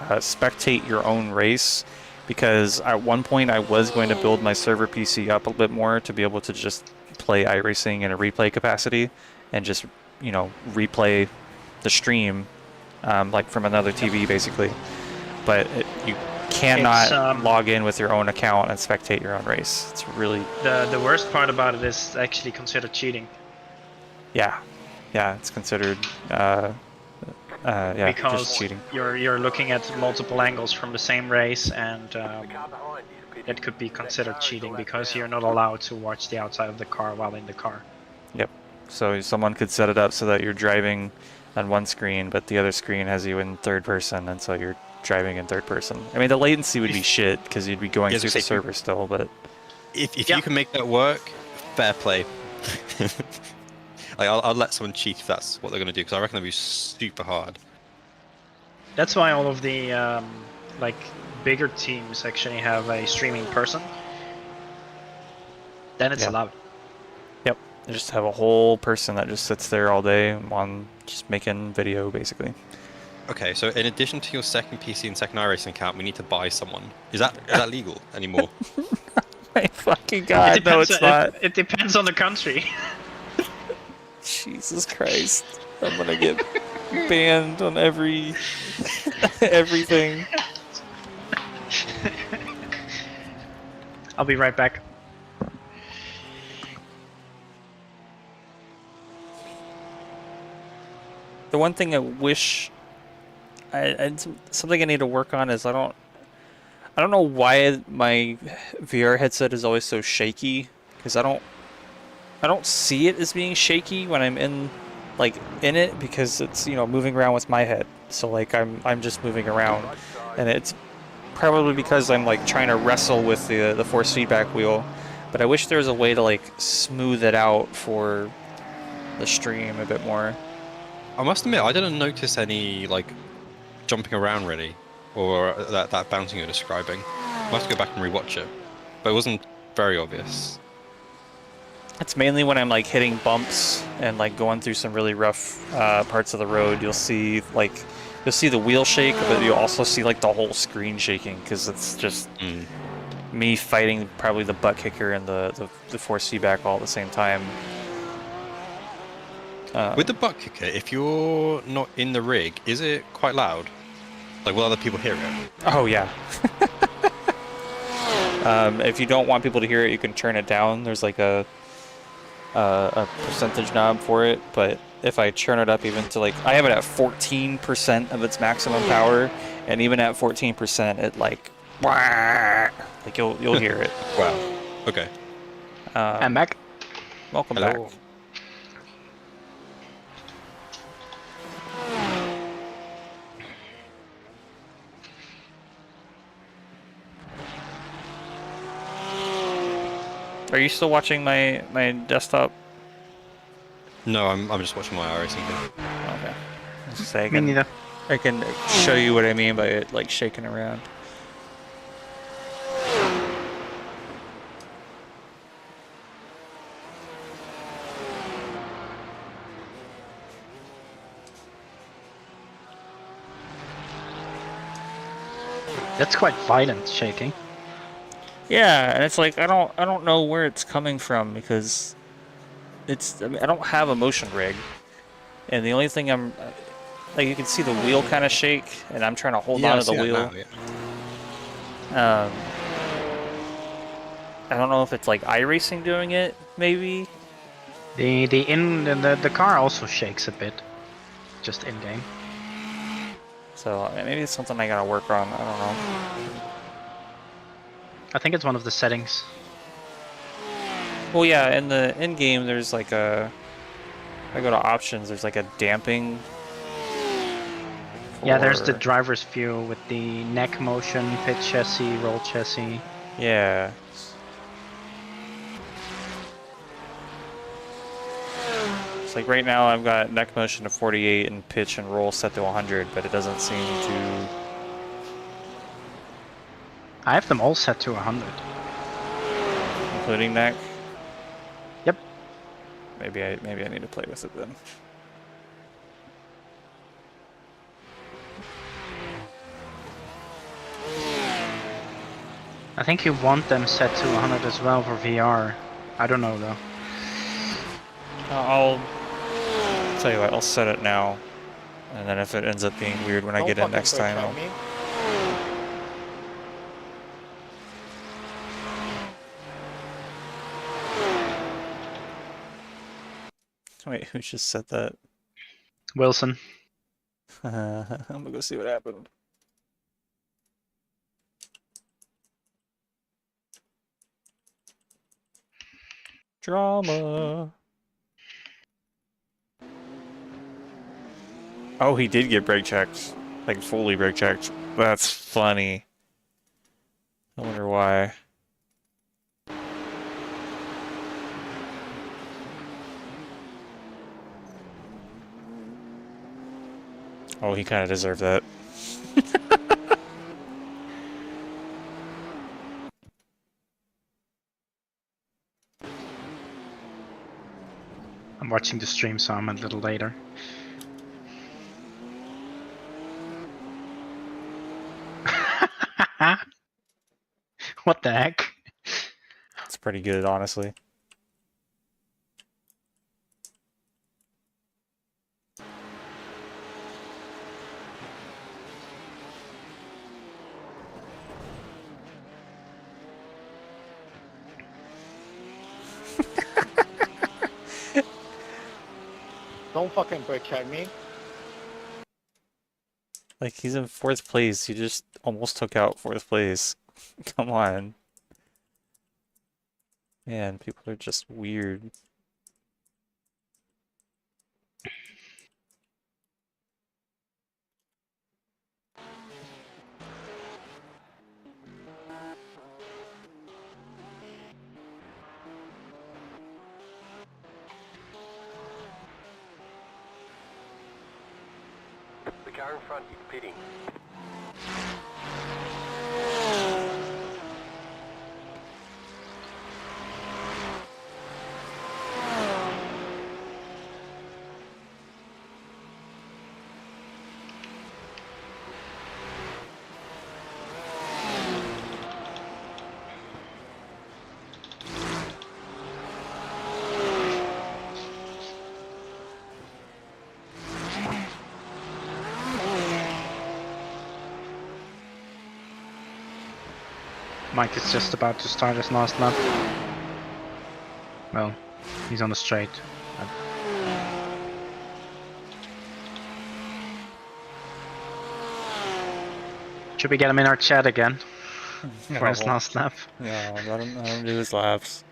spectate your own race, because at one point I was going to build my server PC up a bit more to be able to just play iRacing in a replay capacity and just, you know, replay the stream like from another TV basically. But you cannot log in with your own account and spectate your own race. It's really The worst part about it is actually considered cheating. yeah, it's considered yeah, Because just cheating. you're looking at multiple angles from the same race, and The car behind you is pitted. that could be That considered car is cheating a lap because down. you're not allowed to watch the outside of the car while in the car. Yep. So someone could set it up so that you're driving on one screen, but the other screen has you in third person, and so you're driving in third person. I mean, the latency would be shit because you'd be going Yeah, through so the say- server still, but If Yeah. you can make that work, fair play. Like I'll let someone cheat if that's what they're gonna do, because I reckon it'll be super hard. That's why all of the like bigger teams actually have a streaming person. Then it's Yeah. allowed. yep. They just have a whole person that just sits there all day on just making video basically. Okay, so in addition to your second PC and second iRacing account, we need to buy someone. Is that legal anymore? My fucking god, no, it's not. It depends on the country. Jesus Christ. I'm gonna get banned on everything. I'll be right back. The one thing I wish something I need to work on is I don't know why my VR headset is always so shaky, because I don't see it as being shaky when I'm in it, because it's, you know, moving around with my head. So like I'm just moving around, and it's probably because I'm like trying to wrestle with the force feedback wheel. But I wish there was a way to like smooth it out for the stream a bit more. I must admit, I didn't notice any like jumping around really, or that bouncing you're describing. I have to go back and rewatch it, but it wasn't very obvious. It's mainly when I'm like hitting bumps and like going through some really rough parts of the road. You'll see the wheel shake, but you'll also see like the whole screen shaking, because it's just me fighting probably the butt kicker and the force feedback all at the same time. With the butt kicker, if you're not in the rig, is it quite loud? Like, will other people hear it? Oh yeah. If you don't want people to hear it, you can turn it down. There's like a percentage knob for it, but if I turn it up even to like, I have it at 14% of its maximum power, and even at 14%, it like you'll hear it. Wow. Okay. I'm back. Welcome Hello. back. Are you still watching my desktop? No, I'm just watching my iRacing here. Okay. Let's say Me neither. I can show you what I mean by it like shaking around. That's quite violent shaking. Yeah, and it's like I don't know where it's coming from, because I mean, I don't have a motion rig, and the only thing I'm like, you can see the wheel kind of shake, and I'm trying to hold on to the wheel. I don't know if it's like iRacing doing it, maybe. The car also shakes a bit, just in game. So maybe it's something I gotta work on. I don't know. I think it's one of the settings. Well, yeah, in the in-game, there's like if I go to options, there's like a damping. Yeah, there's the for- driver's view with the neck motion, pitch chassis, roll chassis. Yeah. It's like right now I've got neck motion to 48 and pitch and roll set to 100, but it doesn't seem to... I have them all set to 100. Including neck? Yep. Maybe I need to play with it then. I think you want them set to 100 as well for VR. I don't know though. I'll tell you what, I'll set it now. And then if it ends up being weird when I get in next time, I'll... Wait, who just said that? Wilson. I'm gonna go see what happened. Drama. Oh, he did get brake checked. Like, fully brake checked. That's funny. I wonder why. Oh, he kind of deserved that. I'm watching the stream, so I'm a little later. What the heck? It's pretty good, honestly. Don't fucking brake check me. Like, he's in 4th place. He just almost took out 4th place. Come on. Man, people are just weird. The car in front is pitting. Mike is just about to start his last lap. Well, he's on the straight. Should we get him in our chat again for his last lap? Yeah, let him do his laps.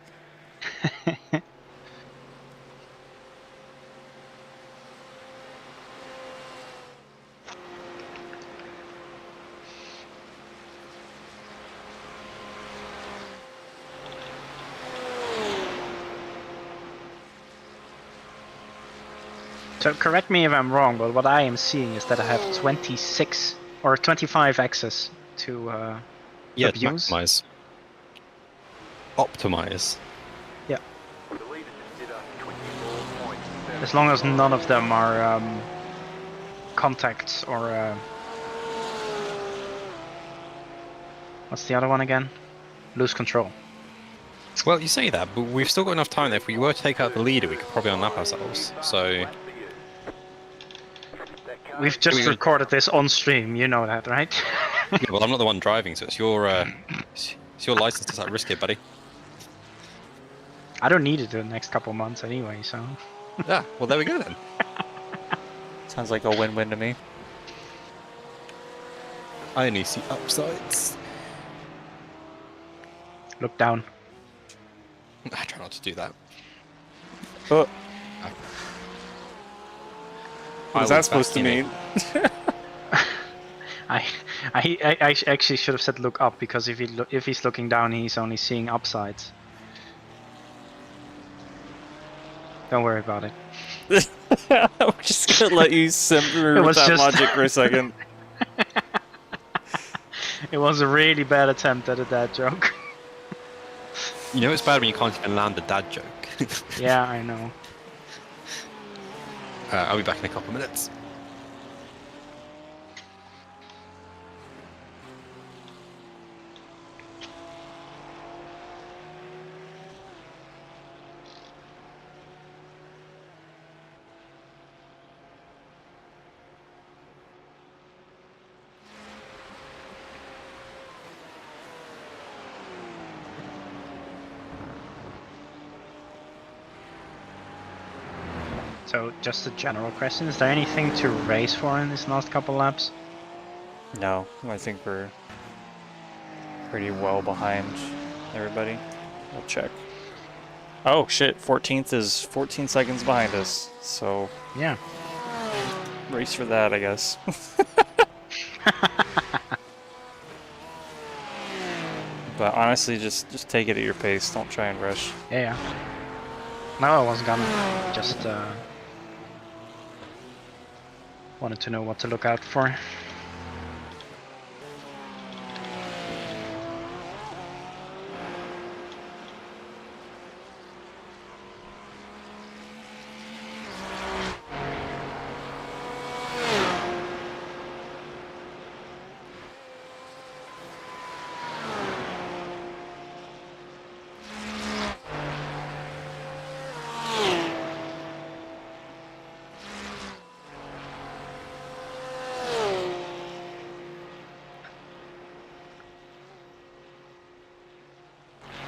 So correct me if I'm wrong, but what I am seeing is that I have 26 or 25 access to Yeah, views. maximize. Optimize. Yeah. The leader just did a 24.7. As long as none of them are contacts or what's the other one again? Lose control. Well, you say that, but we've still got enough time that if we were to take out the leader, we could probably unlap ourselves. So, We've just recorded this on stream, you know that, right? yeah, well, I'm not the one driving, so it's your license to risk it, buddy. I don't need it the next couple months anyway, so. Yeah, well, there we go then. Sounds like a win-win to me. I only see upsides. Look down. I try not to do that. Oh. What I is that was supposed to back in mean? I I actually should have said look up, because if he's looking down, he's only seeing upsides. Don't worry about it. I'm just gonna let you simmer with that logic for a second. It was a really bad attempt at a dad joke. You know it's bad when you can't even land a dad joke. Yeah, I know. I'll be back in a couple of minutes. So, just a general question, is there anything to race for in these last couple laps? No, I think we're pretty well behind everybody. We'll check. Oh shit, 14th is 14 seconds behind us, so... Yeah. Race for that, I guess. But honestly, just take it at your pace, don't try and rush. Yeah. No, I wasn't gonna. Just wanted to know what to look out for.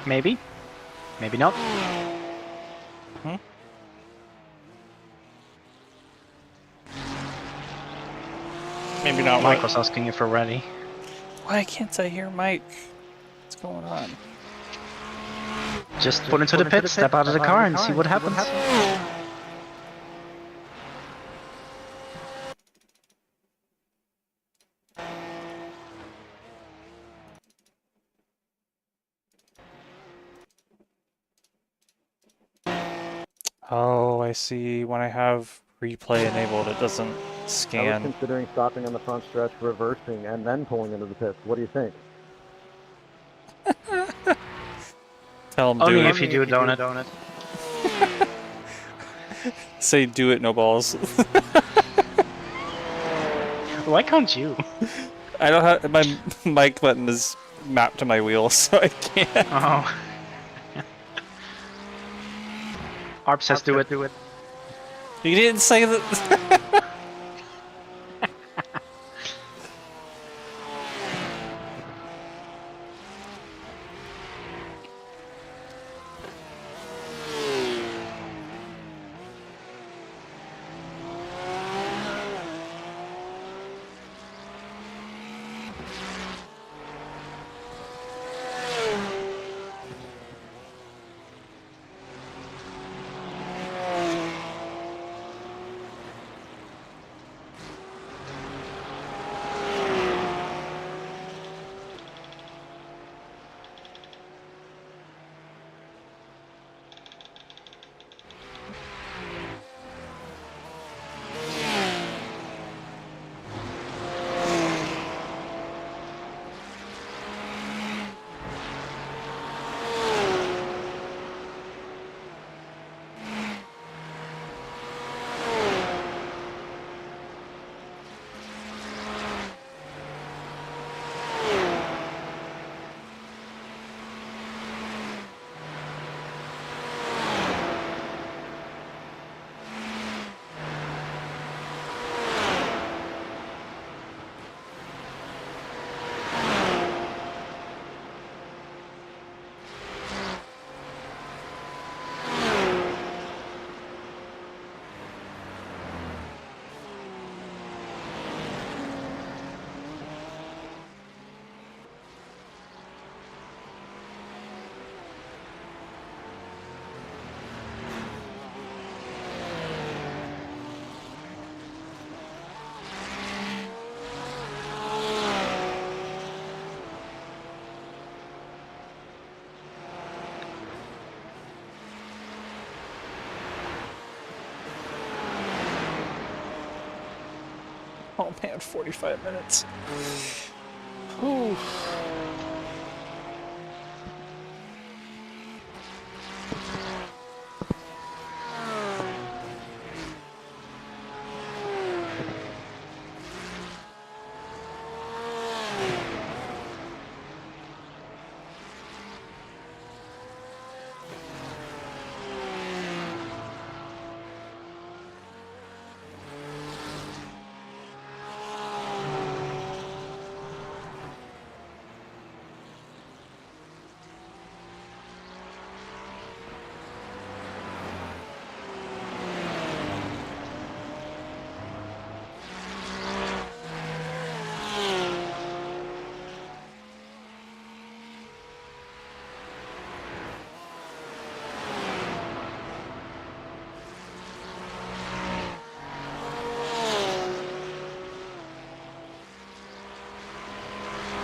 Maybe. Maybe not. Hmm? Maybe not. Mike was asking if we're ready. Why can't I hear Mike? What's going on? Just put into the pit, step out of the car and see what happens. Oh, I see. When I have replay enabled, it doesn't I was scan. considering stopping on the front stretch, reversing, and then pulling into the pits. What do you think? Tell him Only do if you do a donut. Say do it, no balls. Why can't you? I don't have my mic button is mapped to my wheel, so I can't. Oh. Arp says do it. You didn't say that. Oh man, 45 minutes. Ooh.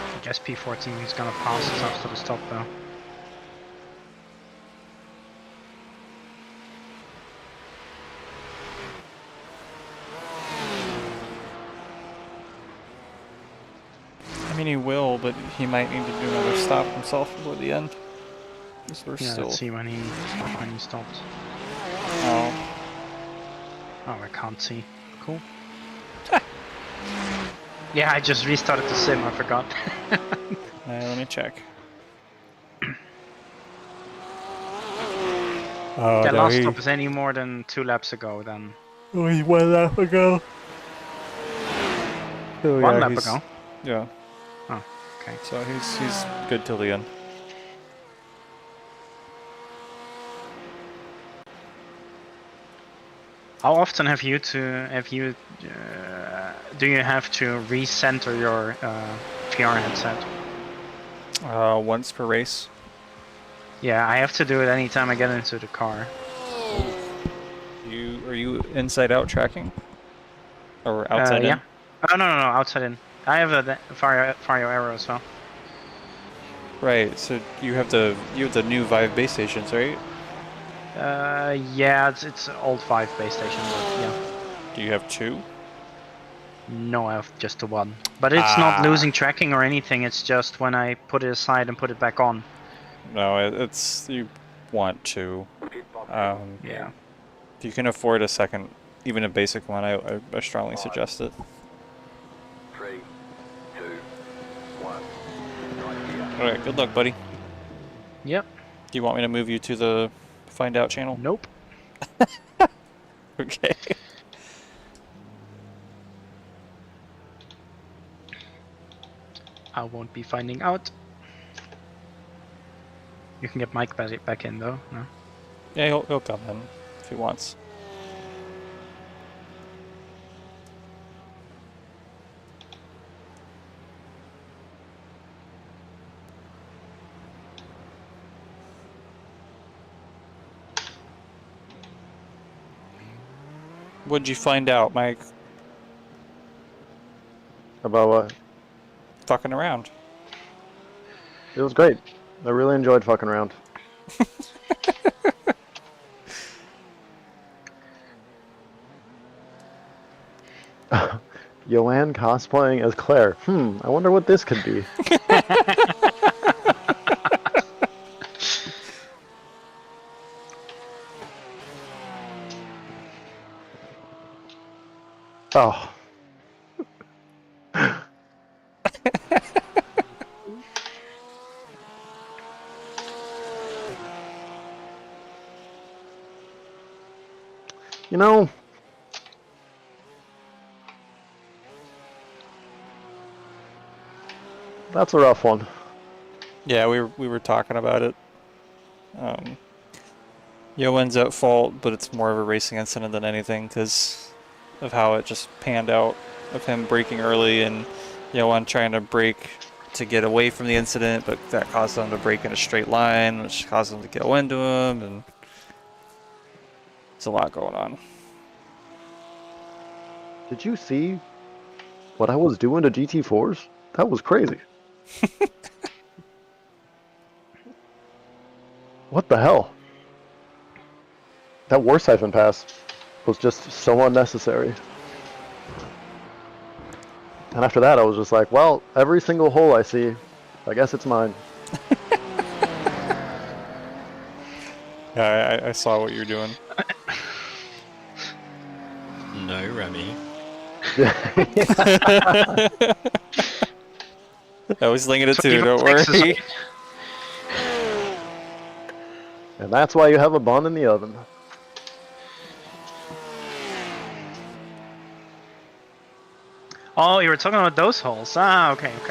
I guess P14 is gonna pass us after the stop though. I mean, he will, but he might need to do another stop himself before the end. Because we're Yeah, still. let's see when he stops. Oh. Oh, I can't see. Cool. Yeah, I just restarted the sim, I forgot. Let me check. Oh, The no, last stop is any more than 2 laps ago, then. Oh, he 1 lap ago. Oh, 1 lap ago? Yeah. Oh, okay. So he's good till the end. How often do you have to recenter your VR headset? Once per race. Yeah, I have to do it anytime I get into the car. Are you inside out tracking? Or outside in? Yeah. Oh no, outside in. I have a Varjo AERO as well. Right. So you have the new Vive base stations, right? Yeah, it's old 5 base station, but yeah. Do you have 2? No, I have just the 1. But it's not losing tracking or anything, it's just when I put it aside and put it back on. No, it's you want to. Yeah. If you can afford a second, even a basic one, I strongly suggest it. 3, 2, 1. Right here. Alright, good luck, buddy. Yep. Do you want me to move you to the Find Out channel? Nope. Okay. I won't be finding out. You can get Mike back in though, no? Yeah, he'll come in if he wants. What'd you find out, Mike? About what? Fucking around. It was great. I really enjoyed fucking around. Joanne cosplaying as Claire. I wonder what this could be. Oh. You know, that's a rough one. Yeah, we were talking about it. Yoan's at fault, but it's more of a racing incident than anything because of how it just panned out, of him braking early and Yoan trying to brake to get away from the incident, but that caused him to brake in a straight line, which caused him to go into him, and there's a lot going on. Did you see what I was doing to GT4s? That was crazy. What the hell? That war siphon pass was just so unnecessary. And after that, I was just like, well, every single hole I see, I guess it's mine. Yeah, I saw what you're doing. No, Remy. I was thinking it too, 21 don't Texas, worry. right? And that's why you have a bun in the oven. Oh, you were talking about those holes. Ah, okay. Oh,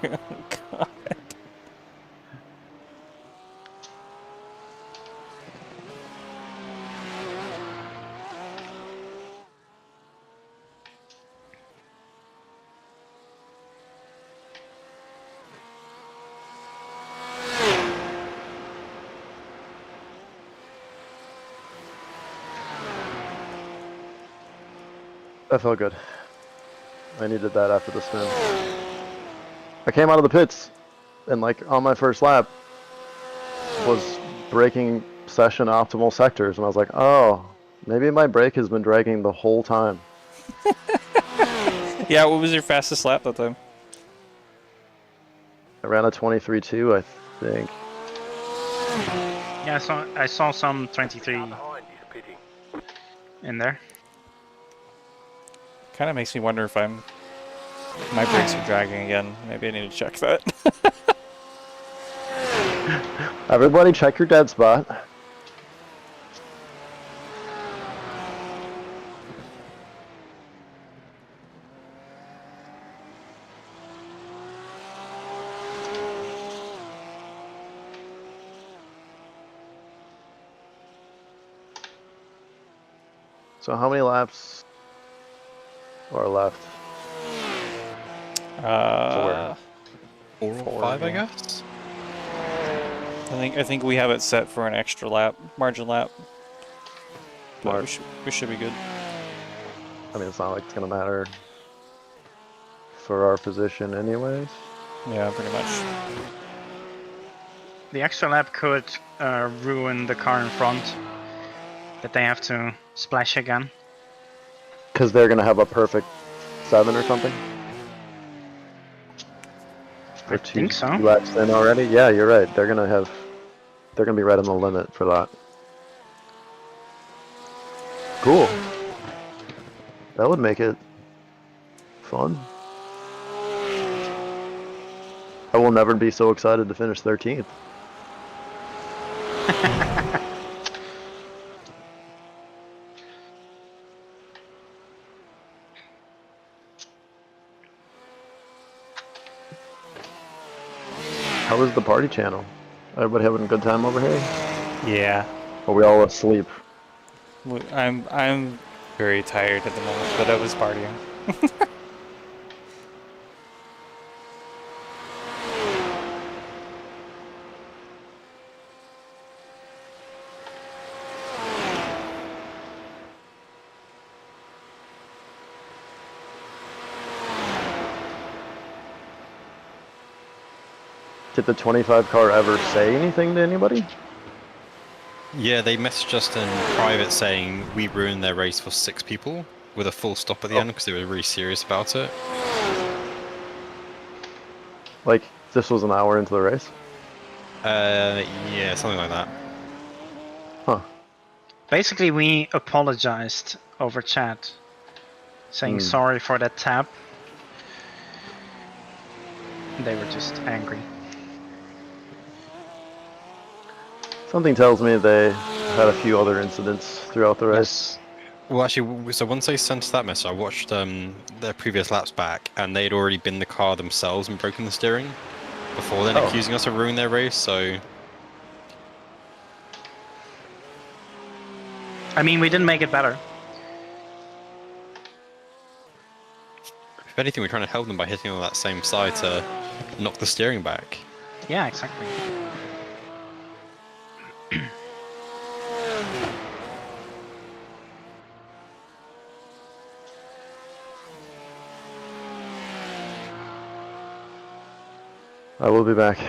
God. That felt good. I needed that after the spin. I came out of the pits, and like on my first lap, was braking session optimal sectors, and I was like, oh, maybe my brake has been dragging the whole time. Yeah, what was your fastest lap that time? I ran a 23.2, I think. Yeah, I saw some 23 Car behind is pitting. in there. Kind of makes me wonder if my brakes are dragging again. Maybe I need to check that. Everybody check your dead spot. So how many laps are left? Uh, 4 or Four, 5, I yeah. guess. I think we have it set for an extra lap, margin lap. But Smart. we should be good. I mean, it's not like it's gonna matter for our position anyways. Yeah, pretty much. The extra lap could ruin the car in front. That they have to splash again. Because they're gonna have a perfect 7 or something. I think so. 2 laps in already. Yeah, you're right. They're gonna be right on the limit for that. Cool. That would make it fun. I will never be so excited to finish 13th. How was the party channel? Everybody having a good time over here? Yeah. Are we all asleep? I'm very tired at the moment, but I was partying. Did the 25 car ever say anything to anybody? Yeah, they messaged us in private saying we ruined their race for 6 people with a full stop at the end because they were really serious about it. Like, this was an hour into the race? Yeah, something like that. Huh. Basically, we apologized over chat, saying sorry for that tap. They were just angry. Something tells me they had a few other incidents throughout the race. Yes. Well, actually, so once they sent us that message, I watched their previous laps back, and they'd already been the car themselves and broken the steering before then, accusing us of ruining their race, so... I mean, we didn't make it better. If anything, we're trying to help them by hitting on that same side to knock the steering back. Yeah, exactly. I will be back.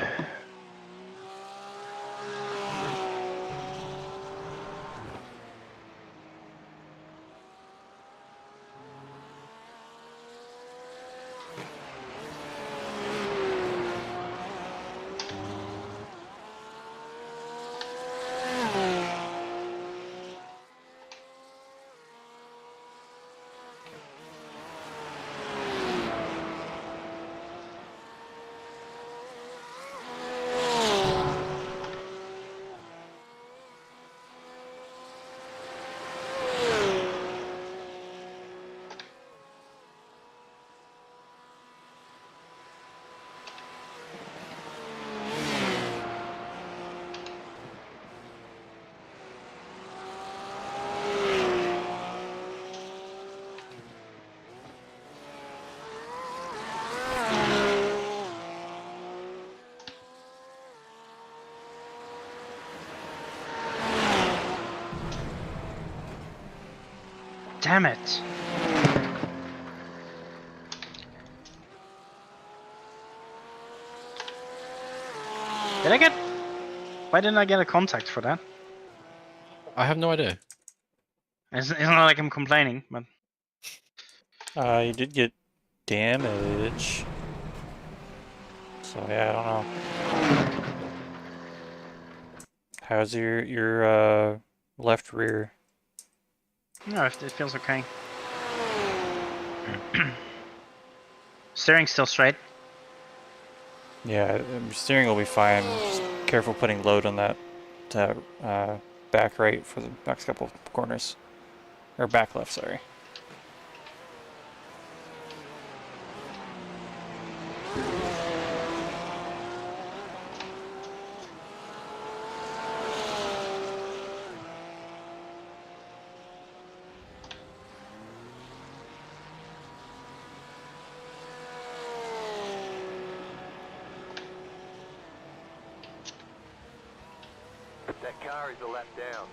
Damn it! Did I get... Why didn't I get a contact for that? I have no idea. It's not like I'm complaining, but... You did get damage. So yeah, I don't know. How's your left rear? No, it feels okay. Steering's still straight. Yeah, steering will be fine. Just careful putting load on that back right for the next couple of corners. Or back left, sorry. That car is a lap down.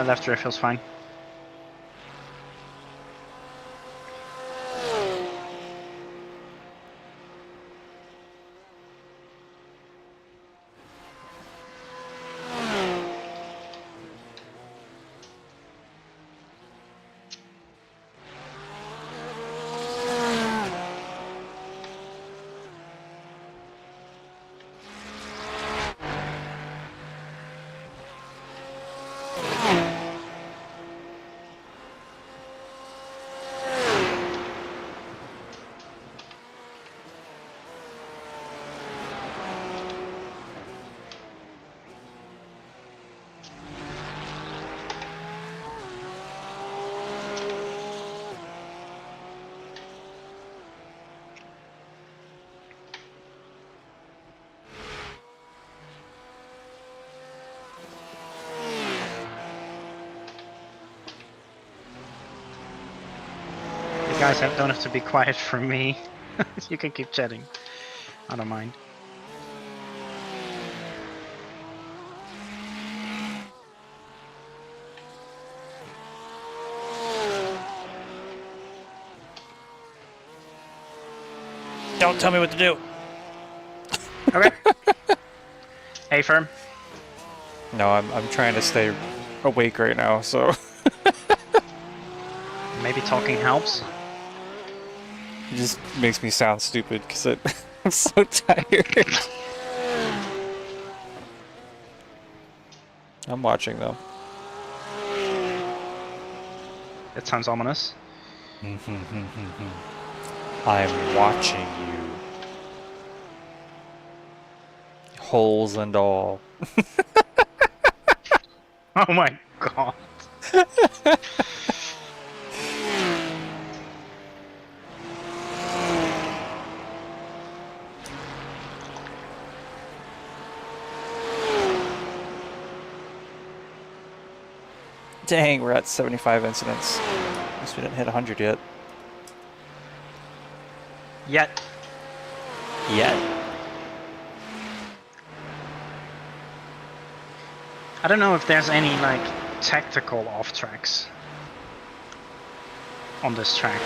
Left rear feels fine. Guys don't have to be quiet for me. You can keep chatting. I don't mind. Don't tell me what to do. Okay. Hey, firm. No, I'm trying to stay awake right now, so Maybe talking helps. it just makes me sound stupid because I'm so tired. I'm watching though. That sounds ominous. I'm watching you. Holes and all. Oh my god. Dang, we're at 75 incidents. Guess we didn't hit 100 yet. Yet. I don't know if there's any like tactical off tracks on this track.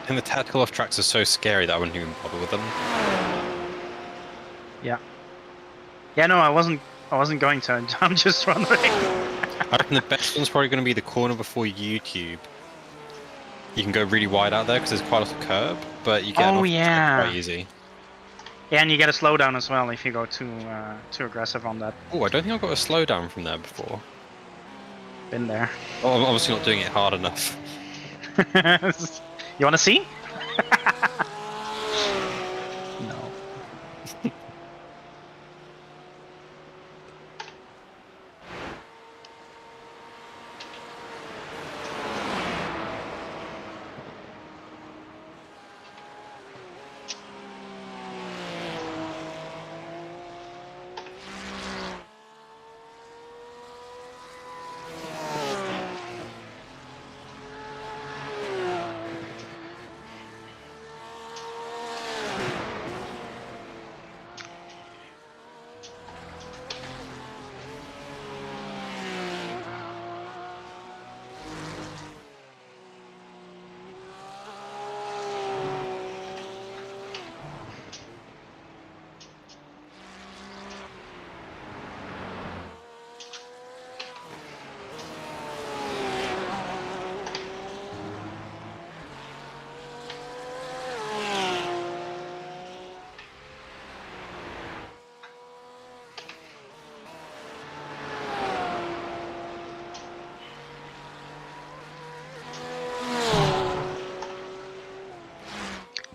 And the tactical off tracks are so scary that I wouldn't even bother with them. Yeah. Yeah, no, I wasn't going to. I'm just wondering. I reckon the best one's probably going to be the corner before YouTube. You can go really wide out there because there's quite a lot of curb, but you get an off track quite easy. Yeah, and you get a slowdown as well if you go too aggressive on that. Oh, I don't think I've got a slowdown from there before. Been there. Oh, I'm obviously not doing it hard enough. You want to see? No.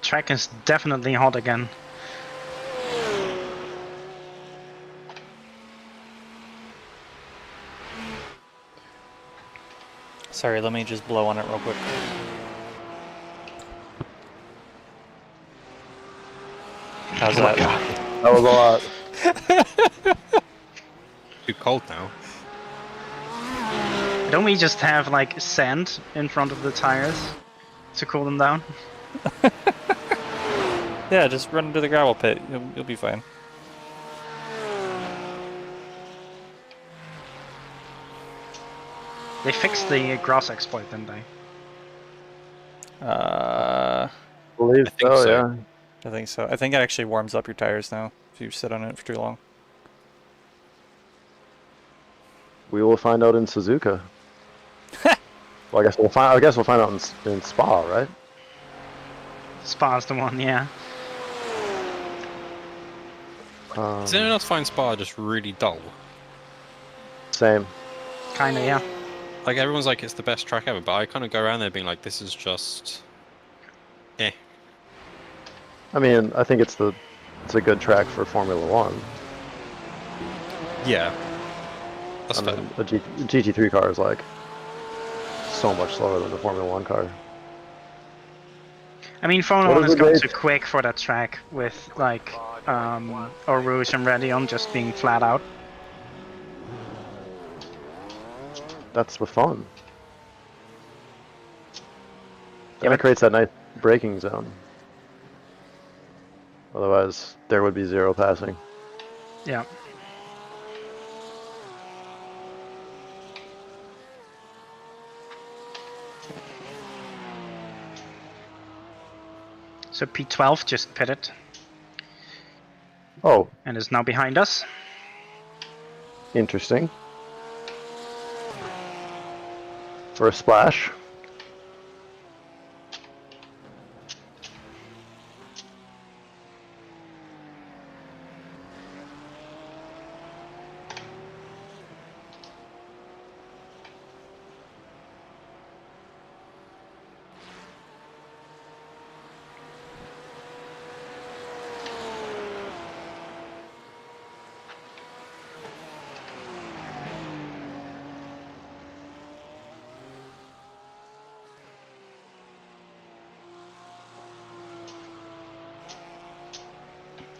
Track is definitely hot again. Sorry, let me just blow on it real quick. How's that? That was a lot. Too cold now. Don't we just have like sand in front of the tires to cool them down? Yeah, just run into the gravel pit. You'll be fine. They fixed the gross exploit, didn't they? Believe so, yeah. I think so. I think it actually warms up your tires now if you sit on it for too long. We will find out in Suzuka. Well, I guess we'll find out in Spa, right? Spa's the one, yeah. Does anyone else find Spa just really dull? Same. Kinda, yeah. Like, everyone's like, it's the best track ever, but I kind of go around there being like, this is just... eh. I mean, I think it's a good track for Formula One. Yeah. That's I fair. mean, a GT3 car is like so much slower than the Formula One car. I mean, Formula What 1 is is the going gauge? too quick for that track with like Eau Rouge and Radeon just being flat out. That's the fun. Yeah, And it but creates that nice braking zone. Otherwise, there would be zero passing. yeah. So P12 just pitted. Oh, and is now behind us. interesting. For a splash.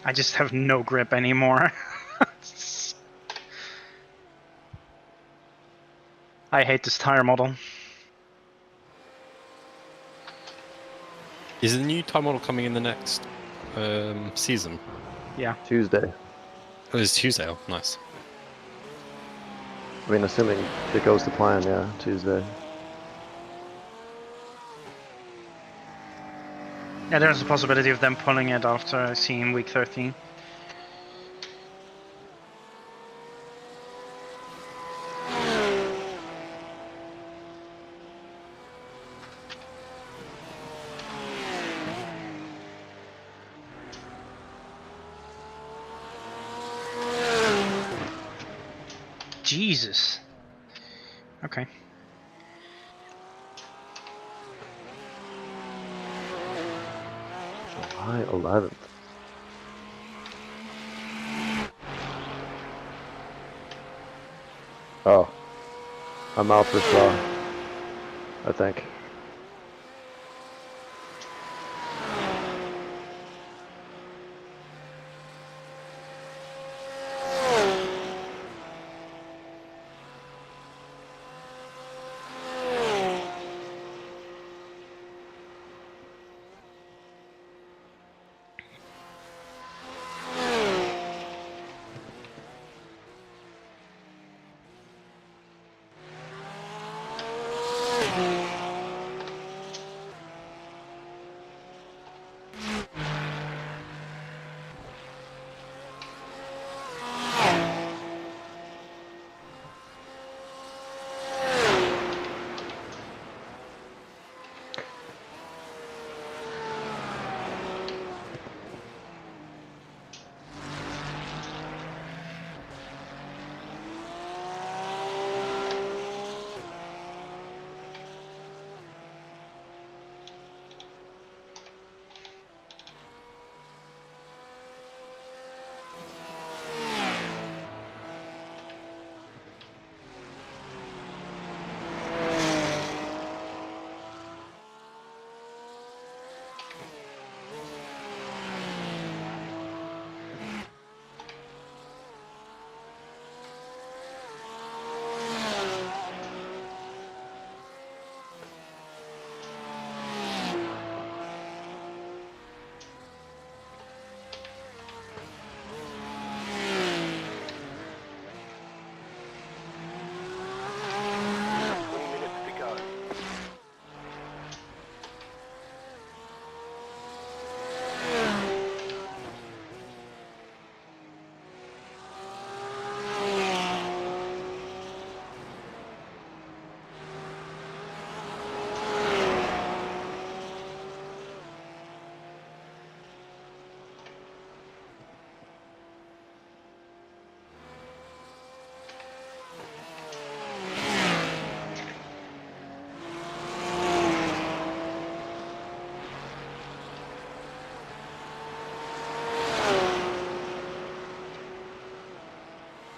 I just have no grip anymore. I hate this tire model. Is the new time model coming in the next season? Yeah. Tuesday. Oh, it's Tuesday. Oh, nice. I mean, assuming it goes to plan, yeah, Tuesday. Yeah, there's a possibility of them pulling it after seeing week 13. Jesus. Okay. July 11th. Oh. I'm out for Slaw, I think.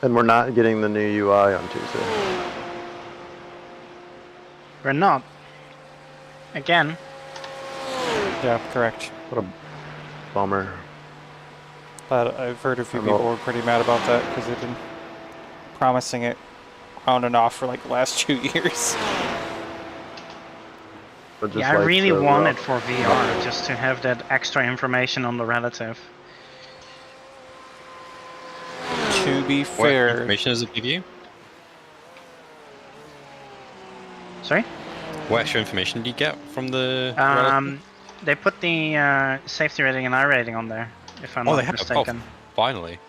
And we're not getting the new UI on Tuesday. We're not. Again. Yeah, correct. What a bummer. But I've heard a few I'm people not- were pretty mad about that because they've been promising it on and off for like the last 2 years. But just Yeah, I like really the want rough- it for VR, just to have that extra information on the relative. To be What fair, information does it give you? Sorry? What extra information do you get from the relative? They put the safety rating and I rating on there, if I'm Oh, not they have. mistaken. Finally.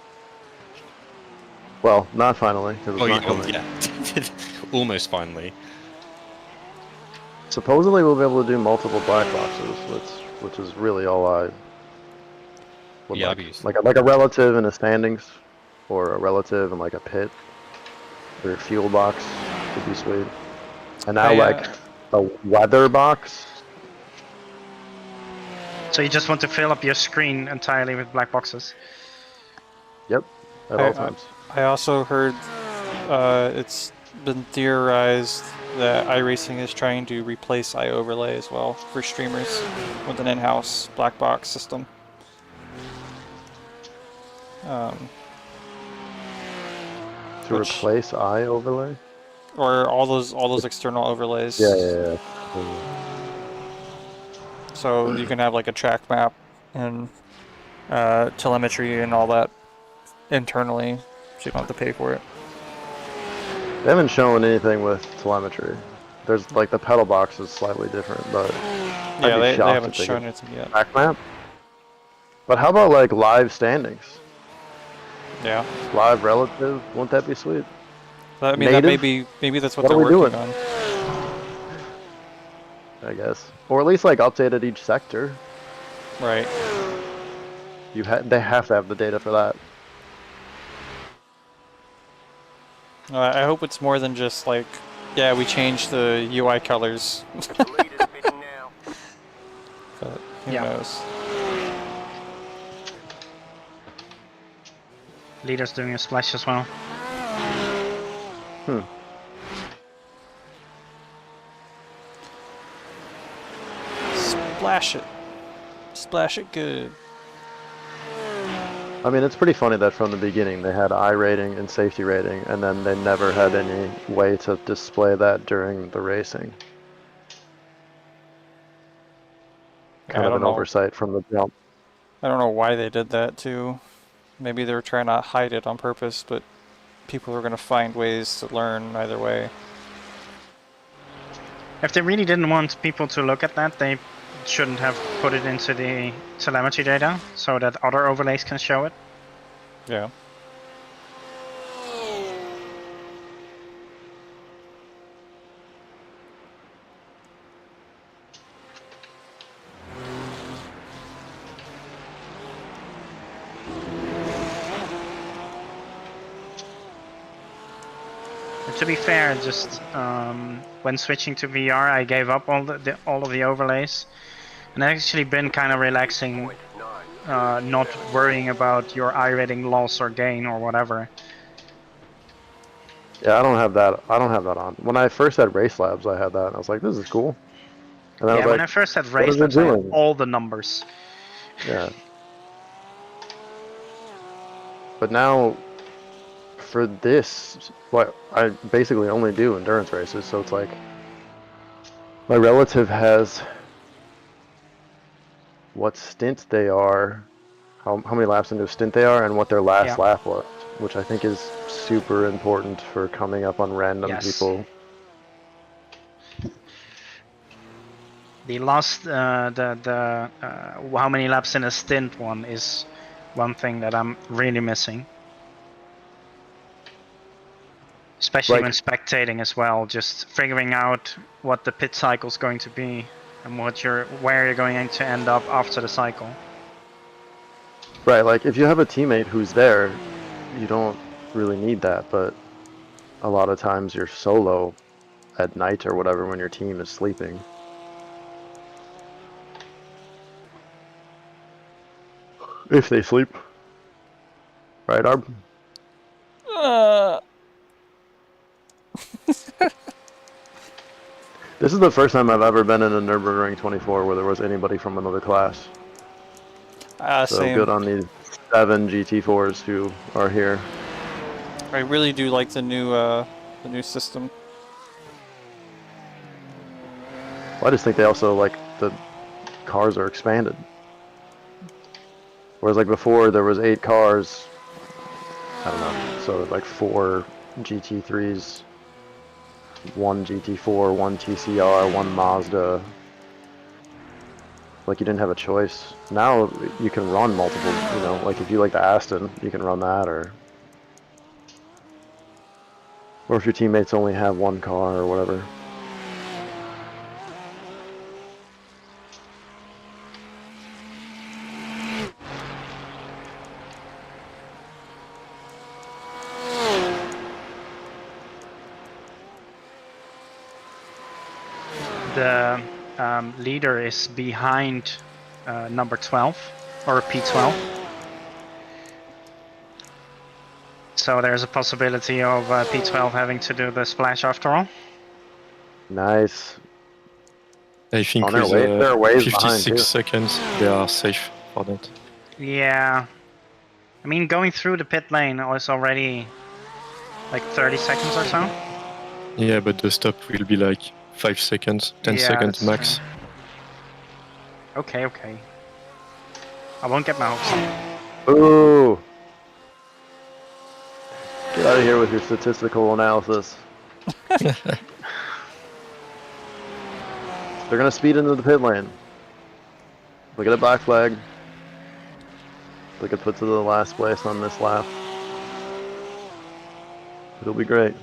Well, not finally, because it's Oh, not yeah, coming. yeah. Almost finally. Supposedly we'll be able to do multiple black boxes, which is really all I would Yeah, like. that'd be useful. Like a relative in a standings, or a relative in like a pit, or a fuel box would be sweet. And now like a weather box. So you just want to fill up your screen entirely with black boxes? Yep, at all times. I also heard it's been theorized that iRacing is trying to replace iOverlay as well for streamers with an in-house black box system. To replace iOverlay? Or all those external overlays. Yeah. So you can have like a track map and telemetry and all that internally, so you don't have to pay for it. They haven't shown anything with telemetry. There's like the pedal box is slightly different, but yeah, they haven't shown anything yet. Track map. But how about like live standings? Yeah. Live relative, wouldn't that be sweet? But, I mean, that maybe that's what they're working on. I guess, or at least like updated each sector. Right. They have to have the data for that. I hope it's more than just like, yeah, we changed the UI colors. But who knows? Leader's doing a splash as well. Splash it. Splash it good. I mean, it's pretty funny that from the beginning they had I rating and safety rating, and then they never had any way to display that during the racing. Kind of an oversight from the jump. I don't know why they did that too. Maybe they were trying to hide it on purpose, but people were going to find ways to learn either way. If they really didn't want people to look at that, they shouldn't have put it into the telemetry data so that other overlays can show it. Yeah. To be fair, just when switching to VR, I gave up all of the overlays, and I've actually been kind of relaxing, not worrying about your iRating loss or gain or whatever. Yeah, I don't have that. I don't have that on. When I first had Race Labs, I had that, and I was like, "This is cool." And Yeah, I was when like, I first had Race Labs, I had all the numbers. Yeah. But now, for this, what I basically only do endurance races, so it's like my relative has what stint they are, how many laps into a stint they are, and what their last lap was, which I think is super important for coming up on random people. The last, how many laps in a stint one is one thing that I'm really missing. Especially when spectating as well, just figuring out what the pit cycle is going to be and where you're going to end up after the cycle. Right, like if you have a teammate who's there, you don't really need that, but a lot of times you're solo at night or whatever when your team is sleeping. If they sleep. Right, Arb? This is the first time I've ever been in a Nurburgring 24 where there was anybody from another class. So same. good on these 7 GT4s who are here. I really do like the new system. Well, I just think they also, like, the cars are expanded. Whereas, like, before there was 8 cars, I don't know, so like 4 GT3s, 1 GT4, 1 TCR, 1 Mazda, Like you didn't have a choice. Now you can run multiple, you know, like if you like the Aston, you can run that, or if your teammates only have one car or whatever. The leader is behind number 12 or P12. So there's a possibility of P12 having to do the splash after all. Nice. I think On their with way, they're ways behind 56 too. seconds, they are safe for that. Yeah. I mean, going through the pit lane is already like 30 seconds or so. Yeah, but the stop will be like 5 seconds, 10 Yeah, seconds that's max. true. Okay, okay. I won't get my hopes up. Ooh. Get out of here with your statistical analysis. They're gonna speed into the pit lane. Look at the black flag. They could put to the last place on this lap. It'll be great.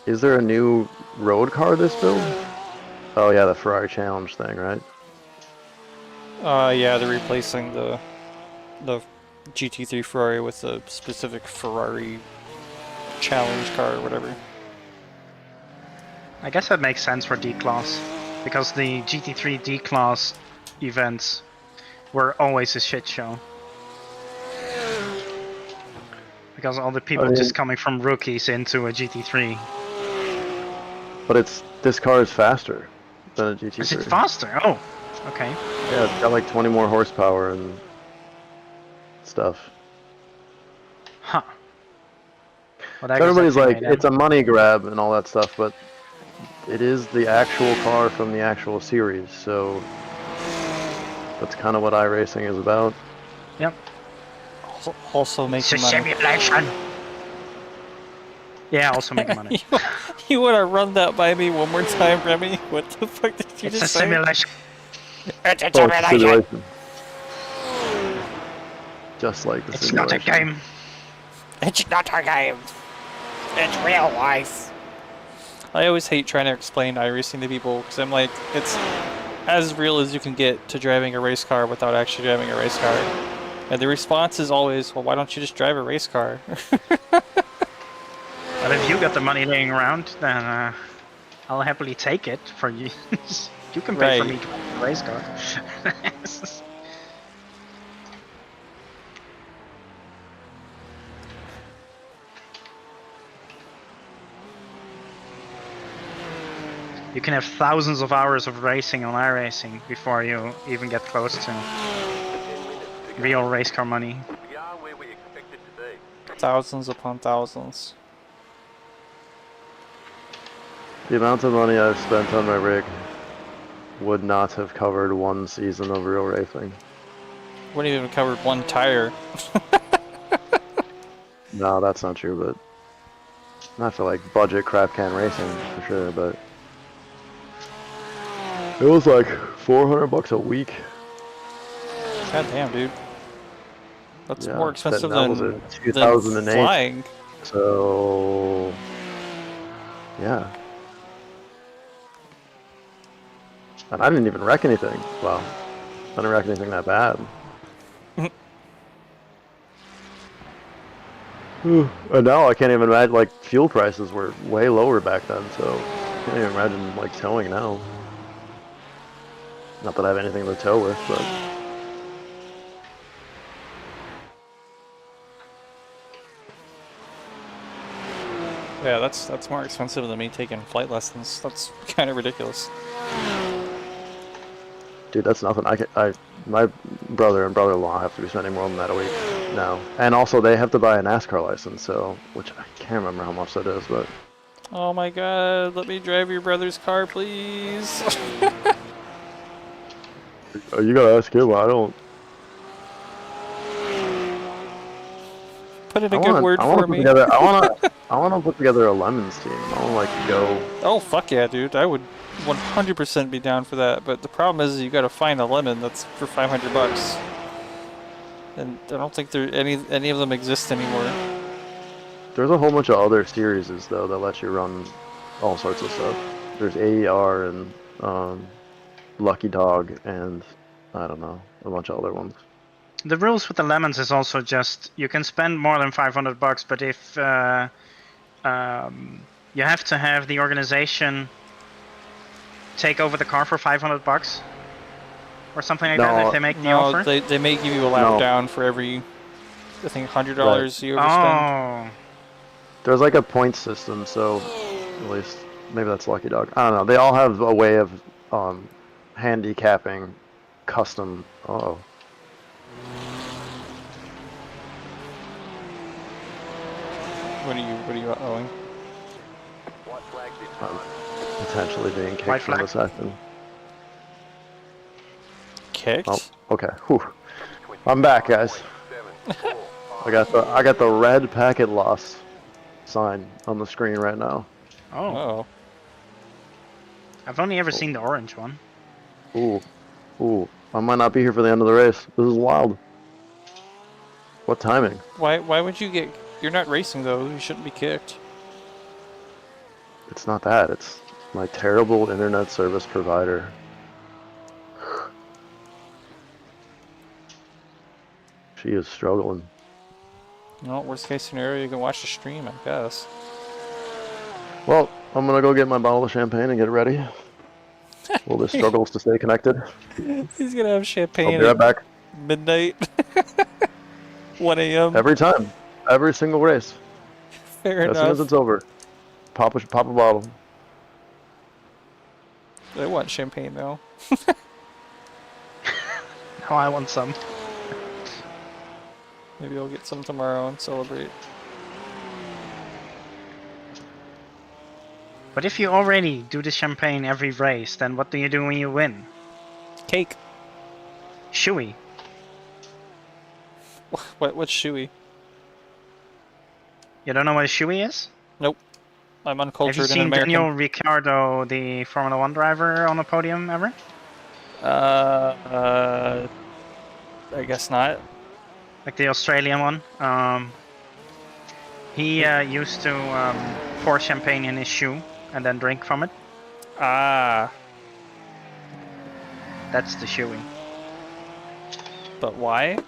Is there a new road car this build? Oh yeah, the Ferrari Challenge thing, right? Yeah, they're replacing the GT3 Ferrari with a specific Ferrari challenge car or whatever. I guess that makes sense for D-Class, because the GT3 D-Class events were always a shit show. Because all the people just coming from rookies into a GT3. But this car is faster than a GT3. Is it faster? Oh, okay. Yeah, it's got like 20 more horsepower and stuff. Huh. Well, So everybody's like, it's a money grab and all that stuff, but it is the actual car from the actual series, so that's kind of what iRacing is about. Yep. Also making money. Simulation. Yeah, also making money. You want to run that by me one more time, Remy? What the fuck did you just say? Simulation. It's a simulation. Just like the simulation. It's not a game. It's not a game. It's real life. I always hate trying to explain iRacing to people because I'm like, it's as real as you can get to driving a race car without actually driving a race car. And the response is always, well, why don't you just drive a race car? But if you got the money laying around, then I'll happily take it for you. You can pay for me to drive a race car. You can have thousands of hours of racing on iRacing before you even get close to real race car money. We are where we expected to be. Thousands upon thousands. The amount of money I've spent on my rig would not have covered one season of real racing. Wouldn't even cover one tire. No, that's not true, but not for like budget crap can racing for sure, but it was like $400 a week. God damn, dude. That's Yeah, more expensive that was than, in 2008. than flying. So, yeah. And I didn't even wreck anything. Well, I didn't wreck anything that bad. And now I can't even imagine, like, fuel prices were way lower back then, so I can't even imagine, like, towing now. Not that I have anything to tow with, but... Yeah, that's more expensive than me taking flight lessons. That's kind of ridiculous. Dude, that's nothing. My brother and brother-in-law have to be spending more than that a week now, and also they have to buy a NASCAR license. So, which I can't remember how much that is, but. Oh my god, let me drive your brother's car, please. Oh, you gotta ask him. I don't. Put in a good word for me. I wanna put together a Lemons team. I wanna like go. Oh fuck yeah, dude! I would 100% be down for that. But the problem is you gotta find a lemon that's for $500, and I don't think there any of them exist anymore. There's a whole bunch of other series though that let you run all sorts of stuff. There's AER and Lucky Dog and I don't know, a bunch of other ones. The rules with the lemons is also just you can spend more than $500, but if you have to have the organization take over the car for $500 or something like that if they make the offer. They may give you a lap down for every, I think, $100 you overspend. Oh. There's like a point system, so at least maybe that's Lucky Dog. I don't know. They all have a way of handicapping custom. Uh-oh. What are you owing? White flag this time. Potentially being kicked White from the flag? section. Kicked? Oh, okay. Whew. I'm back, guys. I got the red packet loss sign on the screen right now. Oh. Oh. I've only ever seen the orange one. Ooh. I might not be here for the end of the race. This is wild. What timing? Why would you get... You're not racing, though. You shouldn't be kicked. It's not that. It's my terrible internet service provider. She is struggling. No, worst case scenario, you can watch the stream, I guess. Well, I'm gonna go get my bottle of champagne and get ready. Will this struggles to stay connected? He's gonna have champagne I'll be right back. Midnight. 1 a.m. Every time. Every single race. Fair as enough. soon as it's over. Pop a bottle. I want champagne now. Now I want some. Maybe I'll get some tomorrow and celebrate. But if you already do the champagne every race, then what do you do when you win? Cake. Shoey. What's shoey? You don't know what a shoey is? Nope. I'm uncultured Have you and seen American. Daniel Ricciardo, the Formula 1 driver, on a podium ever? I guess not. Like the Australian one. He used to pour champagne in his shoe and then drink from it. Ah. That's the shoey. But why?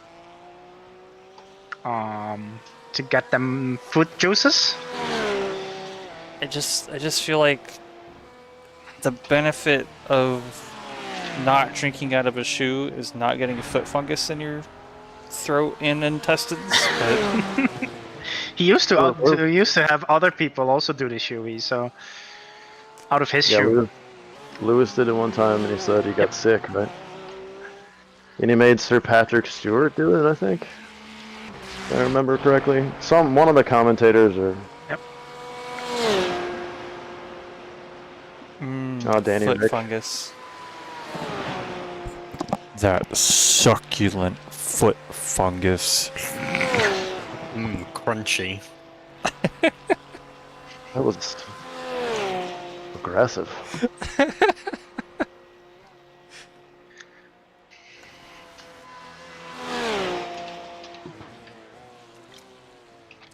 To get them food juices. I just feel like the benefit of not drinking out of a shoe is not getting foot fungus in your throat and intestines. But He used to have other people also do the shoey, so out of his shoe. Lewis did it one time and he said he got sick, right? And he made Sir Patrick Stewart do it, I think. If I remember correctly. One of the commentators or Danny foot Rick. fungus. That succulent foot fungus. Crunchy. That was aggressive.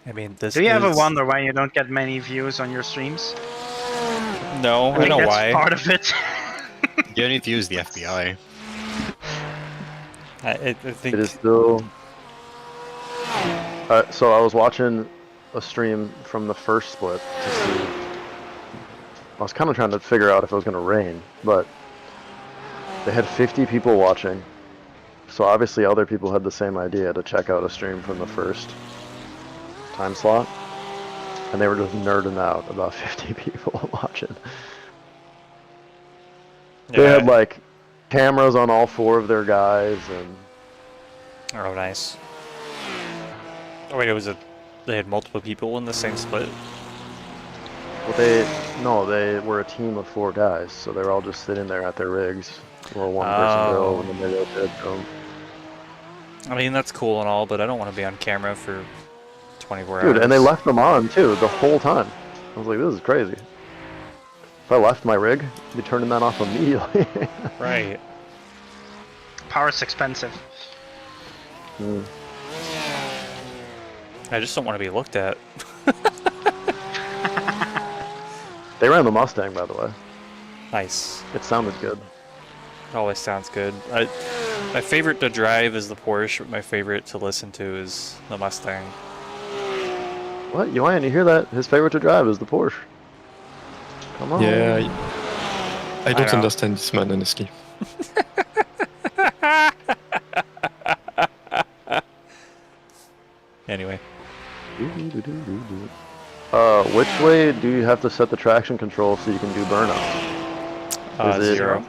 I mean, this. Do you ever wonder why you don't get many views on your streams? No, I know that's why. Part of it. You only use the FBI. I think it is still. So I was watching a stream from the first split to see. I was kind of trying to figure out if it was going to rain, but they had 50 people watching. So obviously other people had the same idea to check out a stream from the first time slot. And they were just nerding out about 50 people watching. They had like cameras on all 4 of their guys, and Oh, nice. Oh wait, they had multiple people in the same split. well, they were a team of 4 guys, so they were all just sitting there at their rigs, while one person drove, and then they rotated them. I mean, that's cool and all, but I don't want to be on camera for 24 hours. Dude, and they left them on too the whole time. I was like, this is crazy. If I left my rig, I'd be turning that off immediately. Right. Power's expensive. Mm. I just don't want to be looked at. They ran the Mustang, by the way. Nice. It sounded good. It always sounds good. My favorite to drive is the Porsche, but my favorite to listen to is the Mustang. What? You want to hear that? His favorite to drive is the Porsche. Come on. Yeah, I don't know. understand this man, honestly. Anyway. Which way do you have to set the traction control so you can do burnout? Is it 0.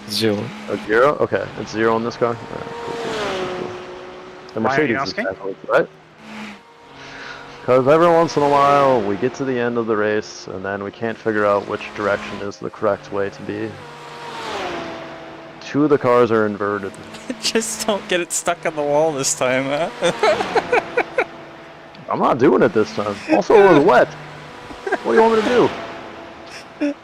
0. A 0? Okay, it's 0 on this car? Alright, cool. The Why are you Mercedes is asking? backwards, right? Because every once in a while, we get to the end of the race, and then we can't figure out which direction is the correct way to be. 2 of the cars are inverted. Just don't get it stuck on the wall this time, huh? I'm not doing it this time. Also, it was wet. What do you want me to do?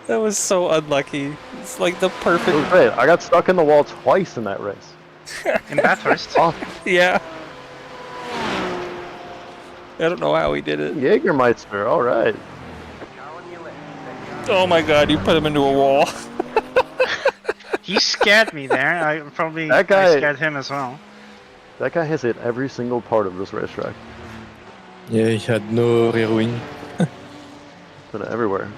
That was so unlucky. It's like the It was perfect... great. I got stuck in the wall twice in that race. In Bathurst. Awesome. Yeah. I don't know how he did it. Jägermeister, alright. Car on your left. Oh my god, you put him into a wall. He scared me there. I probably That guy- I scared him as well. That guy has hit every single part of this racetrack. Yeah, he had no rear wing. Put it everywhere.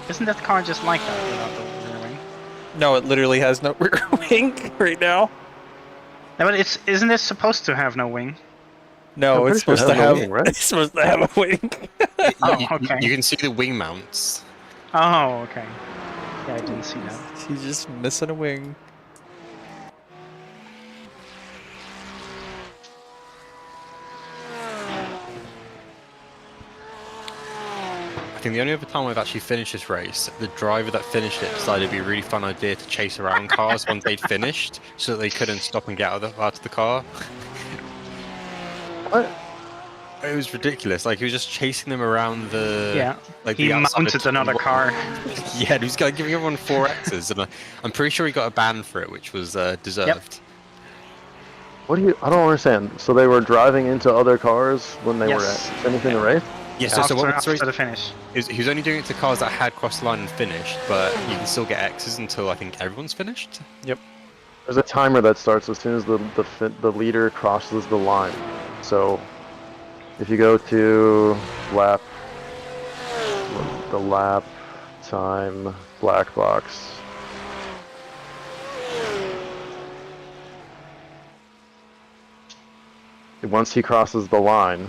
Isn't that car just like that without the rear wing? No, it literally has no rear wing right now. No, but isn't it supposed to have no wing? No, I'm it's pretty supposed sure it to has no have. wing, right? It's supposed to have a wing. Oh, you, okay. you can see the wing mounts. Oh, okay. Yeah, I didn't see that. He's just missing a wing. I think the only other time I've actually finished this race, the driver that finished it decided it'd be a really fun idea to chase around cars once they'd finished, so that they couldn't stop and get out of the car. What? It was ridiculous. Like he was just chasing them around the Yeah. Like He the outside mounted of another Tom- car. Yeah, he was giving everyone 4Xs, and I'm pretty sure he got a ban for it, which was deserved. What do you... I don't understand. So they were driving into other cars when they were Yes. finishing the race? Yeah, so what was the after race? the finish. He was only doing it to cars that had crossed the line and finished, but you can still get X's until I think everyone's finished. There's a timer that starts as soon as the leader crosses the line. So if you go to the lap time black box. Once he crosses the line,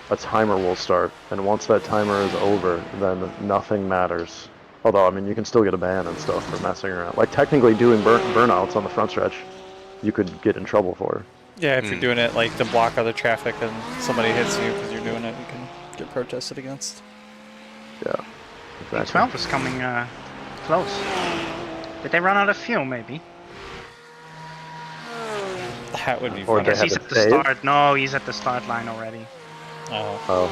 a timer will start, and once that timer is over, then nothing matters. Although, I mean, you can still get a ban and stuff for messing around. Like, technically doing burnouts on the front stretch, you could get in trouble for. Yeah, if you're doing it like to block other traffic and somebody hits you because you're doing it, you can get protested against. Yeah, exactly. 12 is coming close. Did they run out of fuel, maybe? That would be Or I funny. guess he's have at it the saved? start. No, he's at the start line already. Oh. Oh,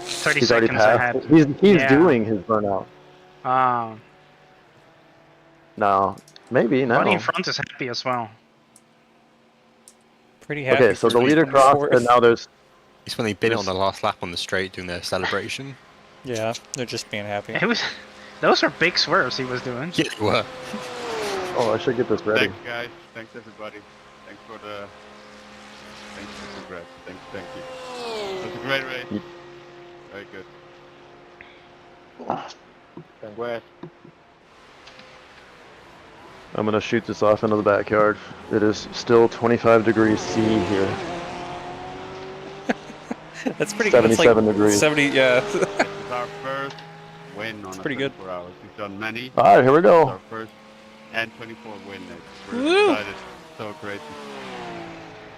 30 he's already seconds passed. ahead. He's Yeah. doing his burnout. Ah, No, maybe, no. Buddy in front is happy as well. Pretty happy. Okay, so for the leader from crossed, fourth. and now there's... It's when they bid it on the last lap on the straight doing their celebration. Yeah, they're just being happy. It was, those were big swerves he was doing. Yeah, they were. Oh, I should get this ready. Thanks, guys. Thanks, everybody. Thanks for the. Thanks for the congrats. Thank you. That was a great race. Very good. Congrats. I'm gonna shoot this off into the backyard. It is still 25 degrees C here. That's pretty good. It's 77 like degrees. 70, yeah. This is our first win on pretty good. 24 hours. We've done many. Alright, here we It's go. our first and 24 win. We're Woo! excited. So great.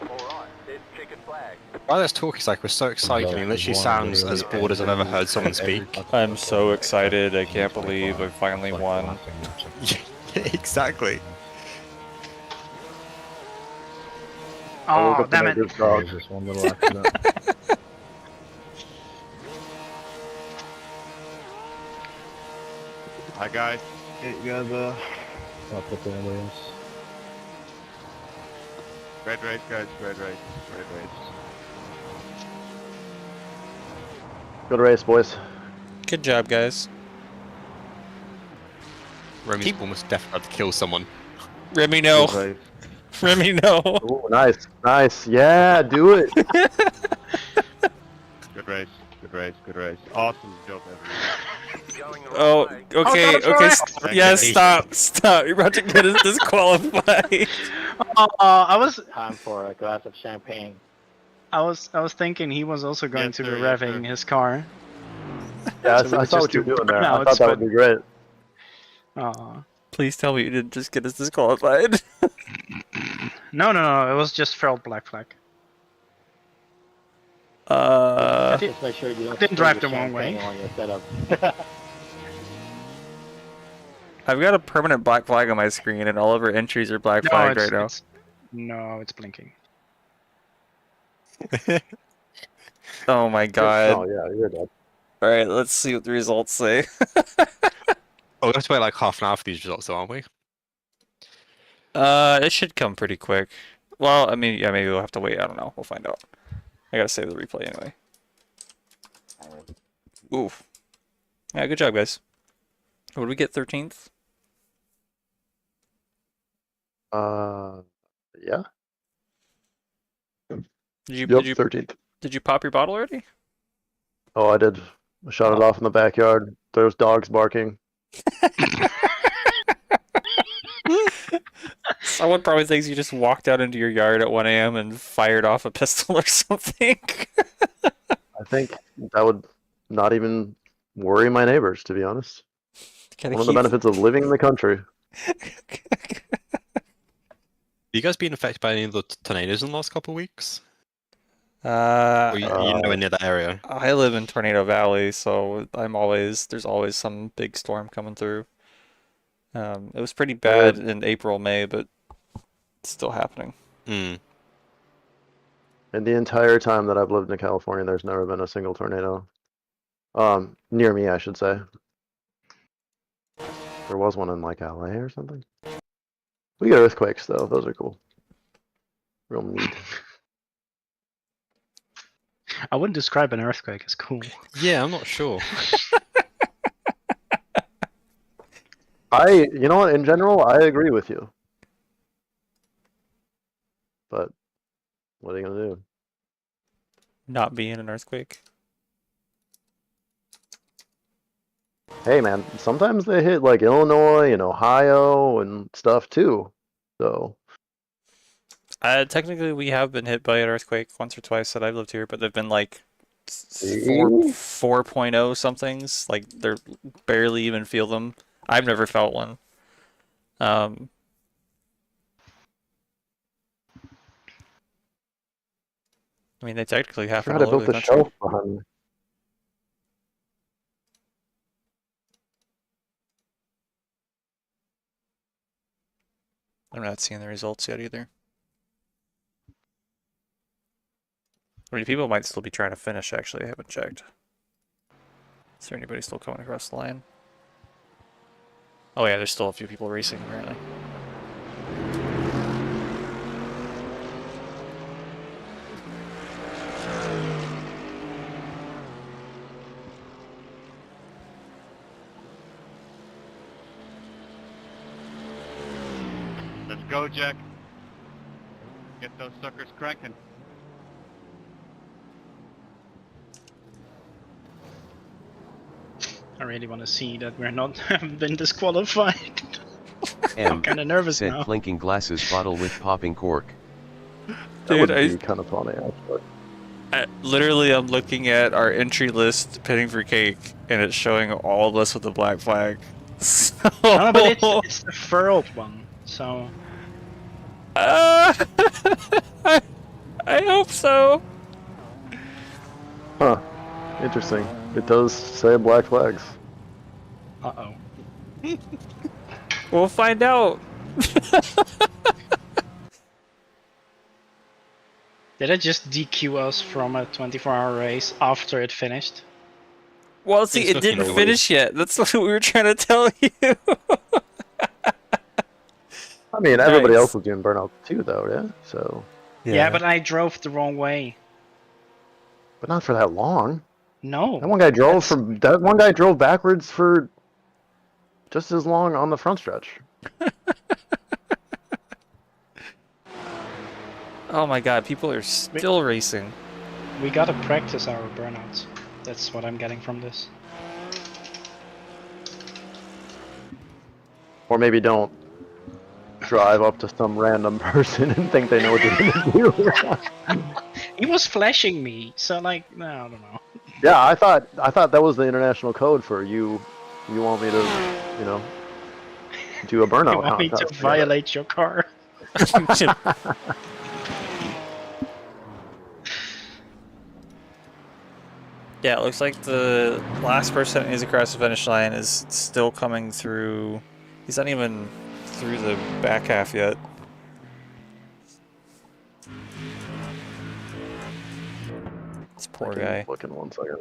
Alright, there's checkered flag. While let's talk, it's like we're so excited. It literally sounds as bored as I've ever heard someone speak. I'm so excited. I can't believe I finally won. Exactly. Oh, damn it. Just one little accident. Hi guys. Great race, guys. Great race. Great race. Good race, boys. Good job, guys. Remy's almost definitely about to kill someone. Remy, no. Good race. Remy, no. Ooh, nice, nice. Yeah, do it. Good race. Good race. Good race. Awesome job, everyone. Going the Oh, wrong way. okay, that's okay. right. Yeah, stop. You're about to get us disqualified. I was Time for a glass of champagne. I was thinking he was also going Yes, to be sir, yes, revving sir. his car. Yeah, So I we saw just what you were do doing there. I burnouts, thought that would but- be great. Aw. Please tell me you didn't just get us disqualified. No, it was just felt black flag. Just make sure you don't Didn't spill drive your the wrong champagne way. on your setup. I've got a permanent black flag on my screen, and all of our entries are black flagged right now. No, it's blinking. Oh my god. Oh yeah, you're dead. Alright, let's see what the results say. Oh, we have to wait like half an hour for these results, though, aren't we? It should come pretty quick. Well, I mean, yeah, maybe we'll have to wait. I don't know. We'll find out. I gotta save the replay anyway. Oof. Yeah, good job, guys. What did we get, 13th? Yeah. Did Yep, you 13th. did you pop your bottle already? Oh, I did. I shot it off in the backyard. There's dogs barking. Someone probably thinks you just walked out into your yard at 1 a.m. and fired off a pistol or something. I think that would not even worry my neighbors, to be honest. Gotta One of the keep- benefits of living in the country. You guys been affected by any of the tornadoes in the last couple of weeks? Uh, Or you nowhere near that area? I live in Tornado Valley, so there's always some big storm coming through. It was pretty bad in April, May, but it's still happening. Mm. In the entire time that I've lived in California, there's never been a single tornado. Near me, I should say. There was one in like LA or something. We get earthquakes though; those are cool. Real neat. I wouldn't describe an earthquake as cool. Yeah, I'm not sure. You know what? In general, I agree with you. But what are you gonna do? Not being an earthquake. Hey, man. Sometimes they hit like Illinois and Ohio and stuff too. So Technically, we have been hit by an earthquake once or twice that I've lived here, but they've been like 4.0 somethings. Like they're barely even feel them. I've never felt one. I mean, they technically happen God, I all over built the the country. shelf behind me. I'm not seeing the results yet either. I mean, people might still be trying to finish, actually. I haven't checked. Is there anybody still coming across the line? Oh yeah, there's still a few people racing, apparently. Let's go, Jack. Get those suckers cranking. I really want to see that we're not haven't been disqualified. I'm M kind of nervous said now. clinking glasses bottle with popping cork. That Dude, would I- be kind of funny, actually. Literally, I'm looking at our entry list, pitting for cake, and it's showing all of us with the black flag. So... No, but it's the furled one, so... I hope so. Huh. Interesting. It does say black flags. Uh-oh. We'll find out. Did it just DQ us from a 24-hour race after it finished? Well, see, It's it looking didn't away. finish yet. That's what we were trying to tell you. I mean, everybody Nice. else was doing burnout too, though, yeah? So, Yeah, but I drove the wrong way. but not for that long. No. That one guy drove backwards for just as long on the front stretch. Oh my god, people are still racing. We gotta practice our burnouts. That's what I'm getting from this. Or maybe don't drive up to some random person and think they know what they're gonna do. He was flashing me, so like, no, I don't know. Yeah, I thought that was the international code for you. You want me to, you know, do a burnout You want me to contest. violate your car? Yeah, it looks like the last person is across the finish line is still coming through. He's not even through the back half yet. This poor guy. Look in 1 second.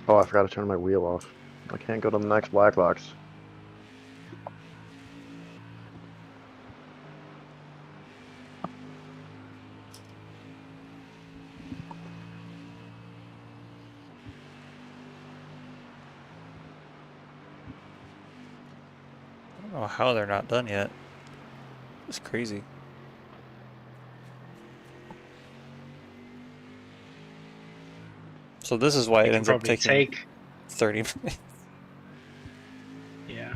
Oh, I forgot to turn my wheel off. I can't go to the next black box. I don't know how they're not done yet. It's crazy. So this is why it ends up Probably taking take 30 minutes. Yeah.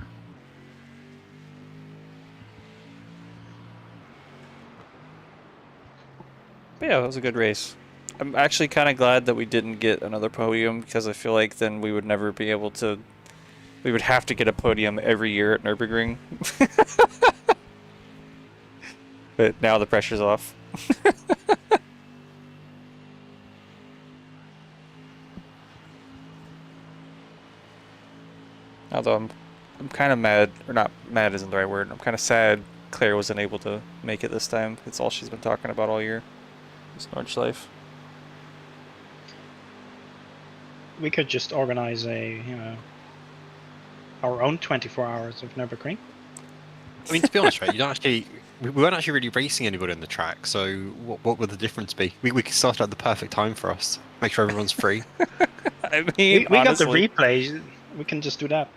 But yeah, it was a good race. I'm actually kind of glad that we didn't get another podium because I feel like then we would never be able to. We would have to get a podium every year at Nurburgring. But now the pressure's off. Although I'm kind of mad, or not mad isn't the right word. I'm kind of sad Claire wasn't able to make it this time. It's all she's been talking about all year. It's Nordschleife. We could just organize our own 24 hours of Nurburgring. I mean, to be honest, right, you don't actually. We weren't actually really racing anybody on the track, so what would the difference be? We could start at the perfect time for us. Make sure everyone's free. I mean, We got the honestly, replay. We can just do that.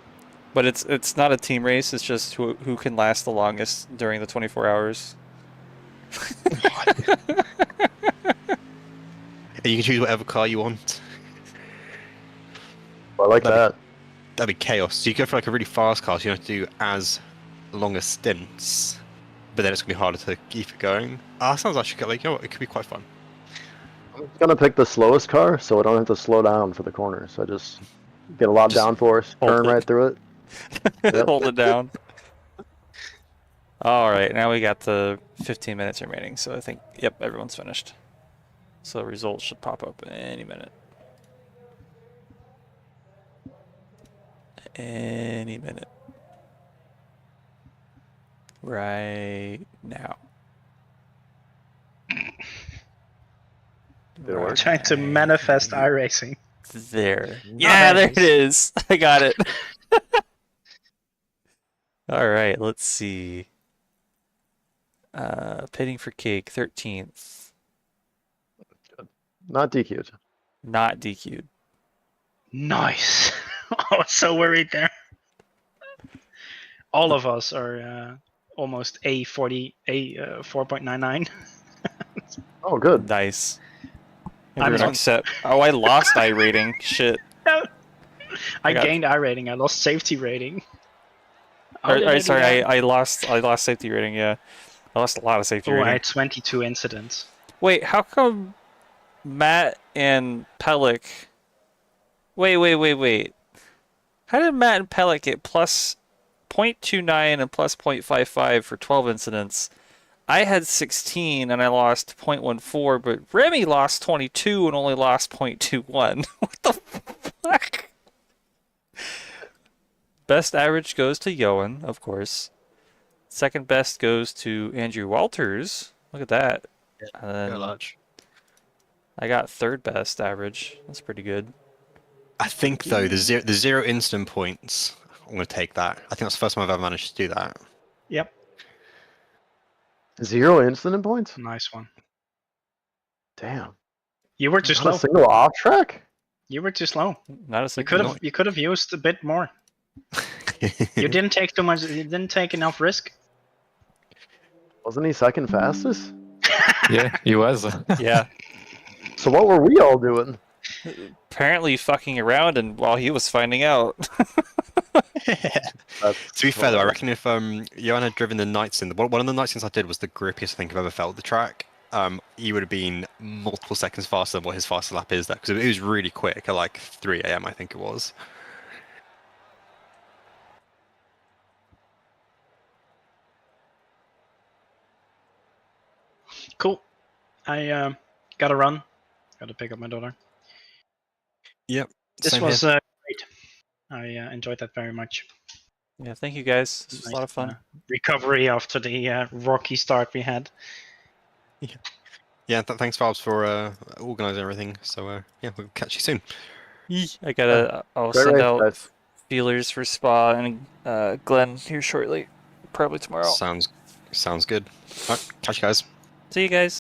but it's not a team race. It's just who can last the longest during the 24 hours. And you can choose whatever car you want. I like that. That'd be chaos. So you go for like a really fast car, so you don't have to do as long as stints, but then it's gonna be harder to keep it going. Sounds actually like, you know what, it could be quite fun. I'm gonna pick the slowest car, so I don't have to slow down for the corners. I just get a lot of Just downforce, hold turn it. right through it. Yep. Hold it down. All right, now we got the 15 minutes remaining. So I think, yep, everyone's finished. So results should pop up any minute. Any minute. Right now. Did it work? Trying to manifest iRacing. There. Yeah, there it is. I got it. All right, let's see. Pitting for cake, 13th. Not DQ'd. Not DQ'd. Nice. I was so worried there. All of us are almost A4.99. Oh, good. Nice. I'm Everyone on- accept. Oh, I lost I rating. Shit. I got- gained I rating. I lost safety rating. Sorry, I lost safety rating. Yeah, I lost a lot of safety Oh, I rating. had 22 incidents. Wait, how come Matt and Pellick Wait. How did Matt and Pellet get plus 0.29 and plus 0.55 for 12 incidents? I had 16 and I lost 0.14, but Remy lost 22 and only lost 0.21. What the fuck? Best average goes to Yoan, of course. Second best goes to Andrew Walters. Look at that. And then I got third best average. That's pretty good. I think though the zero instant points, I'm gonna take that. I think that's the first time I've ever managed to do that. Yep. 0 incident points? Nice one. Damn. You were too Not slow. a single off track? You were too slow. Not a single. You could have used a bit more. You didn't take too much. You didn't take enough risk. Wasn't he second fastest? Yeah, he was. Yeah. So what were we all doing? Apparently fucking around and while he was finding out. To be fair though, I reckon if Johan had driven the night sim, one of the night sims I did was the grippiest I think I've ever felt the track. He would have been multiple seconds faster than what his fastest lap is there, because it was really quick at like 3 AM I think it was. Cool. I gotta run. Gotta pick up my daughter. Yep. This was great. I enjoyed that very much. Yeah, thank you guys. This was a lot of fun. Recovery after the rocky start we had. Yeah, thanks Fabs for organising everything. So yeah, we'll catch you soon. I'll send out feelers for Spa and Glenn here shortly. Probably tomorrow. Sounds good. All right, catch you guys. See you guys.